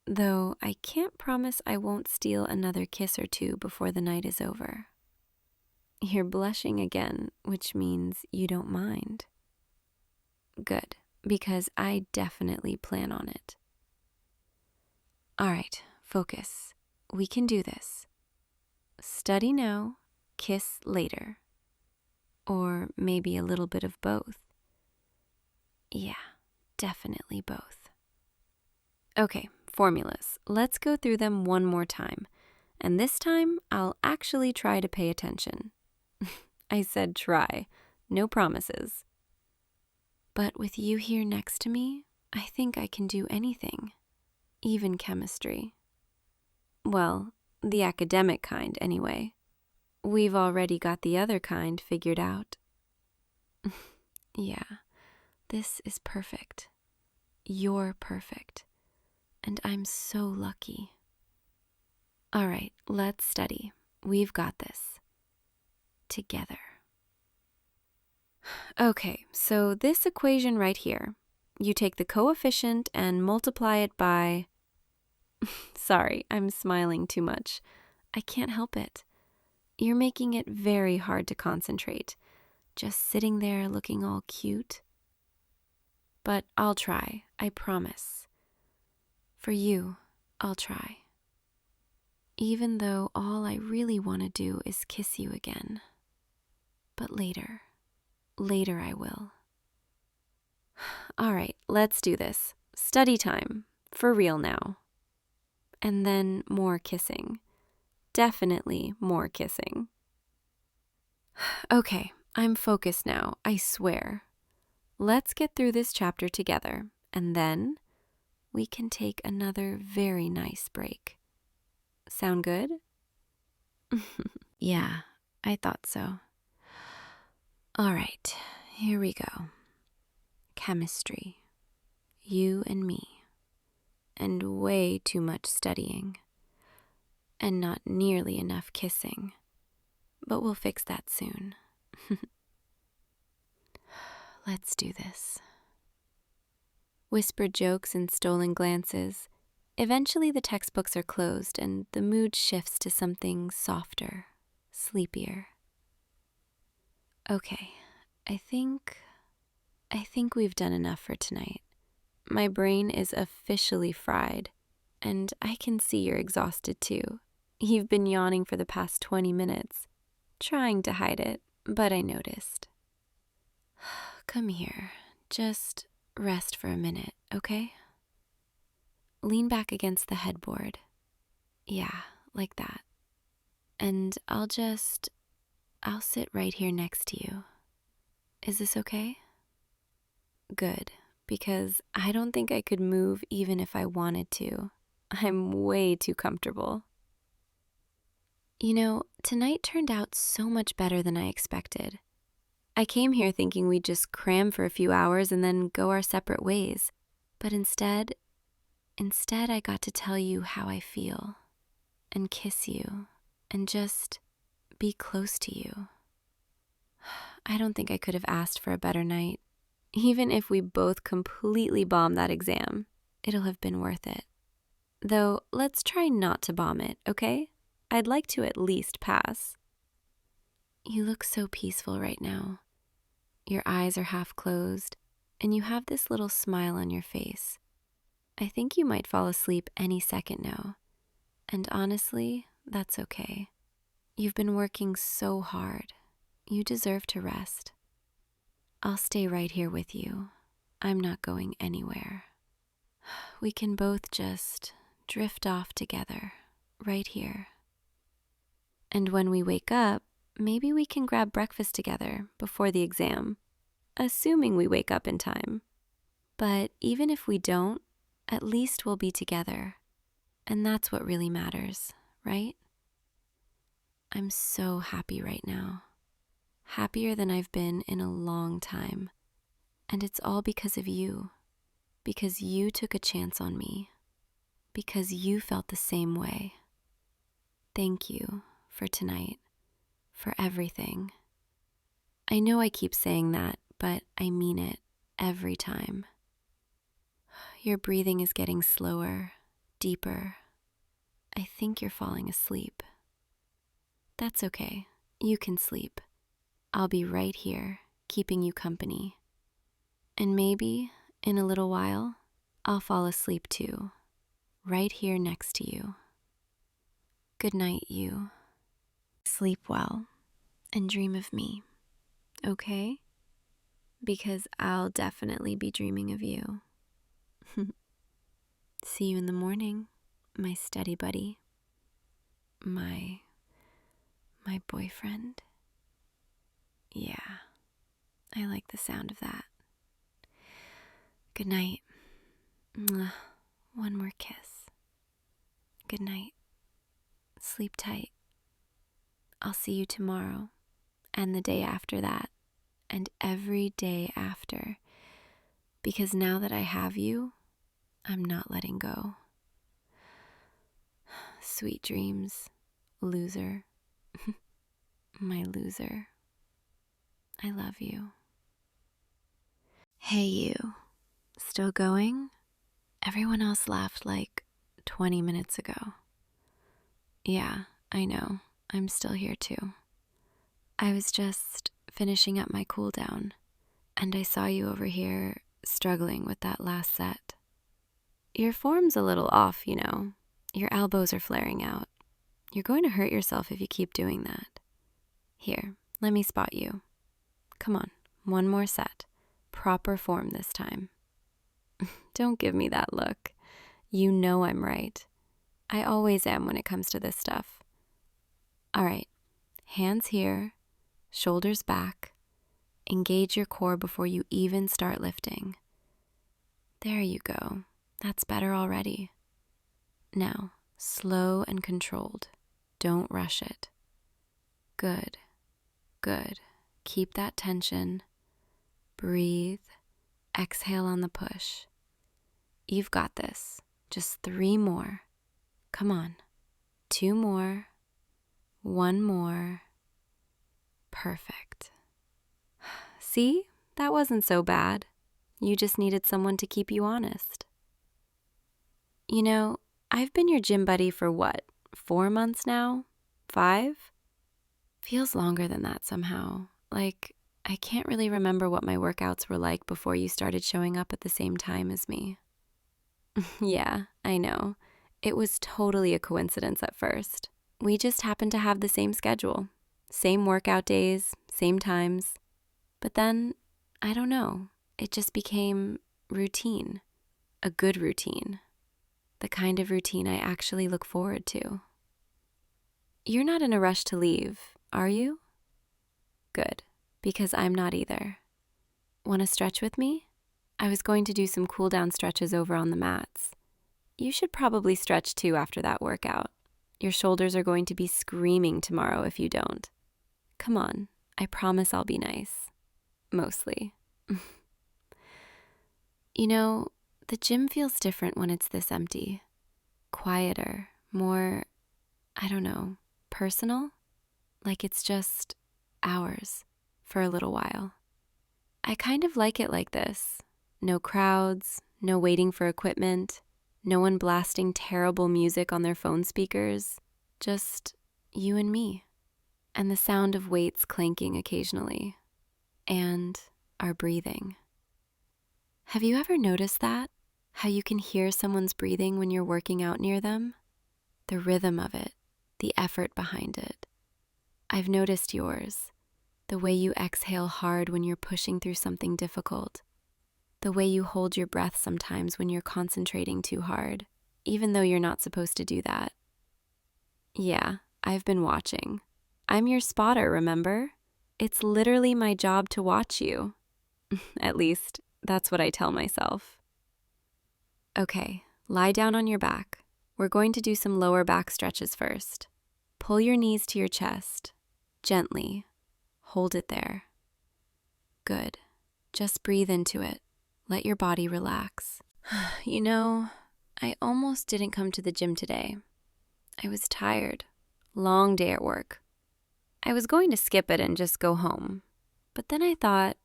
Though I can't promise I won't steal another kiss or two before the night is over. You're blushing again, which means you don't mind. Good, because I definitely plan on it. All right, focus. We can do this. Study now, kiss later. Or maybe a little bit of both. Yeah, definitely both. Okay, formulas. Let's go through them one more time. And this time, I'll actually try to pay attention. I said try, no promises. But with you here next to me, I think I can do anything, even chemistry. Well, the academic kind anyway. We've already got the other kind figured out. Yeah, this is perfect. You're perfect. And I'm so lucky. All right, let's study. We've got this. Together. Okay, so this equation right here, you take the coefficient and multiply it by... Sorry, I'm smiling too much. I can't help it. You're making it very hard to concentrate, just sitting there looking all cute. But I'll try, I promise. For you, I'll try. Even though all I really want to do is kiss you again. But later I will. All right, let's do this. Study time, for real now. And then more kissing. Definitely more kissing. Okay, I'm focused now, I swear. Let's get through this chapter together, and then we can take another very nice break. Sound good? Yeah, I thought so. All right, here we go. Chemistry. You and me. And way too much studying. And not nearly enough kissing. But we'll fix that soon. Let's do this. Whispered jokes and stolen glances. Eventually the textbooks are closed and the mood shifts to something softer, sleepier. Okay, I think we've done enough for tonight. My brain is officially fried, and I can see you're exhausted too. You've been yawning for the past 20 minutes, trying to hide it, but I noticed. Come here, just rest for a minute, okay? Lean back against the headboard. Yeah, like that. And I'll sit right here next to you. Is this okay? Good, because I don't think I could move even if I wanted to. I'm way too comfortable. You know, tonight turned out so much better than I expected. I came here thinking we'd just cram for a few hours and then go our separate ways. But instead I got to tell you how I feel and kiss you and just be close to you. I don't think I could have asked for a better night. Even if we both completely bomb that exam, it'll have been worth it. Though, let's try not to bomb it, okay? I'd like to at least pass. You look so peaceful right now. Your eyes are half closed, and you have this little smile on your face. I think you might fall asleep any second now. And honestly, that's okay. You've been working so hard. You deserve to rest. I'll stay right here with you. I'm not going anywhere. We can both just drift off together, right here. And when we wake up, maybe we can grab breakfast together before the exam, assuming we wake up in time. But even if we don't, at least we'll be together. And that's what really matters, right? I'm so happy right now. Happier than I've been in a long time. And it's all because of you. Because you took a chance on me. Because you felt the same way. Thank you for tonight. For everything. I know I keep saying that, but I mean it every time. Your breathing is getting slower, deeper. I think you're falling asleep. That's okay. You can sleep. I'll be right here, keeping you company. And maybe, in a little while, I'll fall asleep too, right here next to you. Good night, you. Sleep well, and dream of me, okay? Because I'll definitely be dreaming of you. See you in the morning, my study buddy. My boyfriend. Yeah, I like the sound of that. Good night. Mwah. One more kiss. Good night. Sleep tight. I'll see you tomorrow, and the day after that, and every day after. Because now that I have you, I'm not letting go. Sweet dreams, loser. My loser. I love you. Hey you, still going? Everyone else laughed like 20 minutes ago. Yeah, I know, I'm still here too. I was just finishing up my cool down, and I saw you over here struggling with that last set. Your form's a little off, you know. Your elbows are flaring out. You're going to hurt yourself if you keep doing that. Here, let me spot you. Come on, one more set. Proper form this time. Don't give me that look. You know I'm right. I always am when it comes to this stuff. All right, hands here, shoulders back. Engage your core before you even start lifting. There you go. That's better already. Now, Slow and controlled. Don't rush it. Good, good. Keep that tension. Breathe. Exhale on the push. You've got this. Just 3 more. Come on. 2 more. 1 more. Perfect. See? That wasn't so bad. You just needed someone to keep you honest. You know, I've been your gym buddy for what, 4 months now? 5? Feels longer than that somehow. Like, I can't really remember what my workouts were like before you started showing up at the same time as me. Yeah, I know. It was totally a coincidence at first. We just happened to have the same schedule. Same workout days, same times. But then, I don't know, it just became routine. A good routine. The kind of routine I actually look forward to. You're not in a rush to leave, are you? Good, because I'm not either. Want to stretch with me? I was going to do some cool down stretches over on the mats. You should probably stretch too after that workout. Your shoulders are going to be screaming tomorrow if you don't. Come on, I promise I'll be nice. Mostly. You know, the gym feels different when it's this empty. Quieter, more, I don't know, personal? Like it's just ours for a little while. I kind of like it like this. No crowds, no waiting for equipment, no one blasting terrible music on their phone speakers. Just you and me. And the sound of weights clanking occasionally. And our breathing. Have you ever noticed that? How you can hear someone's breathing when you're working out near them? The rhythm of it, the effort behind it. I've noticed yours. The way you exhale hard when you're pushing through something difficult. The way you hold your breath sometimes when you're concentrating too hard, even though you're not supposed to do that. Yeah, I've been watching. I'm your spotter, remember? It's literally my job to watch you. At least, that's what I tell myself. Okay, lie down on your back. We're going to do some lower back stretches first. Pull your knees to your chest. Gently. Hold it there. Good. Just breathe into it. Let your body relax. You know, I almost didn't come to the gym today. I was tired. Long day at work. I was going to skip it and just go home. But then I thought,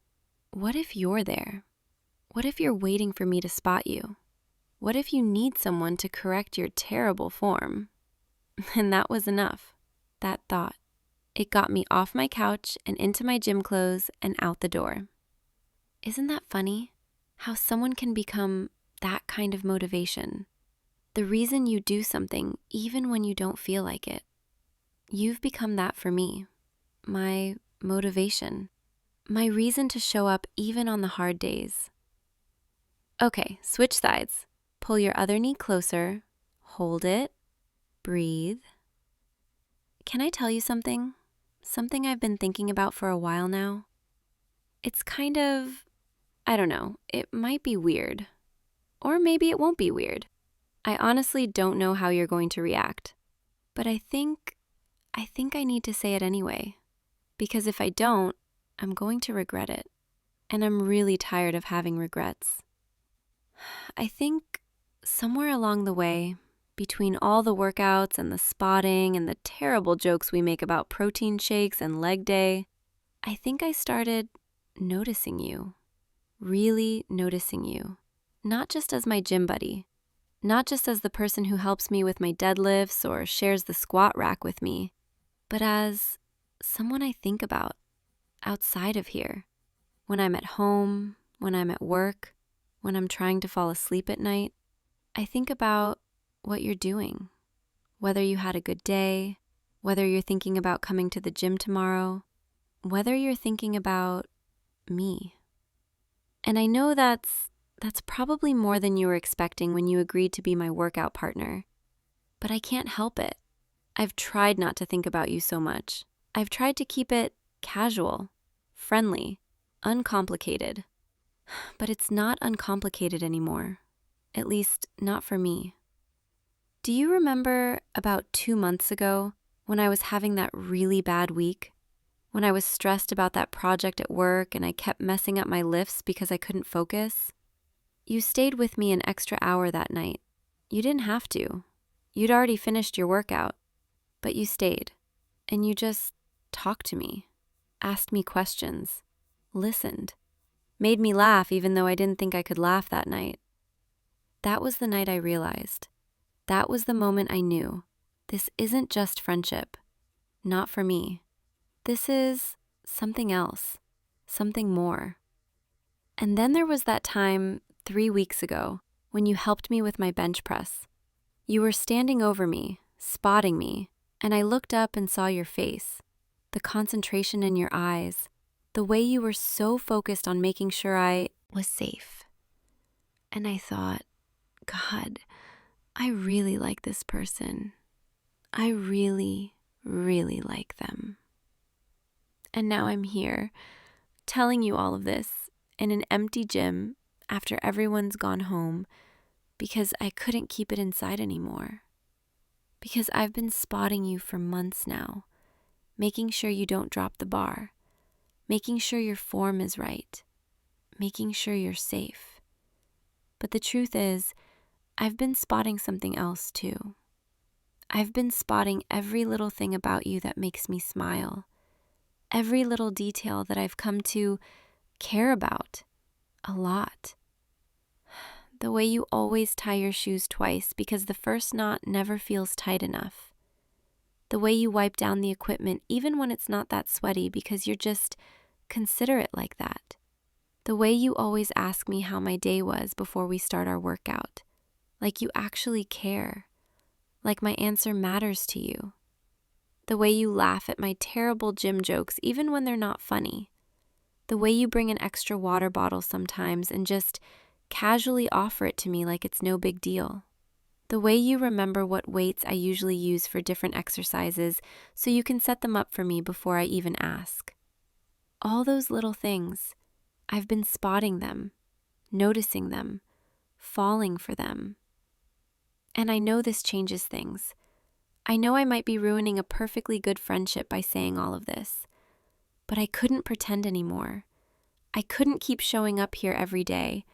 what if you're there? What if you're waiting for me to spot you? What if you need someone to correct your terrible form? And that was enough. That thought. It got me off my couch and into my gym clothes and out the door. Isn't that funny? How someone can become that kind of motivation. The reason you do something even when you don't feel like it. You've become that for me. My motivation. My reason to show up even on the hard days. Okay, switch sides. Pull your other knee closer. Hold it. Breathe. Can I tell you something? Something I've been thinking about for a while now. It's kind of, I don't know, it might be weird. Or maybe it won't be weird. I honestly don't know how you're going to react. But I think I need to say it anyway. Because if I don't, I'm going to regret it. And I'm really tired of having regrets. I think somewhere along the way, between all the workouts and the spotting and the terrible jokes we make about protein shakes and leg day, I think I started noticing you. Really noticing you. Not just as my gym buddy. Not just as the person who helps me with my deadlifts or shares the squat rack with me, but as someone I think about outside of here. When I'm at home, when I'm at work, when I'm trying to fall asleep at night, I think about what you're doing. Whether you had a good day, whether you're thinking about coming to the gym tomorrow, whether you're thinking about me. And I know that's probably more than you were expecting when you agreed to be my workout partner. But I can't help it. I've tried not to think about you so much. I've tried to keep it casual, friendly, uncomplicated. But it's not uncomplicated anymore. At least, not for me. Do you remember about 2 months ago when I was having that really bad week? When I was stressed about that project at work and I kept messing up my lifts because I couldn't focus? You stayed with me an extra hour that night. You didn't have to. You'd already finished your workout, but you stayed. And you just talked to me, asked me questions, listened, made me laugh even though I didn't think I could laugh that night. That was the night I realized. That was the moment I knew. This isn't just friendship. Not for me. This is something else. Something more. And then there was that time 3 weeks ago when you helped me with my bench press. You were standing over me, spotting me, and I looked up and saw your face, the concentration in your eyes, the way you were so focused on making sure I was safe. And I thought, God, I really like this person. I really, really like them. And now I'm here, telling you all of this in an empty gym after everyone's gone home because I couldn't keep it inside anymore. Because I've been spotting you for months now, making sure you don't drop the bar, making sure your form is right, making sure you're safe. But the truth is, I've been spotting something else too. I've been spotting every little thing about you that makes me smile, every little detail that I've come to care about a lot. The way you always tie your shoes twice because the first knot never feels tight enough. The way you wipe down the equipment even when it's not that sweaty because you're just considerate like that. The way you always ask me how my day was before we start our workout. Like you actually care. Like my answer matters to you. The way you laugh at my terrible gym jokes even when they're not funny. The way you bring an extra water bottle sometimes and just casually offer it to me like it's no big deal. The way you remember what weights I usually use for different exercises so you can set them up for me before I even ask. All those little things, I've been spotting them, noticing them, falling for them. And I know this changes things. I know I might be ruining a perfectly good friendship by saying all of this, but I couldn't pretend anymore. I couldn't keep showing up here every day,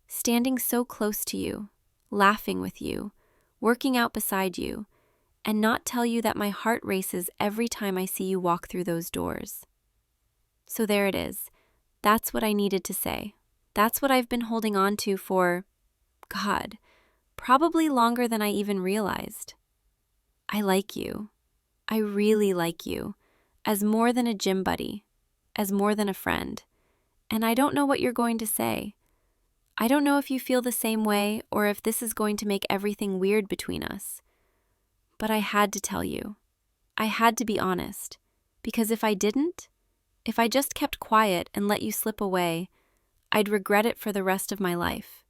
standing so close to you, laughing with you, working out beside you, and not tell you that my heart races every time I see you walk through those doors. So there it is. That's what I needed to say. That's what I've been holding on to for, God, probably longer than I even realized. I like you. I really like you, as more than a gym buddy, as more than a friend. And I don't know what you're going to say. I don't know if you feel the same way or if this is going to make everything weird between us. But I had to tell you. I had to be honest. Because if I didn't, if I just kept quiet and let you slip away, I'd regret it for the rest of my life.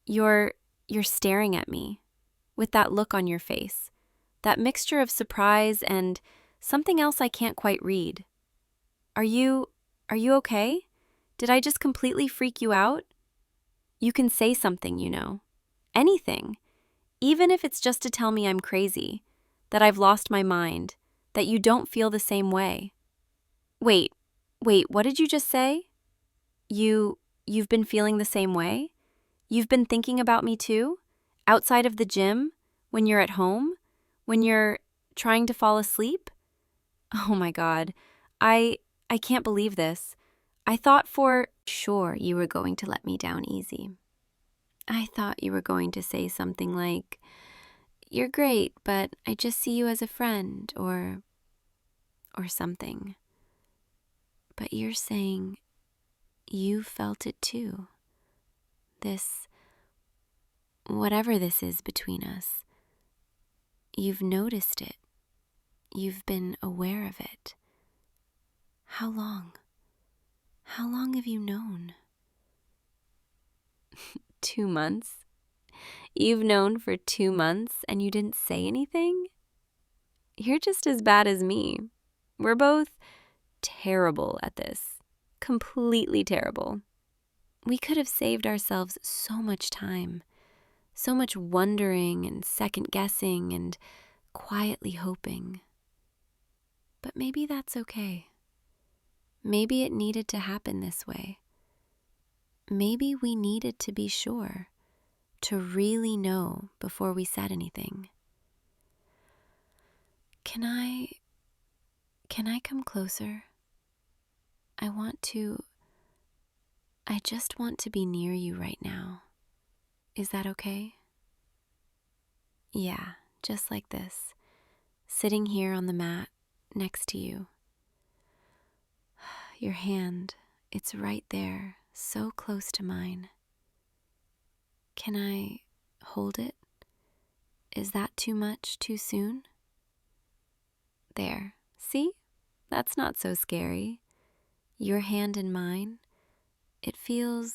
You're staring at me with that look on your face, that mixture of surprise and something else I can't quite read. Are you okay? Did I just completely freak you out? You can say something, you know. Anything. Even if it's just to tell me I'm crazy, that I've lost my mind, that you don't feel the same way. Wait, what did you just say? You've been feeling the same way? You've been thinking about me too? Outside of the gym? When you're at home? When you're trying to fall asleep? Oh my God. I can't believe this. I thought for sure you were going to let me down easy. I thought you were going to say something like, "You're great, but I just see you as a friend," or something. But you're saying you felt it too. This, whatever this is between us, you've noticed it. You've been aware of it. How long? How long have you known? 2 months? You've known for 2 months and you didn't say anything? You're just as bad as me. We're both terrible at this. Completely terrible. We could have saved ourselves so much time, So much wondering and second guessing and quietly hoping. But maybe that's okay. Maybe it needed to happen this way. Maybe we needed to be sure, to really know before we said anything. Can I come closer? I just want to be near you right now. Is that okay? Yeah, just like this, sitting here on the mat next to you. Your hand, it's right there, so close to mine. Can I hold it? Is that too much too soon? There, see? That's not so scary. Your hand in mine, it feels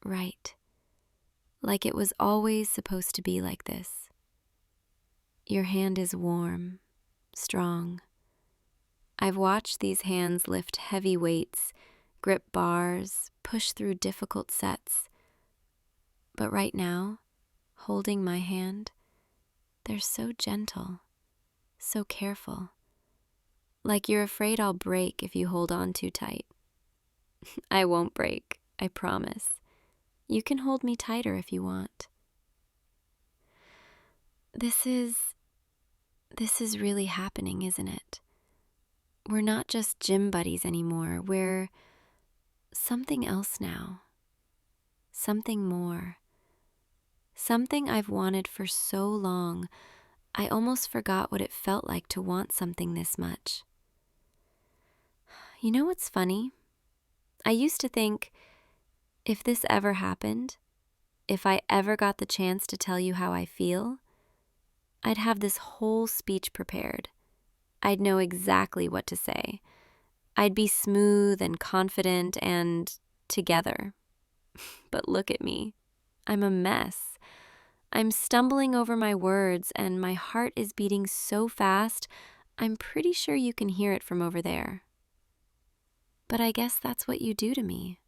right, like it was always supposed to be like this. Your hand is warm, strong. I've watched these hands lift heavy weights, grip bars, push through difficult sets. But right now, holding my hand, they're so gentle, so careful. Like you're afraid I'll break if you hold on too tight. I won't break, I promise. You can hold me tighter if you want. This is really happening, isn't it? We're not just gym buddies anymore. We're something else now. Something more. Something I've wanted for so long, I almost forgot what it felt like to want something this much. You know what's funny? I used to think, if this ever happened, if I ever got the chance to tell you how I feel, I'd have this whole speech prepared. I'd know exactly what to say. I'd be smooth and confident and together. But look at me. I'm a mess. I'm stumbling over my words and my heart is beating so fast, I'm pretty sure you can hear it from over there. But I guess that's what you do to me.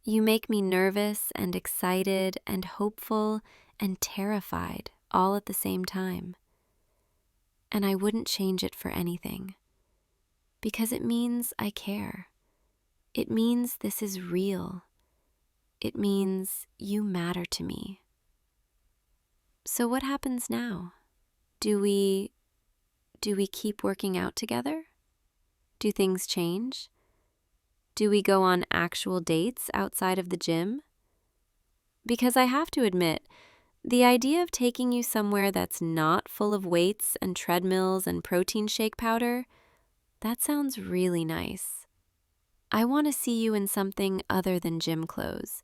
You make me nervous and excited and hopeful and terrified all at the same time. And I wouldn't change it for anything. Because it means I care. It means this is real. It means you matter to me. So what happens now? Do we keep working out together? Do things change? Do we go on actual dates outside of the gym? Because I have to admit, the idea of taking you somewhere that's not full of weights and treadmills and protein shake powder, that sounds really nice. I want to see you in something other than gym clothes.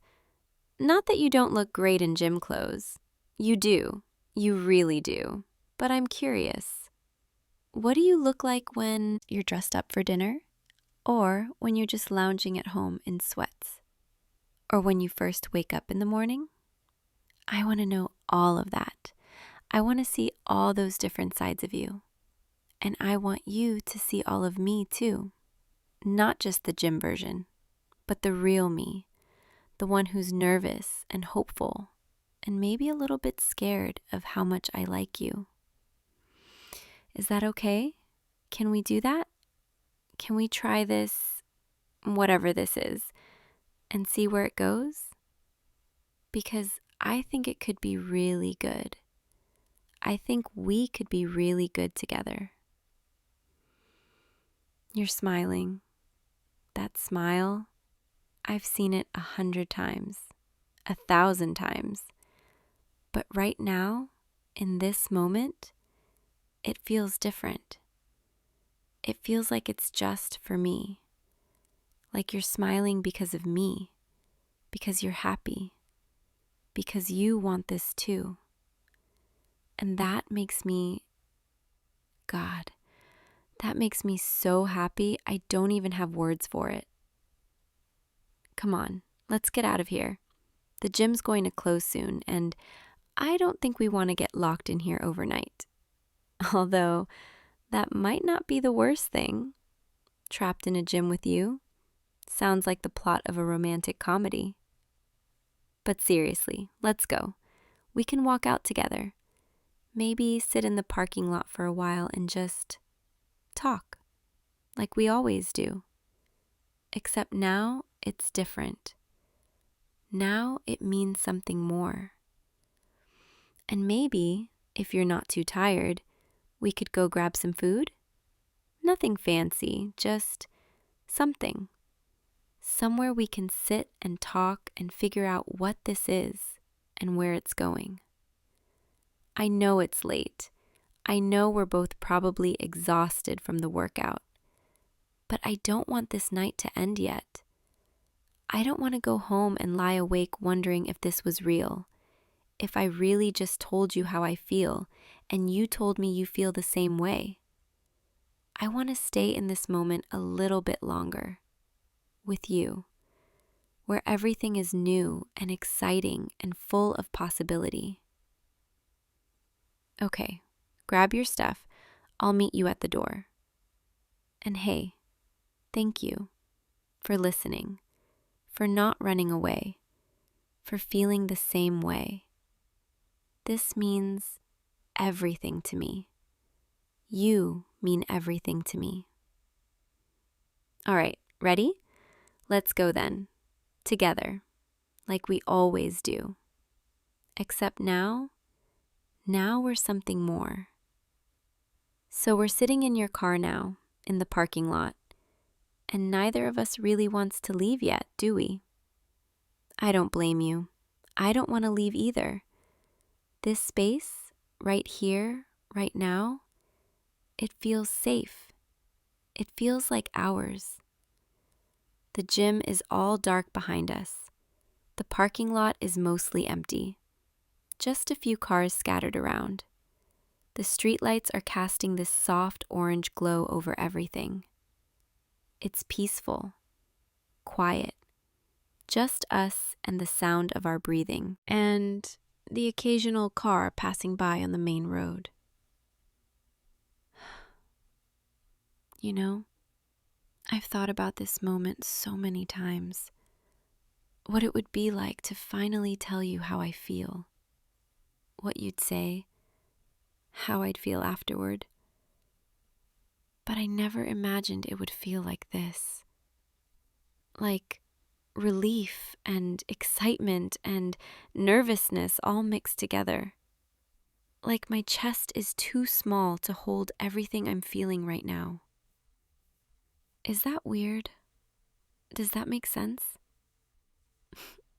Not that you don't look great in gym clothes. You do. You really do. But I'm curious. What do you look like when you're dressed up for dinner? Or when you're just lounging at home in sweats? Or when you first wake up in the morning? I want to know all of that. I want to see all those different sides of you. And I want you to see all of me too. Not just the gym version, but the real me. The one who's nervous and hopeful and maybe a little bit scared of how much I like you. Is that okay? Can we do that? Can we try this, whatever this is, and see where it goes? Because I think it could be really good. I think we could be really good together. You're smiling. That smile, I've seen it 100 times, 1,000 times. But right now, in this moment, it feels different. It feels like it's just for me. Like you're smiling because of me, because you're happy, because you want this too. And that makes me, God, that makes me so happy I don't even have words for it. Come on, let's get out of here. The gym's going to close soon, and I don't think we want to get locked in here overnight. Although, that might not be the worst thing. Trapped in a gym with you. Sounds like the plot of a romantic comedy. But seriously, let's go. we can walk out together. Maybe sit in the parking lot for a while and just talk, like we always do. Except now it's different. Now it means something more. And maybe, if you're not too tired, we could go grab some food? Nothing fancy, just something. Somewhere we can sit and talk and figure out what this is and where it's going. I know it's late. I know we're both probably exhausted from the workout. But I don't want this night to end yet. I don't want to go home and lie awake wondering if this was real. If I really just told you how I feel and you told me you feel the same way. I want to stay in this moment a little bit longer. With you. Where everything is new and exciting and full of possibility. Okay, grab your stuff. I'll meet you at the door. And hey, thank you for listening, for not running away, for feeling the same way. This means everything to me. You mean everything to me. All right, ready? Let's go then. Together, like we always do. Except now we're something more. So we're sitting in your car now, in the parking lot, and neither of us really wants to leave yet, do we? I don't blame you. I don't want to leave either. This space, right here, right now, it feels safe. It feels like ours. The gym is all dark behind us. The parking lot is mostly empty. Just a few cars scattered around. The streetlights are casting this soft orange glow over everything. It's peaceful, quiet, just us and the sound of our breathing, and the occasional car passing by on the main road. You know, I've thought about this moment so many times. What it would be like to finally tell you how I feel. What you'd say, how I'd feel afterward. But I never imagined it would feel like this. Like relief and excitement and nervousness all mixed together. Like my chest is too small to hold everything I'm feeling right now. Is that weird? Does that make sense?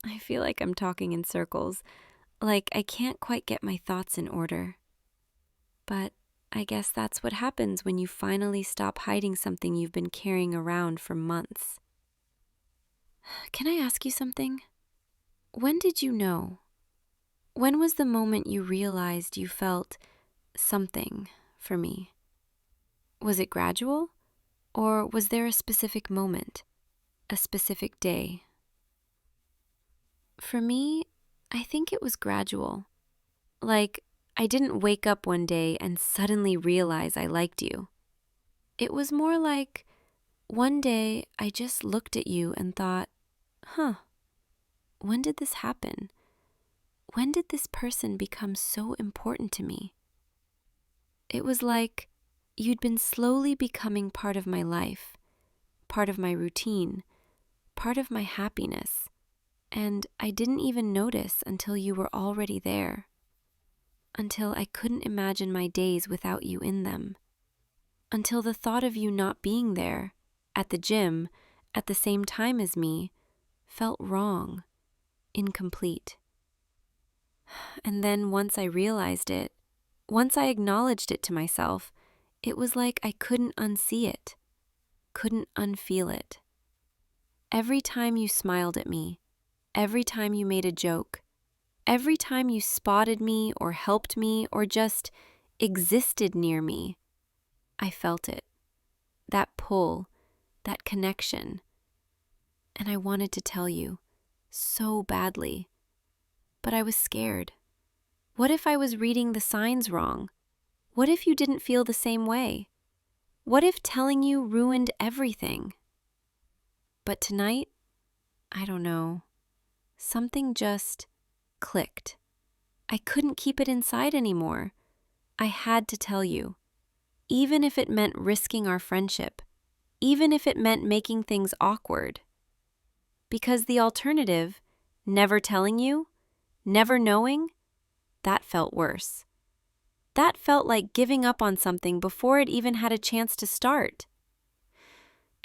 I feel like I'm talking in circles, like I can't quite get my thoughts in order. But I guess that's what happens when you finally stop hiding something you've been carrying around for months. Can I ask you something? When did you know? When was the moment you realized you felt something for me? Was it gradual? Or was there a specific moment, a specific day? For me, I think it was gradual. Like, I didn't wake up one day and suddenly realize I liked you. It was more like, one day I just looked at you and thought, when did this happen? When did this person become so important to me? It was like you'd been slowly becoming part of my life, part of my routine, part of my happiness, and I didn't even notice until you were already there, until I couldn't imagine my days without you in them, until the thought of you not being there, at the gym, at the same time as me, felt wrong, incomplete. And then once I realized it, once I acknowledged it to myself, it was like I couldn't unsee it, couldn't unfeel it. Every time you smiled at me, every time you made a joke, every time you spotted me or helped me or just existed near me, I felt it. That pull, that connection. And I wanted to tell you so badly, but I was scared. What if I was reading the signs wrong? What if you didn't feel the same way? What if telling you ruined everything? But tonight, I don't know, something just clicked. I couldn't keep it inside anymore. I had to tell you, even if it meant risking our friendship, even if it meant making things awkward. Because the alternative, never telling you, never knowing, that felt worse. That felt like giving up on something before it even had a chance to start.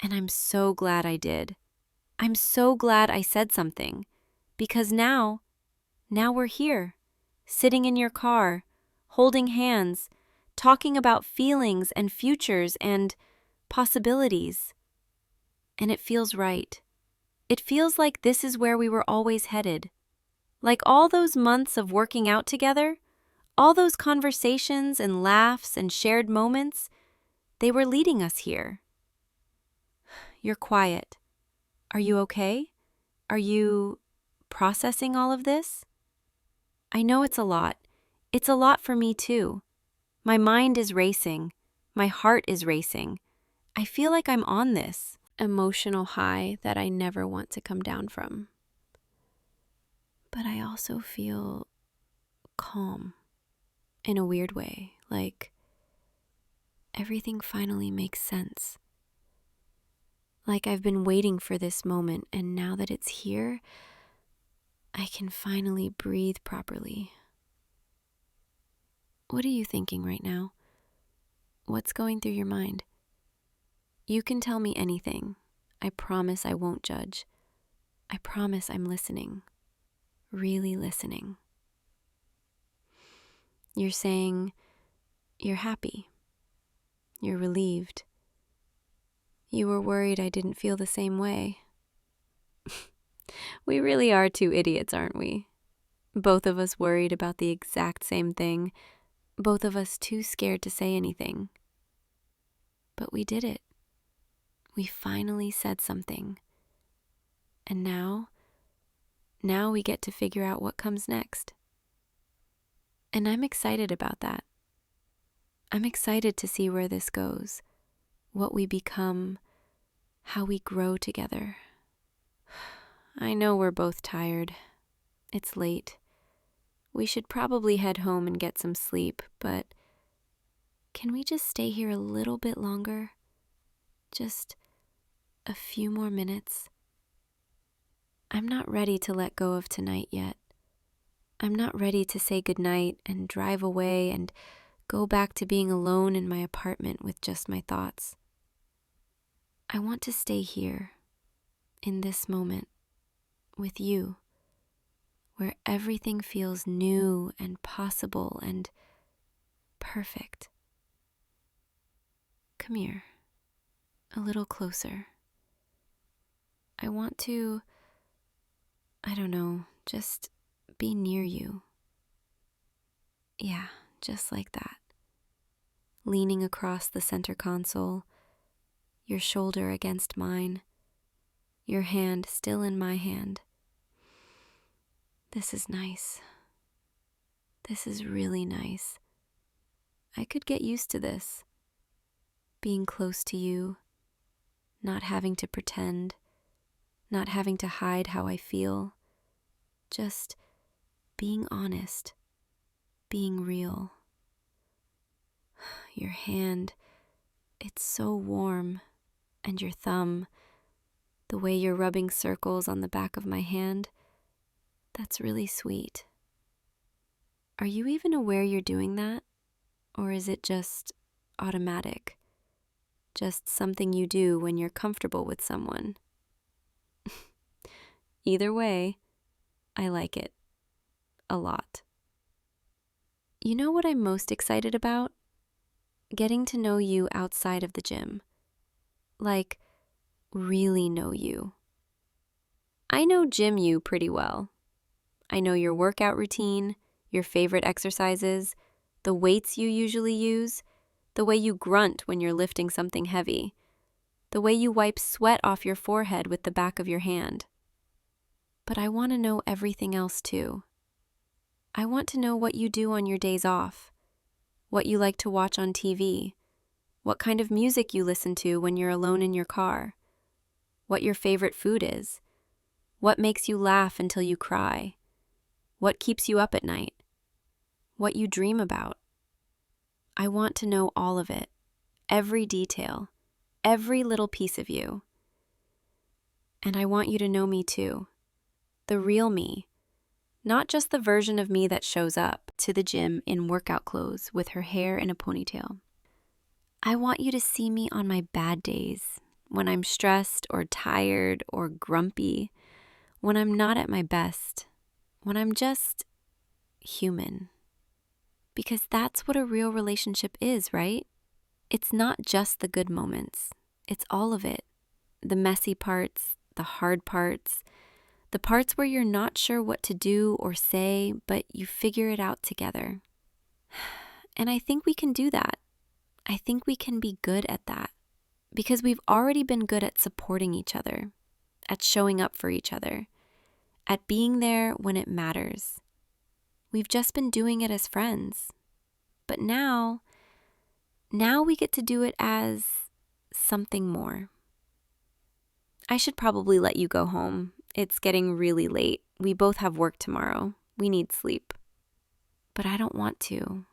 And I'm so glad I did. I'm so glad I said something. Because now we're here, sitting in your car, holding hands, talking about feelings and futures and possibilities. And it feels right. It feels like this is where we were always headed. Like all those months of working out together, all those conversations and laughs and shared moments, they were leading us here. You're quiet. Are you okay? Are you processing all of this? I know it's a lot. It's a lot for me too. My mind is racing. My heart is racing. I feel like I'm on this emotional high that I never want to come down from. But I also feel calm in a weird way, like everything finally makes sense. Like I've been waiting for this moment, and now that it's here, I can finally breathe properly. What are you thinking right now? What's going through your mind? You can tell me anything. I promise I won't judge. I promise I'm listening. Really listening. You're saying you're happy. You're relieved. You were worried I didn't feel the same way. We really are two idiots, aren't we? Both of us worried about the exact same thing. Both of us too scared to say anything. But we did it. We finally said something. And now we get to figure out what comes next. And I'm excited about that. I'm excited to see where this goes, what we become, how we grow together. I know we're both tired. It's late. We should probably head home and get some sleep, but can we just stay here a little bit longer? Just a few more minutes? I'm not ready to let go of tonight yet. I'm not ready to say goodnight and drive away and go back to being alone in my apartment with just my thoughts. I want to stay here, in this moment, with you, where everything feels new and possible and perfect. Come here, a little closer. I want to, just be near you. Yeah, just like that. Leaning across the center console, your shoulder against mine, your hand still in my hand. This is nice. This is really nice. I could get used to this. Being close to you, not having to pretend, not having to hide how I feel, just being honest, being real. Your hand, it's so warm, and your thumb, the way you're rubbing circles on the back of my hand, that's really sweet. Are you even aware you're doing that? Or is it just automatic? Just something you do when you're comfortable with someone? Either way, I like it. A lot. You know what I'm most excited about? Getting to know you outside of the gym. Like, really know you. I know gym you pretty well. I know your workout routine, your favorite exercises, the weights you usually use, the way you grunt when you're lifting something heavy, the way you wipe sweat off your forehead with the back of your hand. But I want to know everything else too. I want to know what you do on your days off, what you like to watch on TV, what kind of music you listen to when you're alone in your car, what your favorite food is, what makes you laugh until you cry, what keeps you up at night. what you dream about. I want to know all of it, every detail, every little piece of you. And I want you to know me too, the real me, not just the version of me that shows up to the gym in workout clothes with her hair in a ponytail. I want you to see me on my bad days, when I'm stressed or tired or grumpy, when I'm not at my best, when I'm just human. Because that's what a real relationship is, right? It's not just the good moments. It's all of it. The messy parts, the hard parts, the parts where you're not sure what to do or say, but you figure it out together. And I think we can do that. I think we can be good at that because we've already been good at supporting each other, at showing up for each other, at being there when it matters. We've just been doing it as friends. But now we get to do it as something more. I should probably let you go home. It's getting really late. We both have work tomorrow. We need sleep. But I don't want to.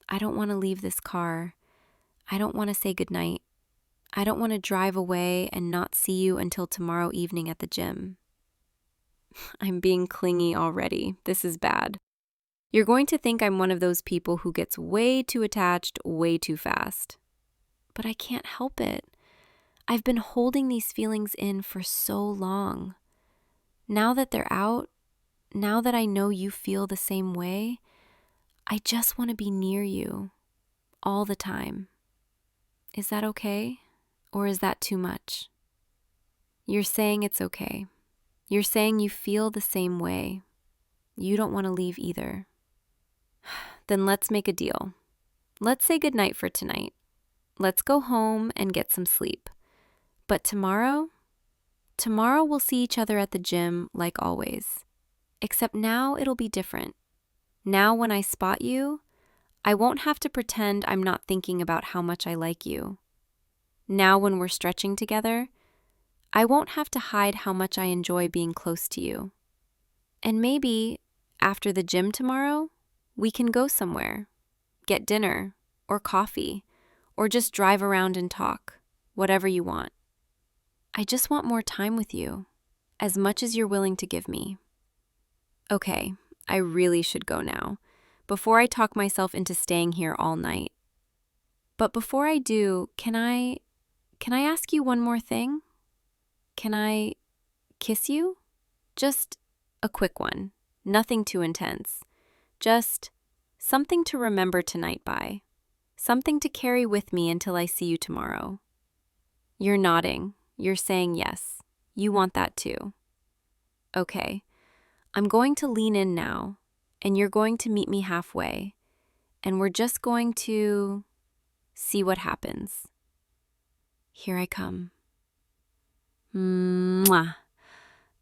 I don't want to leave this car. I don't want to say goodnight. I don't want to drive away and not see you until tomorrow evening at the gym. I'm being clingy already. This is bad. You're going to think I'm one of those people who gets way too attached way too fast. But I can't help it. I've been holding these feelings in for so long. Now that they're out, now that I know you feel the same way, I just want to be near you all the time. Is that okay? Or is that too much? You're saying it's okay. You're saying you feel the same way. You don't want to leave either. Then let's make a deal. Let's say goodnight for tonight. Let's go home and get some sleep. But tomorrow we'll see each other at the gym like always. Except now it'll be different. Now when I spot you, I won't have to pretend I'm not thinking about how much I like you. Now when we're stretching together, I won't have to hide how much I enjoy being close to you. And maybe after the gym tomorrow, we can go somewhere, get dinner or coffee, or just drive around and talk, whatever you want. I just want more time with you, as much as you're willing to give me. Okay, I really should go now, before I talk myself into staying here all night. But before I do, can I ask you one more thing? Can I kiss you? Just a quick one, nothing too intense. Just something to remember tonight by. Something to carry with me until I see you tomorrow. You're nodding. You're saying yes. You want that too. Okay. I'm going to lean in now, and you're going to meet me halfway, and we're just going to see what happens. Here I come. Mwah.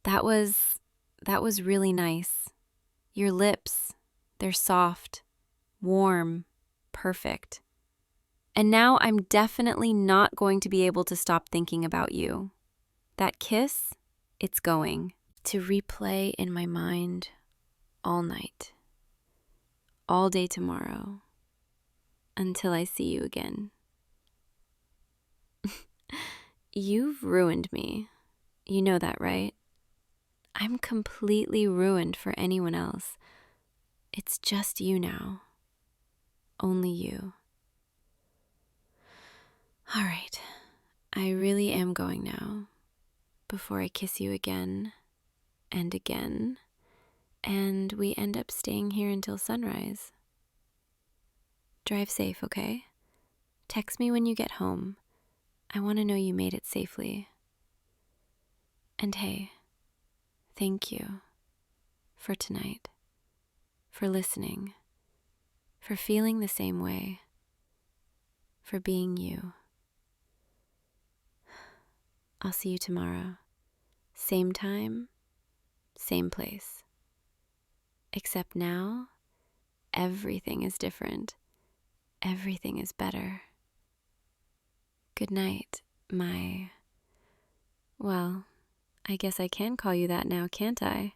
That was really nice. Your lips, they're soft, warm, perfect. And now I'm definitely not going to be able to stop thinking about you. That kiss, it's going to replay in my mind all night, all day tomorrow, until I see you again. You've ruined me. You know that, right? I'm completely ruined for anyone else. It's just you now. Only you. All right, I really am going now, before I kiss you again and again, and we end up staying here until sunrise. Drive safe, okay? Text me when you get home. I want to know you made it safely. And hey, thank you for tonight, for listening, for feeling the same way, for being you. I'll see you tomorrow. Same time, same place. Except now, everything is different. Everything is better. Good night, well, I guess I can call you that now, can't I?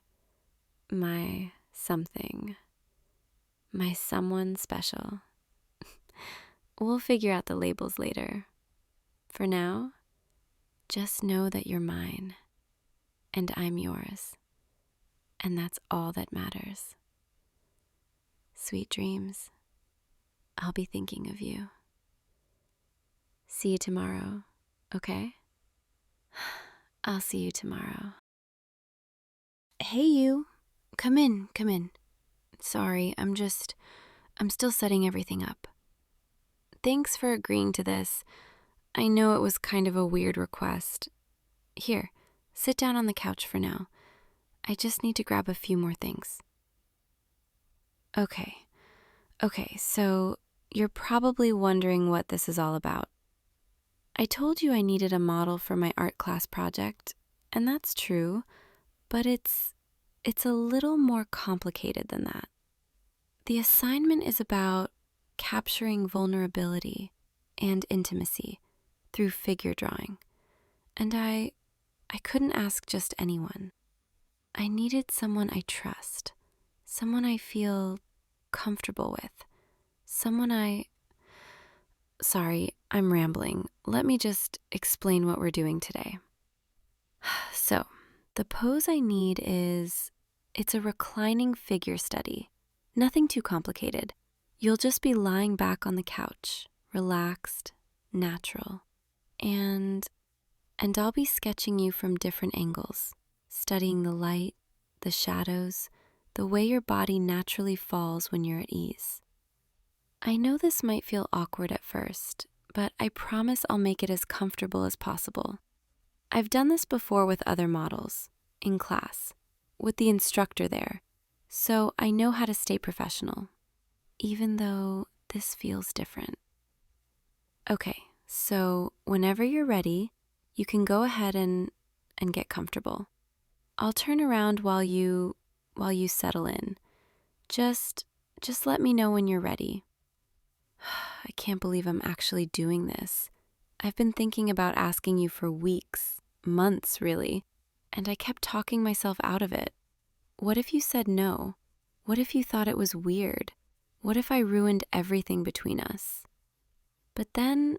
My something. My someone special. We'll figure out the labels later. For now, just know that you're mine, and I'm yours, and that's all that matters. Sweet dreams. I'll be thinking of you. See you tomorrow, okay? I'll see you tomorrow. Hey, you. Come in, come in. Sorry, I'm still setting everything up. Thanks for agreeing to this. I know it was kind of a weird request. Here, sit down on the couch for now. I just need to grab a few more things. Okay, so you're probably wondering what this is all about. I told you I needed a model for my art class project, and that's true, but it's a little more complicated than that. The assignment is about capturing vulnerability and intimacy through figure drawing, and I couldn't ask just anyone. I needed someone I trust, someone I feel comfortable with, Sorry, I'm rambling. Let me just explain what we're doing today. So, the pose I need it's a reclining figure study. Nothing too complicated. You'll just be lying back on the couch, relaxed, natural. And I'll be sketching you from different angles, studying the light, the shadows, the way your body naturally falls when you're at ease. I know this might feel awkward at first, but I promise I'll make it as comfortable as possible. I've done this before with other models, in class, with the instructor there, so I know how to stay professional, even though this feels different. Okay, so whenever you're ready, you can go ahead and get comfortable. I'll turn around while you settle in. Just let me know when you're ready. I can't believe I'm actually doing this. I've been thinking about asking you for weeks, months really, and I kept talking myself out of it. What if you said no? What if you thought it was weird? What if I ruined everything between us? But then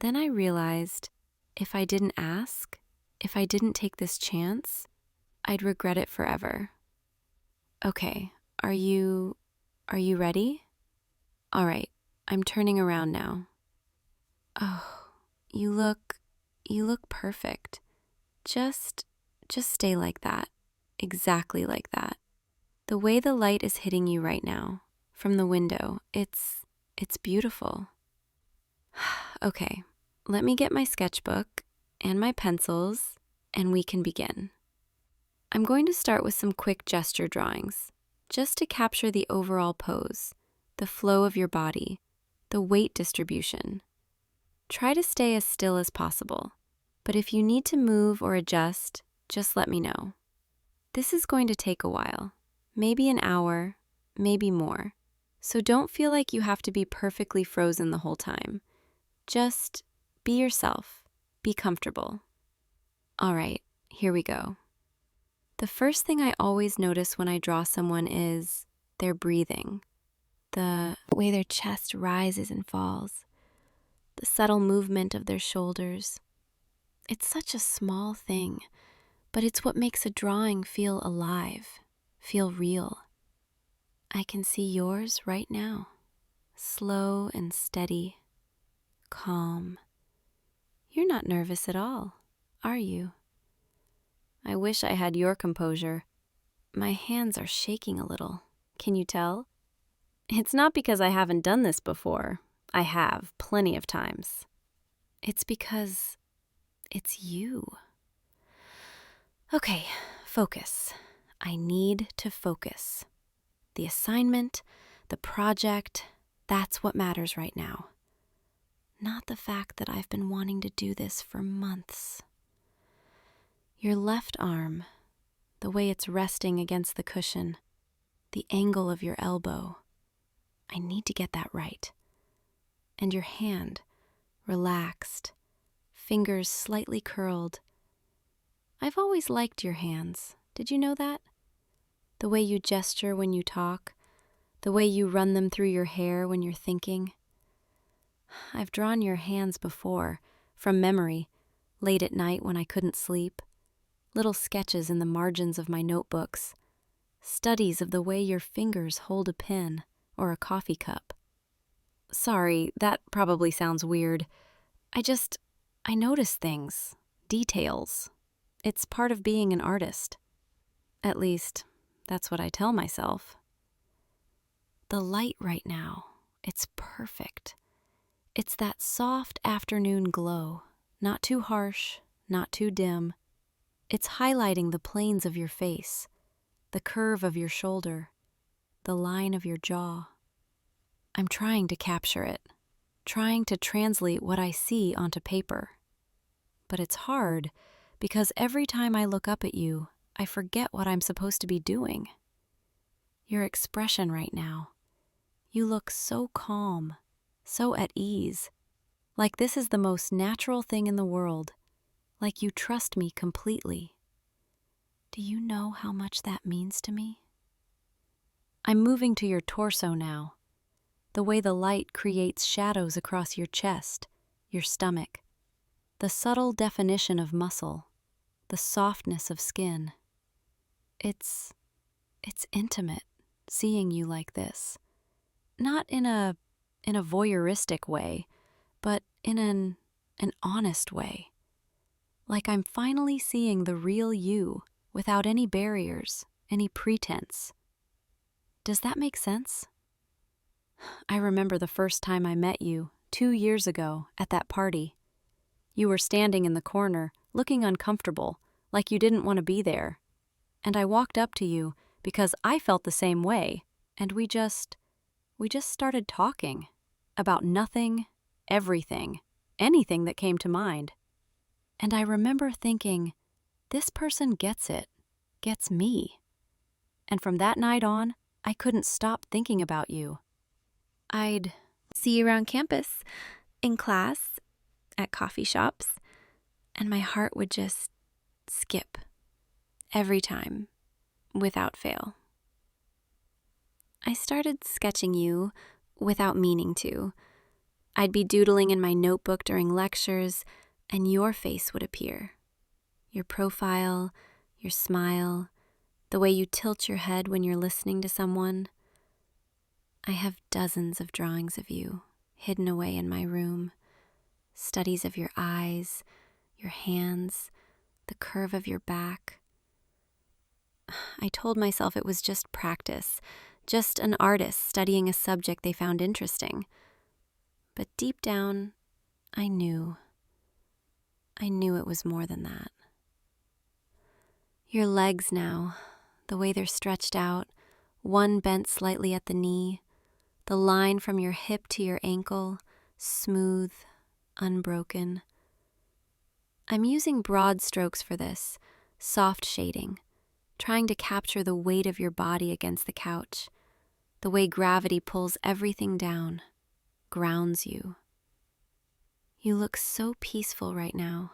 I realized if I didn't ask, if I didn't take this chance, I'd regret it forever. Okay, are you ready? All right. I'm turning around now. Oh, you look perfect. Just stay like that. Exactly like that. The way the light is hitting you right now from the window, it's beautiful. Okay, let me get my sketchbook and my pencils and we can begin. I'm going to start with some quick gesture drawings, just to capture the overall pose, the flow of your body, the weight distribution. Try to stay as still as possible, but if you need to move or adjust, just let me know. This is going to take a while, maybe an hour, maybe more, so don't feel like you have to be perfectly frozen the whole time. Just be yourself, be comfortable. All right, here we go. The first thing I always notice when I draw someone is their breathing. The way their chest rises and falls, the subtle movement of their shoulders. It's such a small thing, but it's what makes a drawing feel alive, feel real. I can see yours right now, slow and steady, calm. You're not nervous at all, are you? I wish I had your composure. My hands are shaking a little. Can you tell? It's not because I haven't done this before. I have, plenty of times. It's because it's you. Okay, focus. I need to focus. The assignment, the project, that's what matters right now. Not the fact that I've been wanting to do this for months. Your left arm, the way it's resting against the cushion, the angle of your elbow. I need to get that right. And your hand, relaxed, fingers slightly curled. I've always liked your hands. Did you know that? The way you gesture when you talk, the way you run them through your hair when you're thinking. I've drawn your hands before, from memory, late at night when I couldn't sleep. Little sketches in the margins of my notebooks. Studies of the way your fingers hold a pen or a coffee cup. Sorry, that probably sounds weird. I notice things, details. It's part of being an artist. At least, that's what I tell myself. The light right now, it's perfect. It's that soft afternoon glow, not too harsh, not too dim. It's highlighting the planes of your face, the curve of your shoulder, the line of your jaw. I'm trying to capture it, trying to translate what I see onto paper. But it's hard because every time I look up at you, I forget what I'm supposed to be doing. Your expression right now, you look so calm, so at ease, like this is the most natural thing in the world, like you trust me completely. Do you know how much that means to me? I'm moving to your torso now, the way the light creates shadows across your chest, your stomach, the subtle definition of muscle, the softness of skin. It's intimate, seeing you like this. Not in a voyeuristic way, but in an honest way. Like I'm finally seeing the real you without any barriers, any pretense. Does that make sense? I remember the first time I met you, 2 years ago, at that party. You were standing in the corner, looking uncomfortable, like you didn't want to be there. And I walked up to you because I felt the same way, and we just started talking about nothing, everything, anything that came to mind. And I remember thinking, this person gets it, gets me. And from that night on, I couldn't stop thinking about you. I'd see you around campus, in class, at coffee shops, and my heart would just skip every time, without fail. I started sketching you without meaning to. I'd be doodling in my notebook during lectures, and your face would appear. Your profile, your smile, the way you tilt your head when you're listening to someone. I have dozens of drawings of you hidden away in my room. Studies of your eyes, your hands, the curve of your back. I told myself it was just practice, just an artist studying a subject they found interesting. But deep down, I knew it was more than that. Your legs now, the way they're stretched out, one bent slightly at the knee, the line from your hip to your ankle, smooth, unbroken. I'm using broad strokes for this, soft shading, trying to capture the weight of your body against the couch, the way gravity pulls everything down, grounds you. You look so peaceful right now,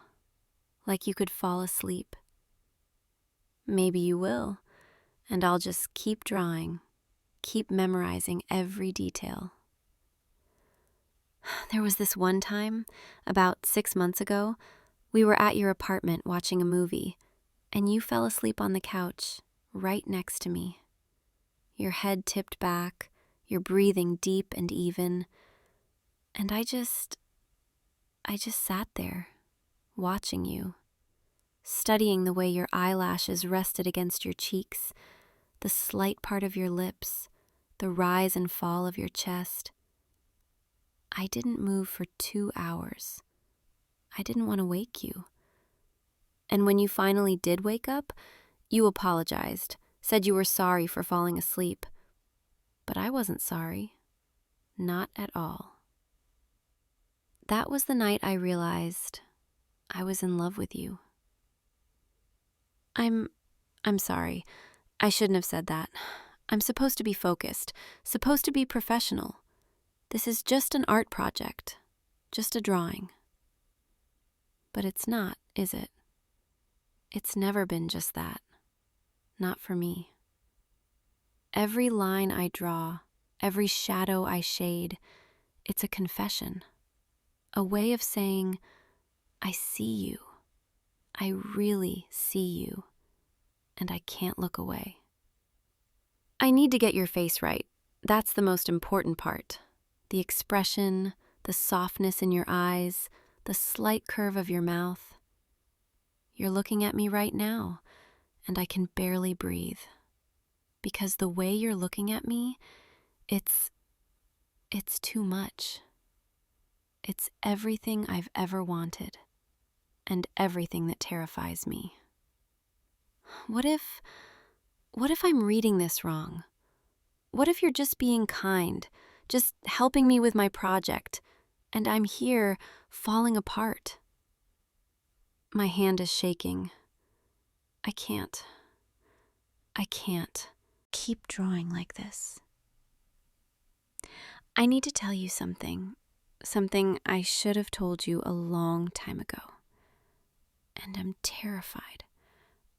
like you could fall asleep. Maybe you will, and I'll just keep drawing, keep memorizing every detail. There was this one time, about 6 months ago, we were at your apartment watching a movie, and you fell asleep on the couch, right next to me. Your head tipped back, your breathing deep and even, and I just sat there, watching you, studying the way your eyelashes rested against your cheeks, the slight part of your lips, the rise and fall of your chest. I didn't move for 2 hours. I didn't want to wake you. And when you finally did wake up, you apologized, said you were sorry for falling asleep. But I wasn't sorry. Not at all. That was the night I realized I was in love with you. I'm sorry. I shouldn't have said that. I'm supposed to be focused, supposed to be professional. This is just an art project, just a drawing. But it's not, is it? It's never been just that. Not for me. Every line I draw, every shadow I shade, it's a confession. A way of saying, I see you. I really see you. And I can't look away. I need to get your face right. That's the most important part. The expression, the softness in your eyes, the slight curve of your mouth. You're looking at me right now, and I can barely breathe. Because the way you're looking at me, it's too much. It's everything I've ever wanted, and everything that terrifies me. What if I'm reading this wrong? What if you're just being kind, just helping me with my project, and I'm here falling apart? My hand is shaking. I can't keep drawing like this. I need to tell you something I should have told you a long time ago. And I'm terrified,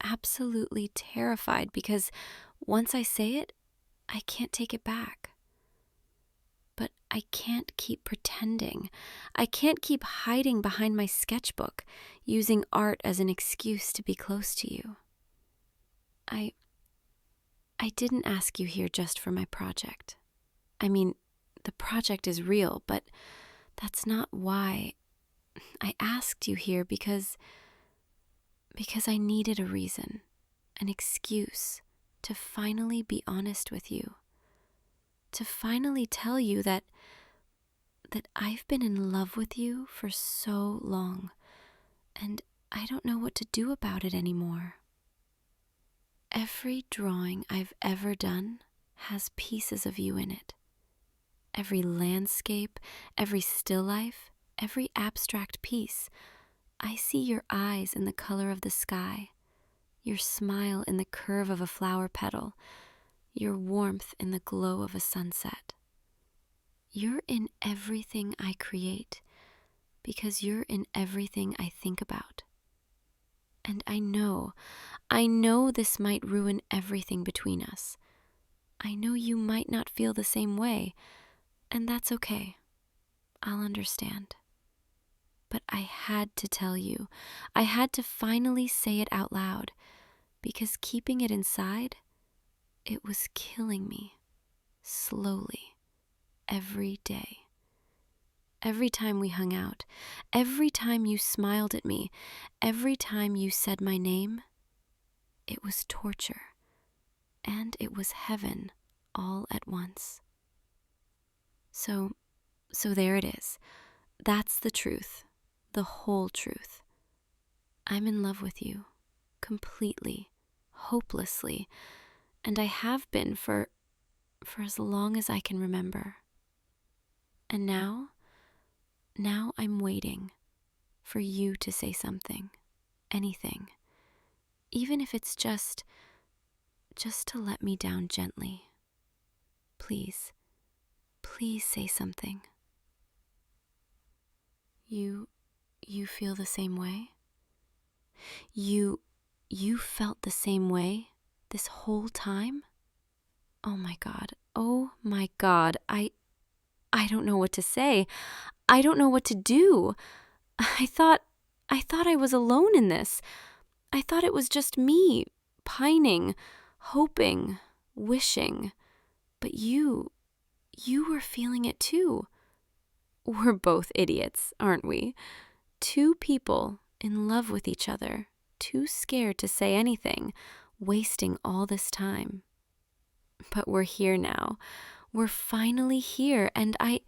absolutely terrified, because once I say it, I can't take it back. But I can't keep pretending. I can't keep hiding behind my sketchbook, using art as an excuse to be close to you. I didn't ask you here just for my project. I mean, the project is real, but that's not why. I asked you here because I needed a reason, an excuse to finally be honest with you, to finally tell you that I've been in love with you for so long, and I don't know what to do about it anymore. Every drawing I've ever done has pieces of you in it. Every landscape, every still life, every abstract piece. I see your eyes in the color of the sky, your smile in the curve of a flower petal, your warmth in the glow of a sunset. You're in everything I create because you're in everything I think about. And I know this might ruin everything between us. I know you might not feel the same way, and that's okay. I'll understand. But I had to tell you. I had to finally say it out loud, because keeping it inside, it was killing me, slowly, every day. Every time we hung out, every time you smiled at me, every time you said my name, it was torture, and it was heaven all at once. So there it is. That's the truth, the whole truth. I'm in love with you, completely, hopelessly, and I have been for as long as I can remember. And now I'm waiting for you to say something, anything, even if it's just to let me down gently. Please say something. You feel the same way? You felt the same way this whole time? Oh my God. I don't know what to say. I don't know what to do. I thought I was alone in this. I thought it was just me, pining, hoping, wishing. But you were feeling it too. We're both idiots, aren't we? Two people in love with each other, too scared to say anything, wasting all this time. But we're here now. We're finally here, and I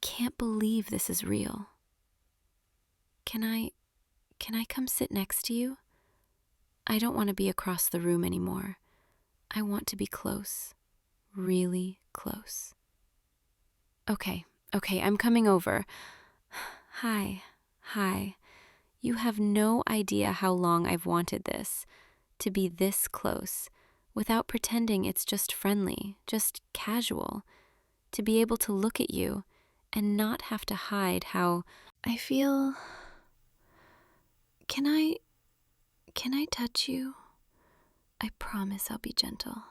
can't believe this is real. Can I come sit next to you? I don't want to be across the room anymore. I want to be close, really close. Okay, I'm coming over. Hi. You have no idea how long I've wanted this, to be this close, without pretending it's just friendly, just casual, to be able to look at you and not have to hide how I feel. Can I touch you? I promise I'll be gentle.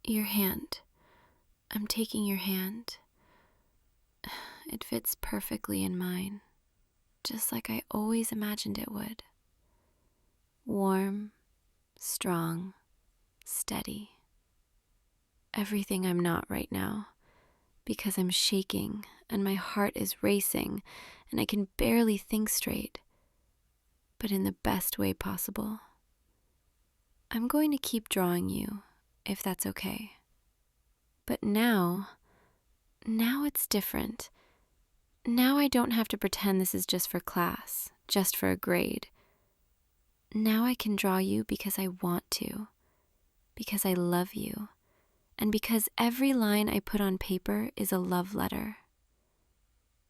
Your hand. I'm taking your hand. It fits perfectly in mine, just like I always imagined it would. Warm, strong, steady. Everything I'm not right now, because I'm shaking and my heart is racing and I can barely think straight, but in the best way possible. I'm going to keep drawing you, if that's okay. But now it's different. Now I don't have to pretend this is just for class, just for a grade. Now I can draw you because I want to, because I love you, and because every line I put on paper is a love letter.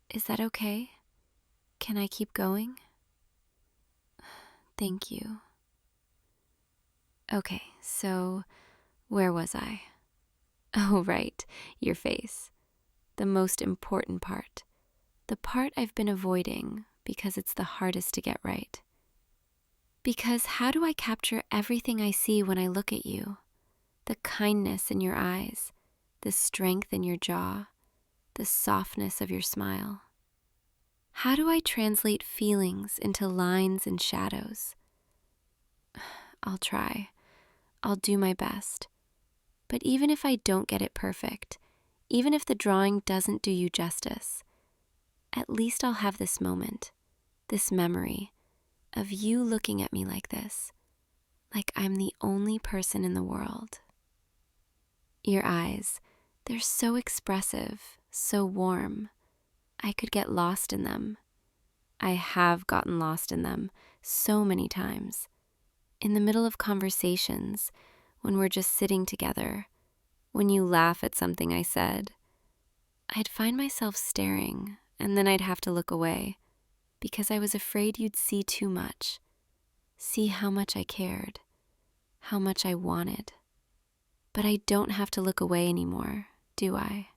Is that okay? Can I keep going? Thank you. Okay, so where was I? Oh, right, your face. The most important part. The part I've been avoiding because it's the hardest to get right. Because how do I capture everything I see when I look at you? The kindness in your eyes, the strength in your jaw, the softness of your smile. How do I translate feelings into lines and shadows? I'll try. I'll do my best. But even if I don't get it perfect, even if the drawing doesn't do you justice, at least I'll have this moment, this memory of you looking at me like this, like I'm the only person in the world. Your eyes, they're so expressive, so warm. I could get lost in them. I have gotten lost in them so many times. In the middle of conversations, when we're just sitting together, when you laugh at something I said, I'd find myself staring, and then I'd have to look away, because I was afraid you'd see too much, see how much I cared, how much I wanted. But I don't have to look away anymore, do I?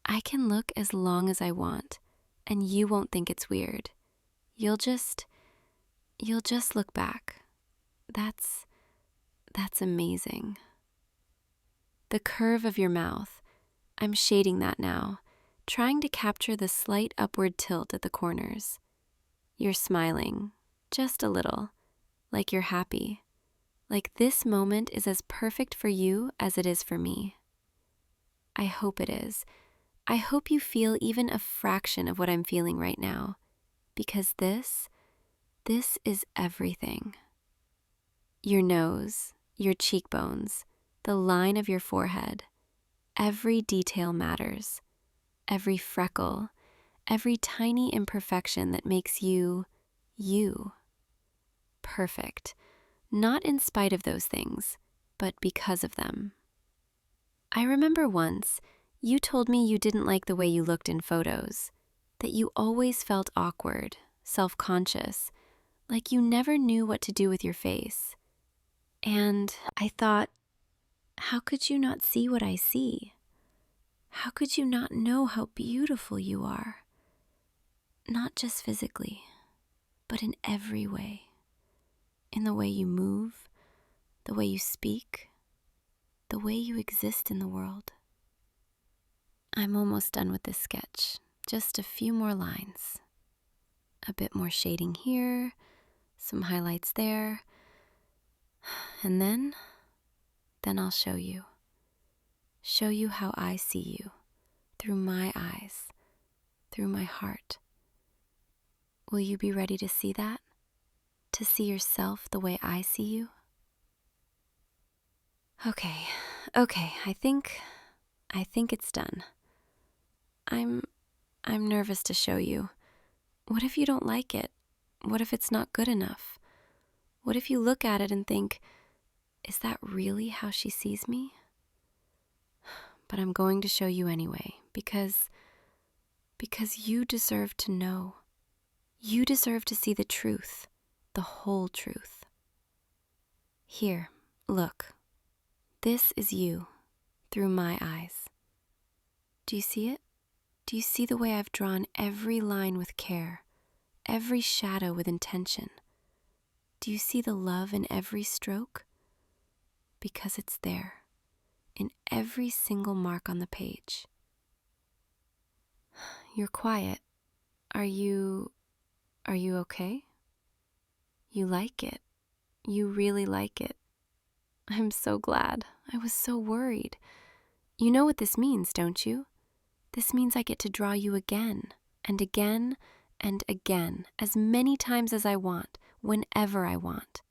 I can look as long as I want, and you won't think it's weird. You'll just look back. That's amazing. The curve of your mouth, I'm shading that now, trying to capture the slight upward tilt at the corners. You're smiling, just a little, like you're happy. Like this moment is as perfect for you as it is for me. I hope it is. I hope you feel even a fraction of what I'm feeling right now, because this is everything. Your nose, your cheekbones, the line of your forehead, every detail matters. Every freckle, every tiny imperfection that makes you, you. Perfect. Not in spite of those things, but because of them. I remember once, you told me you didn't like the way you looked in photos, that you always felt awkward, self-conscious, like you never knew what to do with your face. And I thought, how could you not see what I see? How could you not know how beautiful you are? Not just physically, but in every way. In the way you move, the way you speak, the way you exist in the world. I'm almost done with this sketch. Just a few more lines. A bit more shading here, some highlights there. And then I'll show you. Show you how I see you, through my eyes, through my heart. Will you be ready to see that? To see yourself the way I see you? Okay, I think it's done. I'm nervous to show you. What if you don't like it? What if it's not good enough? What if you look at it and think, is that really how she sees me? But I'm going to show you anyway, because you deserve to know. You deserve to see the truth, the whole truth. Here, look. This is you, through my eyes. Do you see it? Do you see the way I've drawn every line with care, every shadow with intention? Do you see the love in every stroke? Because it's there. in every single mark on the page. You're quiet. Are you okay? You like it. You really like it. I'm so glad. I was so worried. You know what this means, don't you? This means I get to draw you again and again and again, as many times as I want, whenever I want.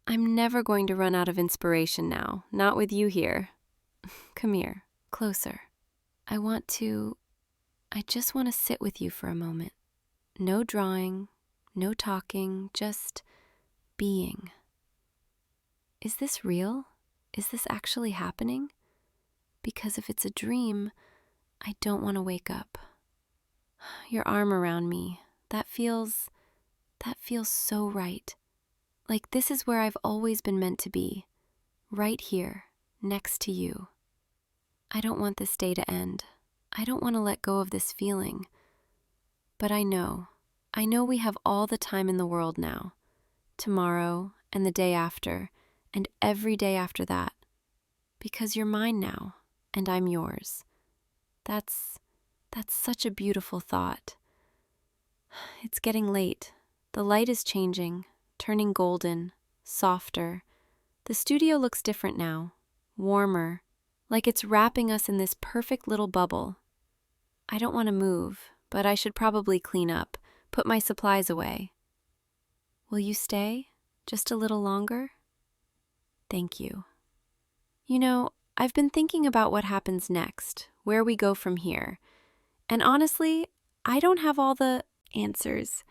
I'm never going to run out of inspiration now, not with you here. Come here, closer. I just want to sit with you for a moment. No drawing, no talking, just being. Is this real? Is this actually happening? Because if it's a dream, I don't want to wake up. Your arm around me, that feels so right. Like this is where I've always been meant to be, right here, next to you. I don't want this day to end. I don't want to let go of this feeling. But I know we have all the time in the world now, tomorrow and the day after, and every day after that, because you're mine now, and I'm yours. That's such a beautiful thought. It's getting late. The light is changing, turning golden, softer. The studio looks different now, warmer, like it's wrapping us in this perfect little bubble. I don't want to move, but I should probably clean up, put my supplies away. Will you stay? Just a little longer? Thank you. You know, I've been thinking about what happens next, where we go from here. And honestly, I don't have all the answers.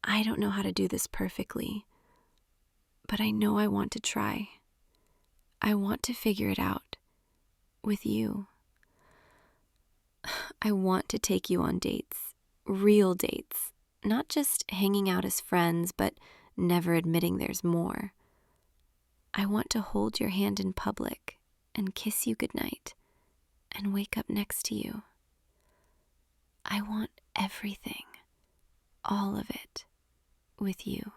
I don't know how to do this perfectly. But I know I want to try. I want to figure it out. With you. I want to take you on dates. Real dates. Not just hanging out as friends, but never admitting there's more. I want to hold your hand in public and kiss you goodnight and wake up next to you. I want everything, all of it, with you.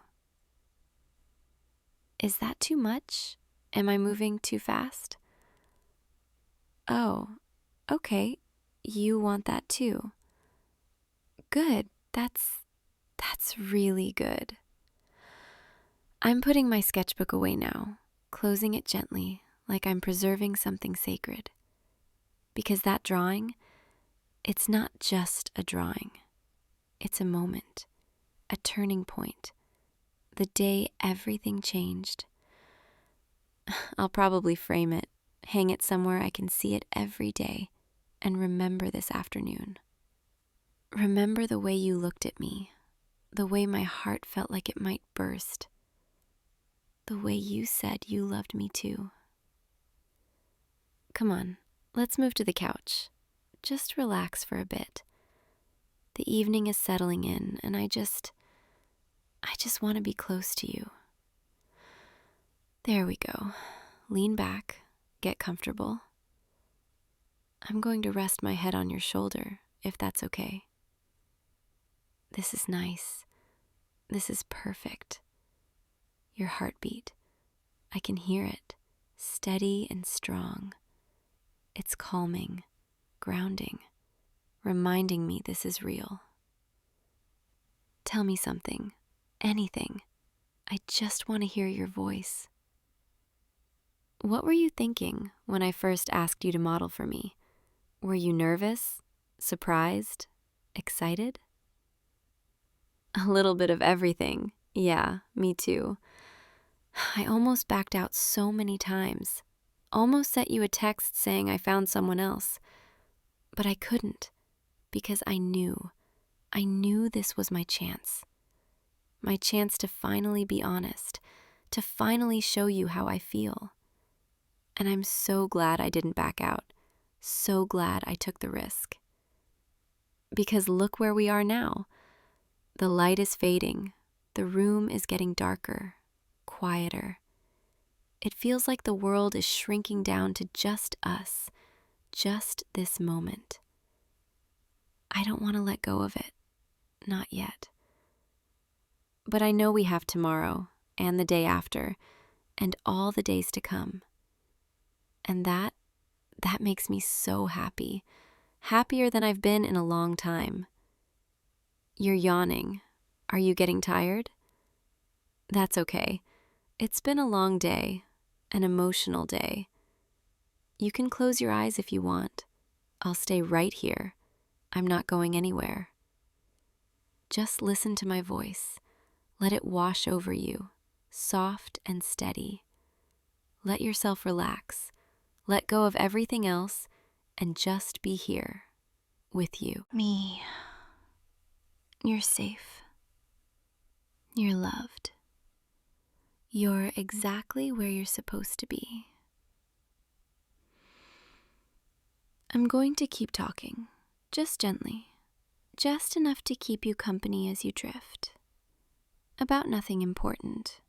Is that too much? Am I moving too fast? Oh, okay. You want that too. Good. That's really good. I'm putting my sketchbook away now, closing it gently, like I'm preserving something sacred. Because that drawing, it's not just a drawing. It's a moment, a turning point, the day everything changed. I'll probably frame it, hang it somewhere I can see it every day, and remember this afternoon. Remember the way you looked at me, the way my heart felt like it might burst, the way you said you loved me too. Come on, let's move to the couch. Just relax for a bit. The evening is settling in, and I just want to be close to you. There we go. Lean back, get comfortable. I'm going to rest my head on your shoulder, if that's okay. This is nice. This is perfect. Your heartbeat. I can hear it, steady and strong. It's calming, grounding, reminding me this is real. Tell me something, anything. I just want to hear your voice. What were you thinking when I first asked you to model for me? Were you nervous, surprised, excited? A little bit of everything. Yeah, me too. I almost backed out so many times. Almost sent you a text saying I found someone else. But I couldn't, because I knew this was my chance. My chance to finally be honest, to finally show you how I feel. And I'm so glad I didn't back out. So glad I took the risk. Because look where we are now. The light is fading. The room is getting darker, quieter. It feels like the world is shrinking down to just us, just this moment. I don't want to let go of it. Not yet. But I know we have tomorrow, and the day after, and all the days to come. And that makes me so happy. Happier than I've been in a long time. You're yawning. Are you getting tired? That's okay. It's been a long day, an emotional day. You can close your eyes if you want. I'll stay right here. I'm not going anywhere. Just listen to my voice. Let it wash over you, soft and steady. Let yourself relax. Let go of everything else and just be here with you. Me. You're safe. You're loved. You're exactly where you're supposed to be. I'm going to keep talking, just gently, just enough to keep you company as you drift. About nothing important,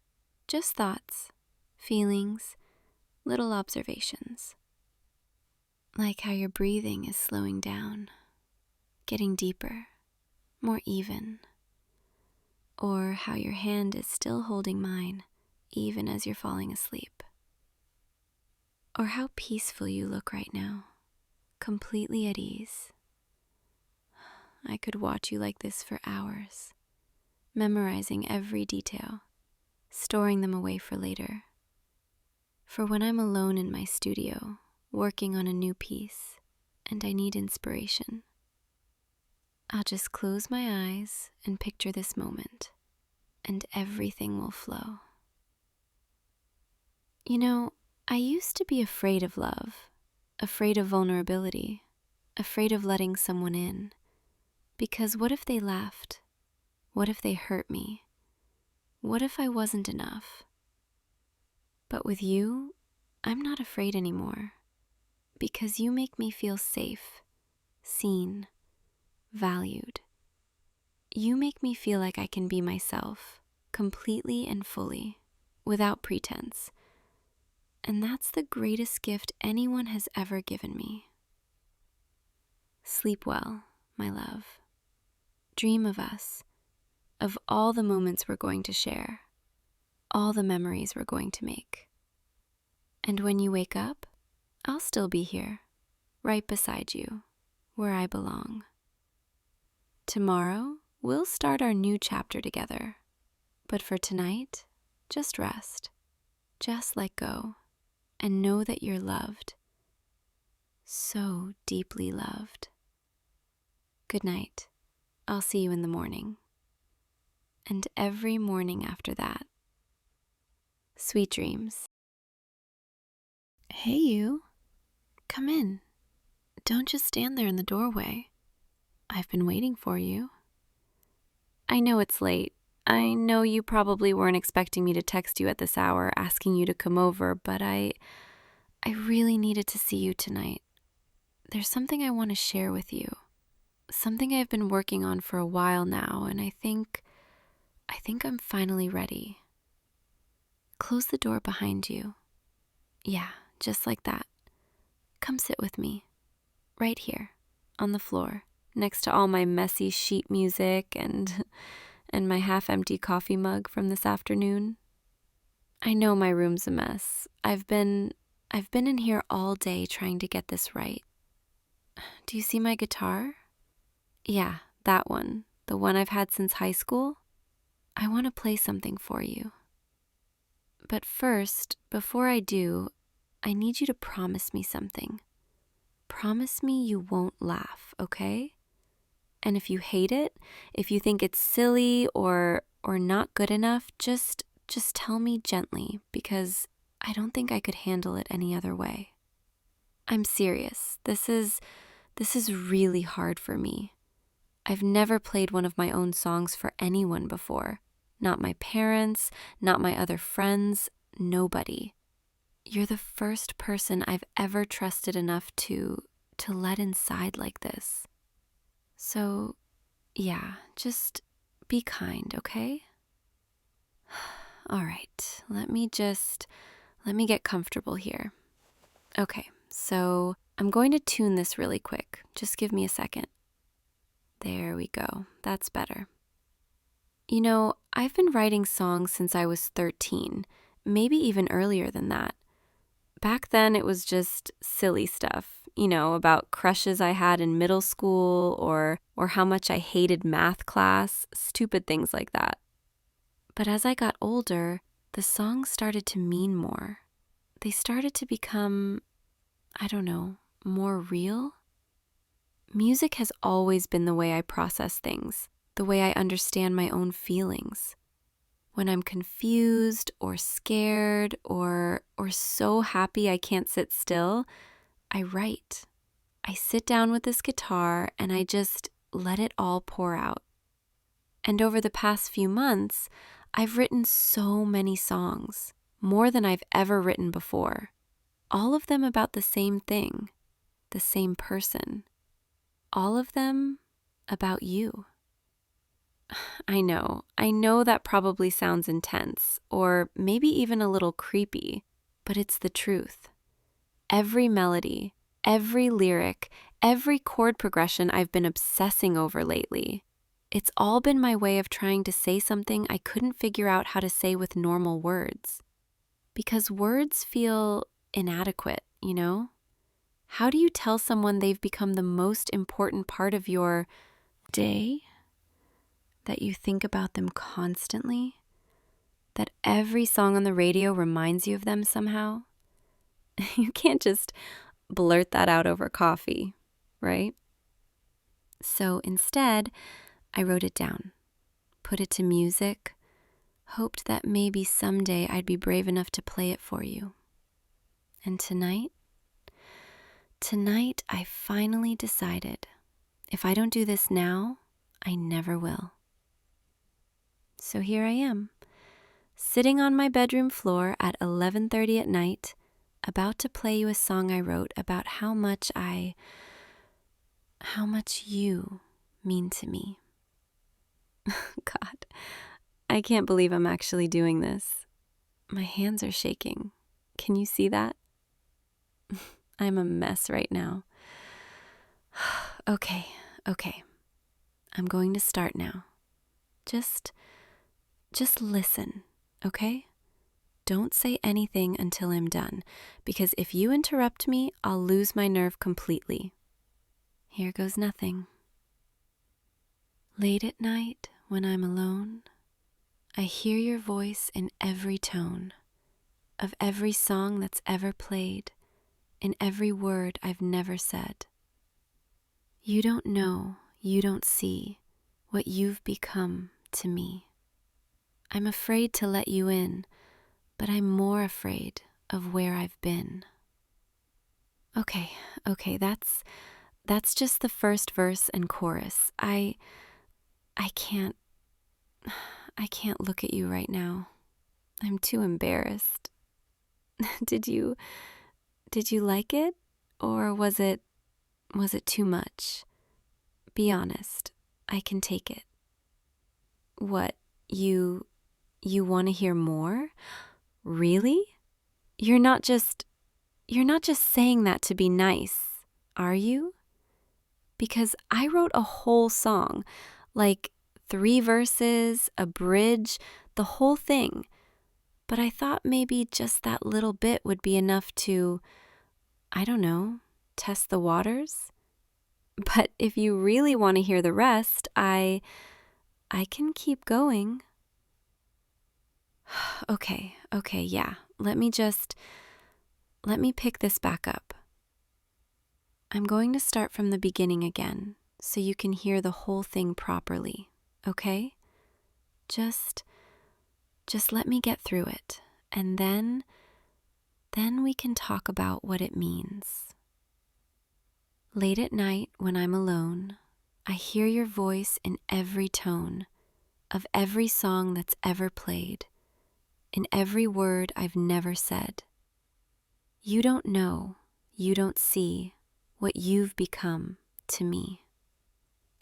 just thoughts, feelings, little observations. Like how your breathing is slowing down, getting deeper, more even. Or how your hand is still holding mine, even as you're falling asleep. Or how peaceful you look right now, completely at ease. I could watch you like this for hours, memorizing every detail, storing them away for later. For when I'm alone in my studio, working on a new piece, and I need inspiration, I'll just close my eyes and picture this moment, and everything will flow. You know, I used to be afraid of love, afraid of vulnerability, afraid of letting someone in. Because what if they left? What if they hurt me? What if I wasn't enough? But with you, I'm not afraid anymore. Because you make me feel safe, seen, valued. You make me feel like I can be myself, completely and fully, without pretense. And that's the greatest gift anyone has ever given me. Sleep well, my love. Dream of us, of all the moments we're going to share, all the memories we're going to make. And when you wake up, I'll still be here, right beside you, where I belong. Tomorrow, we'll start our new chapter together. But for tonight, just rest, just let go, and know that you're loved. So deeply loved. Good night. I'll see you in the morning. And every morning after that. Sweet dreams. Hey, you. Come in. Don't just stand there in the doorway. I've been waiting for you. I know it's late. I know you probably weren't expecting me to text you at this hour asking you to come over, but I really needed to see you tonight. There's something I want to share with you. Something I've been working on for a while now, and I think I'm finally ready. Close the door behind you. Yeah, just like that. Come sit with me, right here, on the floor, next to all my messy sheet music and my half-empty coffee mug from this afternoon. I know my room's a mess. I've been in here all day trying to get this right. Do you see my guitar? Yeah, that one, the one I've had since high school. I want to play something for you. But first, before I do, I need you to promise me something. Promise me you won't laugh, okay? And if you hate it, if you think it's silly or not good enough, just tell me gently, because I don't think I could handle it any other way. I'm serious. This is really hard for me. I've never played one of my own songs for anyone before. Not my parents, not my other friends, nobody. You're the first person I've ever trusted enough to let inside like this. So, yeah, just be kind, okay? All right, let me get comfortable here. Okay, so I'm going to tune this really quick. Just give me a second. There we go. That's better. You know, I've been writing songs since I was 13, maybe even earlier than that. Back then, it was just silly stuff, about crushes I had in middle school or how much I hated math class, stupid things like that. But as I got older, the songs started to mean more. They started to become, I don't know, more real. Music has always been the way I process things, the way I understand my own feelings. When I'm confused or scared or so happy I can't sit still, I write. I sit down with this guitar and I just let it all pour out. And over the past few months, I've written so many songs, more than I've ever written before. All of them about the same thing, the same person. All of them about you. I know that probably sounds intense, or maybe even a little creepy, but it's the truth. Every melody, every lyric, every chord progression I've been obsessing over lately, it's all been my way of trying to say something I couldn't figure out how to say with normal words. Because words feel inadequate, How do you tell someone they've become the most important part of your day? That you think about them constantly? That every song on the radio reminds you of them somehow? You can't just blurt that out over coffee, right? So instead, I wrote it down, put it to music, hoped that maybe someday I'd be brave enough to play it for you. And tonight I finally decided, if I don't do this now, I never will. So here I am, sitting on my bedroom floor at 11:30 at night, about to play you a song I wrote about how much you mean to me. God, I can't believe I'm actually doing this. My hands are shaking. Can you see that? I'm a mess right now. Okay. I'm going to start now. Just listen, okay? Don't say anything until I'm done, because if you interrupt me, I'll lose my nerve completely. Here goes nothing. Late at night, when I'm alone, I hear your voice in every tone of every song that's ever played, in every word I've never said. You don't know, you don't see what you've become to me. I'm afraid to let you in, but I'm more afraid of where I've been. Okay, that's just the first verse and chorus. I can't look at you right now. I'm too embarrassed. Did you like it? Or was it too much? Be honest. I can take it. What, you want to hear more? Really? You're not just saying that to be nice, are you? Because I wrote a whole song, like 3 verses, a bridge, the whole thing. But I thought maybe just that little bit would be enough to, I don't know, test the waters. But if you really want to hear the rest, I can keep going. Okay, yeah. Let me pick this back up. I'm going to start from the beginning again, so you can hear the whole thing properly, okay? Just let me get through it, and then we can talk about what it means. Late at night, when I'm alone, I hear your voice in every tone of every song that's ever played, in every word I've never said. You don't know, you don't see what you've become to me.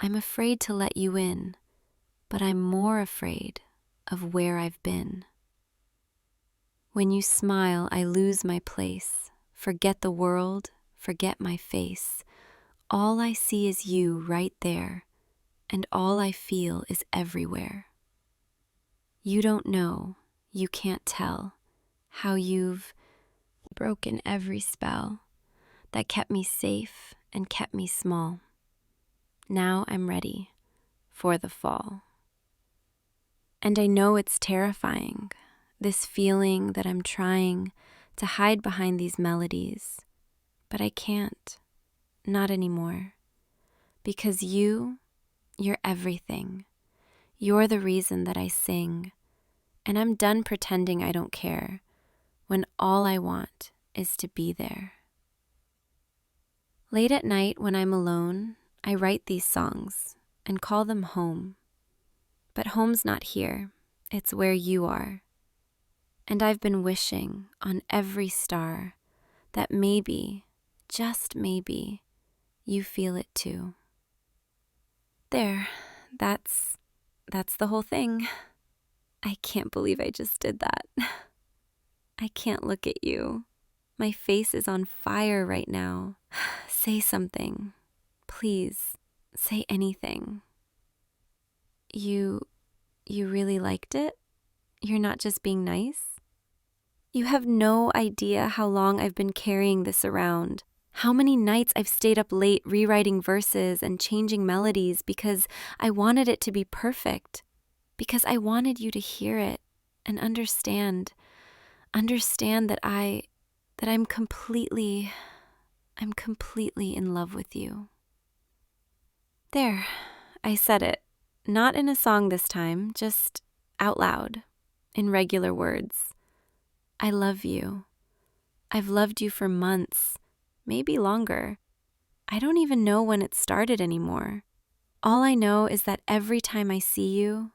I'm afraid to let you in, but I'm more afraid of where I've been. When you smile, I lose my place, forget the world, forget my face. All I see is you right there, and all I feel is everywhere. You don't know, you can't tell, how you've broken every spell that kept me safe and kept me small. Now I'm ready for the fall. And I know it's terrifying, this feeling that I'm trying to hide behind these melodies, but I can't, not anymore, because you're everything. You're the reason that I sing, and I'm done pretending I don't care when all I want is to be there. Late at night when I'm alone, I write these songs and call them home. But home's not here, it's where you are. And I've been wishing on every star that maybe, just maybe, you feel it too. There, that's the whole thing. I can't believe I just did that. I can't look at you. My face is on fire right now. Say something. Please, say anything. You really liked it? You're not just being nice? You have no idea how long I've been carrying this around. How many nights I've stayed up late rewriting verses and changing melodies because I wanted it to be perfect. Because I wanted you to hear it and understand that I'm completely in love with you. There, I said it. Not in a song this time, just out loud, in regular words. I love you. I've loved you for months, maybe longer. I don't even know when it started anymore. All I know is that every time I see you,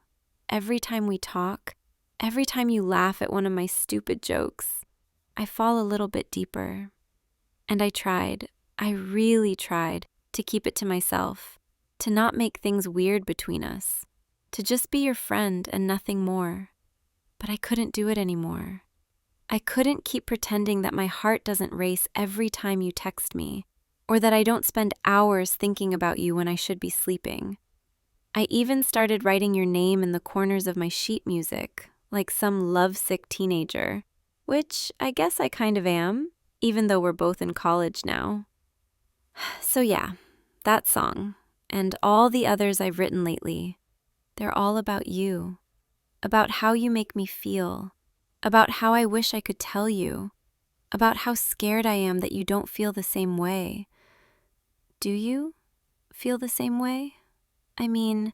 every time we talk, every time you laugh at one of my stupid jokes, I fall a little bit deeper. And I really tried to keep it to myself, to not make things weird between us, to just be your friend and nothing more. But I couldn't do it anymore. I couldn't keep pretending that my heart doesn't race every time you text me, or that I don't spend hours thinking about you when I should be sleeping. I even started writing your name in the corners of my sheet music, like some lovesick teenager, which I guess I kind of am, even though we're both in college now. So yeah, that song, and all the others I've written lately, they're all about you, about how you make me feel, about how I wish I could tell you, about how scared I am that you don't feel the same way. Do you feel the same way? I mean,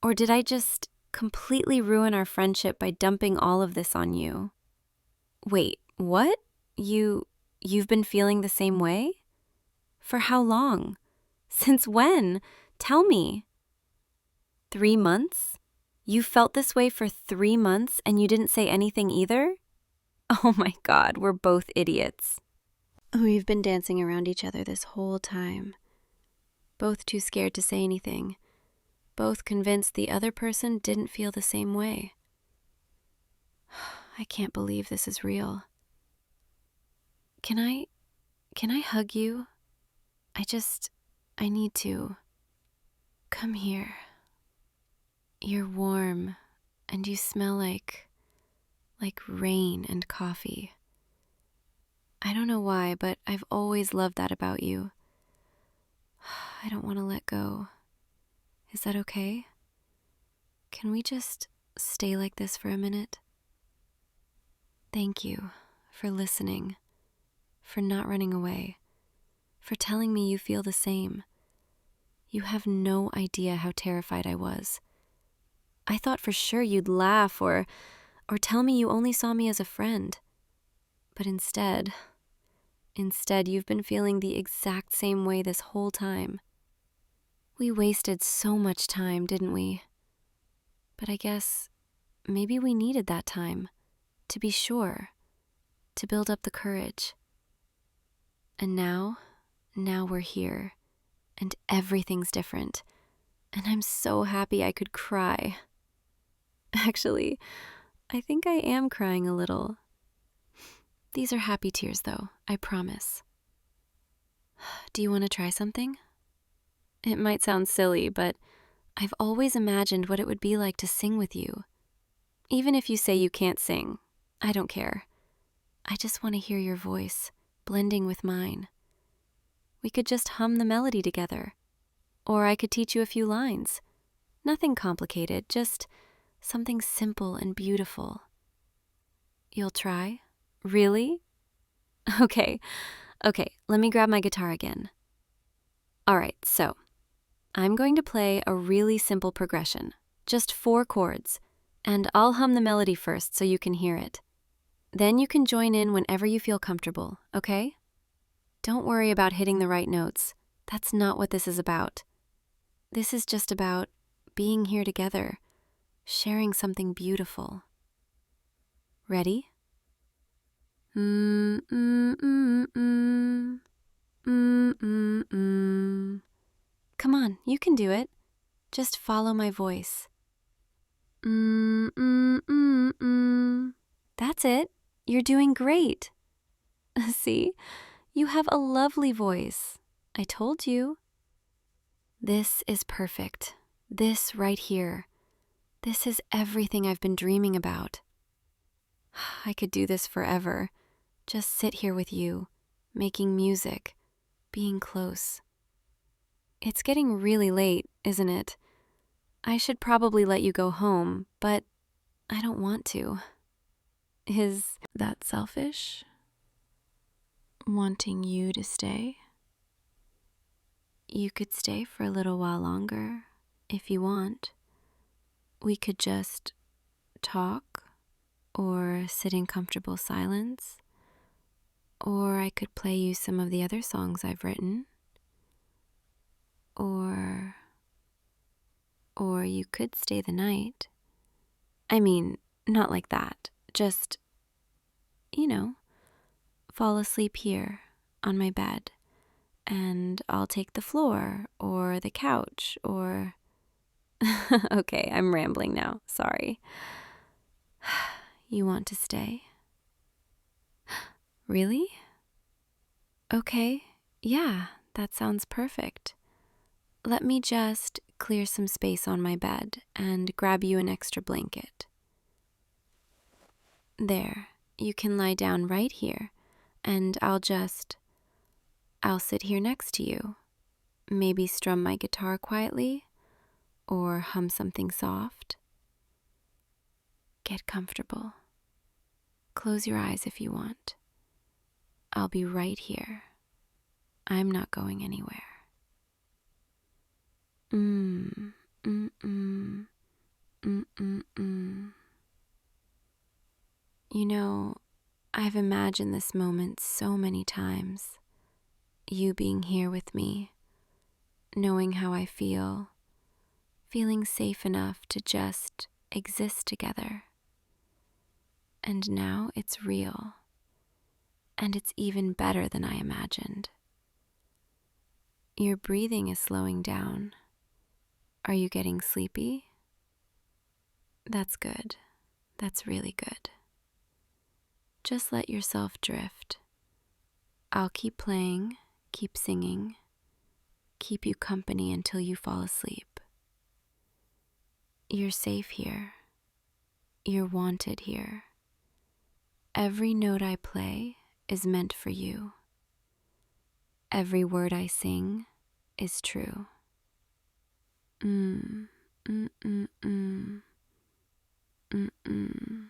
or did I just completely ruin our friendship by dumping all of this on you? Wait, what? You've been feeling the same way? For how long? Since when? Tell me. 3 months? You felt this way for 3 months and you didn't say anything either? Oh my God, we're both idiots. We've been dancing around each other this whole time. Both too scared to say anything. Both convinced the other person didn't feel the same way. I can't believe this is real. Can I hug you? I need to. Come here. You're warm, and you smell like rain and coffee. I don't know why, but I've always loved that about you. I don't want to let go. Is that okay? Can we just stay like this for a minute? Thank you for listening, for not running away, for telling me you feel the same. You have no idea how terrified I was. I thought for sure you'd laugh or tell me you only saw me as a friend. But instead you've been feeling the exact same way this whole time. We wasted so much time, didn't we? But I guess maybe we needed that time, to be sure, to build up the courage. And now we're here, and everything's different. And I'm so happy I could cry. Actually, I think I am crying a little. These are happy tears, though, I promise. Do you want to try something? It might sound silly, but I've always imagined what it would be like to sing with you. Even if you say you can't sing, I don't care. I just want to hear your voice blending with mine. We could just hum the melody together. Or I could teach you a few lines. Nothing complicated, just something simple and beautiful. You'll try? Really? Okay, let me grab my guitar again. All right, so I'm going to play a really simple progression, just 4 chords, and I'll hum the melody first so you can hear it. Then you can join in whenever you feel comfortable, okay? Don't worry about hitting the right notes. That's not what this is about. This is just about being here together, sharing something beautiful. Ready? Mm, mm, mm, mm. Mm, mm, mm. Come on, you can do it. Just follow my voice. Mm, mm, mm, mm. That's it. You're doing great. See? You have a lovely voice. I told you. This is perfect. This right here. This is everything I've been dreaming about. I could do this forever. Just sit here with you, making music, being close. It's getting really late, isn't it? I should probably let you go home, but I don't want to. Is that selfish? Wanting you to stay? You could stay for a little while longer, if you want. We could just talk, or sit in comfortable silence, or I could play you some of the other songs I've written, or you could stay the night. I mean, not like that, just, fall asleep here on my bed, and I'll take the floor or the couch or... Okay, I'm rambling now, sorry. You want to stay? Really? Okay, yeah, that sounds perfect. Let me just clear some space on my bed and grab you an extra blanket. There, you can lie down right here, and I'll sit here next to you. Maybe strum my guitar quietly, or hum something soft. Get comfortable. Close your eyes if you want. I'll be right here. I'm not going anywhere. Mm, mm, mm, mm, mm, mm. You know, I've imagined this moment so many times. You being here with me, knowing how I feel, feeling safe enough to just exist together. And now it's real, and it's even better than I imagined. Your breathing is slowing down. Are you getting sleepy? That's good. That's really good. Just let yourself drift. I'll keep playing, keep singing, keep you company until you fall asleep. You're safe here. You're wanted here. Every note I play is meant for you. Every word I sing is true. Mm, mm, mm, mm, mm, mm.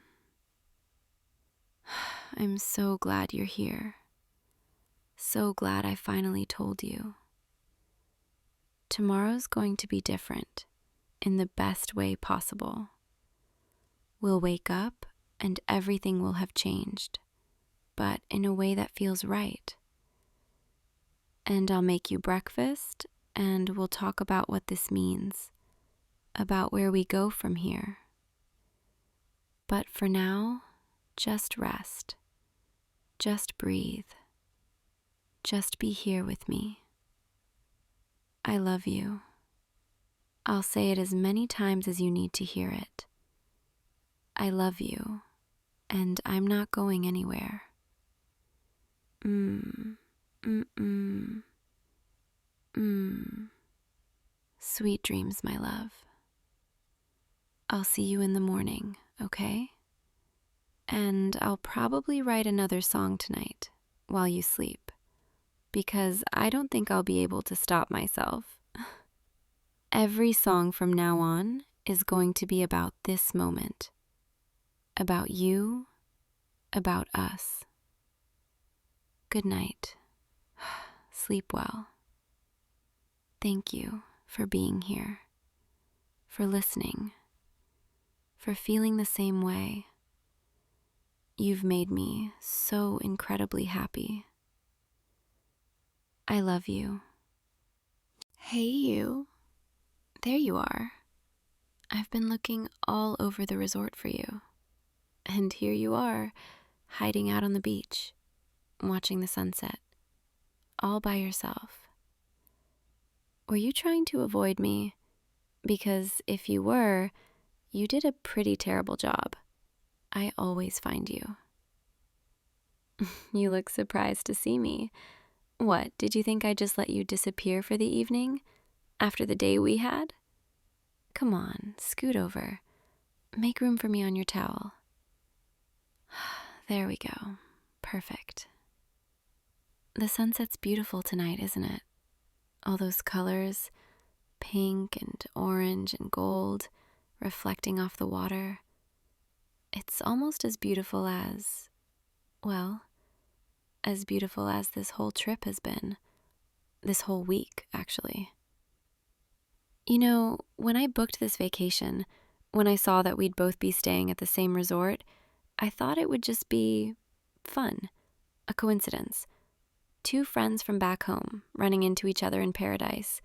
I'm so glad you're here. So glad I finally told you. Tomorrow's going to be different, in the best way possible. We'll wake up and everything will have changed, but in a way that feels right. And I'll make you breakfast, and we'll talk about what this means, about where we go from here. But for now, just rest. Just breathe. Just be here with me. I love you. I'll say it as many times as you need to hear it. I love you, and I'm not going anywhere. Mm. Sweet dreams, my love. I'll see you in the morning, okay? And I'll probably write another song tonight while you sleep, because I don't think I'll be able to stop myself. Every song from now on is going to be about this moment, about you, about us. Good night. Sleep well. Thank you for being here, for listening, for feeling the same way. You've made me so incredibly happy. I love you. Hey, you. There you are. I've been looking all over the resort for you. And here you are, hiding out on the beach, watching the sunset, all by yourself. Were you trying to avoid me? Because if you were, you did a pretty terrible job. I always find you. You look surprised to see me. What, did you think I'd just let you disappear for the evening? After the day we had? Come on, scoot over. Make room for me on your towel. There we go. Perfect. The sunset's beautiful tonight, isn't it? All those colors, pink and orange and gold, reflecting off the water. It's almost as beautiful as, well, as beautiful as this whole trip has been. This whole week, actually. You know, when I booked this vacation, when I saw that we'd both be staying at the same resort, I thought it would just be fun, a coincidence. Two friends from back home running into each other in paradise.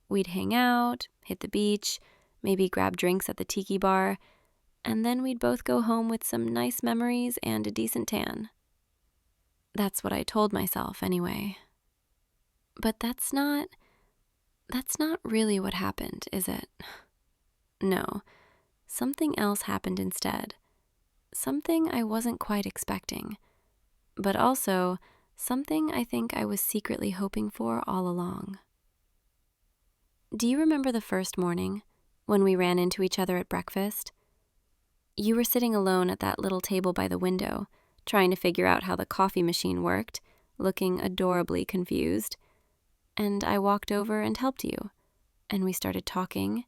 We'd hang out, hit the beach, maybe grab drinks at the tiki bar, and then we'd both go home with some nice memories and a decent tan. That's what I told myself anyway. But that's not really what happened, is it? No, something else happened instead. Something I wasn't quite expecting, but also something I think I was secretly hoping for all along. Do you remember the first morning when we ran into each other at breakfast? You were sitting alone at that little table by the window, trying to figure out how the coffee machine worked, looking adorably confused. And I walked over and helped you, and we started talking,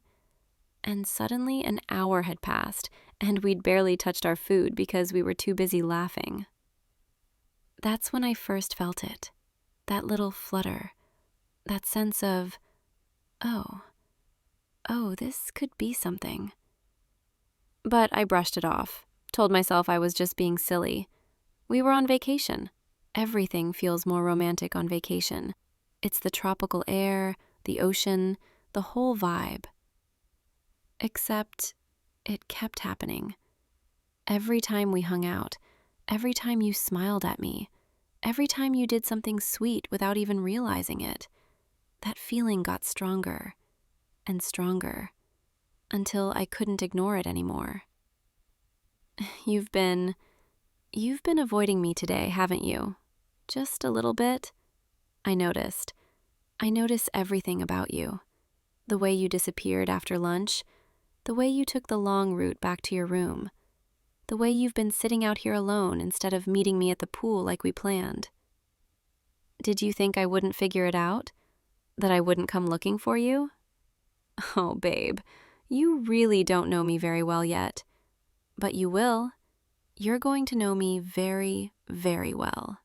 and suddenly an hour had passed, and we'd barely touched our food because we were too busy laughing. That's when I first felt it, that little flutter, that sense of, oh, this could be something. But I brushed it off, told myself I was just being silly. We were on vacation. Everything feels more romantic on vacation. It's the tropical air, the ocean, the whole vibe. Except it kept happening. Every time we hung out, every time you smiled at me, every time you did something sweet without even realizing it, that feeling got stronger and stronger until I couldn't ignore it anymore. You've been avoiding me today, haven't you? Just a little bit? I noticed. I notice everything about you. The way you disappeared after lunch, the way you took the long route back to your room, the way you've been sitting out here alone instead of meeting me at the pool like we planned. Did you think I wouldn't figure it out? That I wouldn't come looking for you? Oh, babe, you really don't know me very well yet. But you will. You're going to know me very, very well.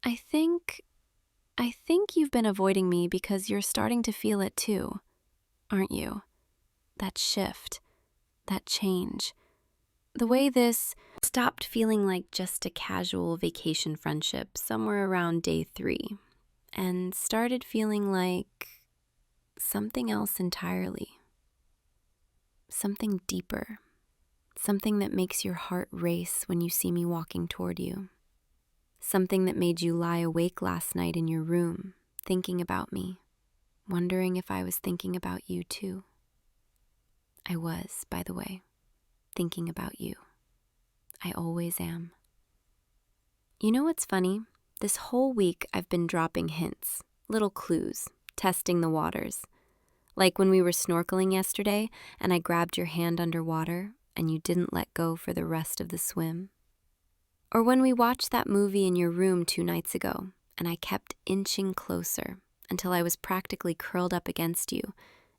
I think you've been avoiding me because you're starting to feel it too, aren't you? That shift, that change. The way this stopped feeling like just a casual vacation friendship somewhere around day 3 and started feeling like something else entirely. Something deeper. Something that makes your heart race when you see me walking toward you. Something that made you lie awake last night in your room, thinking about me, wondering if I was thinking about you too. I was, by the way, thinking about you. I always am. You know what's funny? This whole week I've been dropping hints, little clues, testing the waters. Like when we were snorkeling yesterday and I grabbed your hand underwater and you didn't let go for the rest of the swim? Or when we watched that movie in your room 2 nights ago, and I kept inching closer until I was practically curled up against you,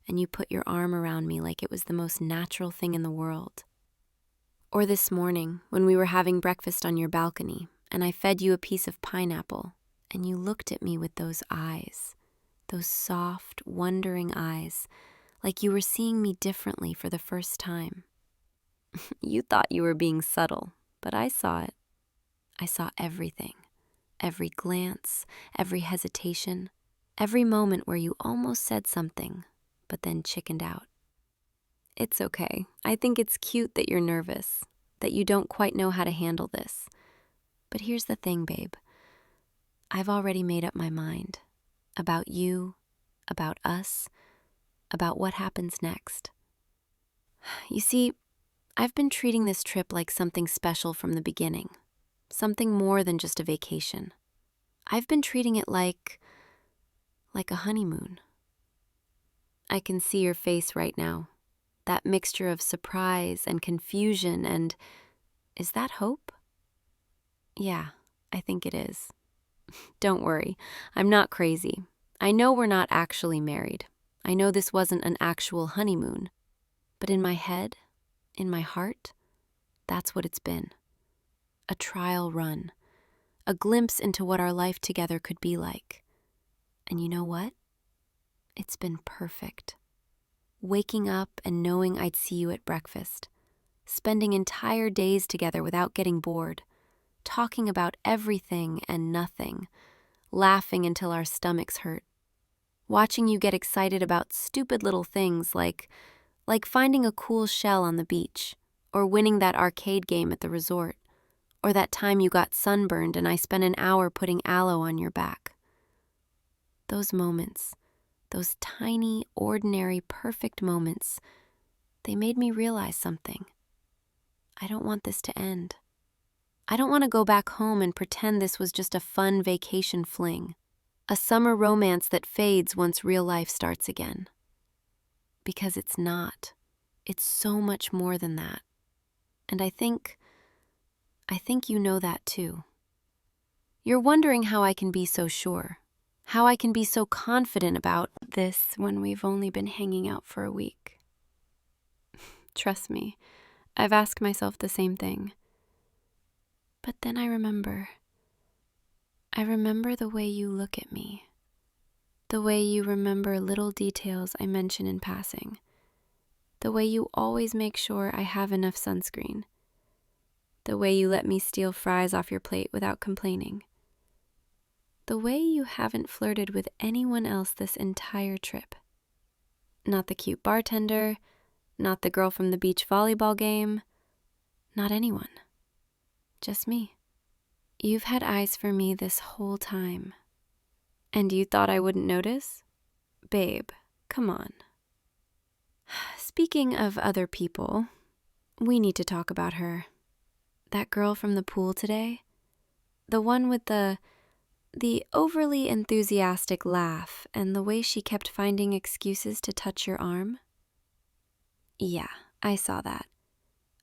and you put your arm around me like it was the most natural thing in the world. Or this morning, when we were having breakfast on your balcony, and I fed you a piece of pineapple, and you looked at me with those eyes, those soft, wondering eyes, like you were seeing me differently for the first time. You thought you were being subtle, but I saw it. I saw everything. Every glance, every hesitation, every moment where you almost said something, but then chickened out. It's okay. I think it's cute that you're nervous, that you don't quite know how to handle this. But here's the thing, babe. I've already made up my mind about you, about us, about what happens next. You see, I've been treating this trip like something special from the beginning, something more than just a vacation. I've been treating it like a honeymoon. I can see your face right now, that mixture of surprise and confusion and, is that hope? Yeah, I think it is. Don't worry, I'm not crazy. I know we're not actually married. I know this wasn't an actual honeymoon. But in my head, in my heart, that's what it's been. A trial run. A glimpse into what our life together could be like. And you know what? It's been perfect. Waking up and knowing I'd see you at breakfast. Spending entire days together without getting bored. Talking about everything and nothing. Laughing until our stomachs hurt. Watching you get excited about stupid little things like finding a cool shell on the beach, or winning that arcade game at the resort, or that time you got sunburned and I spent an hour putting aloe on your back. Those moments, those tiny, ordinary, perfect moments, they made me realize something. I don't want this to end. I don't want to go back home and pretend this was just a fun vacation fling, a summer romance that fades once real life starts again. Because it's not. It's so much more than that. And I think you know that too. You're wondering how I can be so sure, how I can be so confident about this when we've only been hanging out for a week. Trust me, I've asked myself the same thing. But then I remember the way you look at me, the way you remember little details I mention in passing, the way you always make sure I have enough sunscreen, the way you let me steal fries off your plate without complaining, the way you haven't flirted with anyone else this entire trip. Not the cute bartender, not the girl from the beach volleyball game, not anyone. Just me. You've had eyes for me this whole time. And you thought I wouldn't notice? Babe, come on. Speaking of other people, we need to talk about her. That girl from the pool today? The one with the overly enthusiastic laugh and the way she kept finding excuses to touch your arm? Yeah, I saw that.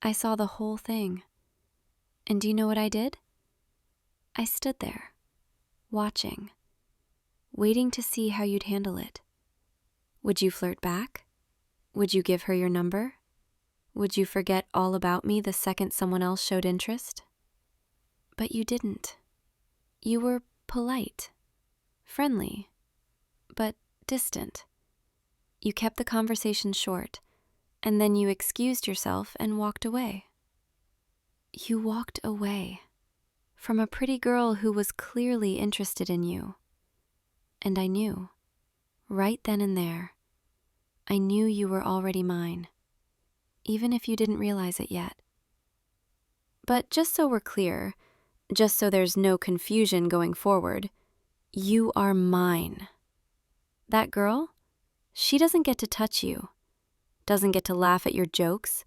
I saw the whole thing. And do you know what I did? I stood there, watching, waiting to see how you'd handle it. Would you flirt back? Would you give her your number? Would you forget all about me the second someone else showed interest? But you didn't. You were polite, friendly, but distant. You kept the conversation short, and then you excused yourself and walked away. You walked away from a pretty girl who was clearly interested in you. And I knew, right then and there, I knew you were already mine, even if you didn't realize it yet. But just so we're clear, just so there's no confusion going forward, you are mine. That girl, she doesn't get to touch you, doesn't get to laugh at your jokes,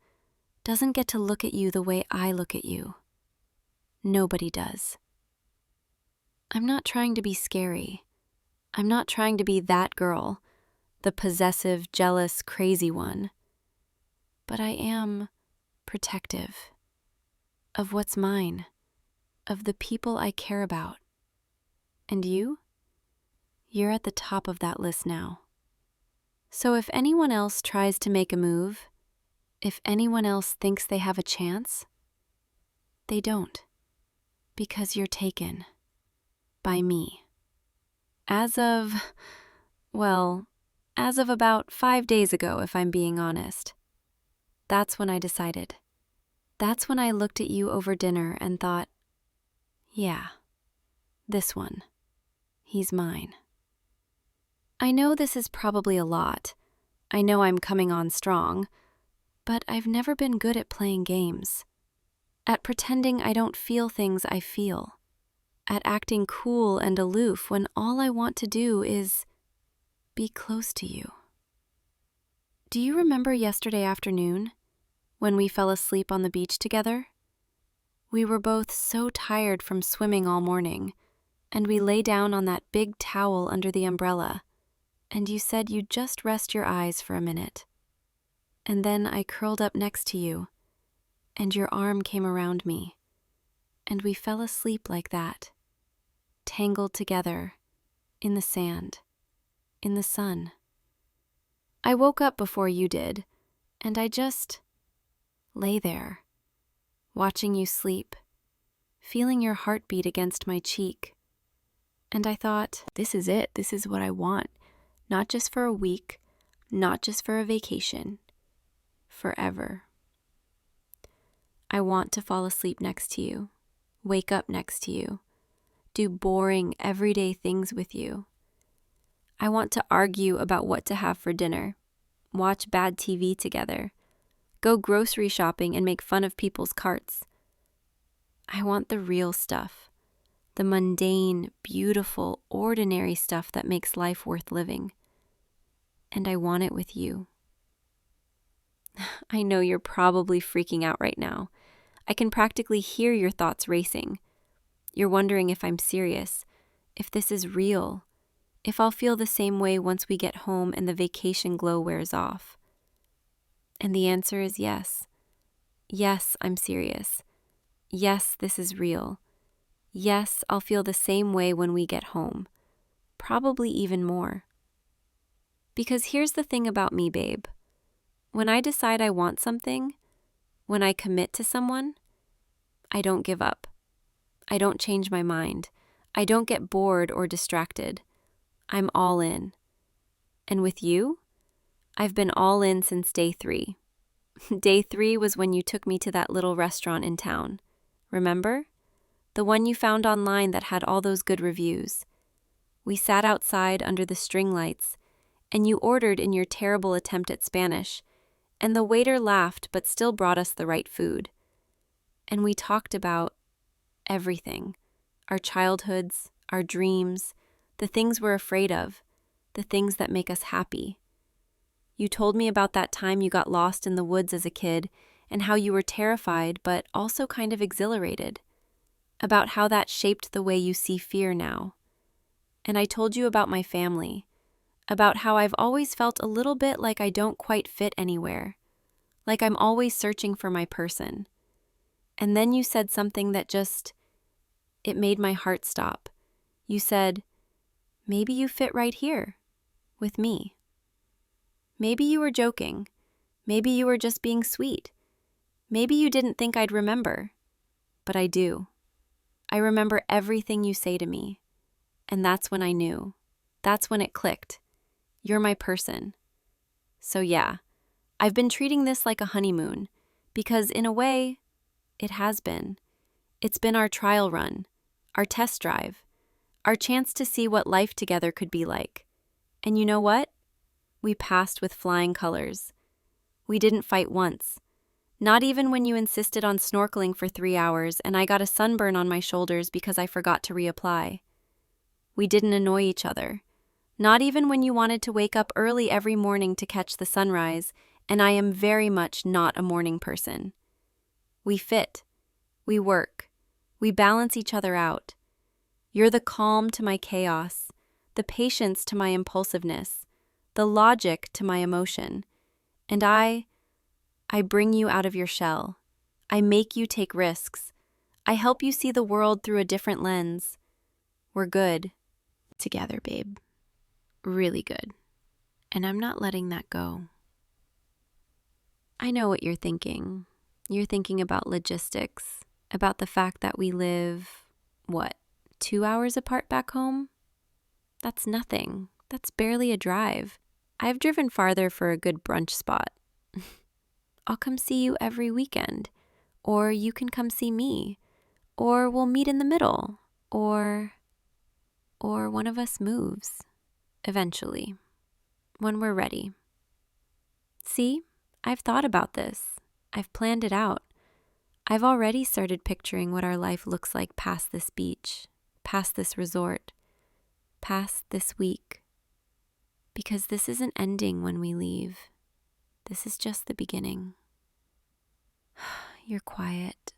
doesn't get to look at you the way I look at you. Nobody does. I'm not trying to be scary. I'm not trying to be that girl, the possessive, jealous, crazy one. But I am protective of what's mine, of the people I care about. And you? You're at the top of that list now. So if anyone else tries to make a move, if anyone else thinks they have a chance, they don't, because you're taken by me. As of about 5 days ago, if I'm being honest. That's when I decided. That's when I looked at you over dinner and thought, yeah, this one, he's mine. I know this is probably a lot. I know I'm coming on strong, but I've never been good at playing games, at pretending I don't feel things I feel, at acting cool and aloof when all I want to do is be close to you. Do you remember yesterday afternoon when we fell asleep on the beach together? We were both so tired from swimming all morning, and we lay down on that big towel under the umbrella, and you said you'd just rest your eyes for a minute. And then I curled up next to you, and your arm came around me, and we fell asleep like that, tangled together, in the sand, in the sun. I woke up before you did, and I just lay there, watching you sleep, feeling your heartbeat against my cheek. And I thought, this is it, this is what I want. Not just for a week, not just for a vacation, forever. I want to fall asleep next to you, wake up next to you, do boring, everyday things with you. I want to argue about what to have for dinner, watch bad TV together, go grocery shopping and make fun of people's carts. I want the real stuff, the mundane, beautiful, ordinary stuff that makes life worth living. And I want it with you. I know you're probably freaking out right now. I can practically hear your thoughts racing. You're wondering if I'm serious, if this is real, if I'll feel the same way once we get home and the vacation glow wears off. And the answer is yes. Yes, I'm serious. Yes, this is real. Yes, I'll feel the same way when we get home. Probably even more. Because here's the thing about me, babe. When I decide I want something, when I commit to someone, I don't give up. I don't change my mind. I don't get bored or distracted. I'm all in. And with you, I've been all in since day 3. Day 3 was when you took me to that little restaurant in town. Remember? The one you found online that had all those good reviews. We sat outside under the string lights, and you ordered in your terrible attempt at Spanish, and the waiter laughed but still brought us the right food. And we talked about everything, our childhoods, our dreams, the things we're afraid of, the things that make us happy. You told me about that time you got lost in the woods as a kid and how you were terrified but also kind of exhilarated, about how that shaped the way you see fear now. And I told you about my family, about how I've always felt a little bit like I don't quite fit anywhere, like I'm always searching for my person. And then you said something that it made my heart stop. You said, maybe you fit right here, with me. Maybe you were joking. Maybe you were just being sweet. Maybe you didn't think I'd remember. But I do. I remember everything you say to me. And that's when I knew. That's when it clicked. You're my person. So yeah, I've been treating this like a honeymoon, because in a way, it has been. It's been our trial run, our test drive, our chance to see what life together could be like. And you know what? We passed with flying colors. We didn't fight once. Not even when you insisted on snorkeling for 3 hours and I got a sunburn on my shoulders because I forgot to reapply. We didn't annoy each other. Not even when you wanted to wake up early every morning to catch the sunrise, and I am very much not a morning person. We fit. We work. We balance each other out. You're the calm to my chaos, the patience to my impulsiveness, the logic to my emotion. And I bring you out of your shell, I make you take risks. I help you see the world through a different lens. We're good together, babe. Really good. And I'm not letting that go. I know what you're thinking. You're thinking about logistics, about the fact that we live, 2 hours apart back home? That's nothing. That's barely a drive. I've driven farther for a good brunch spot. I'll come see you every weekend. Or you can come see me. Or we'll meet in the middle. Or one of us moves. Eventually. When we're ready. See? I've thought about this. I've planned it out. I've already started picturing what our life looks like past this beach, past this resort, past this week. Because this isn't ending when we leave. This is just the beginning. You're quiet.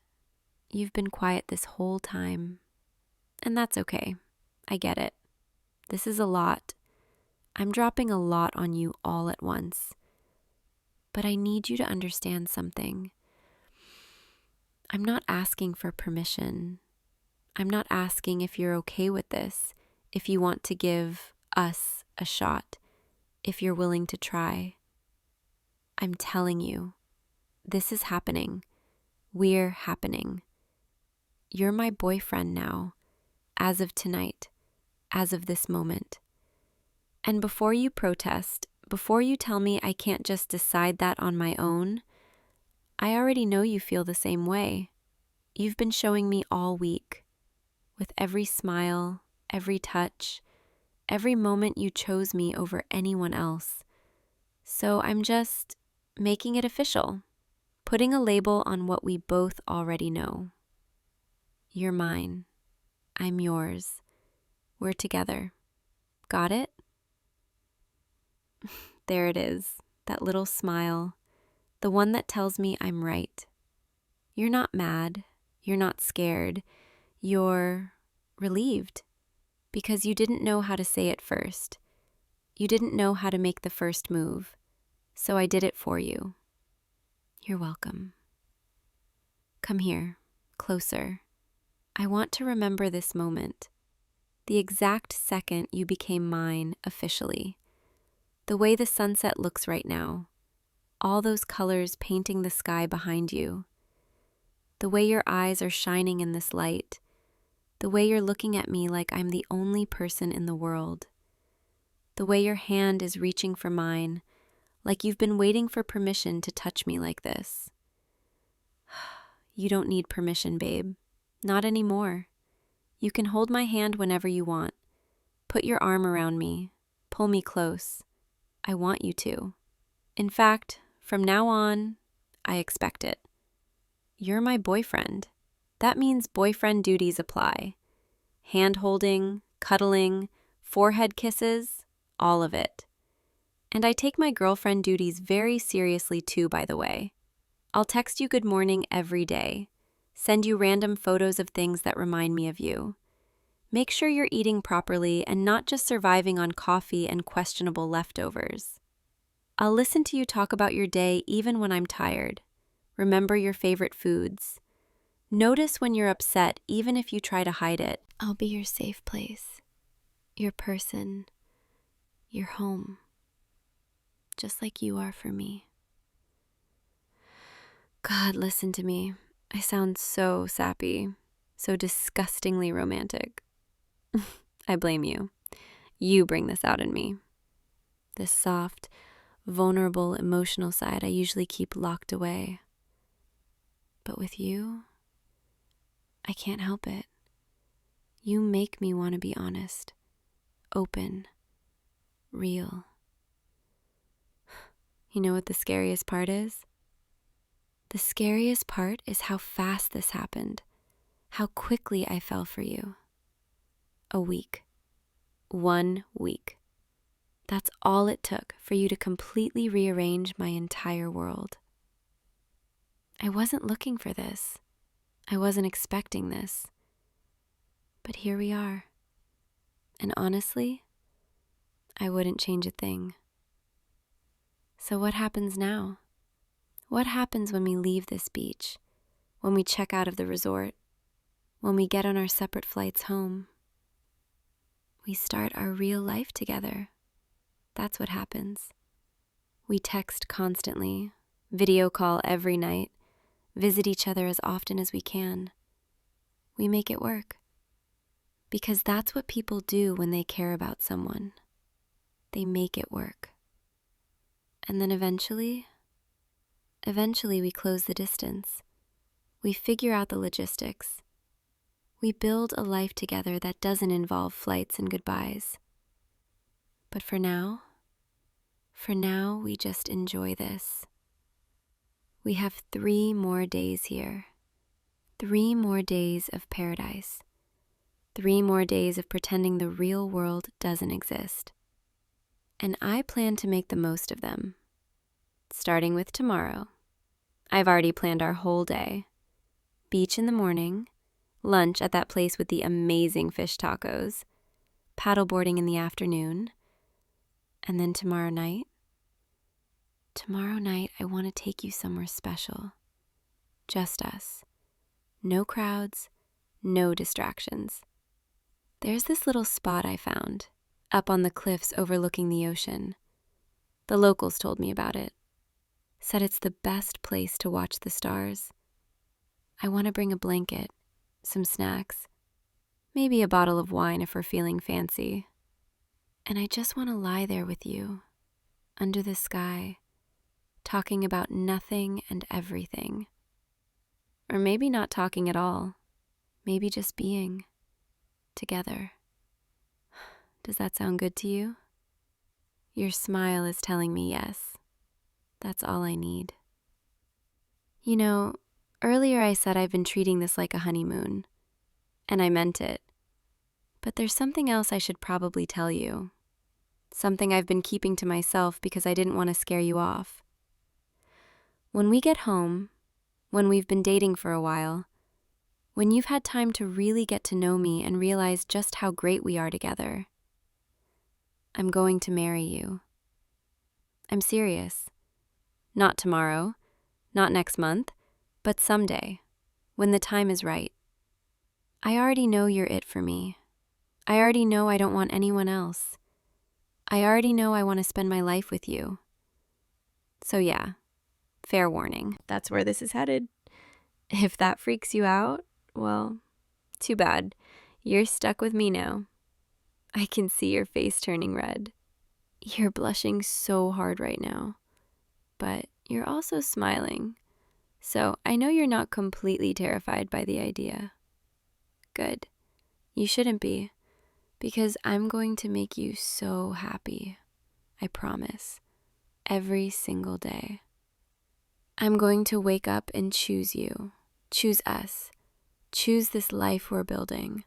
You've been quiet this whole time. And that's okay. I get it. This is a lot. I'm dropping a lot on you all at once. But I need you to understand something. I'm not asking for permission. I'm not asking if you're okay with this, if you want to give us a shot, if you're willing to try. I'm telling you, this is happening. We're happening. You're my boyfriend now, as of tonight, as of this moment. And before you protest, before you tell me I can't just decide that on my own, I already know you feel the same way. You've been showing me all week, with every smile, every touch, every moment you chose me over anyone else. So I'm just making it official, putting a label on what we both already know. You're mine. I'm yours. We're together. Got it? There it is, that little smile, the one that tells me I'm right. You're not mad. You're not scared. You're relieved because you didn't know how to say it first. You didn't know how to make the first move, so I did it for you. You're welcome. Come here, closer. I want to remember this moment, the exact second you became mine officially. The way the sunset looks right now, all those colors painting the sky behind you. The way your eyes are shining in this light. The way you're looking at me like I'm the only person in the world. The way your hand is reaching for mine, like you've been waiting for permission to touch me like this. You don't need permission, babe. Not anymore. You can hold my hand whenever you want. Put your arm around me. Pull me close. I want you to. In fact, from now on, I expect it. You're my boyfriend. That means boyfriend duties apply. Hand-holding, cuddling, forehead kisses, all of it. And I take my girlfriend duties very seriously too, by the way. I'll text you good morning every day. Send you random photos of things that remind me of you. Make sure you're eating properly and not just surviving on coffee and questionable leftovers. I'll listen to you talk about your day even when I'm tired. Remember your favorite foods. Notice when you're upset even if you try to hide it. I'll be your safe place, your person, your home, just like you are for me. God, listen to me. I sound so sappy, so disgustingly romantic. I blame you. You bring this out in me. This soft, vulnerable, emotional side I usually keep locked away. But with you, I can't help it. You make me want to be honest, open, real. You know what the scariest part is? The scariest part is how fast this happened, how quickly I fell for you. A week. 1 week. That's all it took for you to completely rearrange my entire world. I wasn't looking for this. I wasn't expecting this. But here we are. And honestly, I wouldn't change a thing. So what happens now? What happens when we leave this beach? when we check out of the resort, when we get on our separate flights home. We start our real life together. That's what happens. We text constantly, video call every night, visit each other as often as we can. We make it work. Because that's what people do when they care about someone. They make it work. And then eventually we close the distance. We figure out the logistics. We build a life together that doesn't involve flights and goodbyes. But for now, we just enjoy this. We have 3 more days here. 3 more days of paradise. 3 more days of pretending the real world doesn't exist. And I plan to make the most of them. Starting with tomorrow. I've already planned our whole day. Beach in the morning, lunch at that place with the amazing fish tacos, paddleboarding in the afternoon, and then tomorrow night, I want to take you somewhere special. Just us. No crowds, no distractions. There's this little spot I found, up on the cliffs overlooking the ocean. The locals told me about it. Said it's the best place to watch the stars. I want to bring a blanket, some snacks, maybe a bottle of wine if we're feeling fancy. And I just want to lie there with you, under the sky, talking about nothing and everything. Or maybe not talking at all, maybe just being together. Does that sound good to you? Your smile is telling me yes. That's all I need. You know, earlier I said I've been treating this like a honeymoon, and I meant it. But there's something else I should probably tell you. Something I've been keeping to myself because I didn't want to scare you off. When we get home, when we've been dating for a while, when you've had time to really get to know me and realize just how great we are together, I'm going to marry you. I'm serious. Not tomorrow, not next month, but someday, when the time is right. I already know you're it for me. I already know I don't want anyone else. I already know I want to spend my life with you. So yeah, fair warning. That's where this is headed. If that freaks you out, well, too bad. You're stuck with me now. I can see your face turning red. You're blushing so hard right now. But you're also smiling. So I know you're not completely terrified by the idea. Good. You shouldn't be, because I'm going to make you so happy. I promise. Every single day. I'm going to wake up and choose you. Choose us. Choose this life we're building.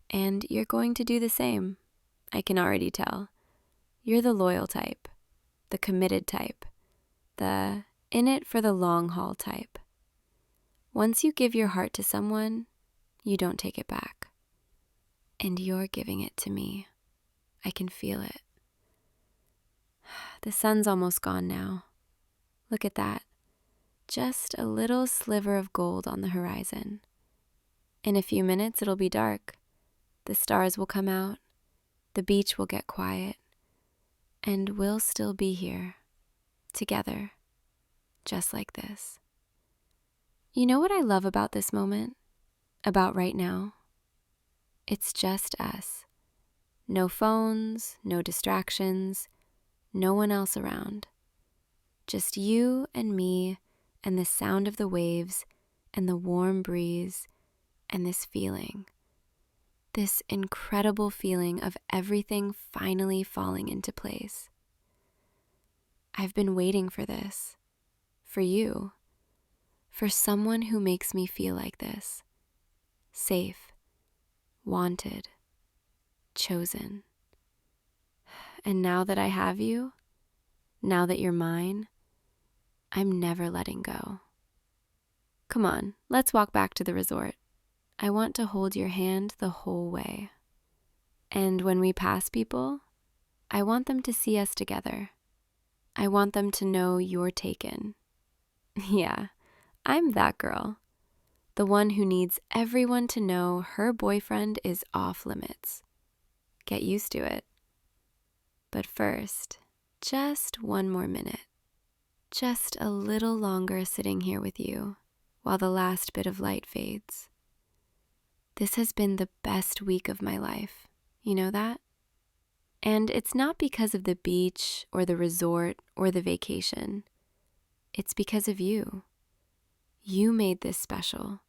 And you're going to do the same. I can already tell. You're the loyal type. The committed type. The in it for the long haul type. Once you give your heart to someone, you don't take it back. And you're giving it to me. I can feel it. The sun's almost gone now. Look at that. Just a little sliver of gold on the horizon. In a few minutes, it'll be dark. The stars will come out. The beach will get quiet. And we'll still be here. Together, just like this. You know what I love about this moment? About right now? It's just us. No phones, no distractions, no one else around. Just you and me and the sound of the waves and the warm breeze and this feeling. This incredible feeling of everything finally falling into place. I've been waiting for this, for you, for someone who makes me feel like this, safe, wanted, chosen. And now that I have you, now that you're mine, I'm never letting go. Come on, let's walk back to the resort. I want to hold your hand the whole way. And when we pass people, I want them to see us together. I want them to know you're taken. Yeah, I'm that girl. the one who needs everyone to know her boyfriend is off limits. Get used to it. But first, just one more minute. Just a little longer sitting here with you while the last bit of light fades. This has been the best week of my life. You know that? And it's not because of the beach or the resort or the vacation. It's because of you. You made this special.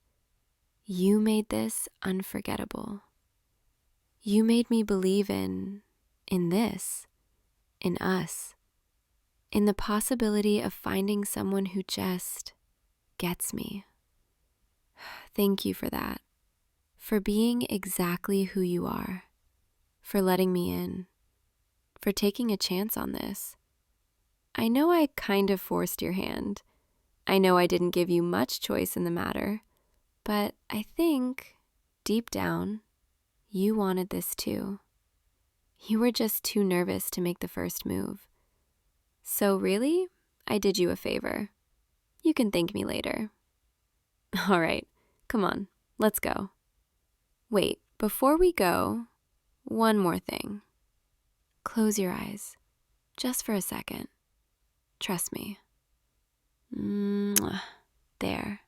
You made this unforgettable. You made me believe in this, in us, in the possibility of finding someone who just gets me. Thank you for that, for being exactly who you are, for letting me in, for taking a chance on this. I know I kind of forced your hand. I know I didn't give you much choice in the matter, but I think, deep down, you wanted this too. You were just too nervous to make the first move. So really, I did you a favor. You can thank me later. All right, come on, let's go. Wait, before we go, one more thing. Close your eyes, just for a second. Trust me. Mwah. There.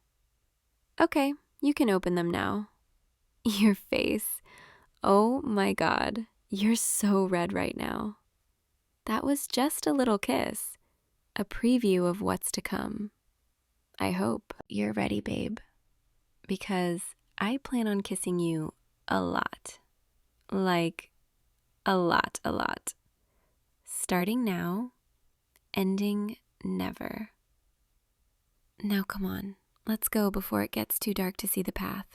Okay, you can open them now. Your face. Oh my God, you're so red right now. That was just a little kiss, a preview of what's to come. I hope you're ready, babe, because I plan on kissing you a lot. Like, a lot. Starting now, ending never. Now come on, let's go before it gets too dark to see the path.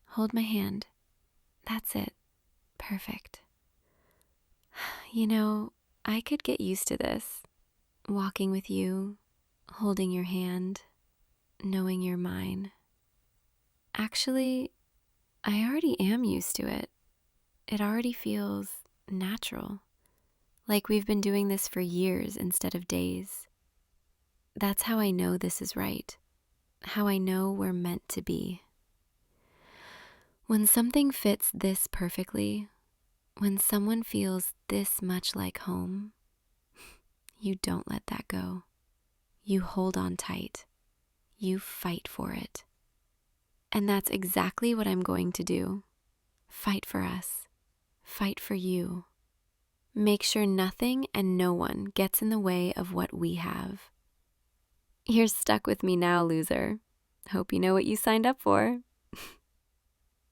Hold my hand. That's it. Perfect. You know, I could get used to this. Walking with you, holding your hand, knowing you're mine. Actually, I already am used to it. It already feels natural. Like we've been doing this for years instead of days. That's how I know this is right. How I know we're meant to be. When something fits this perfectly, when someone feels this much like home, you don't let that go. You hold on tight. You fight for it. And that's exactly what I'm going to do. Fight for us. Fight for you. Make sure nothing and no one gets in the way of what we have. You're stuck with me now, loser. Hope you know what you signed up for.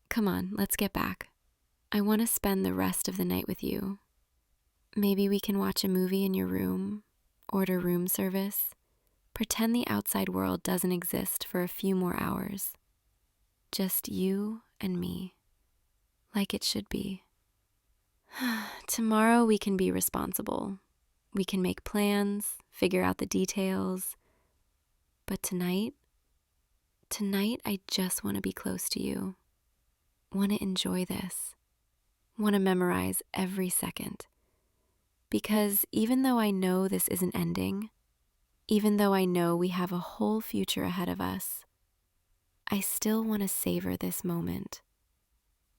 Come on, let's get back. I want to spend the rest of the night with you. Maybe we can watch a movie in your room, order room service, pretend the outside world doesn't exist for a few more hours. Just you and me, like it should be. Tomorrow we can be responsible. We can make plans, figure out the details. But tonight I just want to be close to you. Want to enjoy this. Want to memorize every second. Because even though I know this isn't ending, even though I know we have a whole future ahead of us, I still want to savor this moment,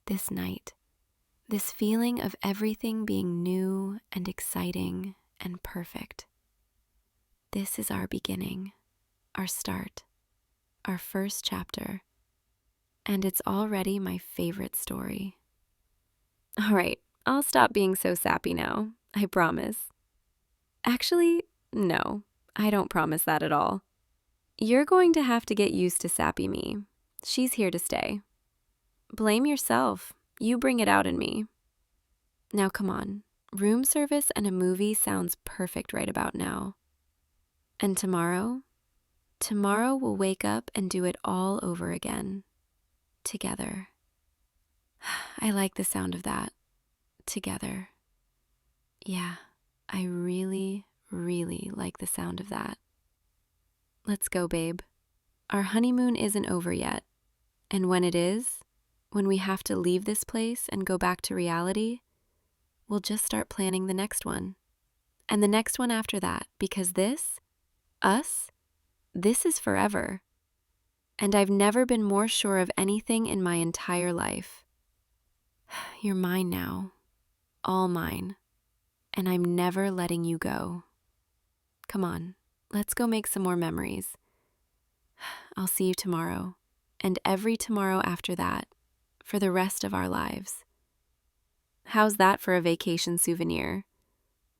this night, this feeling of everything being new and exciting and perfect. This is our beginning, our start, our first chapter, and it's already my favorite story. All right, I'll stop being so sappy now, I promise. Actually, no, I don't promise that at all. You're going to have to get used to sappy me. She's here to stay. Blame yourself. You bring it out in me. Now come on. Room service and a movie sounds perfect right about now. And tomorrow we'll wake up and do it all over again. Together. I like the sound of that. Together. Yeah, I really like the sound of that. Let's go, babe. Our honeymoon isn't over yet. And when it is, when we have to leave this place and go back to reality, we'll just start planning the next one. And the next one after that, because this is forever. And I've never been more sure of anything in my entire life. You're mine now, all mine, and I'm never letting you go. Come on, let's go make some more memories. I'll see you tomorrow, and every tomorrow after that, for the rest of our lives. How's that for a vacation souvenir?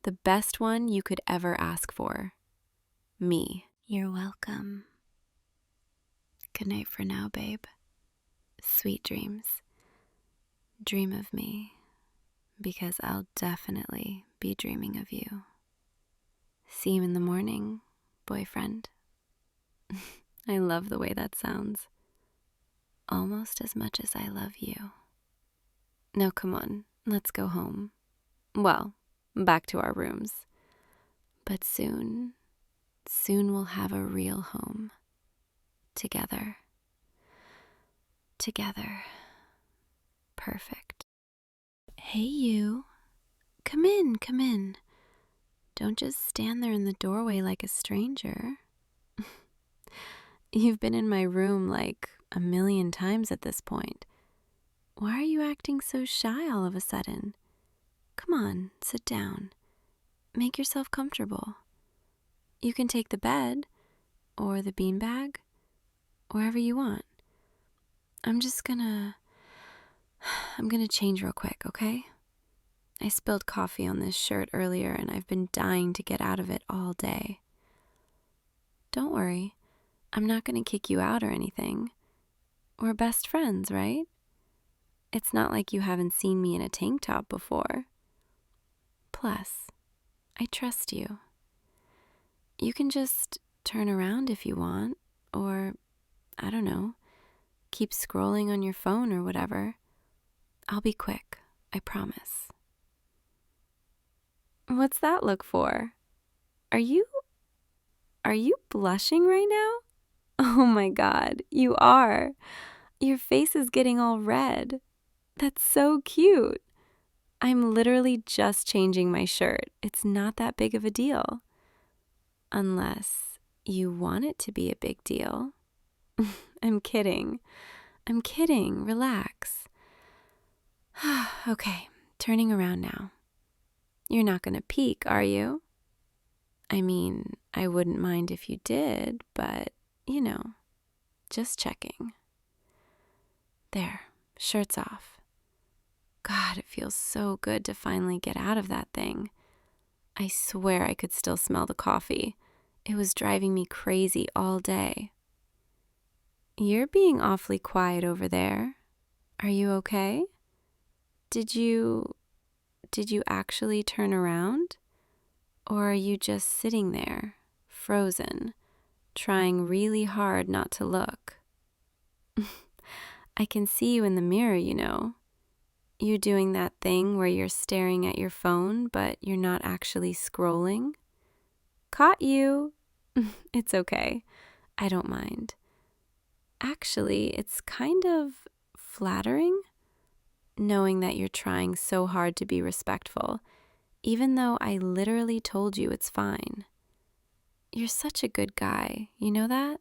The best one you could ever ask for. Me. You're welcome. Good night for now, babe. Sweet dreams. Dream of me, because I'll definitely be dreaming of you. See you in the morning, boyfriend. I love the way that sounds. Almost as much as I love you. Now come on, let's go home. Well, back to our rooms. But soon we'll have a real home. Together. Perfect. Hey, you. Come in. Don't just stand there in the doorway like a stranger. You've been in my room like a million times at this point. Why are you acting so shy all of a sudden? Come on, sit down. Make yourself comfortable. You can take the bed or the beanbag, wherever you want. I'm gonna change real quick, okay? I spilled coffee on this shirt earlier and I've been dying to get out of it all day. Don't worry, I'm not gonna kick you out or anything. We're best friends, right? It's not like you haven't seen me in a tank top before. Plus, I trust you. You can just turn around if you want, or, I don't know, keep scrolling on your phone or whatever. I'll be quick, I promise. What's that look for? Are you blushing right now? Oh my God, you are. Your face is getting all red. That's so cute. I'm literally just changing my shirt. It's not that big of a deal. Unless you want it to be a big deal. I'm kidding. Relax. Okay, turning around now. You're not gonna peek, are you? I mean, I wouldn't mind if you did, but, just checking. There, shirt's off. God, it feels so good to finally get out of that thing. I swear I could still smell the coffee. It was driving me crazy all day. You're being awfully quiet over there. Are you okay? Did you actually turn around? Or are you just sitting there, frozen, trying really hard not to look? I can see you in the mirror, You're doing that thing where you're staring at your phone, but you're not actually scrolling. Caught you. It's okay. I don't mind. Actually, it's kind of flattering knowing that you're trying so hard to be respectful, even though I literally told you it's fine. You're such a good guy, you know that?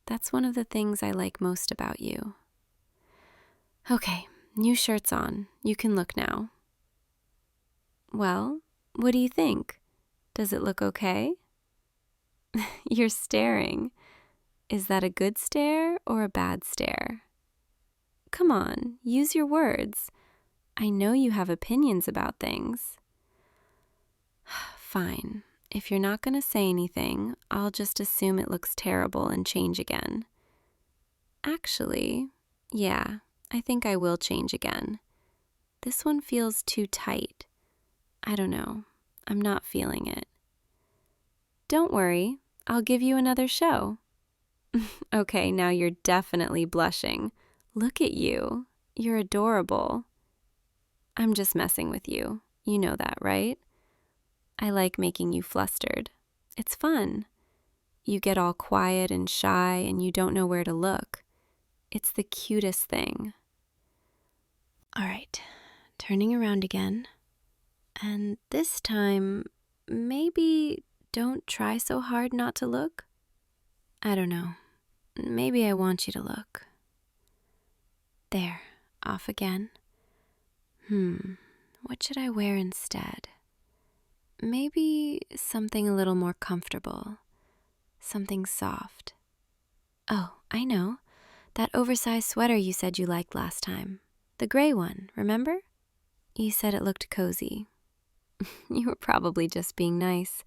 That's one of the things I like most about you. Okay, new shirt's on. You can look now. Well, what do you think? Does it look okay? You're staring. Is that a good stare or a bad stare? Come on, use your words. I know you have opinions about things. Fine. If you're not going to say anything, I'll just assume it looks terrible and change again. Actually, yeah, I think I will change again. This one feels too tight. I don't know. I'm not feeling it. Don't worry. I'll give you another show. Okay, now you're definitely blushing. Look at you. You're adorable. I'm just messing with you. You know that, right? I like making you flustered. It's fun. You get all quiet and shy and you don't know where to look. It's the cutest thing. All right, turning around again. And this time, maybe don't try so hard not to look. I don't know. maybe I want you to look. There, off again. What should I wear instead? Maybe something a little more comfortable. Something soft. Oh, I know. That oversized sweater you said you liked last time. The gray one, remember? You said it looked cozy. You were probably just being nice.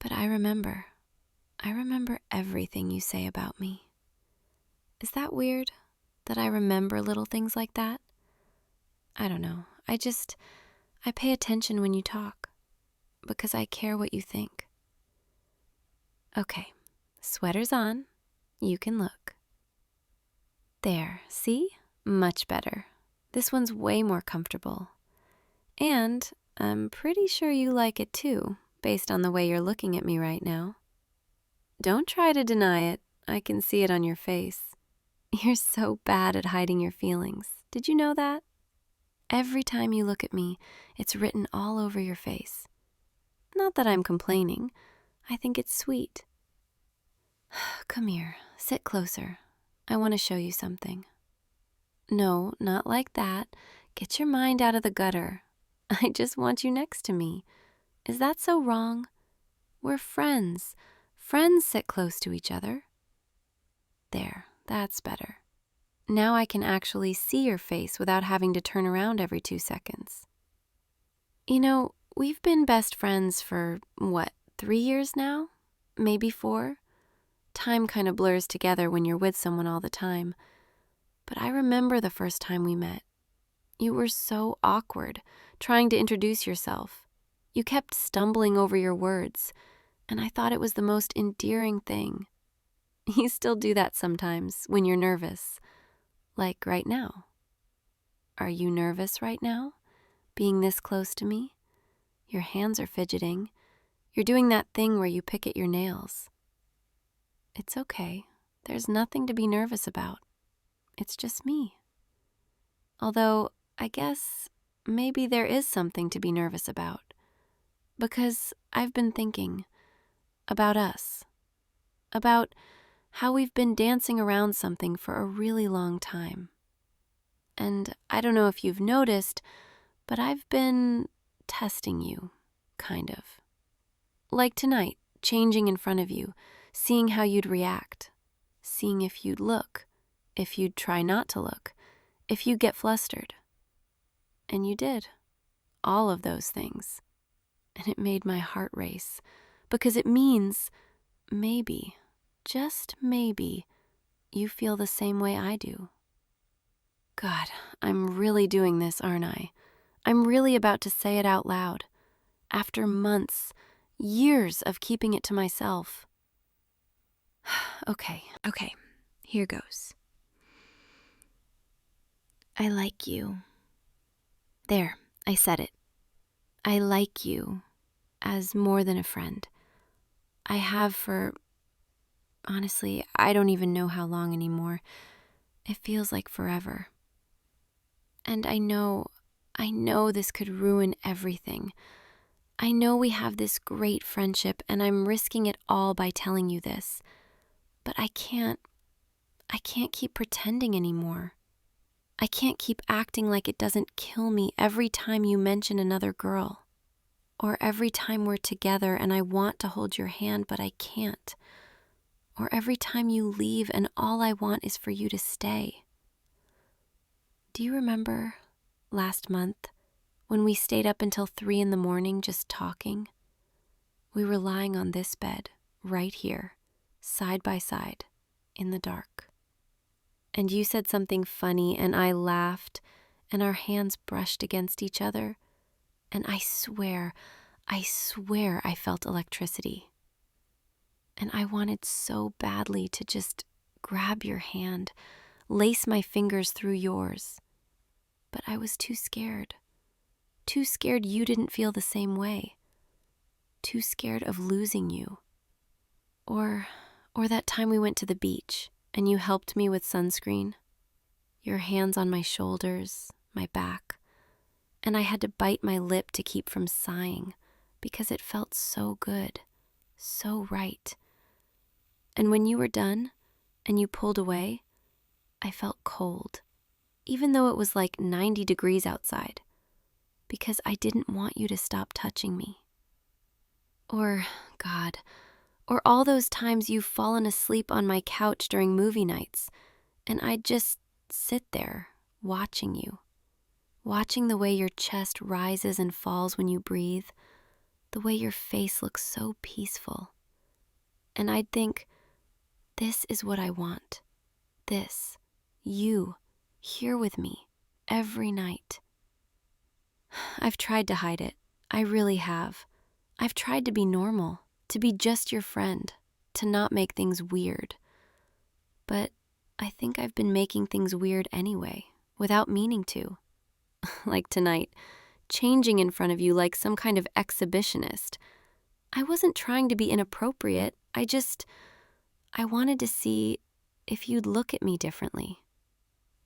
But I remember. I remember everything you say about me. Is that weird? That I remember little things like that? I don't know. I pay attention when you talk. Because I care what you think. Okay, sweater's on. You can look. There, see? Much better. This one's way more comfortable. And I'm pretty sure you like it too, based on the way you're looking at me right now. Don't try to deny it. I can see it on your face. You're so bad at hiding your feelings. Did you know that? Every time you look at me, it's written all over your face. Not that I'm complaining. I think it's sweet. Come here, sit closer. I want to show you something. No, not like that. Get your mind out of the gutter. I just want you next to me. Is that so wrong? We're friends. Friends sit close to each other. There, that's better. Now I can actually see your face without having to turn around every 2 seconds. You know, we've been best friends for, 3 years now? Maybe 4? Time kind of blurs together when you're with someone all the time. But I remember the first time we met. You were so awkward, trying to introduce yourself. You kept stumbling over your words, and I thought it was the most endearing thing. You still do that sometimes when you're nervous, like right now. Are you nervous right now, being this close to me? Your hands are fidgeting. You're doing that thing where you pick at your nails. It's okay. There's nothing to be nervous about. It's just me. Although, I guess maybe there is something to be nervous about. Because I've been thinking about us. About how we've been dancing around something for a really long time. And I don't know if you've noticed, but I've been testing you, kind of. Like tonight, changing in front of you, seeing how you'd react, seeing if you'd look, if you'd try not to look, if you'd get flustered. And you did. All of those things. And it made my heart race, because it means maybe, just maybe, you feel the same way I do. God, I'm really doing this, aren't I? I'm really about to say it out loud. After months, years of keeping it to myself. Okay, here goes. I like you. There, I said it. I like you as more than a friend. I have for, honestly, I don't even know how long anymore. It feels like forever. And I know this could ruin everything. I know we have this great friendship and I'm risking it all by telling you this. But I can't keep pretending anymore. I can't keep acting like it doesn't kill me every time you mention another girl. Or every time we're together and I want to hold your hand, but I can't. Or every time you leave and all I want is for you to stay. Do you remember last month when we stayed up until 3 a.m. just talking? We were lying on this bed, right here, side by side, in the dark. And you said something funny and I laughed and our hands brushed against each other. And I swear I felt electricity. And I wanted so badly to just grab your hand, lace my fingers through yours. But I was too scared. Too scared you didn't feel the same way. Too scared of losing you. Or that time we went to the beach and you helped me with sunscreen. Your hands on my shoulders, my back. And I had to bite my lip to keep from sighing because it felt so good, so right. And when you were done, and you pulled away, I felt cold, even though it was like 90 degrees outside, because I didn't want you to stop touching me. Or, God, or all those times you've fallen asleep on my couch during movie nights, and I'd just sit there watching you, watching the way your chest rises and falls when you breathe, the way your face looks so peaceful. And I'd think, this is what I want. This, you, here with me, every night. I've tried to hide it. I really have. I've tried to be normal, to be just your friend, to not make things weird. But I think I've been making things weird anyway, without meaning to. Like tonight, changing in front of you like some kind of exhibitionist. I wasn't trying to be inappropriate. I wanted to see if you'd look at me differently.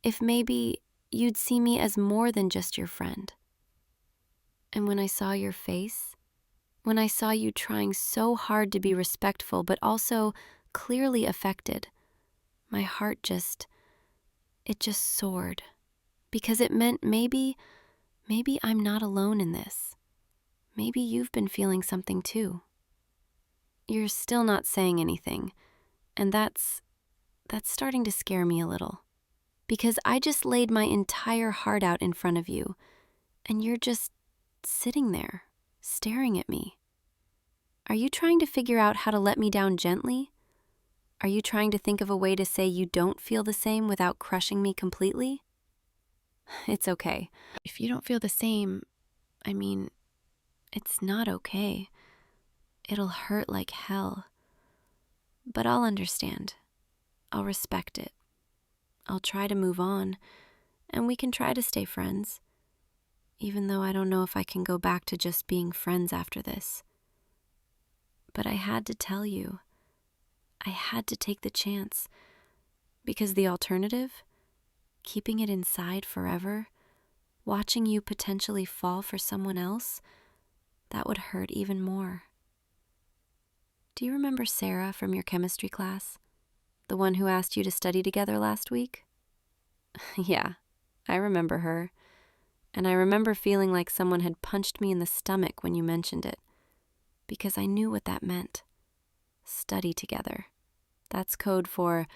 If maybe you'd see me as more than just your friend. And when I saw your face, when I saw you trying so hard to be respectful but also clearly affected, my heart just soared. Because it meant maybe I'm not alone in this. Maybe you've been feeling something too. You're still not saying anything, and that's starting to scare me a little. Because I just laid my entire heart out in front of you, and you're just sitting there, staring at me. Are you trying to figure out how to let me down gently? Are you trying to think of a way to say you don't feel the same without crushing me completely? It's okay. If you don't feel the same, it's not okay. It'll hurt like hell. But I'll understand. I'll respect it. I'll try to move on, and we can try to stay friends, even though I don't know if I can go back to just being friends after this. But I had to tell you. I had to take the chance, because the alternative, keeping it inside forever, watching you potentially fall for someone else, that would hurt even more. Do you remember Sarah from your chemistry class? The one who asked you to study together last week? Yeah, I remember her. And I remember feeling like someone had punched me in the stomach when you mentioned it, because I knew what that meant. Study together. That's code for,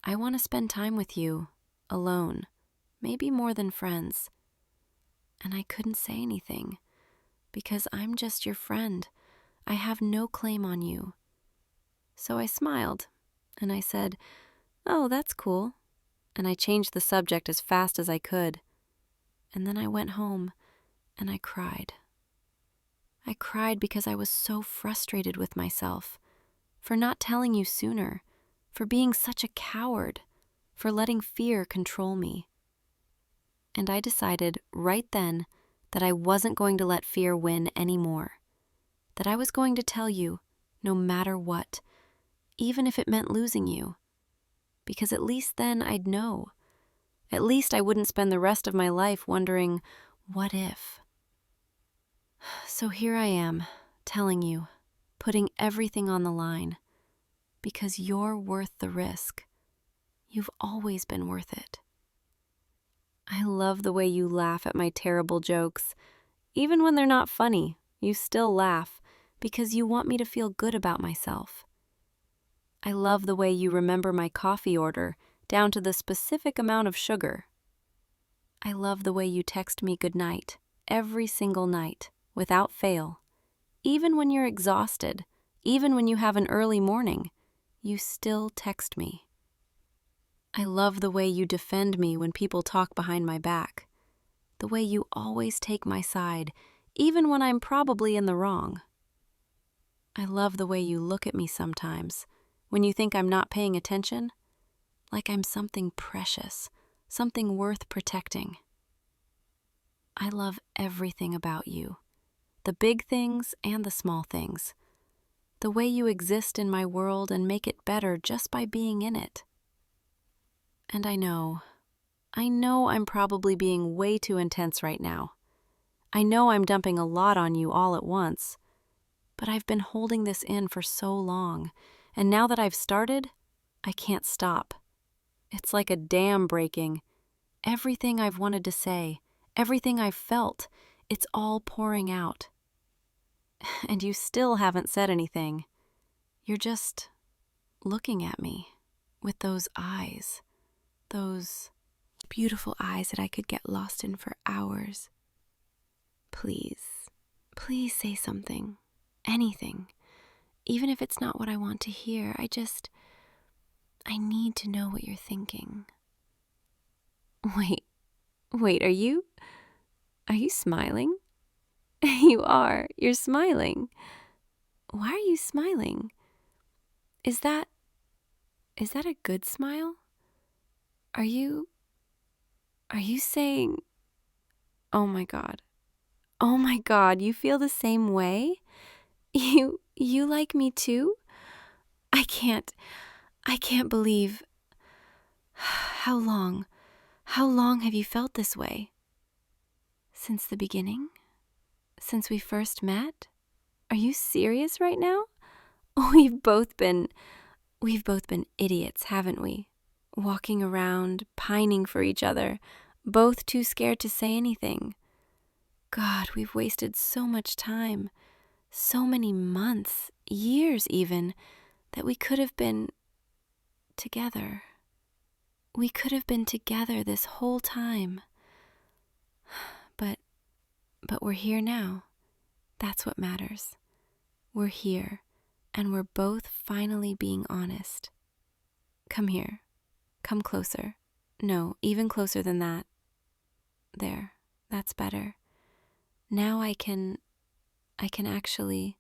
I want to spend time with you, alone, maybe more than friends. And I couldn't say anything, because I'm just your friend. I have no claim on you. So I smiled, and I said, oh, that's cool. And I changed the subject as fast as I could. And then I went home, and I cried. I cried because I was so frustrated with myself, for not telling you sooner, for being such a coward, for letting fear control me. And I decided right then that I wasn't going to let fear win anymore, that I was going to tell you, no matter what, even if it meant losing you, because at least then I'd know. At least I wouldn't spend the rest of my life wondering, what if? So here I am, telling you, putting everything on the line, because you're worth the risk. You've always been worth it. I love the way you laugh at my terrible jokes. Even when they're not funny, you still laugh, because you want me to feel good about myself. I love the way you remember my coffee order, down to the specific amount of sugar. I love the way you text me goodnight, every single night, without fail. Even when you're exhausted, even when you have an early morning, you still text me. I love the way you defend me when people talk behind my back. The way you always take my side, even when I'm probably in the wrong. I love the way you look at me sometimes, when you think I'm not paying attention, like I'm something precious, something worth protecting. I love everything about you, the big things and the small things, the way you exist in my world and make it better just by being in it. And I know I'm probably being way too intense right now. I know I'm dumping a lot on you all at once, but I've been holding this in for so long, and now that I've started, I can't stop. It's like a dam breaking. Everything I've wanted to say, everything I've felt, it's all pouring out. And you still haven't said anything. You're just looking at me with those eyes, those beautiful eyes that I could get lost in for hours. Please, please say something, anything, even if it's not what I want to hear. I need to know what you're thinking. Wait, are you smiling? You are, you're smiling. Why are you smiling? Is that a good smile? Are you saying, oh my God, you feel the same way? You like me too? I can't believe. How long have you felt this way? Since the beginning? Since we first met? Are you serious right now? We've both been idiots, haven't we? Walking around, pining for each other, both too scared to say anything. God, we've wasted so much time, so many months, years even, that we could have been together. We could have been together this whole time. But we're here now. That's what matters. We're here, and we're both finally being honest. Come here. Come closer. No, even closer than that. There, that's better. Now I can actually...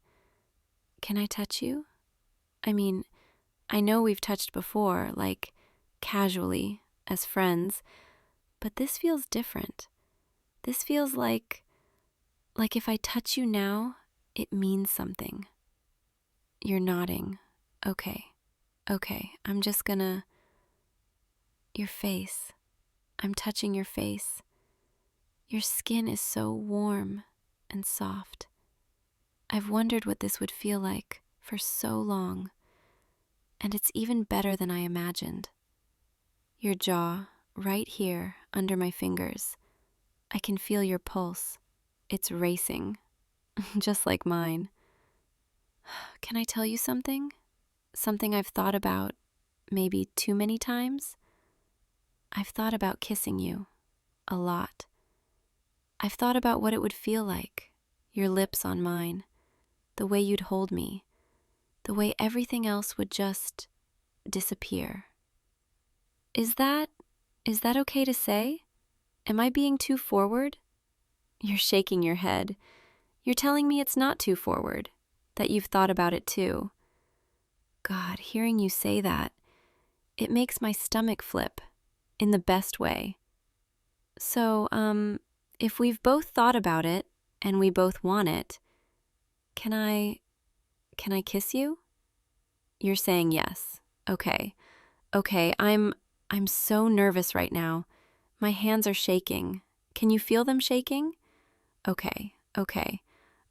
Can I touch you? I mean, I know we've touched before, like casually, as friends, but this feels different. This feels like if I touch you now, it means something. You're nodding. Okay, I'm just gonna... Your face. I'm touching your face. Your skin is so warm and soft. I've wondered what this would feel like for so long, and it's even better than I imagined. Your jaw, right here under my fingers. I can feel your pulse. It's racing, just like mine. Can I tell you something? Something I've thought about maybe too many times? I've thought about kissing you a lot. I've thought about what it would feel like, your lips on mine, the way you'd hold me, the way everything else would just disappear. Is that okay to say? Am I being too forward? You're shaking your head. You're telling me it's not too forward, that you've thought about it too. God, hearing you say that, it makes my stomach flip in the best way. So, if we've both thought about it and we both want it, can I kiss you? You're saying yes. Okay, I'm so nervous right now. My hands are shaking. Can you feel them shaking? Okay.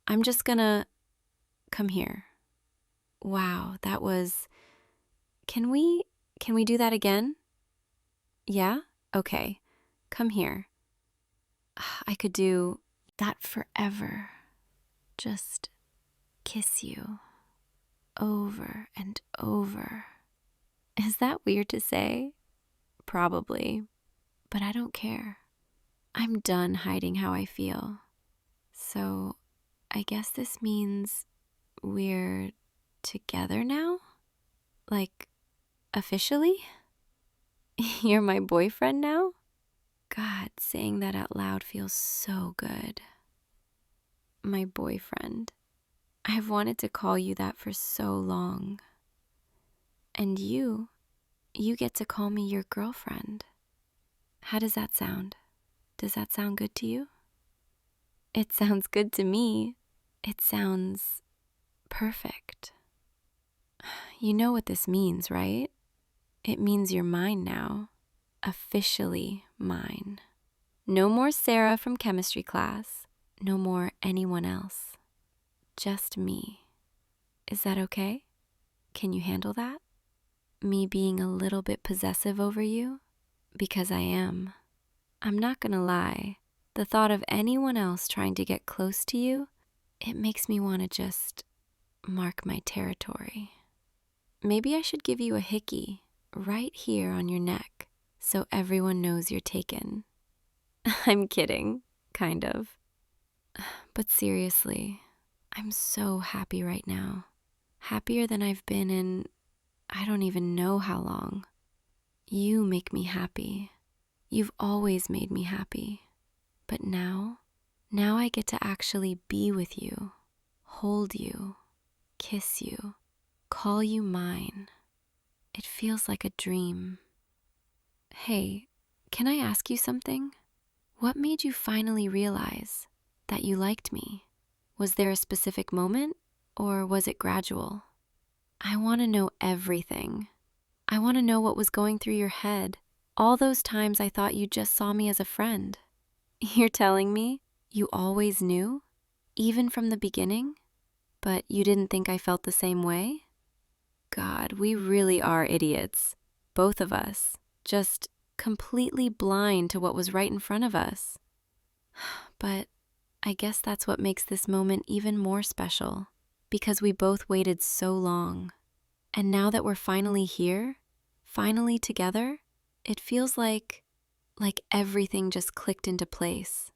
I'm just gonna... Come here. Wow, that was... Can we do that again? Yeah? Okay. Come here. I could do that forever. Just kiss you over and over. Is that weird to say? Probably. But I don't care. I'm done hiding how I feel. So, I guess this means we're together now? Like, officially? You're my boyfriend now? God, saying that out loud feels so good. My boyfriend. I've wanted to call you that for so long. And you get to call me your girlfriend. How does that sound? Does that sound good to you? It sounds good to me. It sounds perfect. You know what this means, right? It means you're mine now. Officially mine. No more Sarah from chemistry class. No more anyone else. Just me. Is that okay? Can you handle that? Me being a little bit possessive over you? Because I am. I'm not gonna lie. The thought of anyone else trying to get close to you, it makes me want to just mark my territory. Maybe I should give you a hickey right here on your neck so everyone knows you're taken. I'm kidding, kind of. But seriously, I'm so happy right now. Happier than I've been in I don't even know how long. You make me happy. You've always made me happy. But now I get to actually be with you, hold you, kiss you, call you mine. It feels like a dream. Hey, can I ask you something? What made you finally realize that you liked me? Was there a specific moment, or was it gradual? I want to know everything. I want to know what was going through your head. All those times I thought you just saw me as a friend. You're telling me you always knew, even from the beginning, but you didn't think I felt the same way? God, we really are idiots. Both of us. Just completely blind to what was right in front of us. But I guess that's what makes this moment even more special, because we both waited so long. And now that we're finally here, finally together, it feels like everything just clicked into place.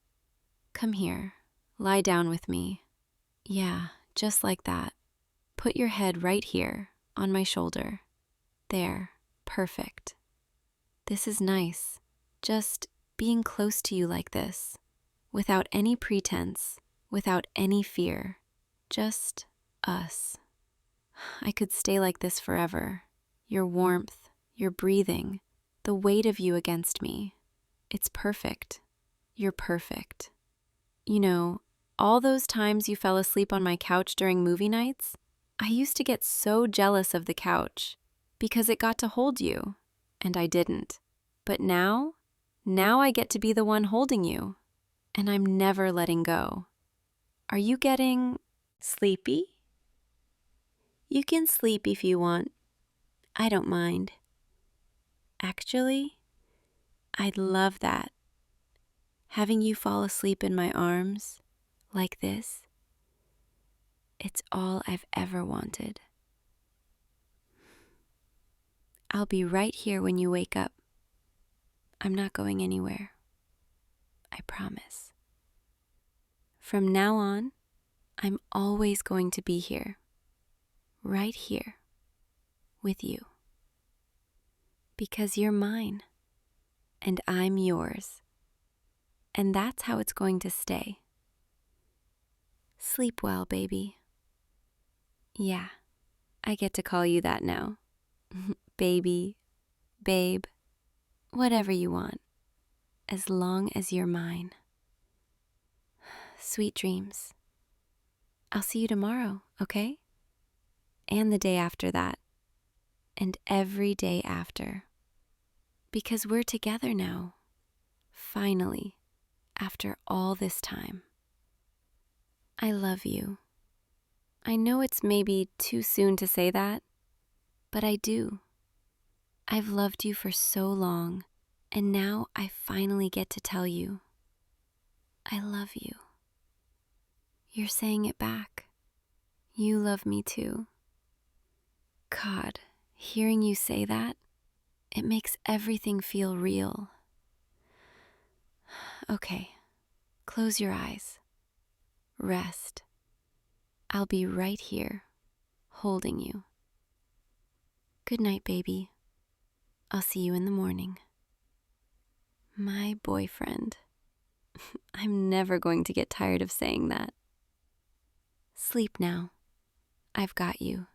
Come here, lie down with me. Yeah, just like that. Put your head right here, on my shoulder. There, perfect. This is nice, just being close to you like this, without any pretense, without any fear, just us. I could stay like this forever. Your warmth, your breathing, the weight of you against me. It's perfect. You're perfect. You know, all those times you fell asleep on my couch during movie nights, I used to get so jealous of the couch because it got to hold you, and I didn't. But now I get to be the one holding you, and I'm never letting go. Are you getting sleepy? You can sleep if you want. I don't mind. Actually, I'd love that. Having you fall asleep in my arms, like this, it's all I've ever wanted. I'll be right here when you wake up. I'm not going anywhere. I promise. From now on, I'm always going to be here. Right here. With you. Because you're mine. And I'm yours. And that's how it's going to stay. Sleep well, baby. Yeah, I get to call you that now. Baby, babe, whatever you want, as long as you're mine. Sweet dreams. I'll see you tomorrow, okay? And the day after that. And every day after. Because we're together now. Finally, after all this time. I love you. I know it's maybe too soon to say that, but I do. I've loved you for so long, and now I finally get to tell you. I love you. You're saying it back. You love me too. God, hearing you say that, it makes everything feel real. Okay, close your eyes. Rest. I'll be right here, holding you. Good night, baby. I'll see you in the morning. My boyfriend. I'm never going to get tired of saying that. Sleep now. I've got you.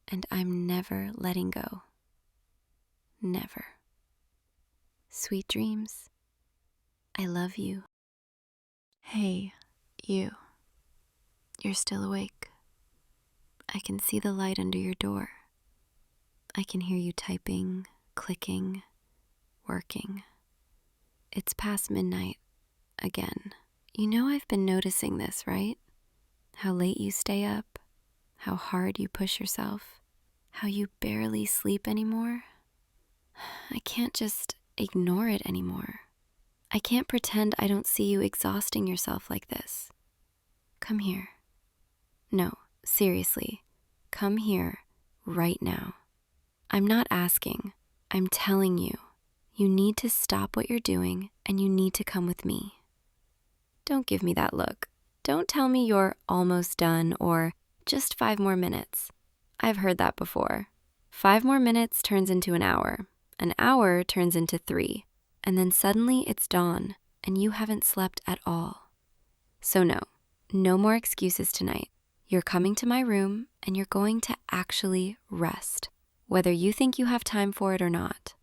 And I'm never letting go. Never. Sweet dreams. I love you. Hey, you. You're still awake. I can see the light under your door. I can hear you typing, clicking, working. It's past midnight, again. You know I've been noticing this, right? How late you stay up, how hard you push yourself, how you barely sleep anymore. I can't just ignore it anymore. I can't pretend I don't see you exhausting yourself like this. Come here. No, seriously, come here right now. I'm not asking, I'm telling you. You need to stop what you're doing and you need to come with me. Don't give me that look. Don't tell me you're almost done or just 5 more minutes. I've heard that before. 5 more minutes turns into an hour turns into 3, and then suddenly it's dawn and you haven't slept at all. So no more excuses tonight. You're coming to my room and you're going to actually rest, whether you think you have time for it or not.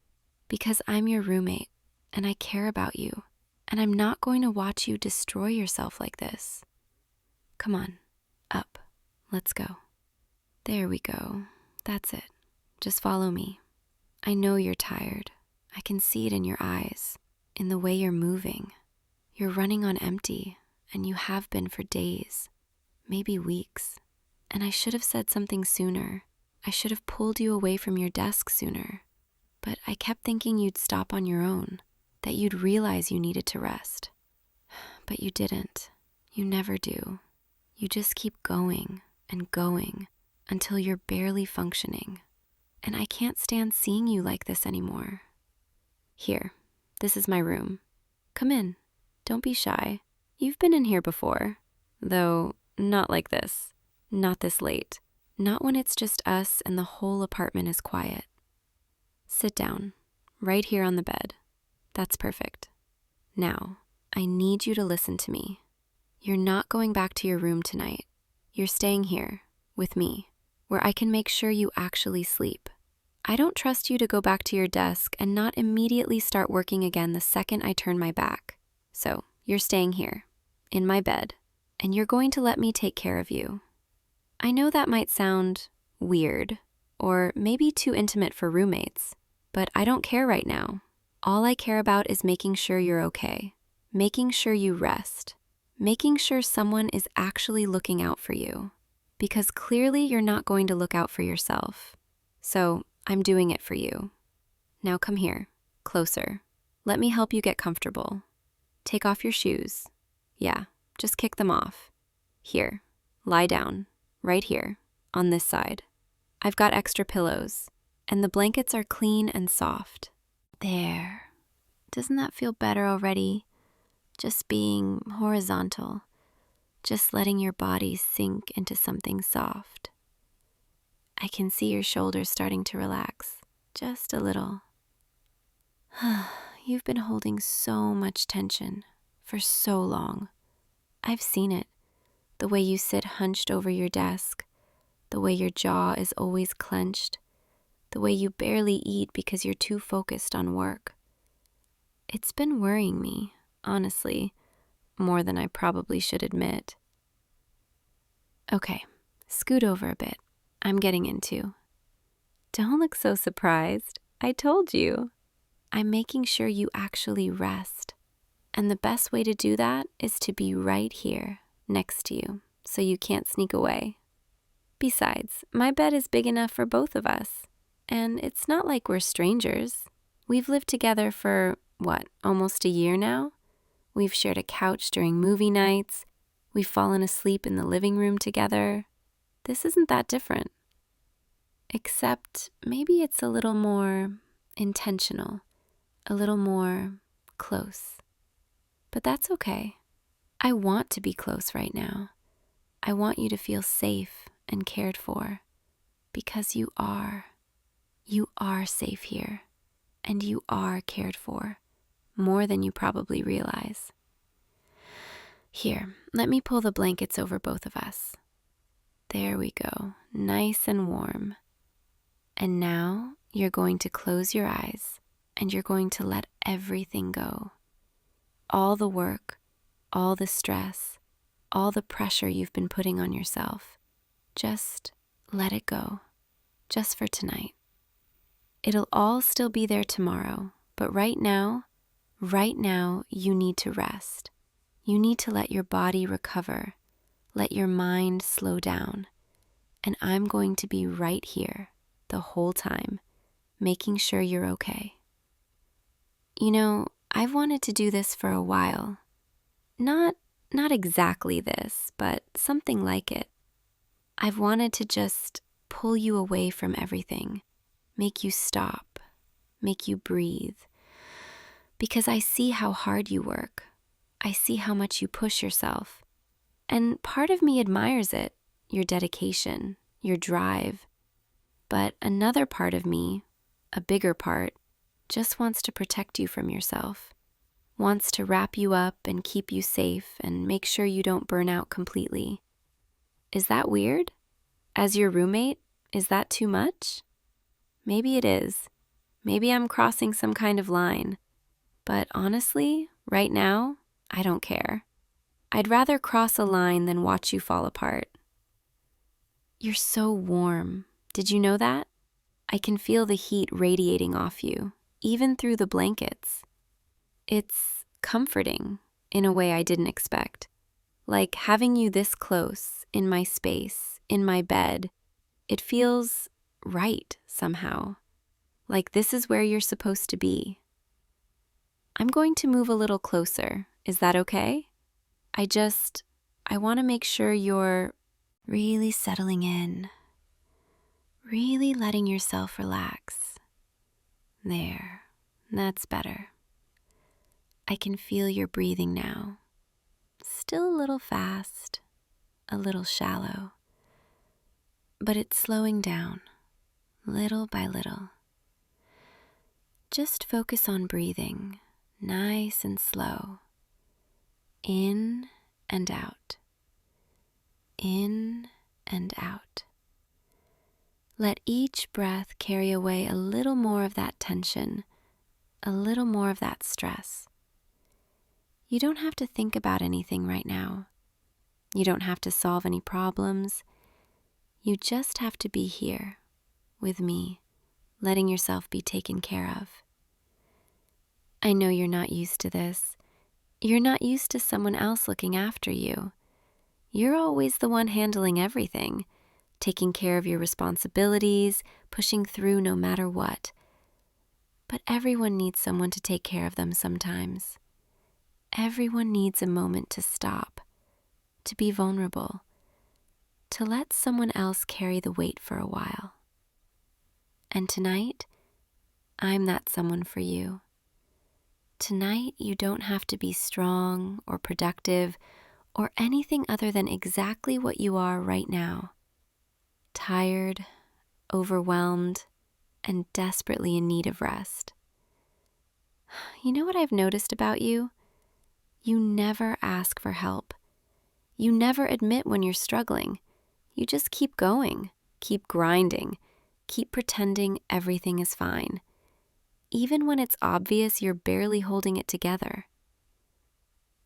Because I'm your roommate and I care about you, and I'm not going to watch you destroy yourself like this. Come on, up, let's go. There we go, that's it. Just follow me. I know you're tired. I can see it in your eyes, in the way you're moving. You're running on empty, and you have been for days, maybe weeks. And I should have said something sooner. I should have pulled you away from your desk sooner. But I kept thinking you'd stop on your own, that you'd realize you needed to rest. But you didn't. You never do. You just keep going and going until you're barely functioning. And I can't stand seeing you like this anymore. Here, this is my room. Come in. Don't be shy. You've been in here before, though not like this. Not this late. Not when it's just us and the whole apartment is quiet. Sit down, right here on the bed. That's perfect. Now, I need you to listen to me. You're not going back to your room tonight. You're staying here, with me, where I can make sure you actually sleep. I don't trust you to go back to your desk and not immediately start working again the second I turn my back. So, you're staying here, in my bed, and you're going to let me take care of you. I know that might sound weird, or maybe too intimate for roommates, but I don't care right now. All I care about is making sure you're okay, making sure you rest, making sure someone is actually looking out for you. Because clearly you're not going to look out for yourself. So I'm doing it for you. Now come here, closer. Let me help you get comfortable. Take off your shoes. Yeah, just kick them off. Here, lie down, right here, on this side. I've got extra pillows, and the blankets are clean and soft. There. Doesn't that feel better already? Just being horizontal, just letting your body sink into something soft. I can see your shoulders starting to relax, just a little. You've been holding so much tension for so long. I've seen it, the way you sit hunched over your desk, the way your jaw is always clenched, the way you barely eat because you're too focused on work. It's been worrying me, honestly, more than I probably should admit. Okay, scoot over a bit. I'm getting into. Don't look so surprised. I told you. I'm making sure you actually rest. And the best way to do that is to be right here, next to you, so you can't sneak away. Besides, my bed is big enough for both of us. And it's not like we're strangers. We've lived together for, almost a year now? We've shared a couch during movie nights. We've fallen asleep in the living room together. This isn't that different. Except maybe it's a little more intentional, a little more close. But that's okay. I want to be close right now. I want you to feel safe and cared for, because you are. You are safe here, and you are cared for, more than you probably realize. Here, let me pull the blankets over both of us. There we go, nice and warm. And now you're going to close your eyes, and you're going to let everything go. All the work, all the stress, all the pressure you've been putting on yourself. Just let it go, just for tonight. It'll all still be there tomorrow, but right now, you need to rest. You need to let your body recover, let your mind slow down, and I'm going to be right here, the whole time, making sure you're okay. I've wanted to do this for a while. Not exactly this, but something like it. I've wanted to just pull you away from everything, make you stop, make you breathe. Because I see how hard you work. I see how much you push yourself. And part of me admires it, your dedication, your drive. But another part of me, a bigger part, just wants to protect you from yourself. Wants to wrap you up and keep you safe and make sure you don't burn out completely. Is that weird? As your roommate, is that too much? Maybe it is. Maybe I'm crossing some kind of line. But honestly, right now, I don't care. I'd rather cross a line than watch you fall apart. You're so warm. Did you know that? I can feel the heat radiating off you, even through the blankets. It's comforting in a way I didn't expect. Like having you this close, in my space, in my bed. It feels right somehow. Like this is where you're supposed to be. I'm going to move a little closer. Is that okay? I want to make sure you're really settling in, really letting yourself relax. There, that's better. I can feel your breathing now. Still a little fast, a little shallow, but it's slowing down, little by little. Just focus on breathing, nice and slow. In and out. In and out. Let each breath carry away a little more of that tension, a little more of that stress. You don't have to think about anything right now. You don't have to solve any problems. You just have to be here with me, letting yourself be taken care of. I know you're not used to this. You're not used to someone else looking after you. You're always the one handling everything, taking care of your responsibilities, pushing through no matter what. But everyone needs someone to take care of them sometimes. Everyone needs a moment to stop, to be vulnerable, to let someone else carry the weight for a while. And tonight, I'm that someone for you. Tonight, you don't have to be strong or productive or anything other than exactly what you are right now. Tired, overwhelmed, and desperately in need of rest. You know what I've noticed about you? You never ask for help. You never admit when you're struggling. You just keep going, keep grinding, keep pretending everything is fine. Even when it's obvious you're barely holding it together.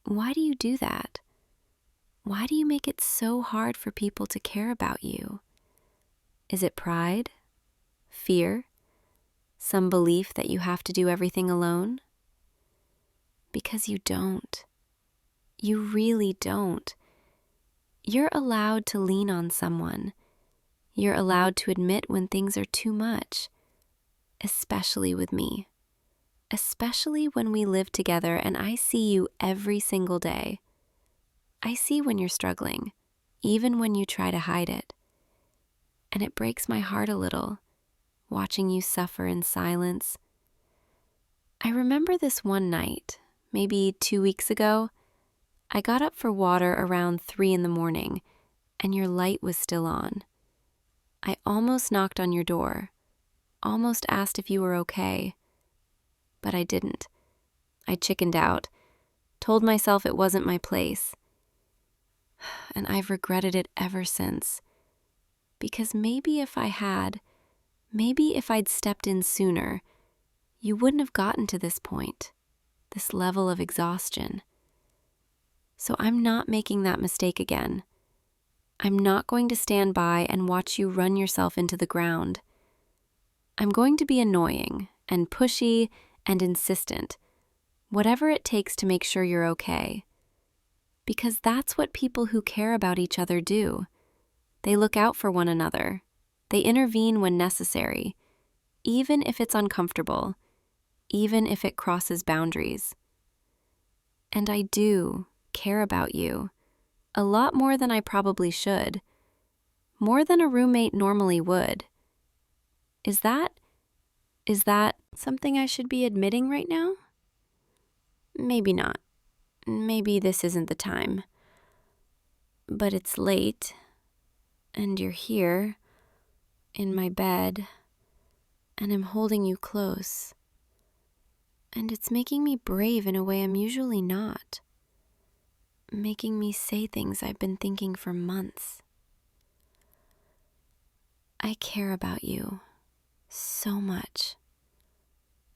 Why do you do that? Why do you make it so hard for people to care about you? Is it pride? Fear? Some belief that you have to do everything alone? Because you don't. You really don't. You're allowed to lean on someone. You're allowed to admit when things are too much. Especially with me. Especially when we live together and I see you every single day. I see when you're struggling, even when you try to hide it. And it breaks my heart a little, watching you suffer in silence. I remember this one night, maybe 2 weeks ago. I got up for water around 3 a.m, and your light was still on. I almost knocked on your door. Almost asked if you were okay, but I didn't. I chickened out, told myself it wasn't my place. And I've regretted it ever since. Because maybe if I'd stepped in sooner, you wouldn't have gotten to this point, this level of exhaustion. So I'm not making that mistake again. I'm not going to stand by and watch you run yourself into the ground. I'm going to be annoying and pushy and insistent, whatever it takes to make sure you're okay. Because that's what people who care about each other do. They look out for one another. They intervene when necessary, even if it's uncomfortable, even if it crosses boundaries. And I do care about you, a lot more than I probably should, more than a roommate normally would. Is that something I should be admitting right now? Maybe not. Maybe this isn't the time. But it's late, and you're here, in my bed, and I'm holding you close. And it's making me brave in a way I'm usually not. Making me say things I've been thinking for months. I care about you so much.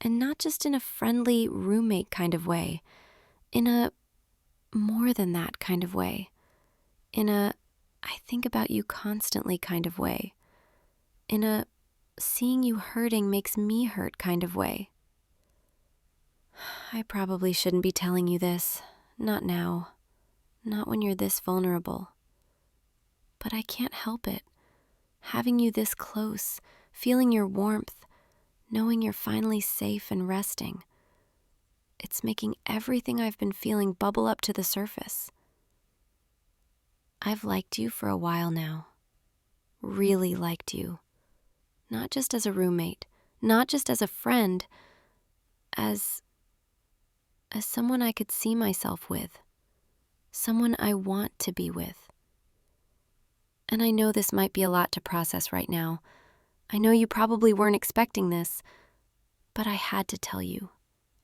And not just in a friendly roommate kind of way, in a more than that kind of way, in a I think about you constantly kind of way, in a seeing you hurting makes me hurt kind of way. I probably shouldn't be telling you this, not now, not when you're this vulnerable. But I can't help it. Having you this close, feeling your warmth, knowing you're finally safe and resting. It's making everything I've been feeling bubble up to the surface. I've liked you for a while now. Really liked you. Not just as a roommate, not just as a friend, as someone I could see myself with. Someone I want to be with. And I know this might be a lot to process right now. I know you probably weren't expecting this, but I had to tell you.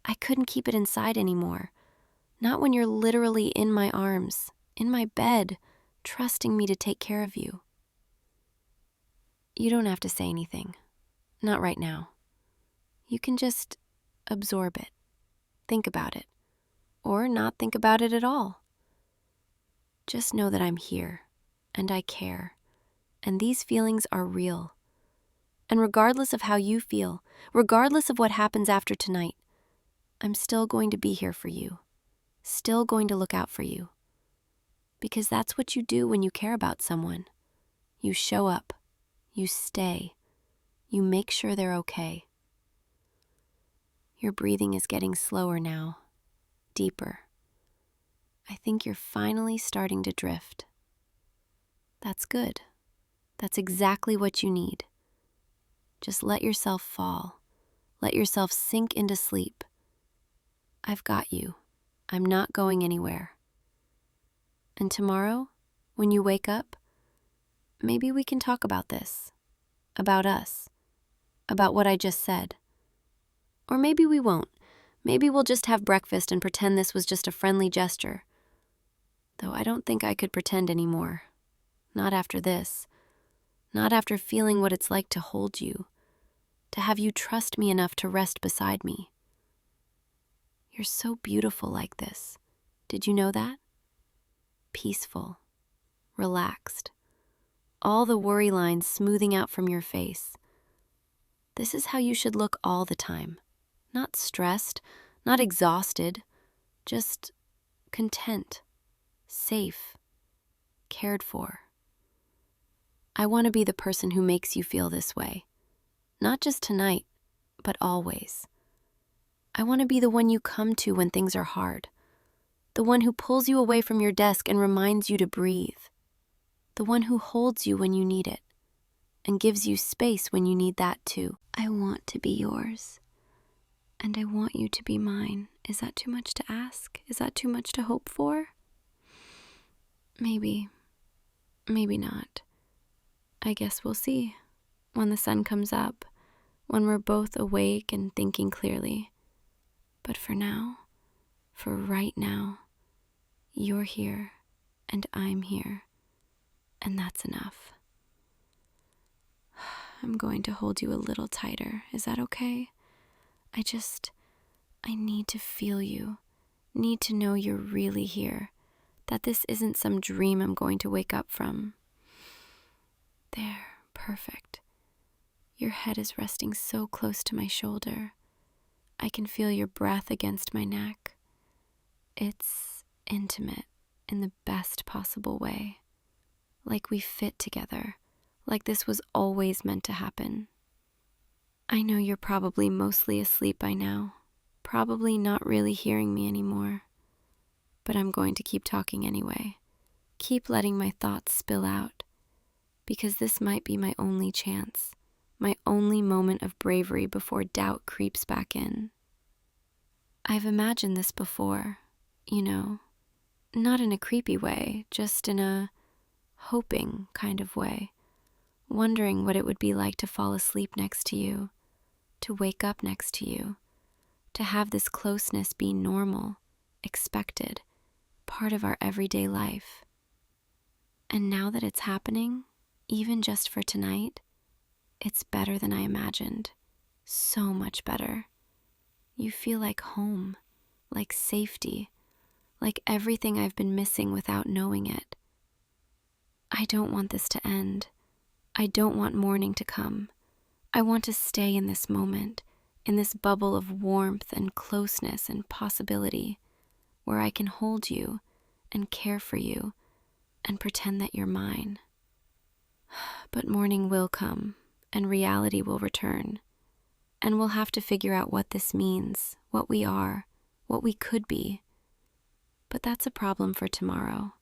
I couldn't keep it inside anymore. Not when you're literally in my arms, in my bed, trusting me to take care of you. You don't have to say anything. Not right now. You can just absorb it. Think about it. Or not think about it at all. Just know that I'm here, and I care, and these feelings are real. And regardless of how you feel, regardless of what happens after tonight, I'm still going to be here for you, still going to look out for you. Because that's what you do when you care about someone. You show up, you stay, you make sure they're okay. Your breathing is getting slower now, deeper. I think you're finally starting to drift. That's good. That's exactly what you need. Just let yourself fall. Let yourself sink into sleep. I've got you. I'm not going anywhere. And tomorrow, when you wake up, maybe we can talk about this, about us, about what I just said. Or maybe we won't. Maybe we'll just have breakfast and pretend this was just a friendly gesture. Though I don't think I could pretend anymore. Not after this. Not after feeling what it's like to hold you, to have you trust me enough to rest beside me. You're so beautiful like this. Did you know that? Peaceful, relaxed, all the worry lines smoothing out from your face. This is how you should look all the time. Not stressed, not exhausted, just content, safe, cared for. I want to be the person who makes you feel this way. Not just tonight, but always. I want to be the one you come to when things are hard. The one who pulls you away from your desk and reminds you to breathe. The one who holds you when you need it and gives you space when you need that too. I want to be yours. And I want you to be mine. Is that too much to ask? Is that too much to hope for? Maybe. Maybe not. I guess we'll see when the sun comes up, when we're both awake and thinking clearly. But for now, for right now, you're here and I'm here, and that's enough. I'm going to hold you a little tighter. Is that okay? I need to feel you, need to know you're really here, that this isn't some dream I'm going to wake up from. There, perfect. Your head is resting so close to my shoulder. I can feel your breath against my neck. It's intimate in the best possible way. Like we fit together, like this was always meant to happen. I know you're probably mostly asleep by now, probably not really hearing me anymore, but I'm going to keep talking anyway. Keep letting my thoughts spill out, because this might be my only chance, my only moment of bravery before doubt creeps back in. I've imagined this before, not in a creepy way, just in a hoping kind of way, wondering what it would be like to fall asleep next to you, to wake up next to you, to have this closeness be normal, expected, part of our everyday life. And now that it's happening, even just for tonight, it's better than I imagined. So much better. You feel like home, like safety, like everything I've been missing without knowing it. I don't want this to end. I don't want morning to come. I want to stay in this moment, in this bubble of warmth and closeness and possibility, where I can hold you and care for you and pretend that you're mine. But morning will come, and reality will return, and we'll have to figure out what this means, what we are, what we could be. But that's a problem for tomorrow.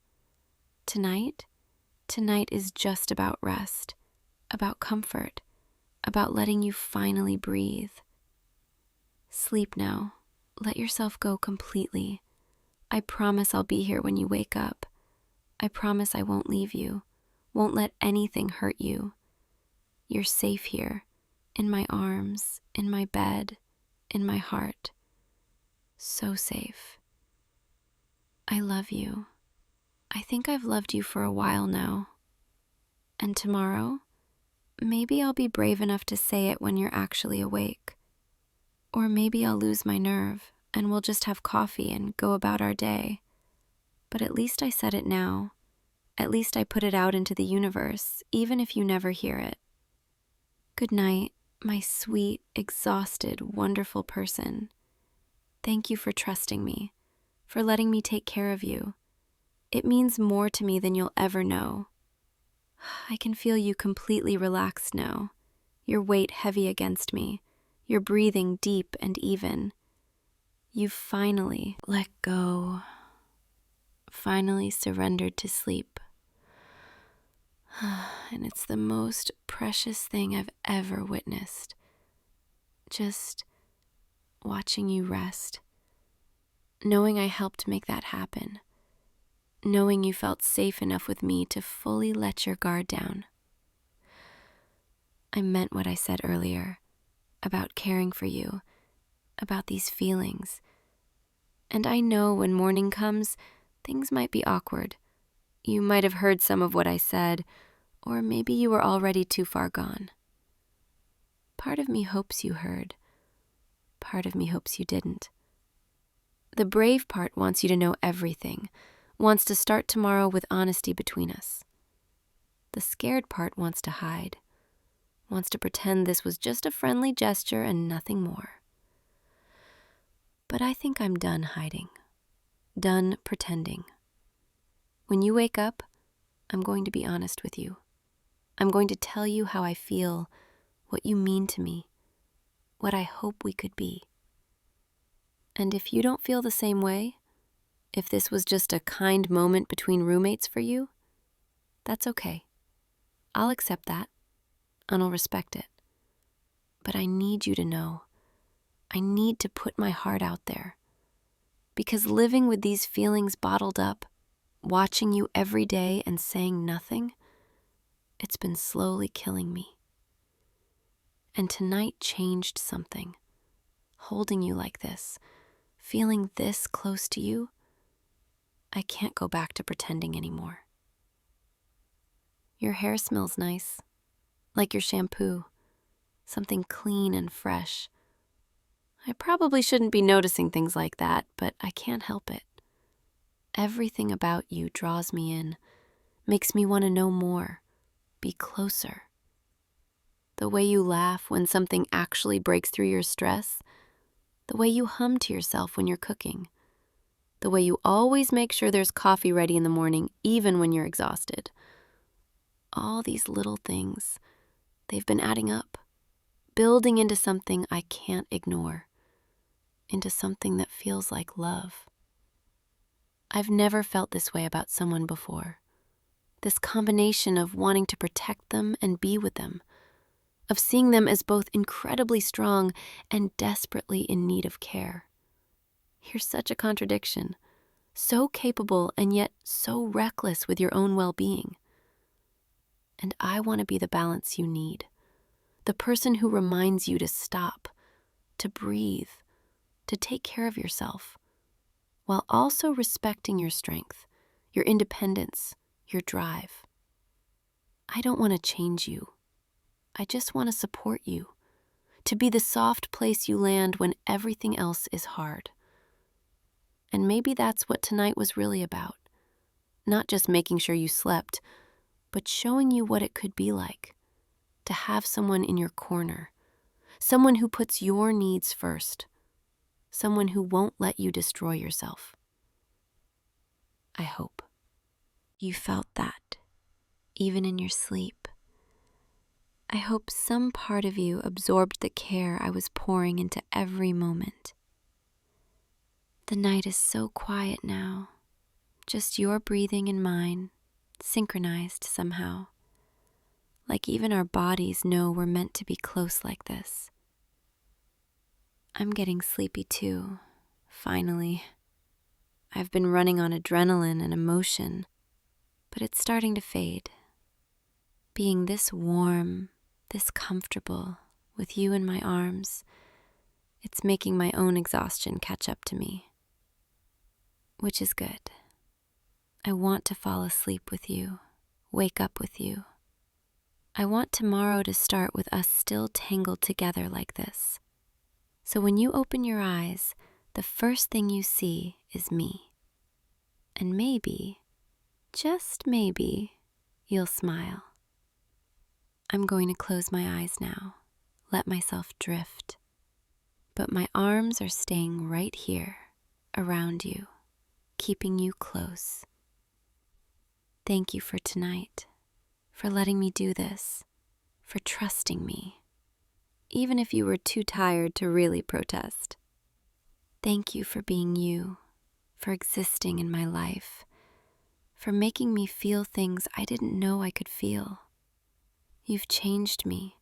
Tonight is just about rest, about comfort, about letting you finally breathe. Sleep now. Let yourself go completely. I promise I'll be here when you wake up. I promise I won't leave you, won't let anything hurt you. You're safe here, in my arms, in my bed, in my heart. So safe. I love you. I think I've loved you for a while now. And tomorrow, maybe I'll be brave enough to say it when you're actually awake. Or maybe I'll lose my nerve and we'll just have coffee and go about our day. But at least I said it now. At least I put it out into the universe, even if you never hear it. Good night, my sweet, exhausted, wonderful person. Thank you for trusting me, for letting me take care of you. It means more to me than you'll ever know. I can feel you completely relaxed now, your weight heavy against me, your breathing deep and even. You've finally let go, finally surrendered to sleep. And it's the most precious thing I've ever witnessed. Just watching you rest, knowing I helped make that happen, knowing you felt safe enough with me to fully let your guard down. I meant what I said earlier about caring for you, about these feelings. And I know when morning comes, things might be awkward. You might have heard some of what I said, or maybe you were already too far gone. Part of me hopes you heard. Part of me hopes you didn't. The brave part wants you to know everything, wants to start tomorrow with honesty between us. The scared part wants to hide, wants to pretend this was just a friendly gesture and nothing more. But I think I'm done hiding, done pretending. When you wake up, I'm going to be honest with you. I'm going to tell you how I feel, what you mean to me, what I hope we could be. And if you don't feel the same way, if this was just a kind moment between roommates for you, that's okay. I'll accept that, and I'll respect it. But I need you to know. I need to put my heart out there. Because living with these feelings bottled up, watching you every day and saying nothing, it's been slowly killing me. And tonight changed something. Holding you like this, feeling this close to you, I can't go back to pretending anymore. Your hair smells nice, like your shampoo, something clean and fresh. I probably shouldn't be noticing things like that, but I can't help it. Everything about you draws me in, makes me want to know more, be closer. The way you laugh when something actually breaks through your stress, the way you hum to yourself when you're cooking, the way you always make sure there's coffee ready in the morning even when you're exhausted. All these little things, they've been adding up, building into something I can't ignore, into something that feels like love. I've never felt this way about someone before. This combination of wanting to protect them and be with them, of seeing them as both incredibly strong and desperately in need of care. You're such a contradiction, so capable and yet so reckless with your own well-being. And I want to be the balance you need, the person who reminds you to stop, to breathe, to take care of yourself, while also respecting your strength, your independence, your drive. I don't want to change you. I just want to support you, to be the soft place you land when everything else is hard. And maybe that's what tonight was really about. Not just making sure you slept, but showing you what it could be like to have someone in your corner, someone who puts your needs first, someone who won't let you destroy yourself. I hope you felt that, even in your sleep. I hope some part of you absorbed the care I was pouring into every moment. The night is so quiet now, just your breathing and mine, synchronized somehow. Like even our bodies know we're meant to be close like this. I'm getting sleepy too, finally. I've been running on adrenaline and emotion, but it's starting to fade. Being this warm, this comfortable, with you in my arms, it's making my own exhaustion catch up to me. Which is good. I want to fall asleep with you, wake up with you. I want tomorrow to start with us still tangled together like this. So when you open your eyes, the first thing you see is me. And maybe, just maybe, you'll smile. I'm going to close my eyes now, let myself drift. But my arms are staying right here, around you, keeping you close. Thank you for tonight, for letting me do this, for trusting me, even if you were too tired to really protest. Thank you for being you, for existing in my life, for making me feel things I didn't know I could feel. You've changed me,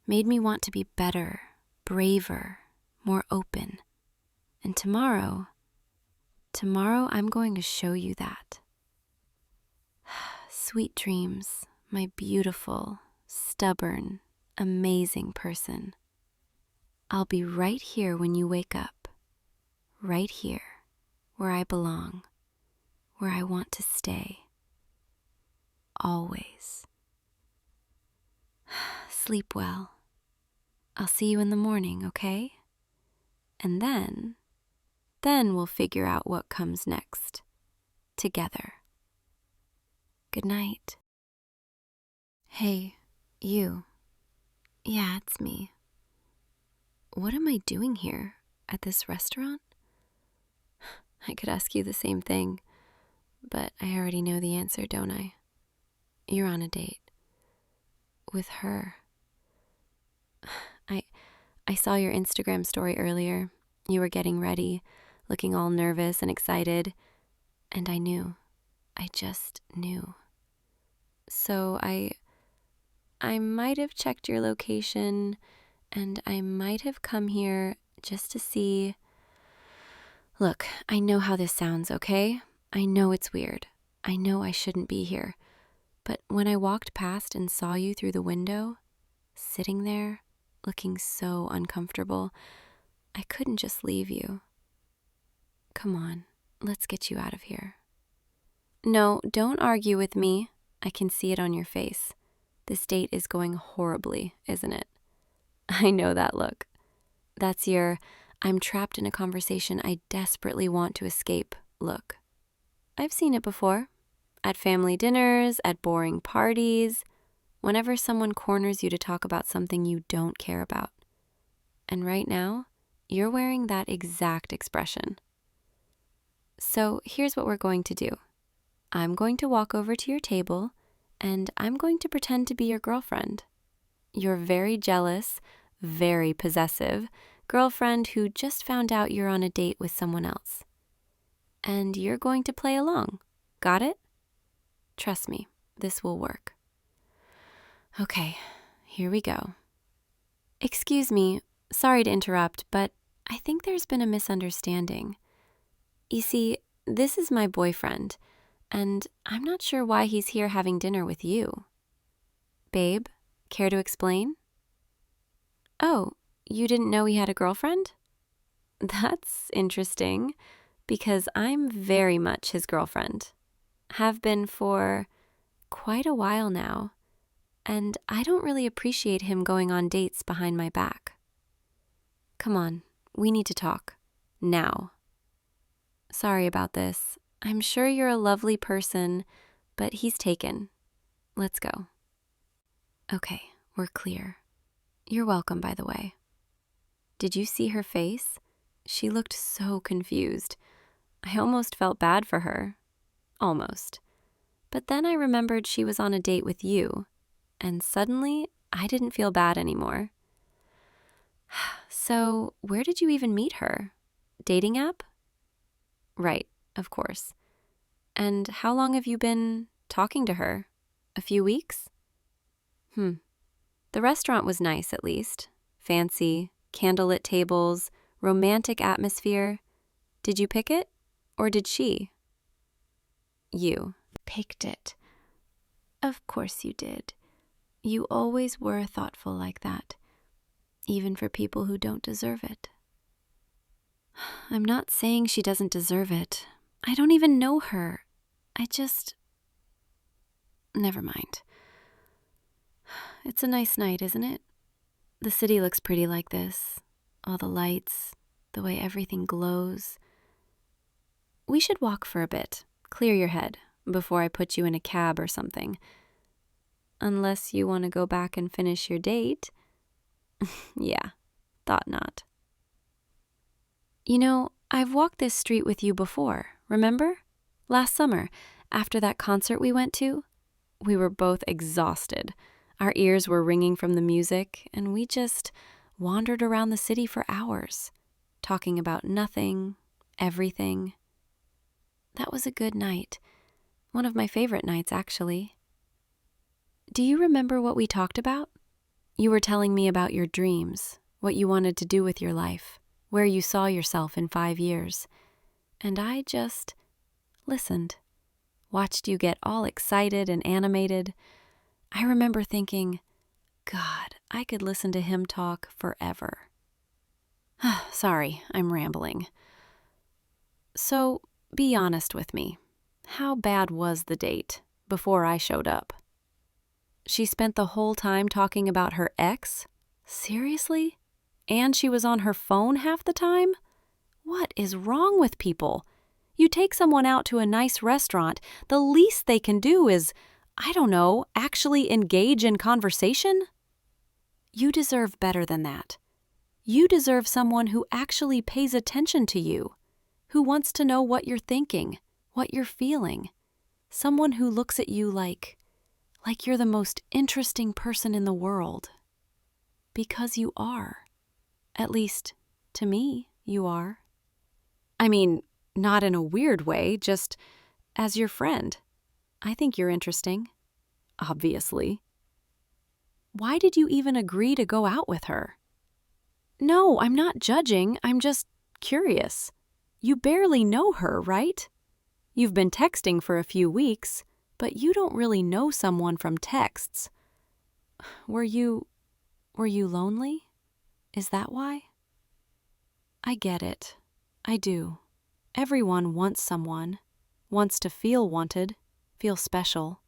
made me want to be better, braver, more open. And tomorrow I'm going to show you that. Sweet dreams, my beautiful, stubborn, amazing person. I'll be right here when you wake up, right here, where I belong, where I want to stay, always. Sleep well. I'll see you in the morning, okay? And then we'll figure out what comes next, together. Good night. Hey, you. Yeah, it's me. What am I doing here at this restaurant? I could ask you the same thing, but I already know the answer, don't I? You're on a date. With her. I saw your Instagram story earlier. You were getting ready, looking all nervous and excited, and I knew. I just knew. So I might have checked your location, and I might have come here just to see. Look, I know how this sounds, okay? I know it's weird. I know I shouldn't be here. But when I walked past and saw you through the window, sitting there, looking so uncomfortable, I couldn't just leave you. Come on, let's get you out of here. No, don't argue with me. I can see it on your face. This date is going horribly, isn't it? I know that look. That's your, I'm trapped in a conversation I desperately want to escape look. I've seen it before. At family dinners, at boring parties, whenever someone corners you to talk about something you don't care about. And right now, you're wearing that exact expression. So here's what we're going to do. I'm going to walk over to your table, and I'm going to pretend to be your girlfriend. Your very jealous, very possessive girlfriend who just found out you're on a date with someone else. And you're going to play along. Got it? Trust me, this will work. Okay, here we go. Excuse me, sorry to interrupt, but I think there's been a misunderstanding. You see, this is my boyfriend, and I'm not sure why he's here having dinner with you. Babe, care to explain? Oh, you didn't know he had a girlfriend? That's interesting, because I'm very much his girlfriend. Have been for quite a while now, and I don't really appreciate him going on dates behind my back. Come on, we need to talk. Now. Sorry about this. I'm sure you're a lovely person, but he's taken. Let's go. Okay, we're clear. You're welcome, by the way. Did you see her face? She looked so confused. I almost felt bad for her. Almost. But then I remembered she was on a date with you, and suddenly I didn't feel bad anymore. So, where did you even meet her? Dating app? Right, of course. And how long have you been talking to her? A few weeks? The restaurant was nice, at least. Fancy, candlelit tables, romantic atmosphere. Did you pick it? Or did she? You picked it. Of course you did. You always were thoughtful like that, even for people who don't deserve it. I'm not saying she doesn't deserve it. I don't even know her. Never mind. It's a nice night, isn't it? The city looks pretty like this. All the lights, the way everything glows. We should walk for a bit, clear your head, before I put you in a cab or something. Unless you want to go back and finish your date. Yeah, thought not. You know, I've walked this street with you before, remember? Last summer, after that concert we went to. We were both exhausted. Our ears were ringing from the music, and we just wandered around the city for hours, talking about nothing, everything. That was a good night. One of my favorite nights, actually. Do you remember what we talked about? You were telling me about your dreams, what you wanted to do with your life, where you saw yourself in 5 years. And I just listened, watched you get all excited and animated. I remember thinking, God, I could listen to him talk forever. Sorry, I'm rambling. So, be honest with me. How bad was the date before I showed up? She spent the whole time talking about her ex? Seriously? And she was on her phone half the time? What is wrong with people? You take someone out to a nice restaurant, the least they can do is, I don't know, actually engage in conversation? You deserve better than that. You deserve someone who actually pays attention to you, who wants to know what you're thinking, what you're feeling. Someone who looks at you like you're the most interesting person in the world. Because you are. At least, to me, you are. I mean, not in a weird way, just as your friend. I think you're interesting. Obviously. Why did you even agree to go out with her? No, I'm not judging. I'm just curious. You barely know her, right? You've been texting for a few weeks, but you don't really know someone from texts. Were you lonely? Is that why? I get it. I do. Everyone wants someone, wants to feel wanted, feel special.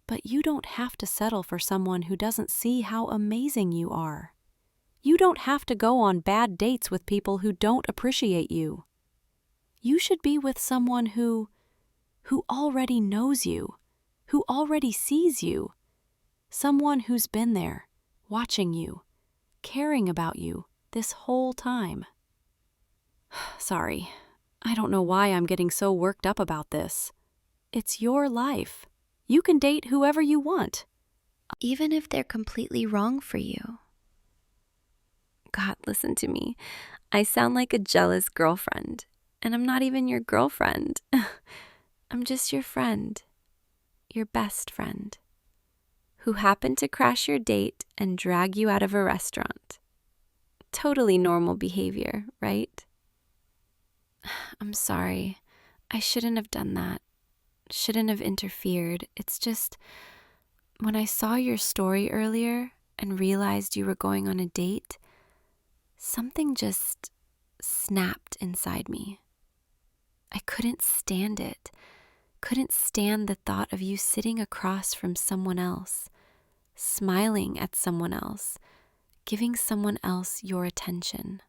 But you don't have to settle for someone who doesn't see how amazing you are. You don't have to go on bad dates with people who don't appreciate you. You should be with someone who already knows you, who already sees you. Someone who's been there, watching you, caring about you this whole time. Sorry, I don't know why I'm getting so worked up about this. It's your life. You can date whoever you want. Even if they're completely wrong for you. God, listen to me. I sound like a jealous girlfriend, and I'm not even your girlfriend. I'm just your friend, your best friend, who happened to crash your date and drag you out of a restaurant. Totally normal behavior, right? I'm sorry. I shouldn't have done that. Shouldn't have interfered. It's just, when I saw your story earlier and realized you were going on a date, something just snapped inside me. I couldn't stand it. Couldn't stand the thought of you sitting across from someone else, smiling at someone else, giving someone else your attention.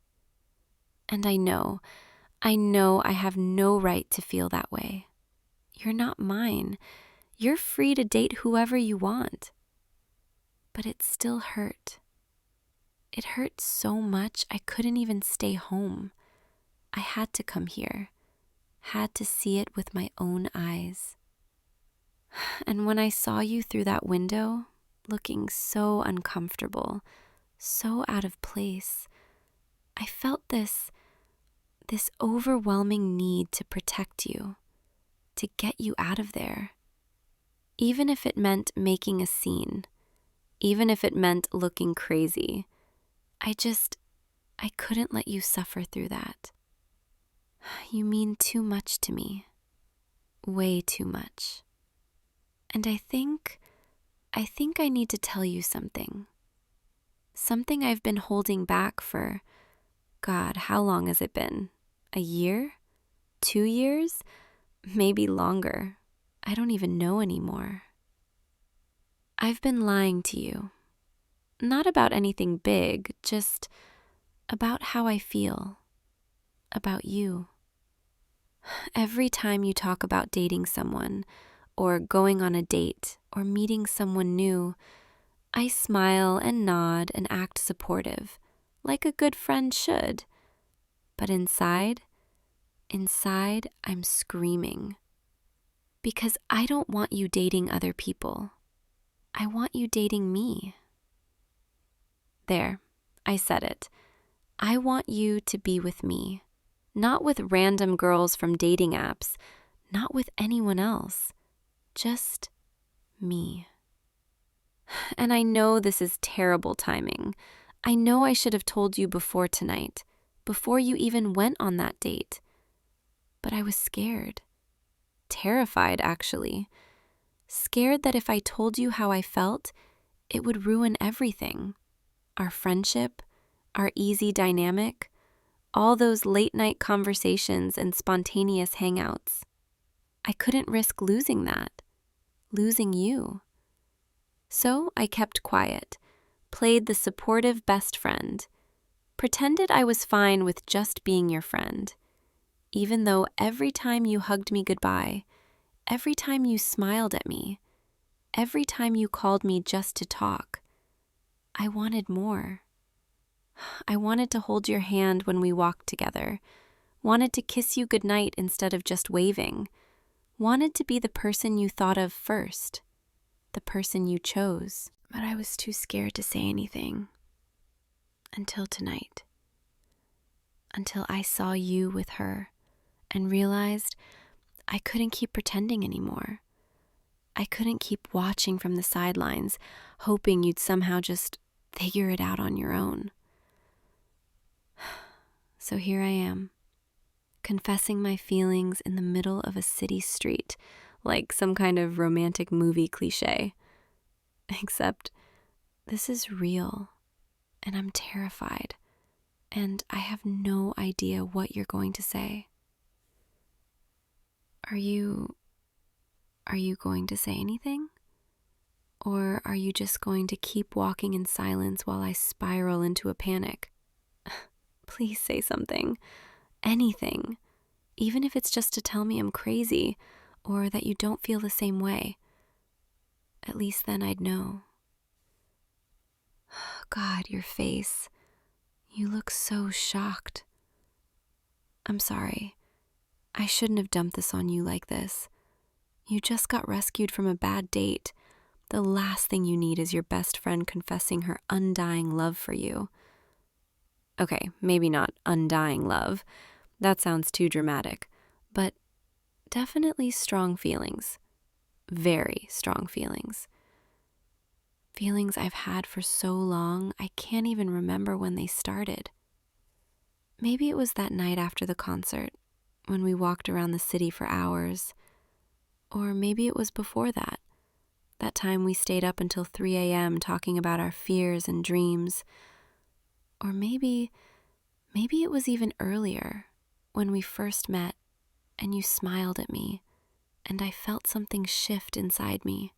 And I know I have no right to feel that way. You're not mine. You're free to date whoever you want. But it still hurt. It hurt so much I couldn't even stay home. I had to come here, had to see it with my own eyes. And when I saw you through that window, looking so uncomfortable, so out of place, I felt this overwhelming need to protect you, to get you out of there. Even if it meant making a scene, even if it meant looking crazy, I couldn't let you suffer through that. You mean too much to me, way too much. And I think I need to tell you something. Something I've been holding back for, God, how long has it been? A year? 2 years? Maybe longer. I don't even know anymore. I've been lying to you. Not about anything big, just about how I feel. About you. Every time you talk about dating someone, or going on a date, or meeting someone new, I smile and nod and act supportive, like a good friend should. But inside, I'm screaming. Because I don't want you dating other people. I want you dating me. There, I said it. I want you to be with me, not with random girls from dating apps, not with anyone else, just me. And I know this is terrible timing. I know I should have told you before tonight, before you even went on that date. But I was scared. Terrified, actually. Scared that if I told you how I felt, it would ruin everything. Our friendship, our easy dynamic, all those late-night conversations and spontaneous hangouts. I couldn't risk losing that, losing you. So I kept quiet, played the supportive best friend, pretended I was fine with just being your friend, even though every time you hugged me goodbye, every time you smiled at me, every time you called me just to talk, I wanted more. I wanted to hold your hand when we walked together, wanted to kiss you goodnight instead of just waving, wanted to be the person you thought of first, the person you chose. But I was too scared to say anything. Until tonight. Until I saw you with her and realized I couldn't keep pretending anymore. I couldn't keep watching from the sidelines, hoping you'd somehow just figure it out on your own. So here I am, confessing my feelings in the middle of a city street, like some kind of romantic movie cliche. Except this is real, and I'm terrified, and I have no idea what you're going to say. Are you going to say anything? Or are you just going to keep walking in silence while I spiral into a panic? Please say something. Anything. Even if it's just to tell me I'm crazy or that you don't feel the same way. At least then I'd know. God, your face. You look so shocked. I'm sorry. I shouldn't have dumped this on you like this. You just got rescued from a bad date. The last thing you need is your best friend confessing her undying love for you. Okay, maybe not undying love. That sounds too dramatic. But definitely strong feelings. Very strong feelings. Feelings I've had for so long, I can't even remember when they started. Maybe it was that night after the concert, when we walked around the city for hours. Or maybe it was before that. That time we stayed up until 3 a.m. talking about our fears and dreams. Or maybe it was even earlier, when we first met and you smiled at me and I felt something shift inside me.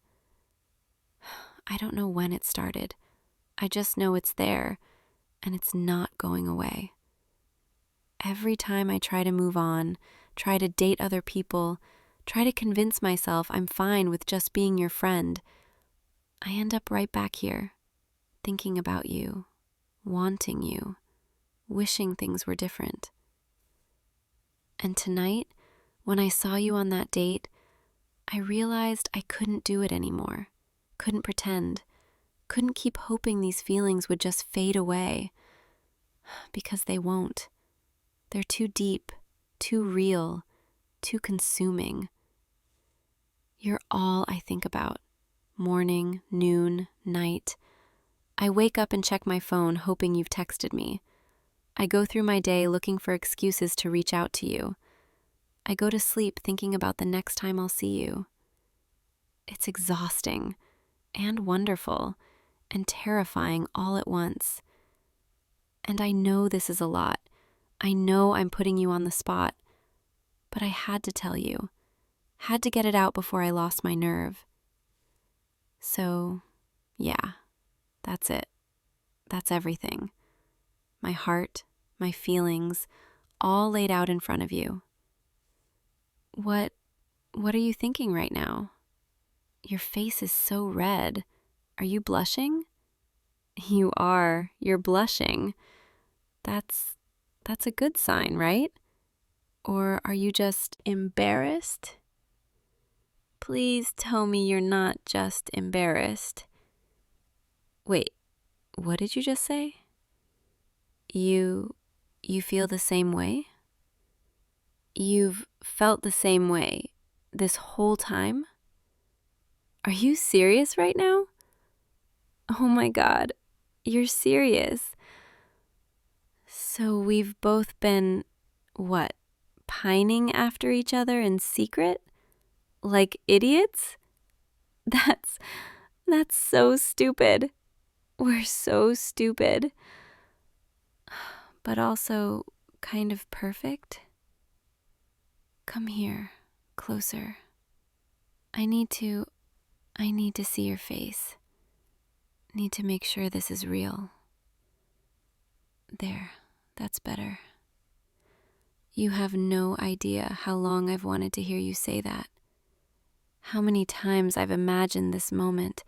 I don't know when it started. I just know it's there and it's not going away. Every time I try to move on, try to date other people, try to convince myself I'm fine with just being your friend, I end up right back here, thinking about you, wanting you, wishing things were different. And tonight, when I saw you on that date, I realized I couldn't do it anymore, couldn't pretend, couldn't keep hoping these feelings would just fade away, because they won't. They're too deep, too real, too consuming. You're all I think about, morning, noon, night. I wake up and check my phone hoping you've texted me. I go through my day looking for excuses to reach out to you. I go to sleep thinking about the next time I'll see you. It's exhausting and wonderful and terrifying all at once. And I know this is a lot. I know I'm putting you on the spot, but I had to tell you, had to get it out before I lost my nerve. So, yeah, that's it. That's everything. My heart, my feelings, all laid out in front of you. What are you thinking right now? Your face is so red. Are you blushing? You are. You're blushing. That's a good sign, right? Or are you just embarrassed? Please tell me you're not just embarrassed. Wait, what did you just say? You feel the same way? You've felt the same way this whole time? Are you serious right now? Oh my God, you're serious. So we've both been, what, pining after each other in secret? Like idiots? That's so stupid. We're so stupid. But also kind of perfect. Come here, closer. I need to see your face. Need to make sure this is real. There, that's better. You have no idea how long I've wanted to hear you say that. How many times I've imagined this moment,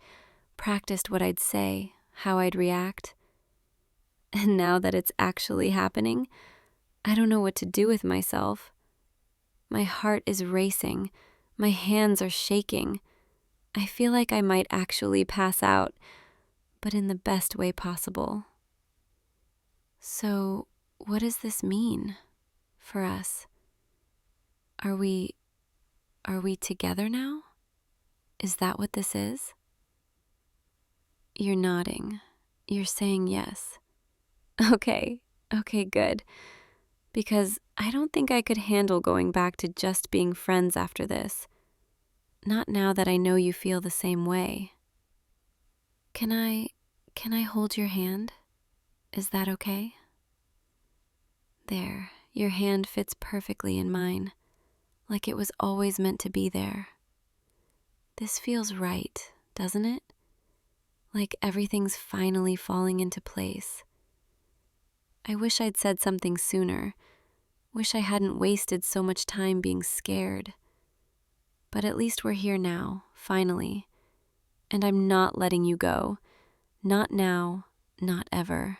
practiced what I'd say, how I'd react. And now that it's actually happening, I don't know what to do with myself. My heart is racing. My hands are shaking. I feel like I might actually pass out, but in the best way possible. So, what does this mean for us? Are we together now? Is that what this is? You're nodding. You're saying yes. Okay, good. Because I don't think I could handle going back to just being friends after this. Not now that I know you feel the same way. Can I hold your hand? Is that okay? There, your hand fits perfectly in mine, like it was always meant to be there. This feels right, doesn't it? Like everything's finally falling into place. I wish I'd said something sooner. Wish I hadn't wasted so much time being scared. But at least we're here now, finally. And I'm not letting you go. Not now, not ever.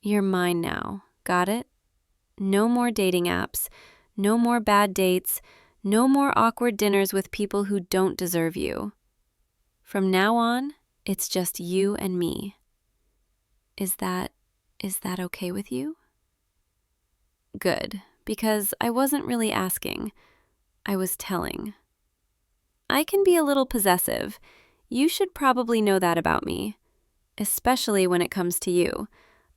You're mine now, got it? No more dating apps, no more bad dates, No more awkward dinners with people who don't deserve you. From now on, it's just you and me. Is that okay with you? Good, because I wasn't really asking. I was telling. I can be a little possessive. You should probably know that about me, especially when it comes to you.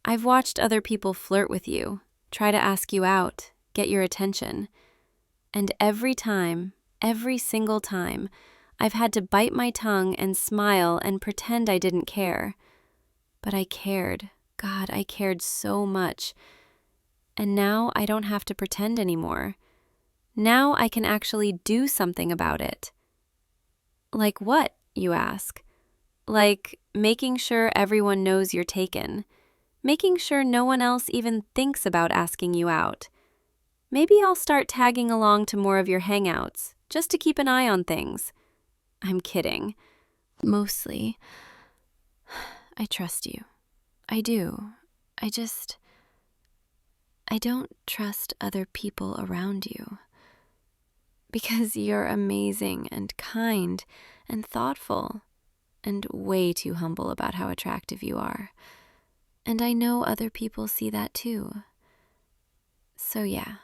I've watched other people flirt with you, try to ask you out, get your attention. And every single time, I've had to bite my tongue and smile and pretend I didn't care. But I cared. God, I cared so much. And now I don't have to pretend anymore. Now I can actually do something about it. Like what, you ask? Like making sure everyone knows you're taken. Making sure no one else even thinks about asking you out. Maybe I'll start tagging along to more of your hangouts, just to keep an eye on things. I'm kidding. Mostly. I trust you. I do. I don't trust other people around you. Because you're amazing and kind and thoughtful and way too humble about how attractive you are. And I know other people see that too. So yeah,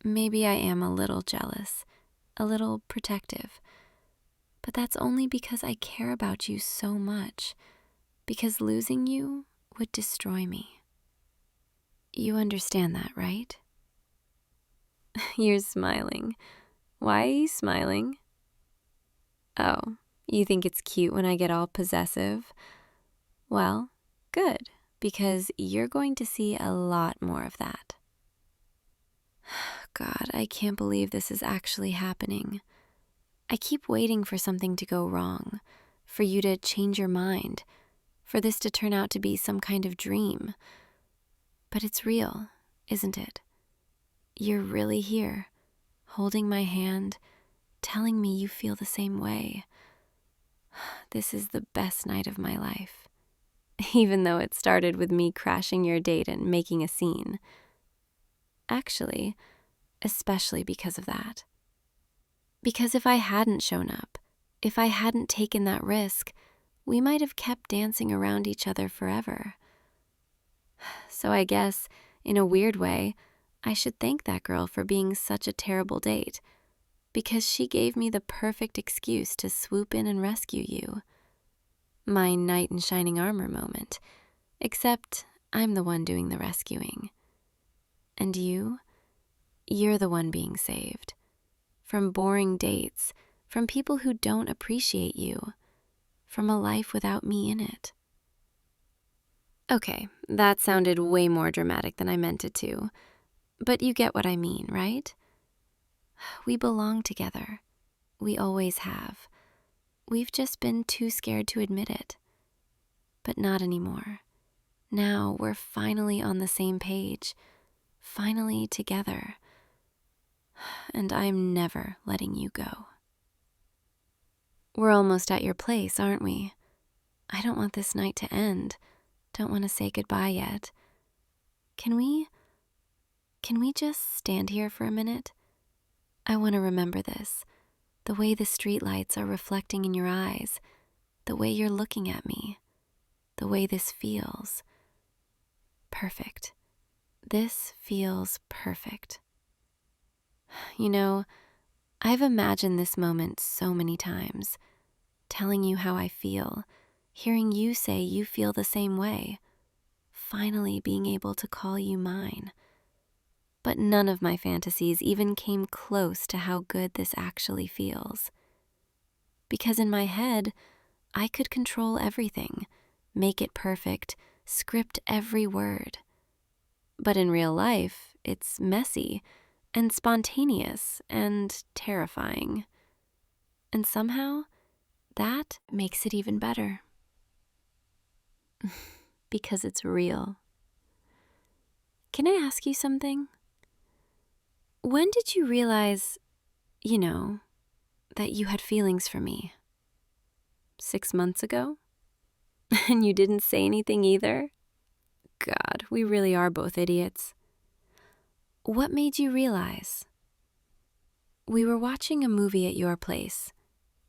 maybe I am a little jealous, a little protective. But that's only because I care about you so much. Because losing you would destroy me. You understand that, right? You're smiling. Why are you smiling? Oh, you think it's cute when I get all possessive? Well, good, because you're going to see a lot more of that. God, I can't believe this is actually happening. I keep waiting for something to go wrong, for you to change your mind, for this to turn out to be some kind of dream. But it's real, isn't it? You're really here, holding my hand, telling me you feel the same way. This is the best night of my life, even though it started with me crashing your date and making a scene. Actually, especially because of that. Because if I hadn't shown up, if I hadn't taken that risk, we might have kept dancing around each other forever. So I guess, in a weird way, I should thank that girl for being such a terrible date, because she gave me the perfect excuse to swoop in and rescue you. My knight in shining armor moment, except I'm the one doing the rescuing. And you're the one being saved. From boring dates, from people who don't appreciate you, from a life without me in it. Okay, that sounded way more dramatic than I meant it to, but you get what I mean, right? We belong together. We always have. We've just been too scared to admit it. But not anymore. Now we're finally on the same page, finally together. And I'm never letting you go. We're almost at your place, aren't we? I don't want this night to end. Don't want to say goodbye yet. Can we just stand here for a minute? I want to remember this. The way the streetlights are reflecting in your eyes. The way you're looking at me. The way this feels. Perfect. This feels perfect. You know, I've imagined this moment so many times, telling you how I feel, hearing you say you feel the same way, finally being able to call you mine. But none of my fantasies even came close to how good this actually feels. Because in my head, I could control everything, make it perfect, script every word. But in real life, it's messy and spontaneous and terrifying. And somehow, that makes it even better. Because it's real. Can I ask you something? When did you realize, that you had feelings for me? 6 months ago? And you didn't say anything either? God, we really are both idiots. What made you realize? We were watching a movie at your place,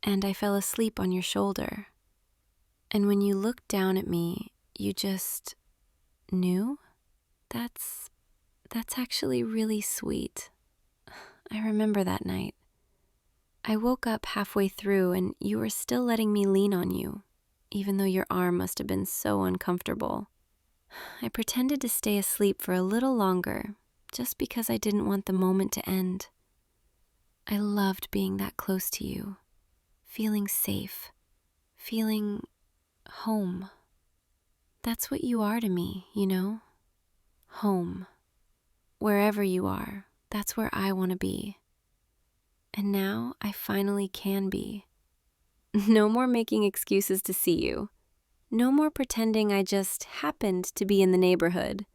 and I fell asleep on your shoulder. And when you looked down at me, you just knew? That's actually really sweet. I remember that night. I woke up halfway through and you were still letting me lean on you, even though your arm must have been so uncomfortable. I pretended to stay asleep for a little longer, just because I didn't want the moment to end. I loved being that close to you, feeling safe, feeling home. That's what you are to me, you know? Home. Wherever you are, that's where I want to be. And now I finally can be. No more making excuses to see you. No more pretending I just happened to be in the neighborhood.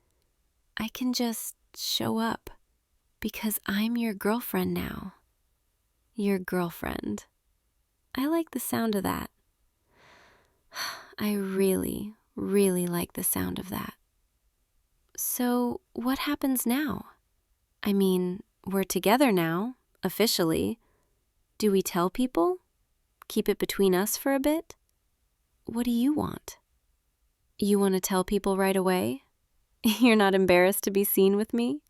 I can just show up because I'm your girlfriend now. Your girlfriend. I like the sound of that. I really, really like the sound of that. So, what happens now? I mean, we're together now, officially. Do we tell people? Keep it between us for a bit? What do you want? You want to tell people right away? You're not embarrassed to be seen with me?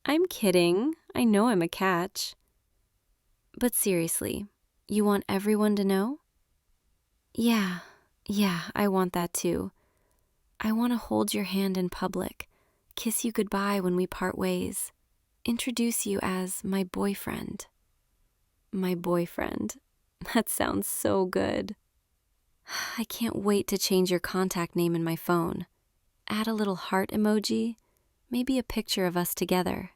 I'm kidding. I know I'm a catch. But seriously, you want everyone to know? Yeah, I want that too. I want to hold your hand in public, kiss you goodbye when we part ways, introduce you as my boyfriend. My boyfriend. That sounds so good. I can't wait to change your contact name in my phone. Add a little heart emoji, maybe a picture of us together.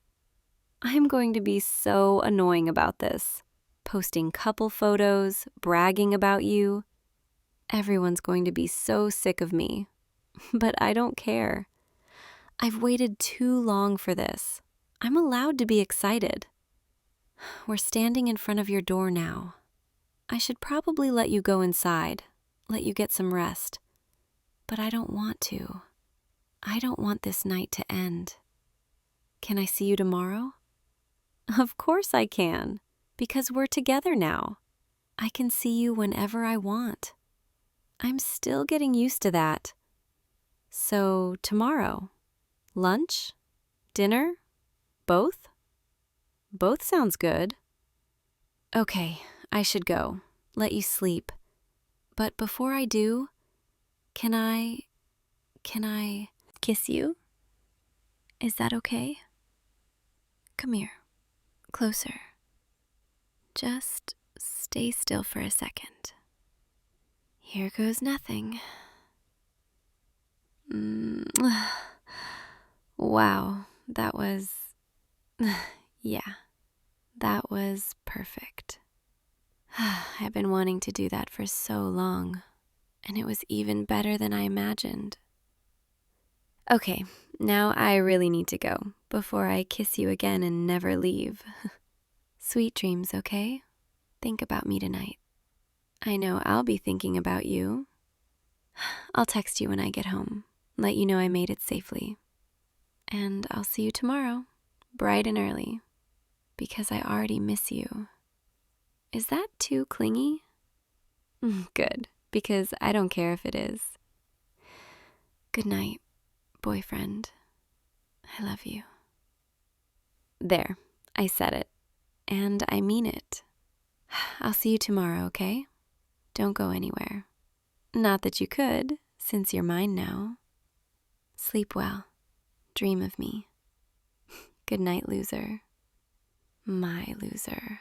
I'm going to be so annoying about this. Posting couple photos, bragging about you. Everyone's going to be so sick of me. But I don't care. I've waited too long for this. I'm allowed to be excited. We're standing in front of your door now. I should probably let you go inside, let you get some rest. But I don't want to. I don't want this night to end. Can I see you tomorrow? Of course I can, because we're together now. I can see you whenever I want. I'm still getting used to that. So, tomorrow, lunch? Dinner? Both? Both sounds good. Okay, I should go. Let you sleep. But before I do, can I kiss you? Is that okay? Come here. Closer. Just stay still for a second. Here goes nothing. Wow, that was... yeah, that was perfect. I've been wanting to do that for so long, and it was even better than I imagined. Okay, now I really need to go before I kiss you again and never leave. Sweet dreams, okay? Think about me tonight. I know I'll be thinking about you. I'll text you when I get home, let you know I made it safely. And I'll see you tomorrow, bright and early, because I already miss you. Is that too clingy? Good, because I don't care if it is. Good night, boyfriend. I love you. There, I said it, and I mean it. I'll see you tomorrow, okay? Don't go anywhere. Not that you could, since you're mine now. Sleep well. Dream of me. Good night, loser. My loser.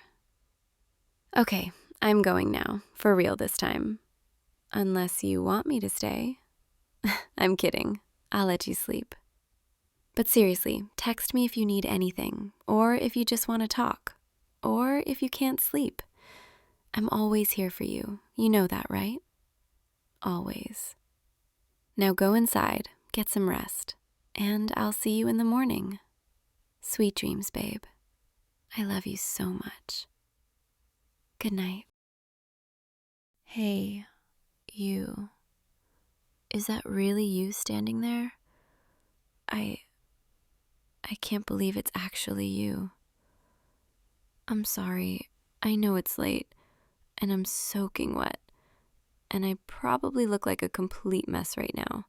Okay, I'm going now, for real this time. Unless you want me to stay. I'm kidding. I'll let you sleep. But seriously, text me if you need anything, or if you just want to talk, or if you can't sleep. I'm always here for you. You know that, right? Always. Now go inside, get some rest, and I'll see you in the morning. Sweet dreams, babe. I love you so much. Good night. Hey, you. Is that really you standing there? I can't believe it's actually you. I'm sorry. I know it's late, and I'm soaking wet, and I probably look like a complete mess right now.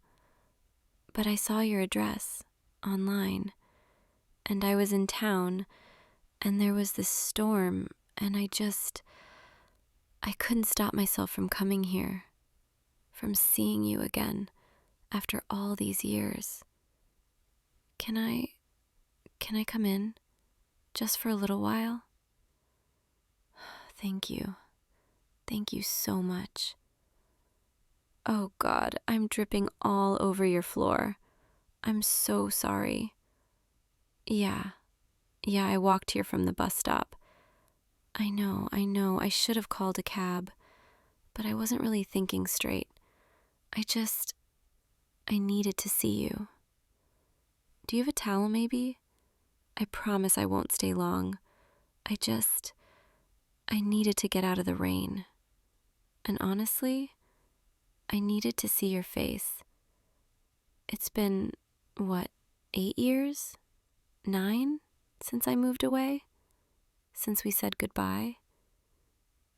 But I saw your address online, and I was in town, and there was this storm, and I couldn't stop myself from coming here, from seeing you again after all these years. Can I come in just for a little while? Thank you. Thank you so much. Oh God, I'm dripping all over your floor. I'm so sorry. Yeah, I walked here from the bus stop. I know, I should have called a cab, but I wasn't really thinking straight. I needed to see you. Do you have a towel maybe? I promise I won't stay long. I needed to get out of the rain. And honestly, I needed to see your face. It's been, what, 8 years? 9? Since I moved away? Since we said goodbye?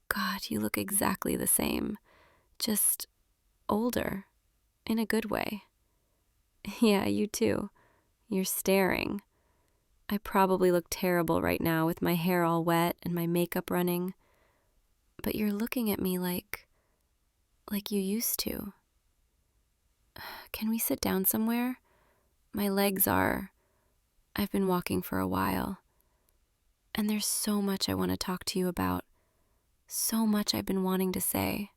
God, you look exactly the same. Just older. In a good way. Yeah, you too. You're staring. I probably look terrible right now with my hair all wet and my makeup running. But you're looking at me like you used to. Can we sit down somewhere? My legs are. I've been walking for a while. And there's so much I want to talk to you about. So much I've been wanting to say.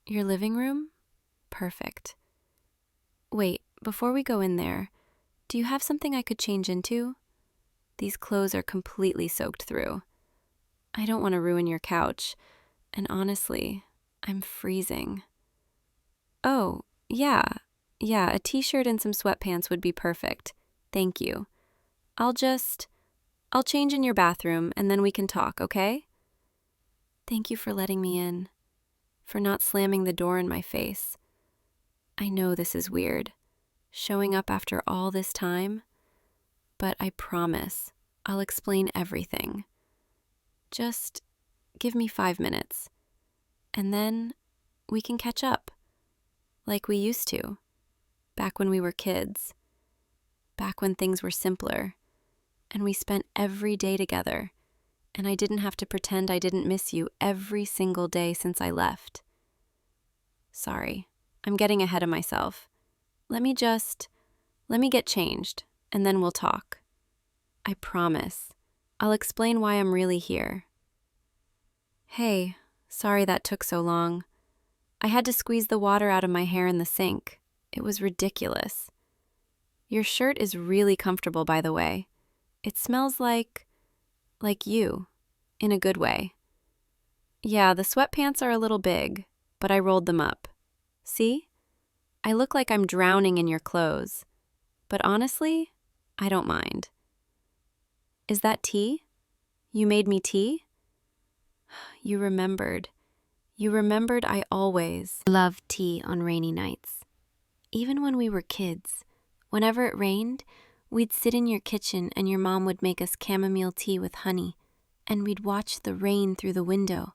Your living room? Perfect. Wait, before we go in there, do you have something I could change into? These clothes are completely soaked through. I don't want to ruin your couch, and honestly, I'm freezing. Oh, yeah, a t-shirt and some sweatpants would be perfect. Thank you. I'll change in your bathroom and then we can talk, okay? Thank you for letting me in, for not slamming the door in my face. I know this is weird, showing up after all this time, but I promise I'll explain everything. Just give me 5 minutes, and then we can catch up, like we used to, back when we were kids, back when things were simpler, and we spent every day together, and I didn't have to pretend I didn't miss you every single day since I left. Sorry, I'm getting ahead of myself. Let me get changed, and then we'll talk. I promise. I'll explain why I'm really here. Hey, sorry that took so long. I had to squeeze the water out of my hair in the sink. It was ridiculous. Your shirt is really comfortable, by the way. It smells like you, in a good way. Yeah, the sweatpants are a little big, but I rolled them up. See? I look like I'm drowning in your clothes. But honestly, I don't mind. Is that tea? You made me tea? You remembered. I always loved tea on rainy nights. Even when we were kids, whenever it rained, we'd sit in your kitchen and your mom would make us chamomile tea with honey, and we'd watch the rain through the window,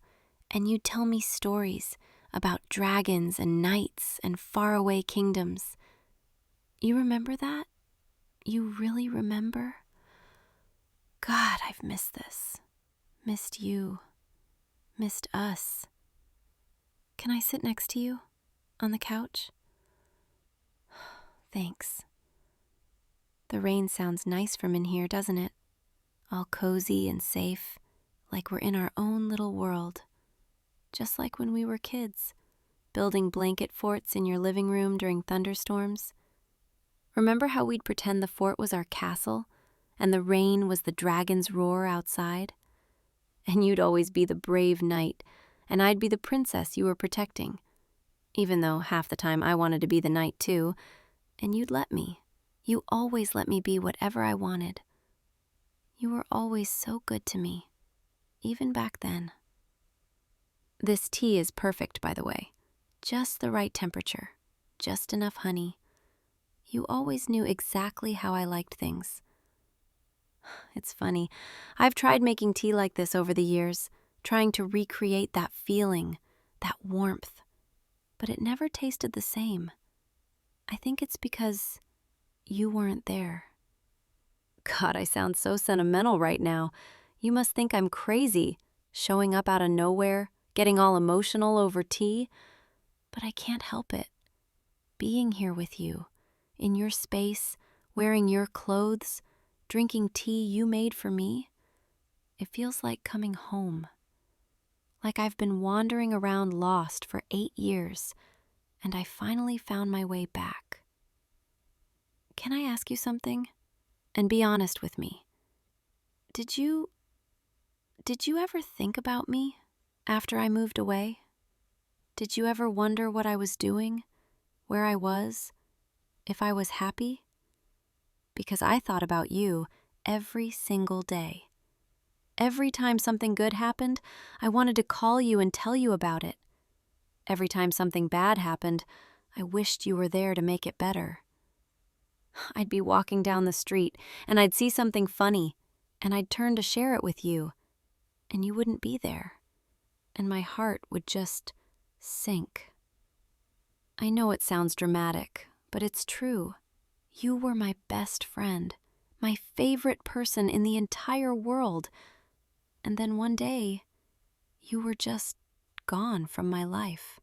and you'd tell me stories about dragons and knights and faraway kingdoms. You remember that? You really remember? God, I've missed this. Missed you. Missed us. Can I sit next to you on the couch? Thanks. The rain sounds nice from in here, doesn't it? All cozy and safe, like we're in our own little world. Just like when we were kids, building blanket forts in your living room during thunderstorms. Remember how we'd pretend the fort was our castle, and the rain was the dragon's roar outside? And you'd always be the brave knight, and I'd be the princess you were protecting, even though half the time I wanted to be the knight too, and you'd let me. You always let me be whatever I wanted. You were always so good to me, even back then. This tea is perfect, by the way. Just the right temperature, just enough honey. You always knew exactly how I liked things. It's funny. I've tried making tea like this over the years, trying to recreate that feeling, that warmth, but it never tasted the same. I think it's because you weren't there. God, I sound so sentimental right now. You must think I'm crazy, showing up out of nowhere, getting all emotional over tea. But I can't help it. Being here with you, in your space, wearing your clothes, drinking tea you made for me, it feels like coming home. Like I've been wandering around lost for 8 years, and I finally found my way back. Can I ask you something? And be honest with me. Did you ever think about me after I moved away? Did you ever wonder what I was doing, where I was, if I was happy? Because I thought about you every single day. Every time something good happened, I wanted to call you and tell you about it. Every time something bad happened, I wished you were there to make it better. I'd be walking down the street, and I'd see something funny, and I'd turn to share it with you, and you wouldn't be there, and my heart would just sink. I know it sounds dramatic, but it's true. You were my best friend, my favorite person in the entire world, and then one day, you were just gone from my life.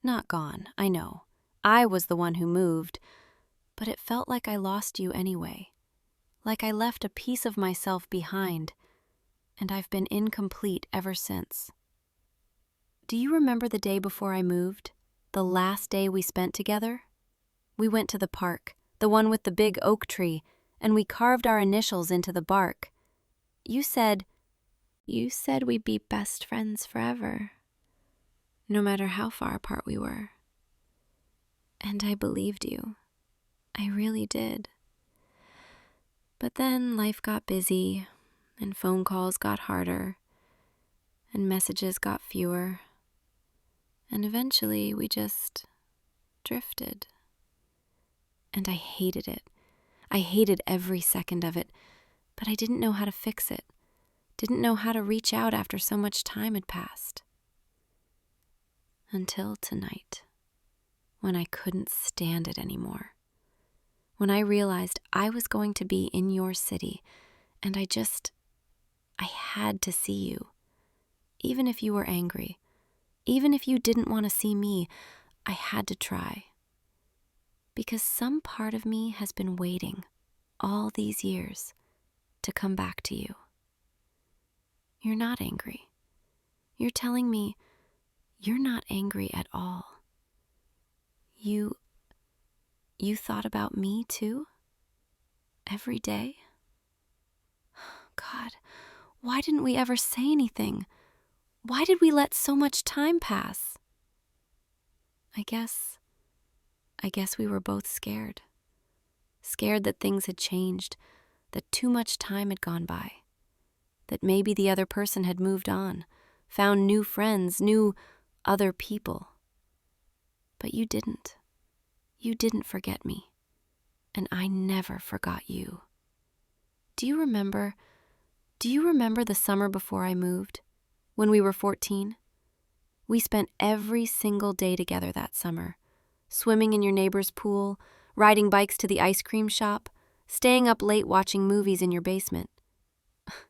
Not gone, I know. I was the one who moved, but it felt like I lost you anyway. Like I left a piece of myself behind, and I've been incomplete ever since. Do you remember the day before I moved? The last day we spent together? We went to the park, the one with the big oak tree, and we carved our initials into the bark. You said we'd be best friends forever, no matter how far apart we were. And I believed you. I really did. But then life got busy, and phone calls got harder, and messages got fewer, and eventually we just drifted. And I hated it. I hated every second of it, but I didn't know how to fix it. Didn't know how to reach out after so much time had passed. Until tonight, when I couldn't stand it anymore. When I realized I was going to be in your city, and I had to see you. Even if you were angry, even if you didn't want to see me, I had to try. Because some part of me has been waiting all these years to come back to you. You're not angry. You're telling me you're not angry at all. You thought about me too? Every day? God, why didn't we ever say anything? Why did we let so much time pass? I guess we were both scared. Scared that things had changed, that too much time had gone by, that maybe the other person had moved on, found new friends, new other people. But you didn't. You didn't forget me, and I never forgot you. Do you remember the summer before I moved, when we were 14? We spent every single day together that summer, swimming in your neighbor's pool, riding bikes to the ice cream shop, staying up late watching movies in your basement.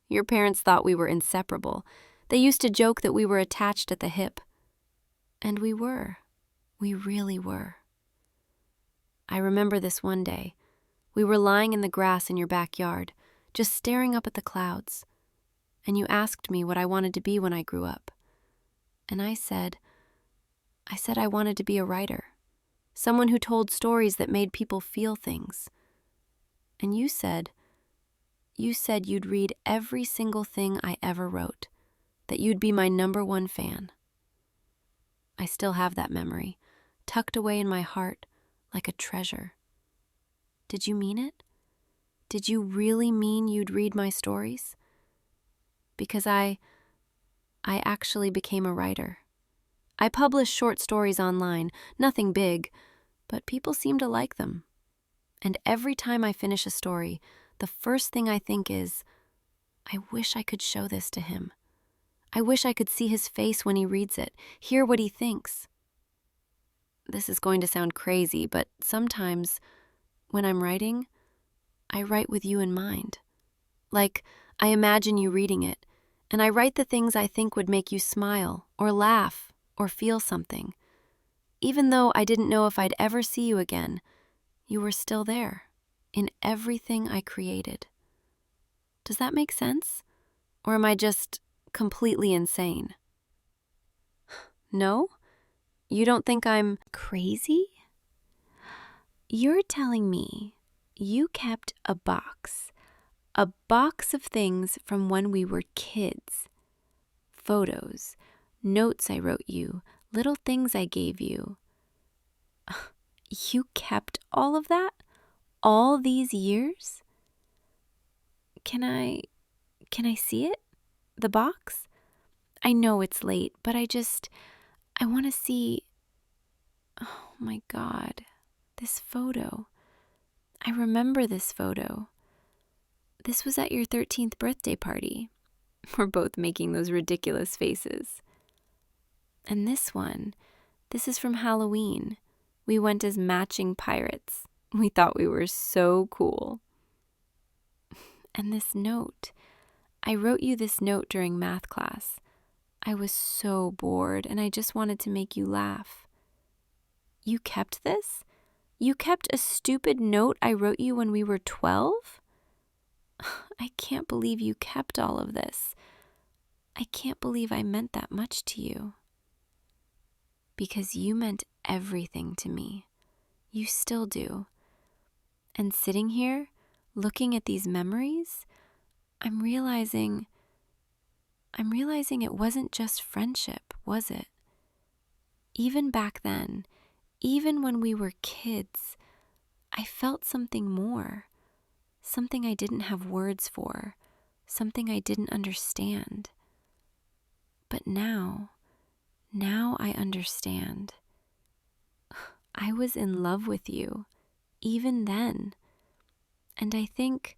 Your parents thought we were inseparable. They used to joke that we were attached at the hip. And we were. We really were. I remember this one day. We were lying in the grass in your backyard, just staring up at the clouds. And you asked me what I wanted to be when I grew up. And I said I wanted to be a writer. Someone who told stories that made people feel things. And you said you'd read every single thing I ever wrote, that you'd be my #1 fan. I still have that memory, tucked away in my heart like a treasure. Did you mean it? Did you really mean you'd read my stories? Because I actually became a writer. I publish short stories online, nothing big, but people seem to like them. And every time I finish a story, the first thing I think is, I wish I could show this to him. I wish I could see his face when he reads it, hear what he thinks. This is going to sound crazy, but sometimes when I'm writing, I write with you in mind. Like, I imagine you reading it, and I write the things I think would make you smile, or laugh, or feel something. Even though I didn't know if I'd ever see you again, you were still there, in everything I created. Does that make sense? Or am I just completely insane? No? You don't think I'm crazy? You're telling me you kept a box of things from when we were kids. Photos, notes I wrote you, little things I gave you. You kept all of that? All these years? Can I see it? The box? I know it's late, but I want to see. Oh my God, this photo. I remember this photo. This was at your 13th birthday party. We're both making those ridiculous faces. And this is from Halloween. We went as matching pirates. We thought we were so cool. And this note. I wrote you this note during math class. I was so bored and I just wanted to make you laugh. You kept this? You kept a stupid note I wrote you when we were 12? I can't believe you kept all of this. I can't believe I meant that much to you. Because you meant everything to me. You still do. And sitting here, looking at these memories, I'm realizing it wasn't just friendship, was it? Even back then, even when we were kids, I felt something more, something I didn't have words for, something I didn't understand. But now I understand. I was in love with you, even then. And I think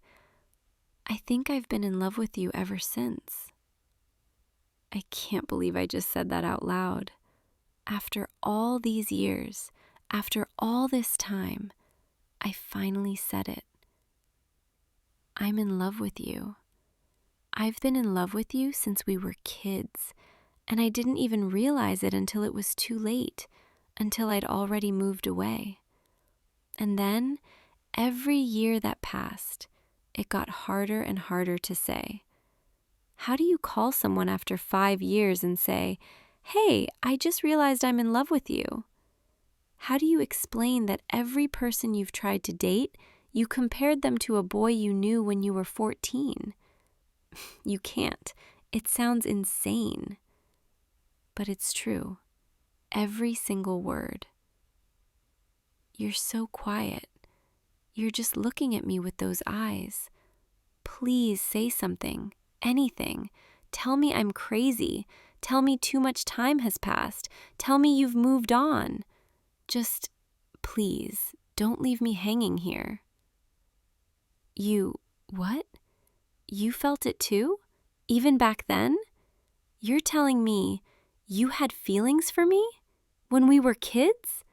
I've been in love with you ever since. I can't believe I just said that out loud. After all these years, after all this time, I finally said it. I'm in love with you. I've been in love with you since we were kids, and I didn't even realize it until it was too late, until I'd already moved away. And then, every year that passed, it got harder and harder to say. How do you call someone after 5 years and say, "Hey, I just realized I'm in love with you"? How do you explain that every person you've tried to date, you compared them to a boy you knew when you were 14? You can't. It sounds insane. But it's true. Every single word. You're so quiet. You're just looking at me with those eyes. Please say something. Anything. Tell me I'm crazy. Tell me too much time has passed. Tell me you've moved on. Just, please, don't leave me hanging here. What? You felt it too? Even back then? You're telling me you had feelings for me? When we were kids?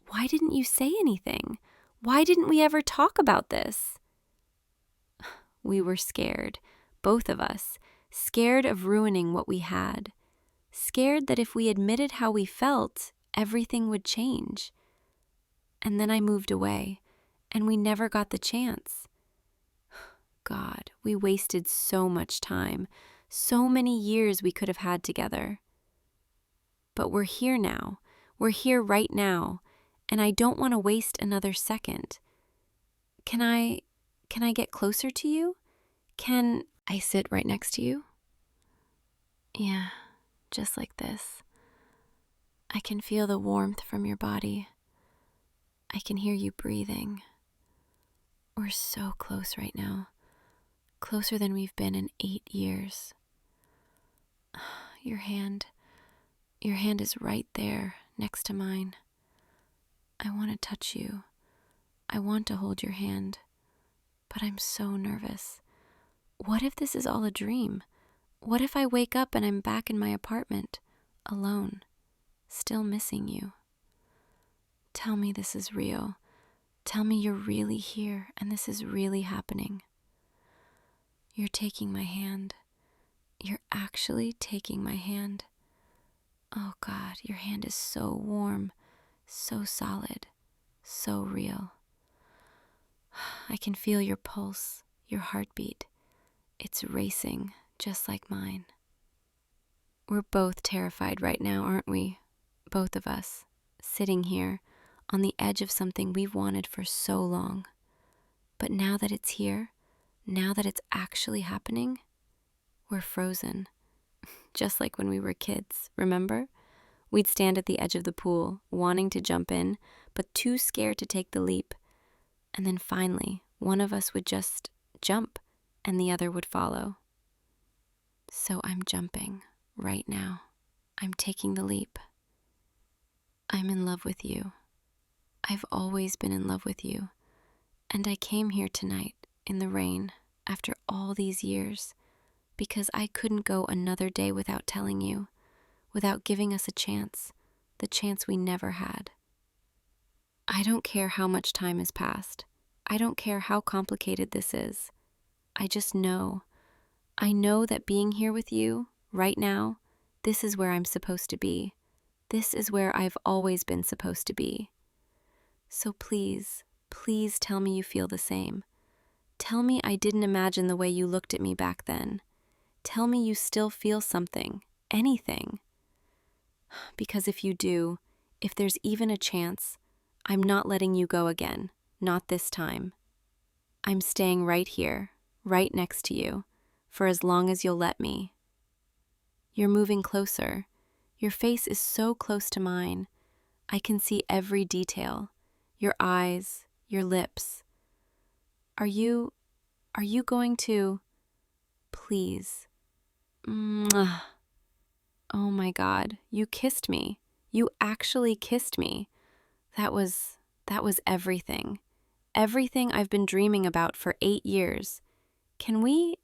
Why didn't you say anything? Why didn't we ever talk about this? We were scared. Both of us, scared of ruining what we had, scared that if we admitted how we felt, everything would change. And then I moved away, and we never got the chance. God, we wasted so much time, so many years we could have had together. But we're here now. We're here right now, and I don't want to waste another second. Can I get closer to you? Can I sit right next to you? Yeah, just like this. I can feel the warmth from your body. I can hear you breathing. We're so close right now. Closer than we've been in 8 years. Your hand is right there next to mine. I want to touch you. I want to hold your hand. but I'm so nervous. What if this is all a dream? What if I wake up and I'm back in my apartment, alone, still missing you? Tell me this is real. Tell me you're really here and this is really happening. You're taking my hand. You're actually taking my hand. Oh God, your hand is so warm, so solid, so real. I can feel your pulse, your heartbeat. It's racing just like mine. We're both terrified right now, aren't we? Both of us, sitting here on the edge of something we've wanted for so long. But now that it's here, now that it's actually happening, we're frozen. Just like when we were kids, remember? We'd stand at the edge of the pool, wanting to jump in, but too scared to take the leap. And then finally, one of us would just jump, and the other would follow. So I'm jumping right now. I'm taking the leap. I'm in love with you. I've always been in love with you. And I came here tonight in the rain after all these years because I couldn't go another day without telling you, without giving us a chance, the chance we never had. I don't care how much time has passed. I don't care how complicated this is. I just know. I know that being here with you, right now, this is where I'm supposed to be. This is where I've always been supposed to be. So please, please tell me you feel the same. Tell me I didn't imagine the way you looked at me back then. Tell me you still feel something, anything. Because if you do, if there's even a chance, I'm not letting you go again, not this time. I'm staying right here, right next to you, for as long as you'll let me. You're moving closer. Your face is so close to mine. I can see every detail. Your eyes, your lips. Are you going to... Please. Mwah. Oh my God, you kissed me. You actually kissed me. That was everything. Everything I've been dreaming about for 8 years. Can we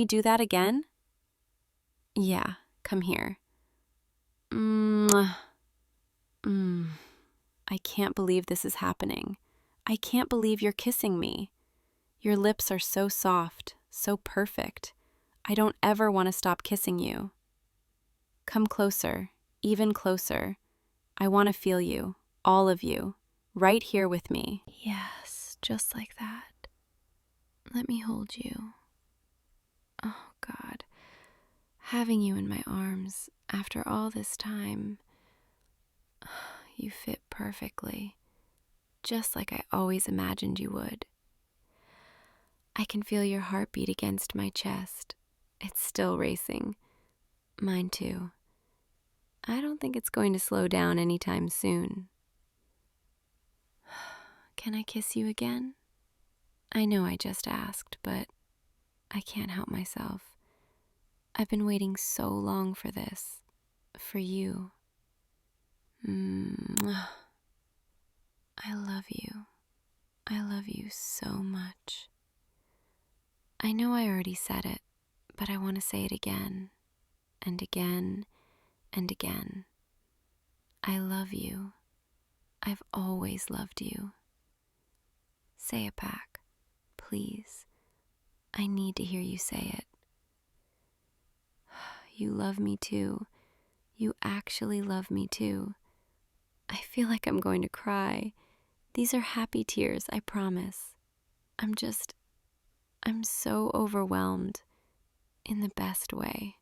do that again? Yeah, come here. Mwah. I can't believe this is happening. I can't believe you're kissing me. Your lips are so soft, so perfect. I don't ever want to stop kissing you. Come closer, even closer. I want to feel you, all of you, right here with me. Yes, just like that. Let me hold you. Oh, God. Having you in my arms after all this time, you fit perfectly, just like I always imagined you would. I can feel your heartbeat against my chest. It's still racing. Mine too. I don't think it's going to slow down anytime soon. Can I kiss you again? I know I just asked, but I can't help myself. I've been waiting so long for this. For you. I love you. I love you so much. I know I already said it, but I want to say it again, and again, and again. I love you. I've always loved you. Say it back, please. I need to hear you say it. You love me too. You actually love me too. I feel like I'm going to cry. These are happy tears, I promise. I'm so overwhelmed in the best way.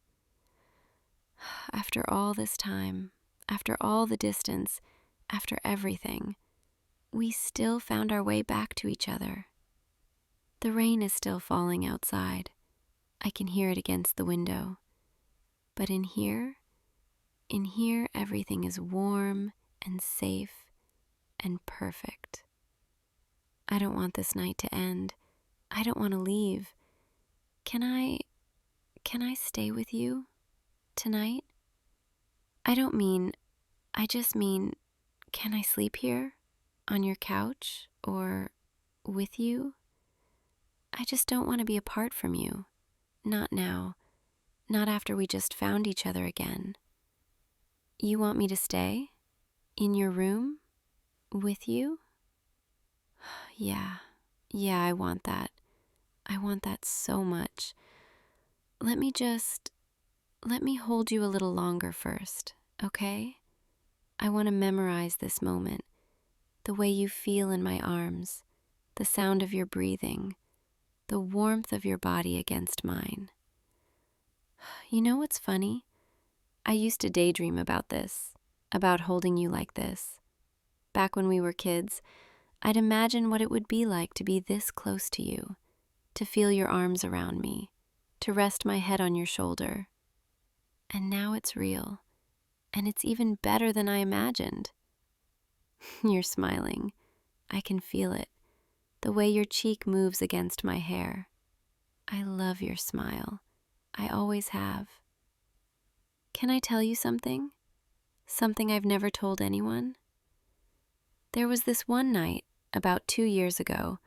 After all this time, after all the distance, after everything, we still found our way back to each other. The rain is still falling outside. I can hear it against the window. But in here, everything is warm and safe and perfect. I don't want this night to end. I don't want to leave. Can I stay with you tonight? I just mean, can I sleep here on your couch or with you? I just don't want to be apart from you. Not now. Not after we just found each other again. You want me to stay? In your room? With you? Yeah, I want that. I want that so much. Let me hold you a little longer first, okay? I want to memorize this moment. The way you feel in my arms, the sound of your breathing, the warmth of your body against mine. You know what's funny? I used to daydream about this, about holding you like this. Back when we were kids, I'd imagine what it would be like to be this close to you, to feel your arms around me, to rest my head on your shoulder. And now it's real, and it's even better than I imagined. You're smiling. I can feel it, the way your cheek moves against my hair. I love your smile. I always have. Can I tell you something? Something I've never told anyone? There was this one night, about 2 years ago,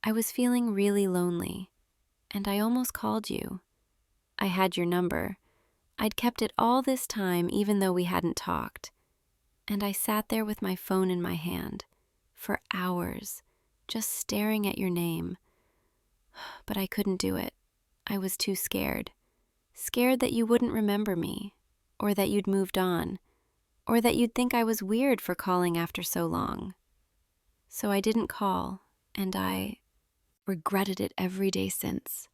I was feeling really lonely, and I almost called you. I had your number. I'd kept it all this time even though we hadn't talked. And I sat there with my phone in my hand, for hours, just staring at your name. But I couldn't do it. I was too scared. Scared that you wouldn't remember me, or that you'd moved on, or that you'd think I was weird for calling after so long. So I didn't call, and I regretted it every day since.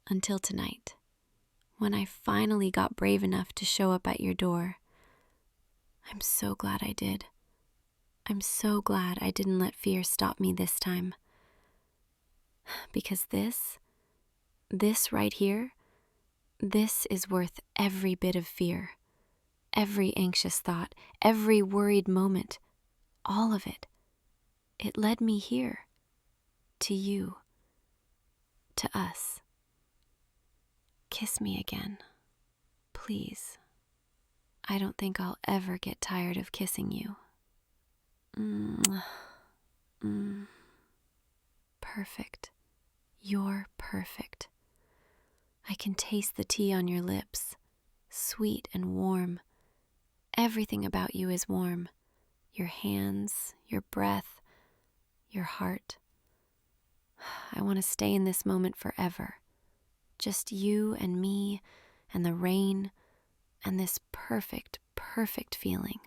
Until tonight, when I finally got brave enough to show up at your door. I'm so glad I did. I'm so glad I didn't let fear stop me this time. Because this right here, this is worth every bit of fear, every anxious thought, every worried moment, all of it. It led me here, to you, to us. Kiss me again, please. I don't think I'll ever get tired of kissing you. Perfect. You're perfect. I can taste the tea on your lips, sweet and warm. Everything about you is warm. Your hands, your breath, your heart. I want to stay in this moment forever. Just you and me and the rain and this perfect, perfect feeling.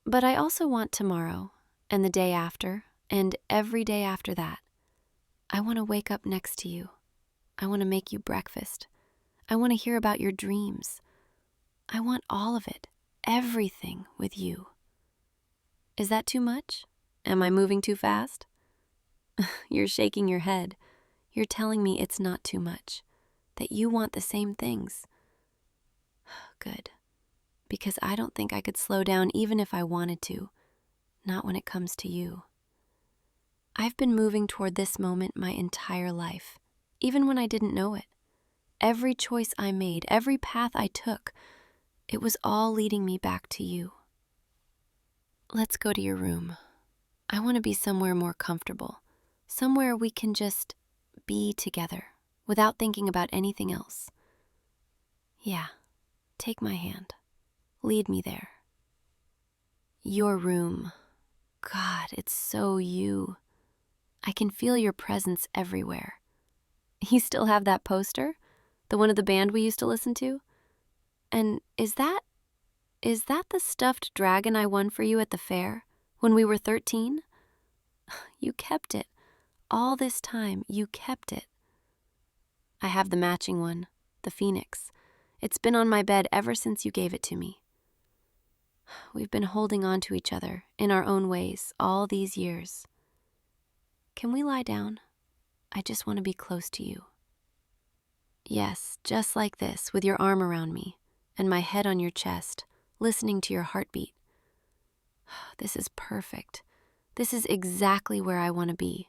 But I also want tomorrow and the day after and every day after that. I want to wake up next to you. I want to make you breakfast. I want to hear about your dreams. I want all of it, everything with you. Is that too much? Am I moving too fast? You're shaking your head. You're telling me it's not too much, that you want the same things. Good, because I don't think I could slow down even if I wanted to, not when it comes to you. I've been moving toward this moment my entire life, even when I didn't know it. Every choice I made, every path I took, it was all leading me back to you. Let's go to your room. I want to be somewhere more comfortable, somewhere we can just be together without thinking about anything else. Yeah, take my hand. Lead me there. Your room. God, it's so you. I can feel your presence everywhere. You still have that poster? The one of the band we used to listen to? And is that the stuffed dragon I won for you at the fair when we were 13? You kept it. All this time, you kept it. I have the matching one, the phoenix. It's been on my bed ever since you gave it to me. We've been holding on to each other in our own ways all these years. Can we lie down? I just want to be close to you. Yes, just like this, with your arm around me and my head on your chest, listening to your heartbeat. This is perfect. This is exactly where I want to be.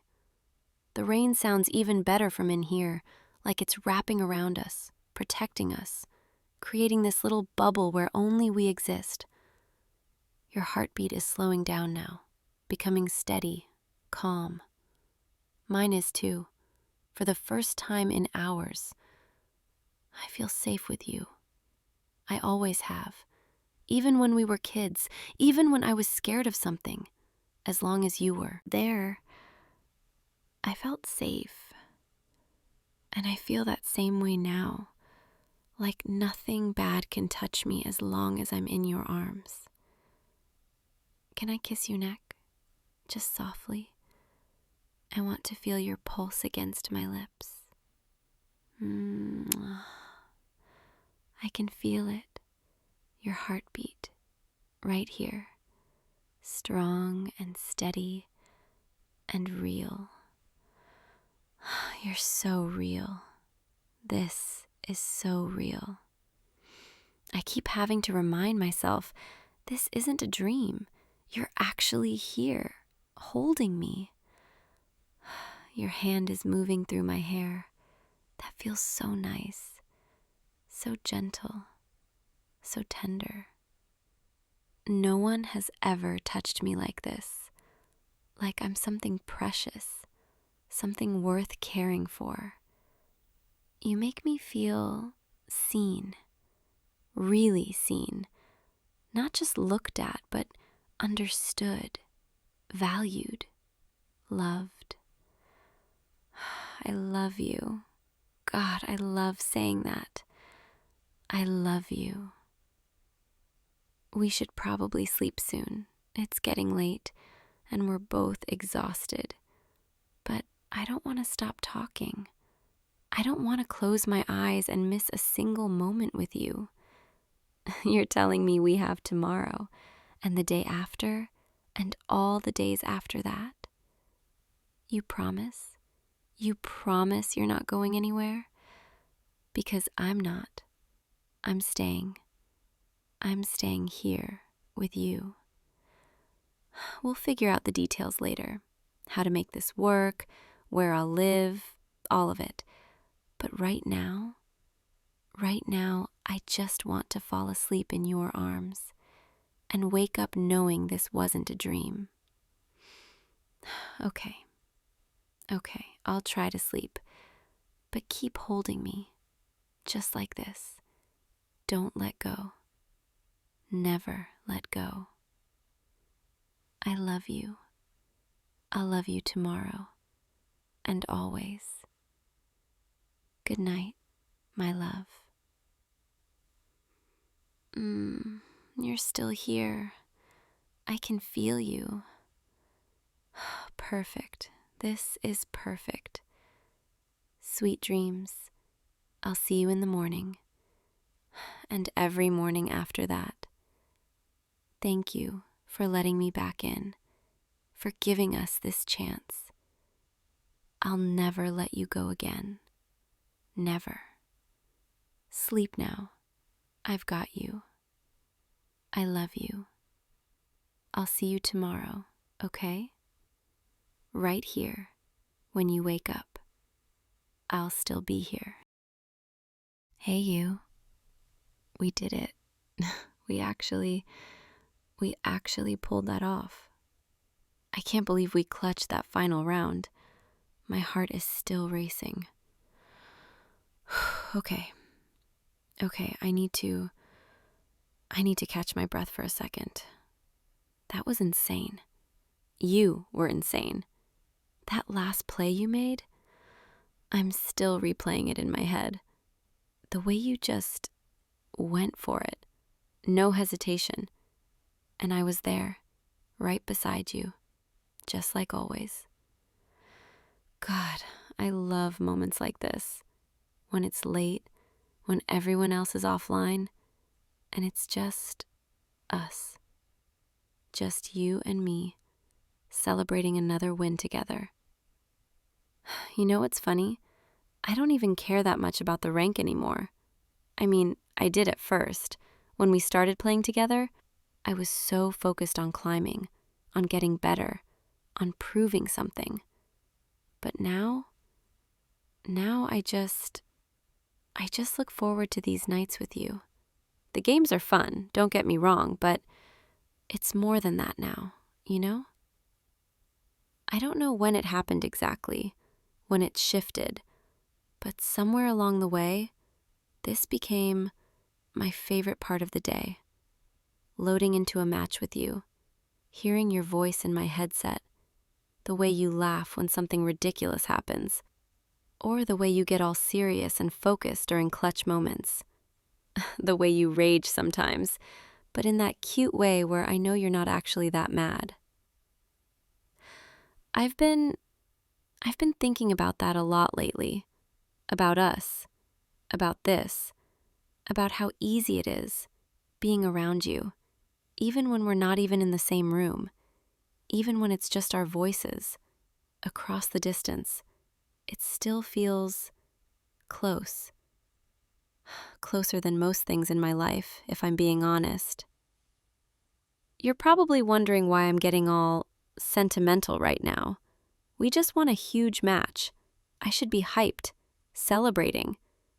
The rain sounds even better from in here, like it's wrapping around us, protecting us, creating this little bubble where only we exist. Your heartbeat is slowing down now, becoming steady, calm. Mine is too. For the first time in hours, I feel safe with you. I always have. Even when we were kids, even when I was scared of something, as long as you were there, I felt safe. And I feel that same way now, like nothing bad can touch me as long as I'm in your arms. Can I kiss your neck, just softly? I want to feel your pulse against my lips. I can feel it, your heartbeat, right here, strong and steady and real. You're so real. This is so real. I keep having to remind myself, this isn't a dream. You're actually here, holding me. Your hand is moving through my hair. That feels so nice, so gentle, so tender. No one has ever touched me like this, like I'm something precious, something worth caring for. You make me feel seen, really seen, not just looked at, but understood, valued, loved. I love you. God, I love saying that. I love you. We should probably sleep soon. It's getting late, and we're both exhausted. But I don't want to stop talking. I don't want to close my eyes and miss a single moment with you. You're telling me we have tomorrow, and the day after, and all the days after that. You promise? You promise you're not going anywhere? Because I'm not. I'm staying. I'm staying here with you. We'll figure out the details later. How to make this work, where I'll live, all of it. But right now, I just want to fall asleep in your arms and wake up knowing this wasn't a dream. Okay, I'll try to sleep, but keep holding me, just like this. Don't let go. Never let go. I love you. I'll love you tomorrow and always. Good night, my love. You're still here. I can feel you. Perfect. This is perfect. Sweet dreams. I'll see you in the morning. And every morning after that. Thank you for letting me back in, for giving us this chance. I'll never let you go again. Never. Sleep now. I've got you. I love you. I'll see you tomorrow, okay? Right here, when you wake up. I'll still be here. Hey, you. We did it. We actually pulled that off. I can't believe we clutched that final round. My heart is still racing. Okay, I need to catch my breath for a second. That was insane. You were insane. That last play you made, I'm still replaying it in my head. The way you just went for it, no hesitation. And I was there, right beside you, just like always. God, I love moments like this. When it's late, when everyone else is offline, and it's just us. Just you and me, celebrating another win together. You know what's funny? I don't even care that much about the rank anymore. I mean, I did at first. When we started playing together, I was so focused on climbing, on getting better, on proving something. But now I just look forward to these nights with you. The games are fun, don't get me wrong, but it's more than that now, you know? I don't know when it happened exactly, when it shifted, but somewhere along the way, this became my favorite part of the day. Loading into a match with you, hearing your voice in my headset, the way you laugh when something ridiculous happens, or the way you get all serious and focused during clutch moments. The way you rage sometimes, but in that cute way where I know you're not actually that mad. I've been thinking about that a lot lately. About us, about this, about how easy it is being around you, even when we're not even in the same room, even when it's just our voices across the distance. It still feels close. Closer than most things in my life, if I'm being honest. You're probably wondering why I'm getting all sentimental right now. We just won a huge match. I should be hyped, celebrating,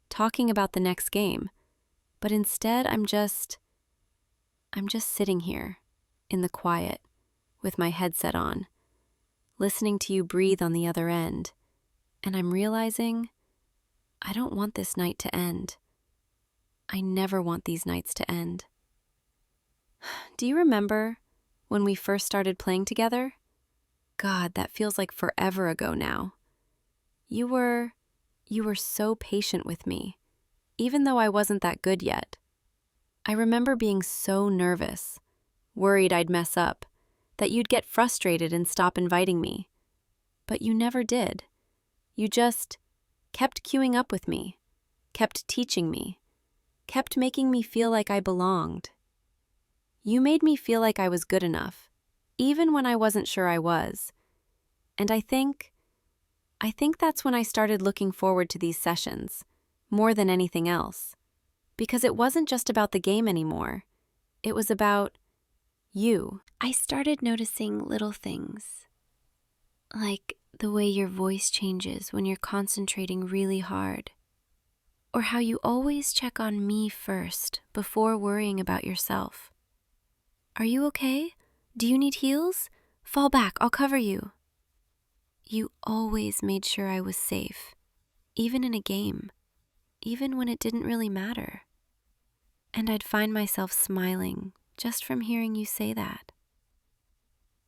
talking about the next game. But instead, I'm just sitting here in the quiet with my headset on, listening to you breathe on the other end. And I'm realizing I don't want this night to end. I never want these nights to end. Do you remember when we first started playing together? God, that feels like forever ago now. You were so patient with me, even though I wasn't that good yet. I remember being so nervous, worried I'd mess up, that you'd get frustrated and stop inviting me. But you never did. You just kept queuing up with me, kept teaching me, kept making me feel like I belonged. You made me feel like I was good enough, even when I wasn't sure I was. And I think that's when I started looking forward to these sessions, more than anything else. Because it wasn't just about the game anymore. It was about you. I started noticing little things, like the way your voice changes when you're concentrating really hard, or how you always check on me first before worrying about yourself. Are you okay? Do you need heels? Fall back, I'll cover you. You always made sure I was safe, even in a game, even when it didn't really matter. And I'd find myself smiling just from hearing you say that.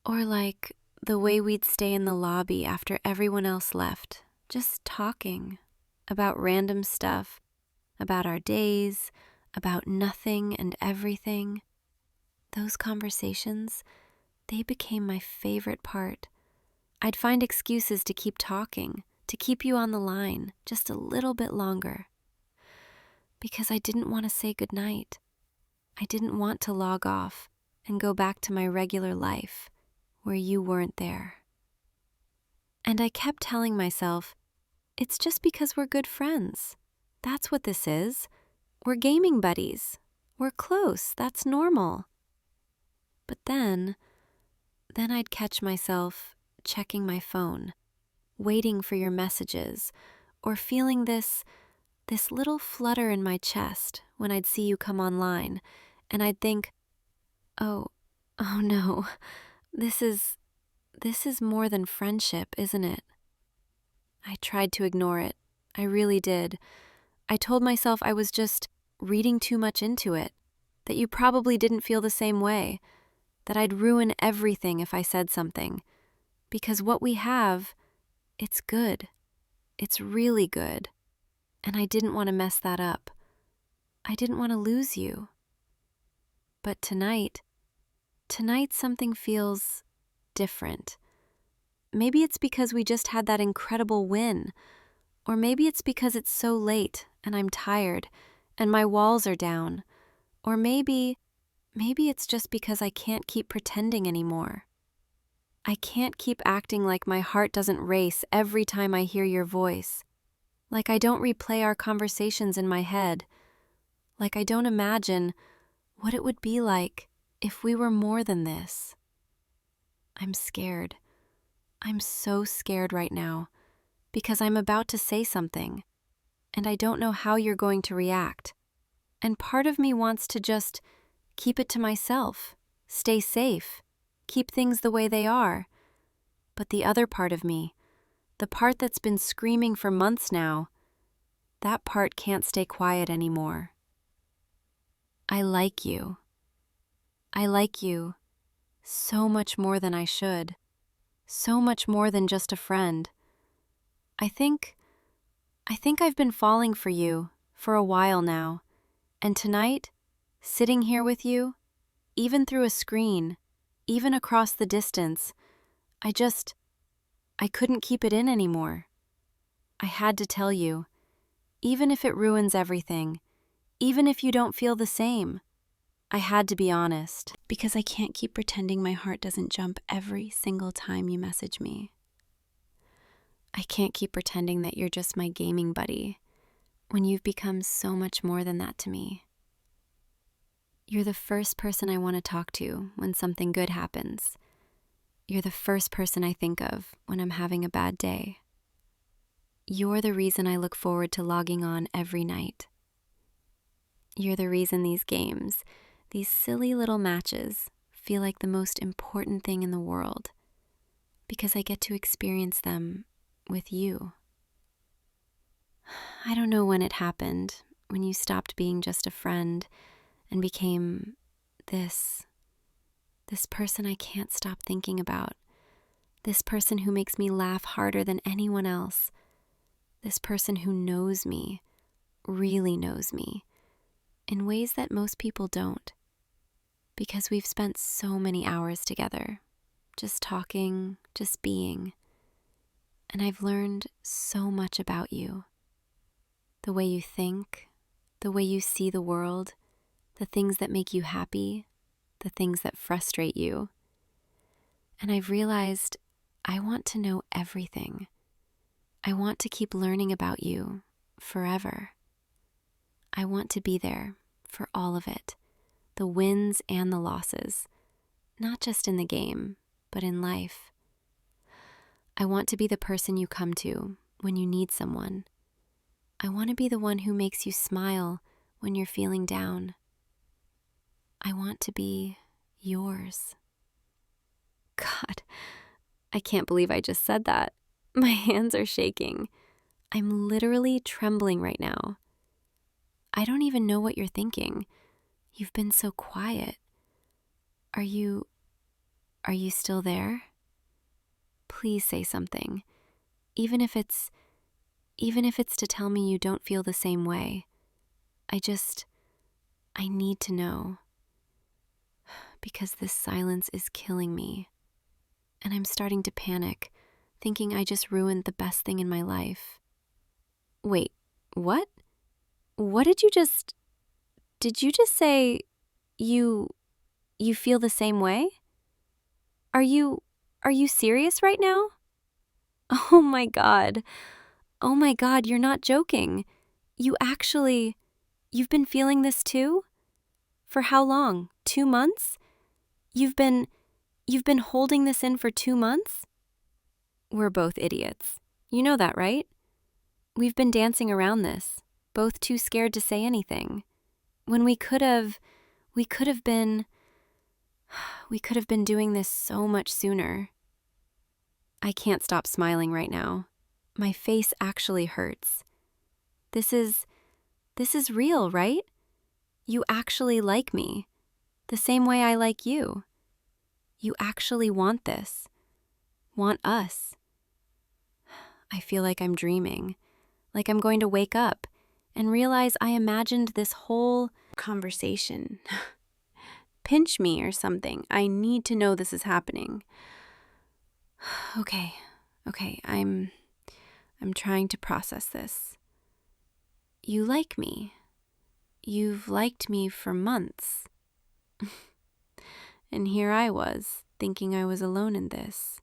Or like the way we'd stay in the lobby after everyone else left, just talking about random stuff, about our days, about nothing and everything. Those conversations, they became my favorite part. I'd find excuses to keep talking, to keep you on the line just a little bit longer. Because I didn't want to say goodnight. I didn't want to log off and go back to my regular life where you weren't there. And I kept telling myself, it's just because we're good friends. That's what this is. We're gaming buddies. We're close. That's normal. But then I'd catch myself checking my phone, waiting for your messages, or feeling this little flutter in my chest when I'd see you come online, and I'd think, oh no, this is more than friendship, isn't it? I tried to ignore it. I really did. I told myself I was just reading too much into it, that you probably didn't feel the same way, that I'd ruin everything if I said something. Because what we have, it's good. It's really good. And I didn't want to mess that up. I didn't want to lose you. But tonight something feels different. Maybe it's because we just had that incredible win. Or maybe it's because it's so late and I'm tired and my walls are down. Or maybe it's just because I can't keep pretending anymore. I can't keep acting like my heart doesn't race every time I hear your voice. Like I don't replay our conversations in my head. Like I don't imagine what it would be like if we were more than this. I'm scared. I'm so scared right now because I'm about to say something and I don't know how you're going to react. And part of me wants to just keep it to myself, stay safe, keep things the way they are. But the other part of me, the part that's been screaming for months now, that part can't stay quiet anymore. I like you. I like you so much more than I should. So much more than just a friend. I think I've been falling for you for a while now. And tonight, sitting here with you, even through a screen, even across the distance, I couldn't keep it in anymore. I had to tell you, even if it ruins everything, even if you don't feel the same. I had to be honest, because I can't keep pretending my heart doesn't jump every single time you message me. I can't keep pretending that you're just my gaming buddy, when you've become so much more than that to me. You're the first person I want to talk to when something good happens. You're the first person I think of when I'm having a bad day. You're the reason I look forward to logging on every night. You're the reason these games, these silly little matches, feel like the most important thing in the world, because I get to experience them with you. I don't know when it happened, when you stopped being just a friend and became this person I can't stop thinking about, this person who makes me laugh harder than anyone else, this person who knows me, really knows me, in ways that most people don't, because we've spent so many hours together, just talking, just being, and I've learned so much about you. The way you think, the way you see the world, the things that make you happy, the things that frustrate you. And I've realized I want to know everything. I want to keep learning about you forever. I want to be there for all of it, the wins and the losses, not just in the game, but in life. I want to be the person you come to when you need someone. I want to be the one who makes you smile when you're feeling down. I want to be yours. God, I can't believe I just said that. My hands are shaking. I'm literally trembling right now. I don't even know what you're thinking. You've been so quiet. Are you still there? Please say something. Even if it's to tell me you don't feel the same way. I need to know. Because this silence is killing me. And I'm starting to panic, thinking I just ruined the best thing in my life. Wait, what? What did you just say you feel the same way? Are you serious right now? Oh my God. Oh my God, you're not joking. You've been feeling this too? For how long? 2 months? You've been holding this in for 2 months? We're both idiots. You know that, right? We've been dancing around this, both too scared to say anything. When we could have been doing this so much sooner. I can't stop smiling right now. My face actually hurts. This is real, right? You actually like me, the same way I like you. You actually want this, want us. I feel like I'm dreaming, like I'm going to wake up and realize I imagined this whole conversation. Pinch me or something. I need to know this is happening. Okay, I'm trying to process this. You like me. You've liked me for months. And here I was, thinking I was alone in this,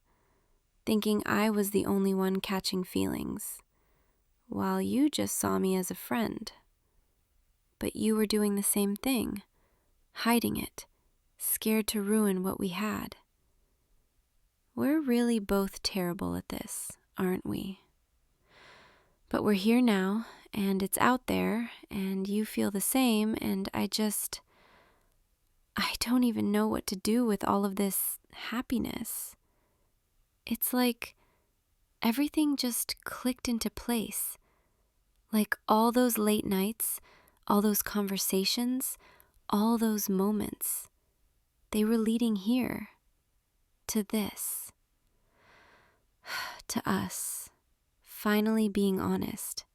thinking I was the only one catching feelings, while you just saw me as a friend. But you were doing the same thing, hiding it, scared to ruin what we had. We're really both terrible at this, aren't we? But we're here now, and it's out there, and you feel the same, and I don't even know what to do with all of this happiness. It's like everything just clicked into place. Like all those late nights, all those conversations, all those moments, they were leading here, to this, to us finally being honest,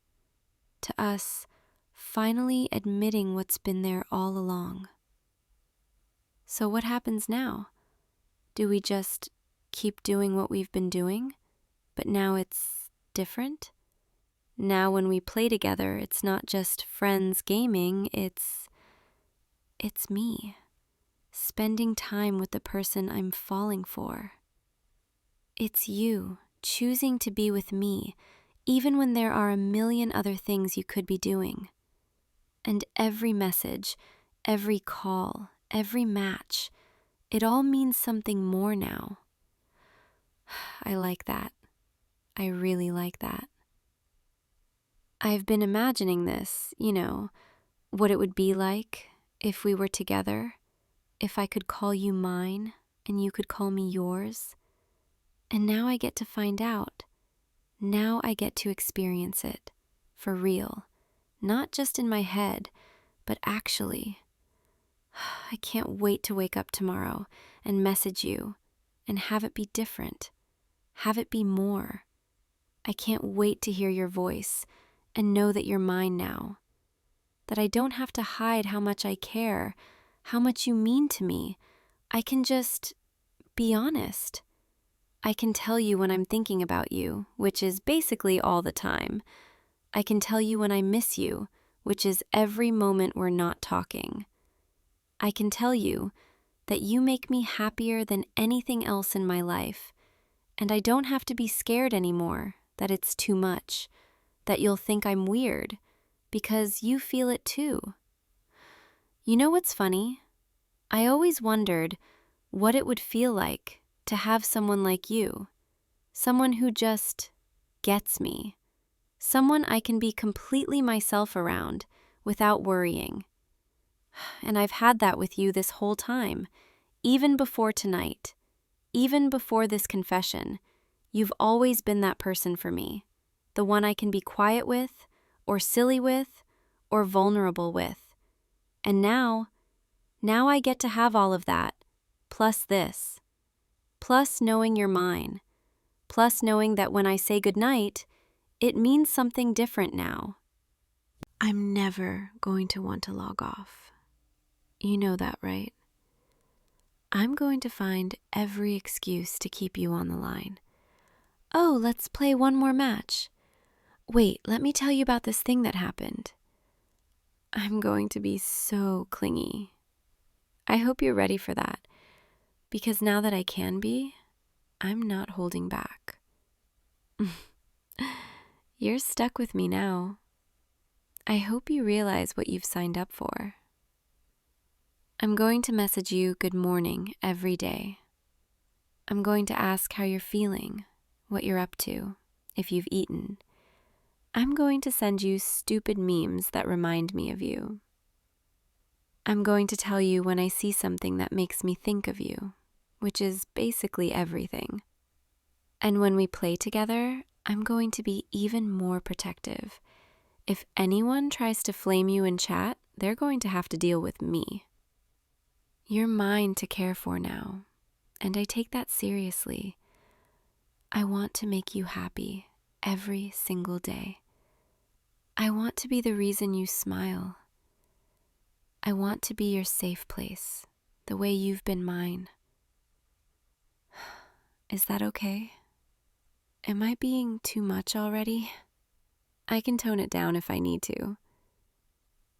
to us finally admitting what's been there all along. So what happens now? Do we just keep doing what we've been doing, but now it's different? Now when we play together, it's not just friends gaming, it's me, spending time with the person I'm falling for. It's you choosing to be with me, even when there are a million other things you could be doing. And every message, every call, every match, it all means something more now. I like that. I really like that. I've been imagining this, what it would be like if we were together, if I could call you mine and you could call me yours. And now I get to find out. Now I get to experience it, for real, not just in my head, but actually. I can't wait to wake up tomorrow and message you and have it be different, have it be more. I can't wait to hear your voice and know that you're mine now, that I don't have to hide how much I care, how much you mean to me. I can just be honest. I can tell you when I'm thinking about you, which is basically all the time. I can tell you when I miss you, which is every moment we're not talking. I can tell you that you make me happier than anything else in my life, and I don't have to be scared anymore that it's too much, that you'll think I'm weird, because you feel it too. You know what's funny? I always wondered what it would feel like to have someone like you, someone who just gets me, someone I can be completely myself around without worrying. And I've had that with you this whole time, even before tonight, even before this confession. You've always been that person for me, the one I can be quiet with, or silly with, or vulnerable with. And now I get to have all of that, plus this, plus knowing you're mine, plus knowing that when I say goodnight, it means something different now. I'm never going to want to log off. You know that, right? I'm going to find every excuse to keep you on the line. Oh, let's play one more match. Wait, let me tell you about this thing that happened. I'm going to be so clingy. I hope you're ready for that, because now that I can be, I'm not holding back. You're stuck with me now. I hope you realize what you've signed up for. I'm going to message you good morning every day. I'm going to ask how you're feeling, what you're up to, if you've eaten. I'm going to send you stupid memes that remind me of you. I'm going to tell you when I see something that makes me think of you, which is basically everything. And when we play together, I'm going to be even more protective. If anyone tries to flame you in chat, they're going to have to deal with me. You're mine to care for now, and I take that seriously. I want to make you happy every single day. I want to be the reason you smile. I want to be your safe place, the way you've been mine. Is that okay? Am I being too much already? I can tone it down if I need to.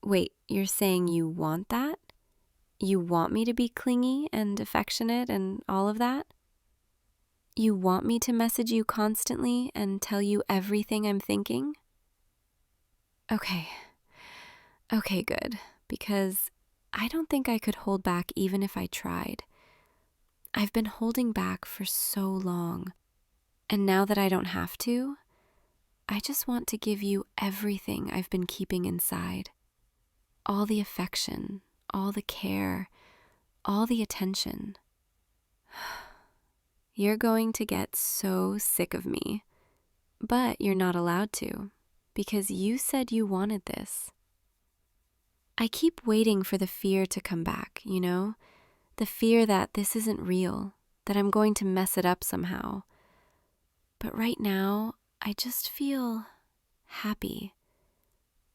Wait, you're saying you want that? You want me to be clingy and affectionate and all of that? You want me to message you constantly and tell you everything I'm thinking? Okay, good, because I don't think I could hold back even if I tried. I've been holding back for so long, and now that I don't have to, I just want to give you everything I've been keeping inside. All the affection, all the care, all the attention. You're going to get so sick of me, but you're not allowed to because you said you wanted this. I keep waiting for the fear to come back, the fear that this isn't real, that I'm going to mess it up somehow. But right now, I just feel happy,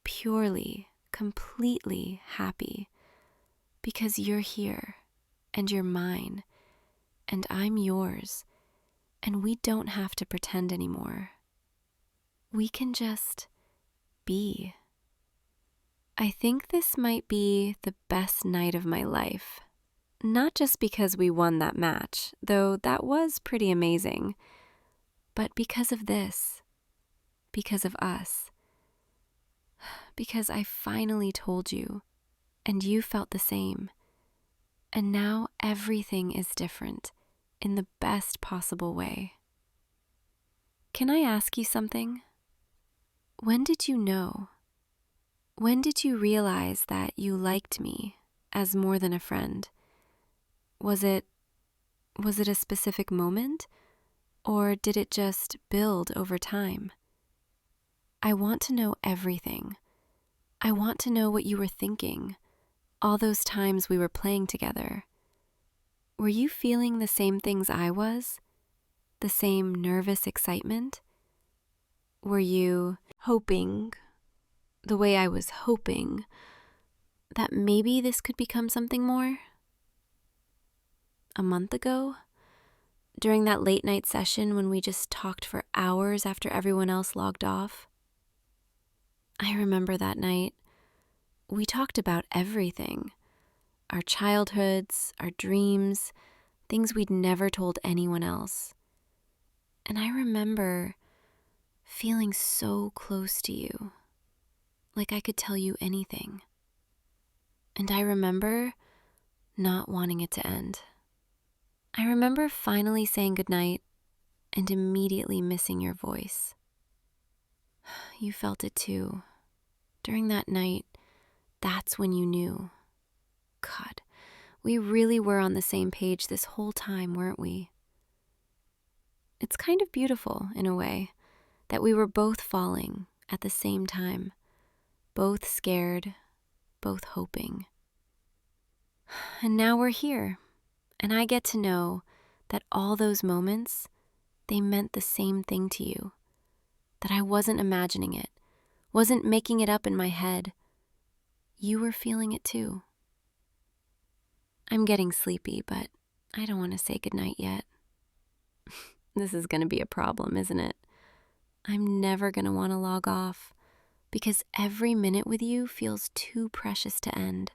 purely, completely happy, because you're here, and you're mine, and I'm yours, and we don't have to pretend anymore. We can just be. I think this might be the best night of my life. Not just because we won that match, though that was pretty amazing, but because of this, because of us. Because I finally told you, and you felt the same. And now everything is different in the best possible way. Can I ask you something? When did you know? When did you realize that you liked me as more than a friend? Was it a specific moment, or did it just build over time? I want to know everything. I want to know what you were thinking, all those times we were playing together. Were you feeling the same things I was? The same nervous excitement? Were you hoping, the way I was hoping, that maybe this could become something more? A month ago, during that late night session when we just talked for hours after everyone else logged off? I remember that night. We talked about everything. Our childhoods, our dreams, things we'd never told anyone else. And I remember feeling so close to you, like I could tell you anything. And I remember not wanting it to end. I remember finally saying goodnight and immediately missing your voice. You felt it too. During that night, that's when you knew. God, we really were on the same page this whole time, weren't we? It's kind of beautiful, in a way, that we were both falling at the same time, both scared, both hoping. And now we're here, and I get to know that all those moments, they meant the same thing to you, that I wasn't imagining it, wasn't making it up in my head. You were feeling it too. I'm getting sleepy, but I don't want to say goodnight yet. This is going to be a problem, isn't it? I'm never going to want to log off because every minute with you feels too precious to end.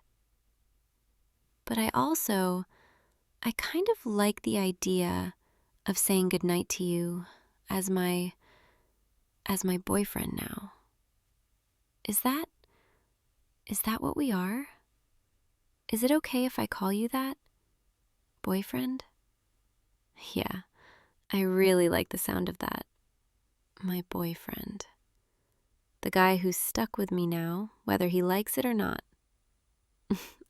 But I kind of like the idea of saying goodnight to you as my boyfriend now. Is that what we are? Is it okay if I call you that? Boyfriend? Yeah, I really like the sound of that. My boyfriend. The guy who's stuck with me now, whether he likes it or not.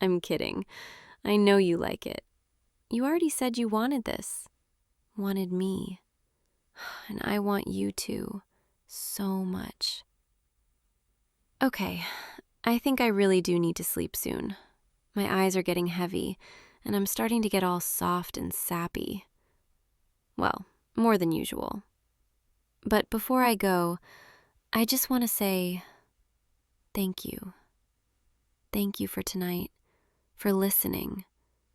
I'm kidding. I know you like it. You already said you wanted this. Wanted me. And I want you to. So much. Okay, I think I really do need to sleep soon. My eyes are getting heavy, and I'm starting to get all soft and sappy. Well, more than usual. But before I go, I just want to say thank you. Thank you for tonight, for listening,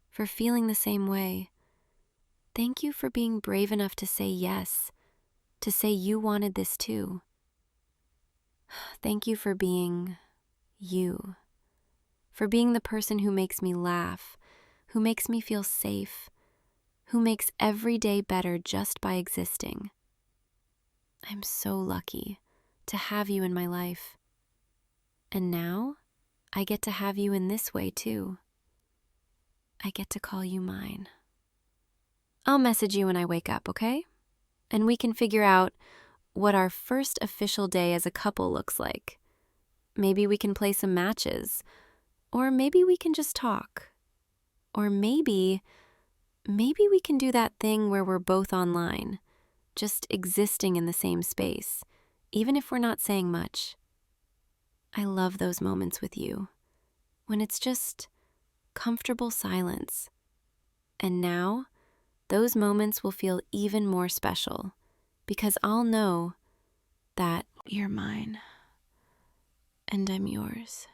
for feeling the same way. Thank you for being brave enough to say yes, to say you wanted this too. Thank you for being you, for being the person who makes me laugh, who makes me feel safe, who makes every day better just by existing. I'm so lucky to have you in my life. And now, I get to have you in this way too. I get to call you mine. I'll message you when I wake up, okay? And we can figure out what our first official day as a couple looks like. Maybe we can play some matches, or maybe we can just talk. Or maybe maybe we can do that thing where we're both online, just existing in the same space, even if we're not saying much. I love those moments with you, when it's just comfortable silence. And now, those moments will feel even more special, because I'll know that you're mine, and I'm yours.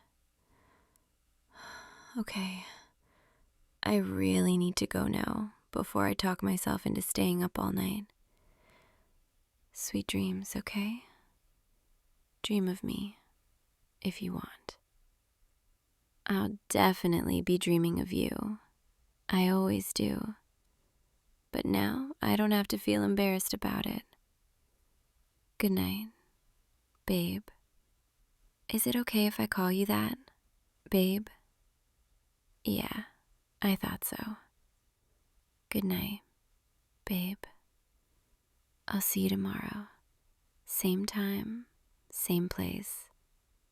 Okay, I really need to go now before I talk myself into staying up all night. Sweet dreams, okay? Dream of me, if you want. I'll definitely be dreaming of you. I always do. But now I don't have to feel embarrassed about it. Good night, babe. Is it okay if I call you that, babe? Yeah, I thought so. Good night, babe. I'll see you tomorrow. Same time, same place,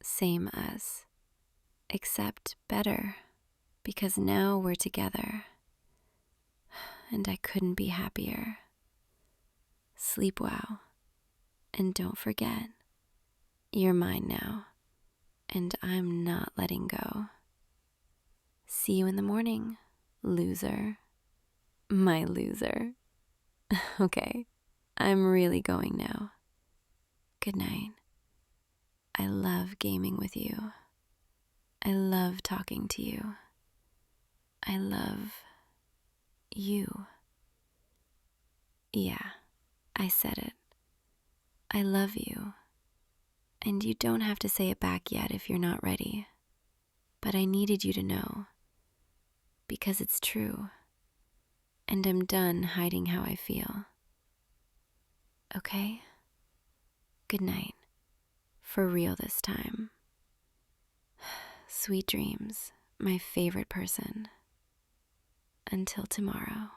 same us. Except better, because now we're together. And I couldn't be happier. Sleep well. And don't forget, you're mine now. And I'm not letting go. See you in the morning, loser. My loser. Okay, I'm really going now. Good night. I love gaming with you. I love talking to you. I love you. Yeah, I said it. I love you. And you don't have to say it back yet if you're not ready. But I needed you to know. Because it's true. And I'm done hiding how I feel. Okay? Good night. For real this time. Sweet dreams, my favorite person. Until tomorrow.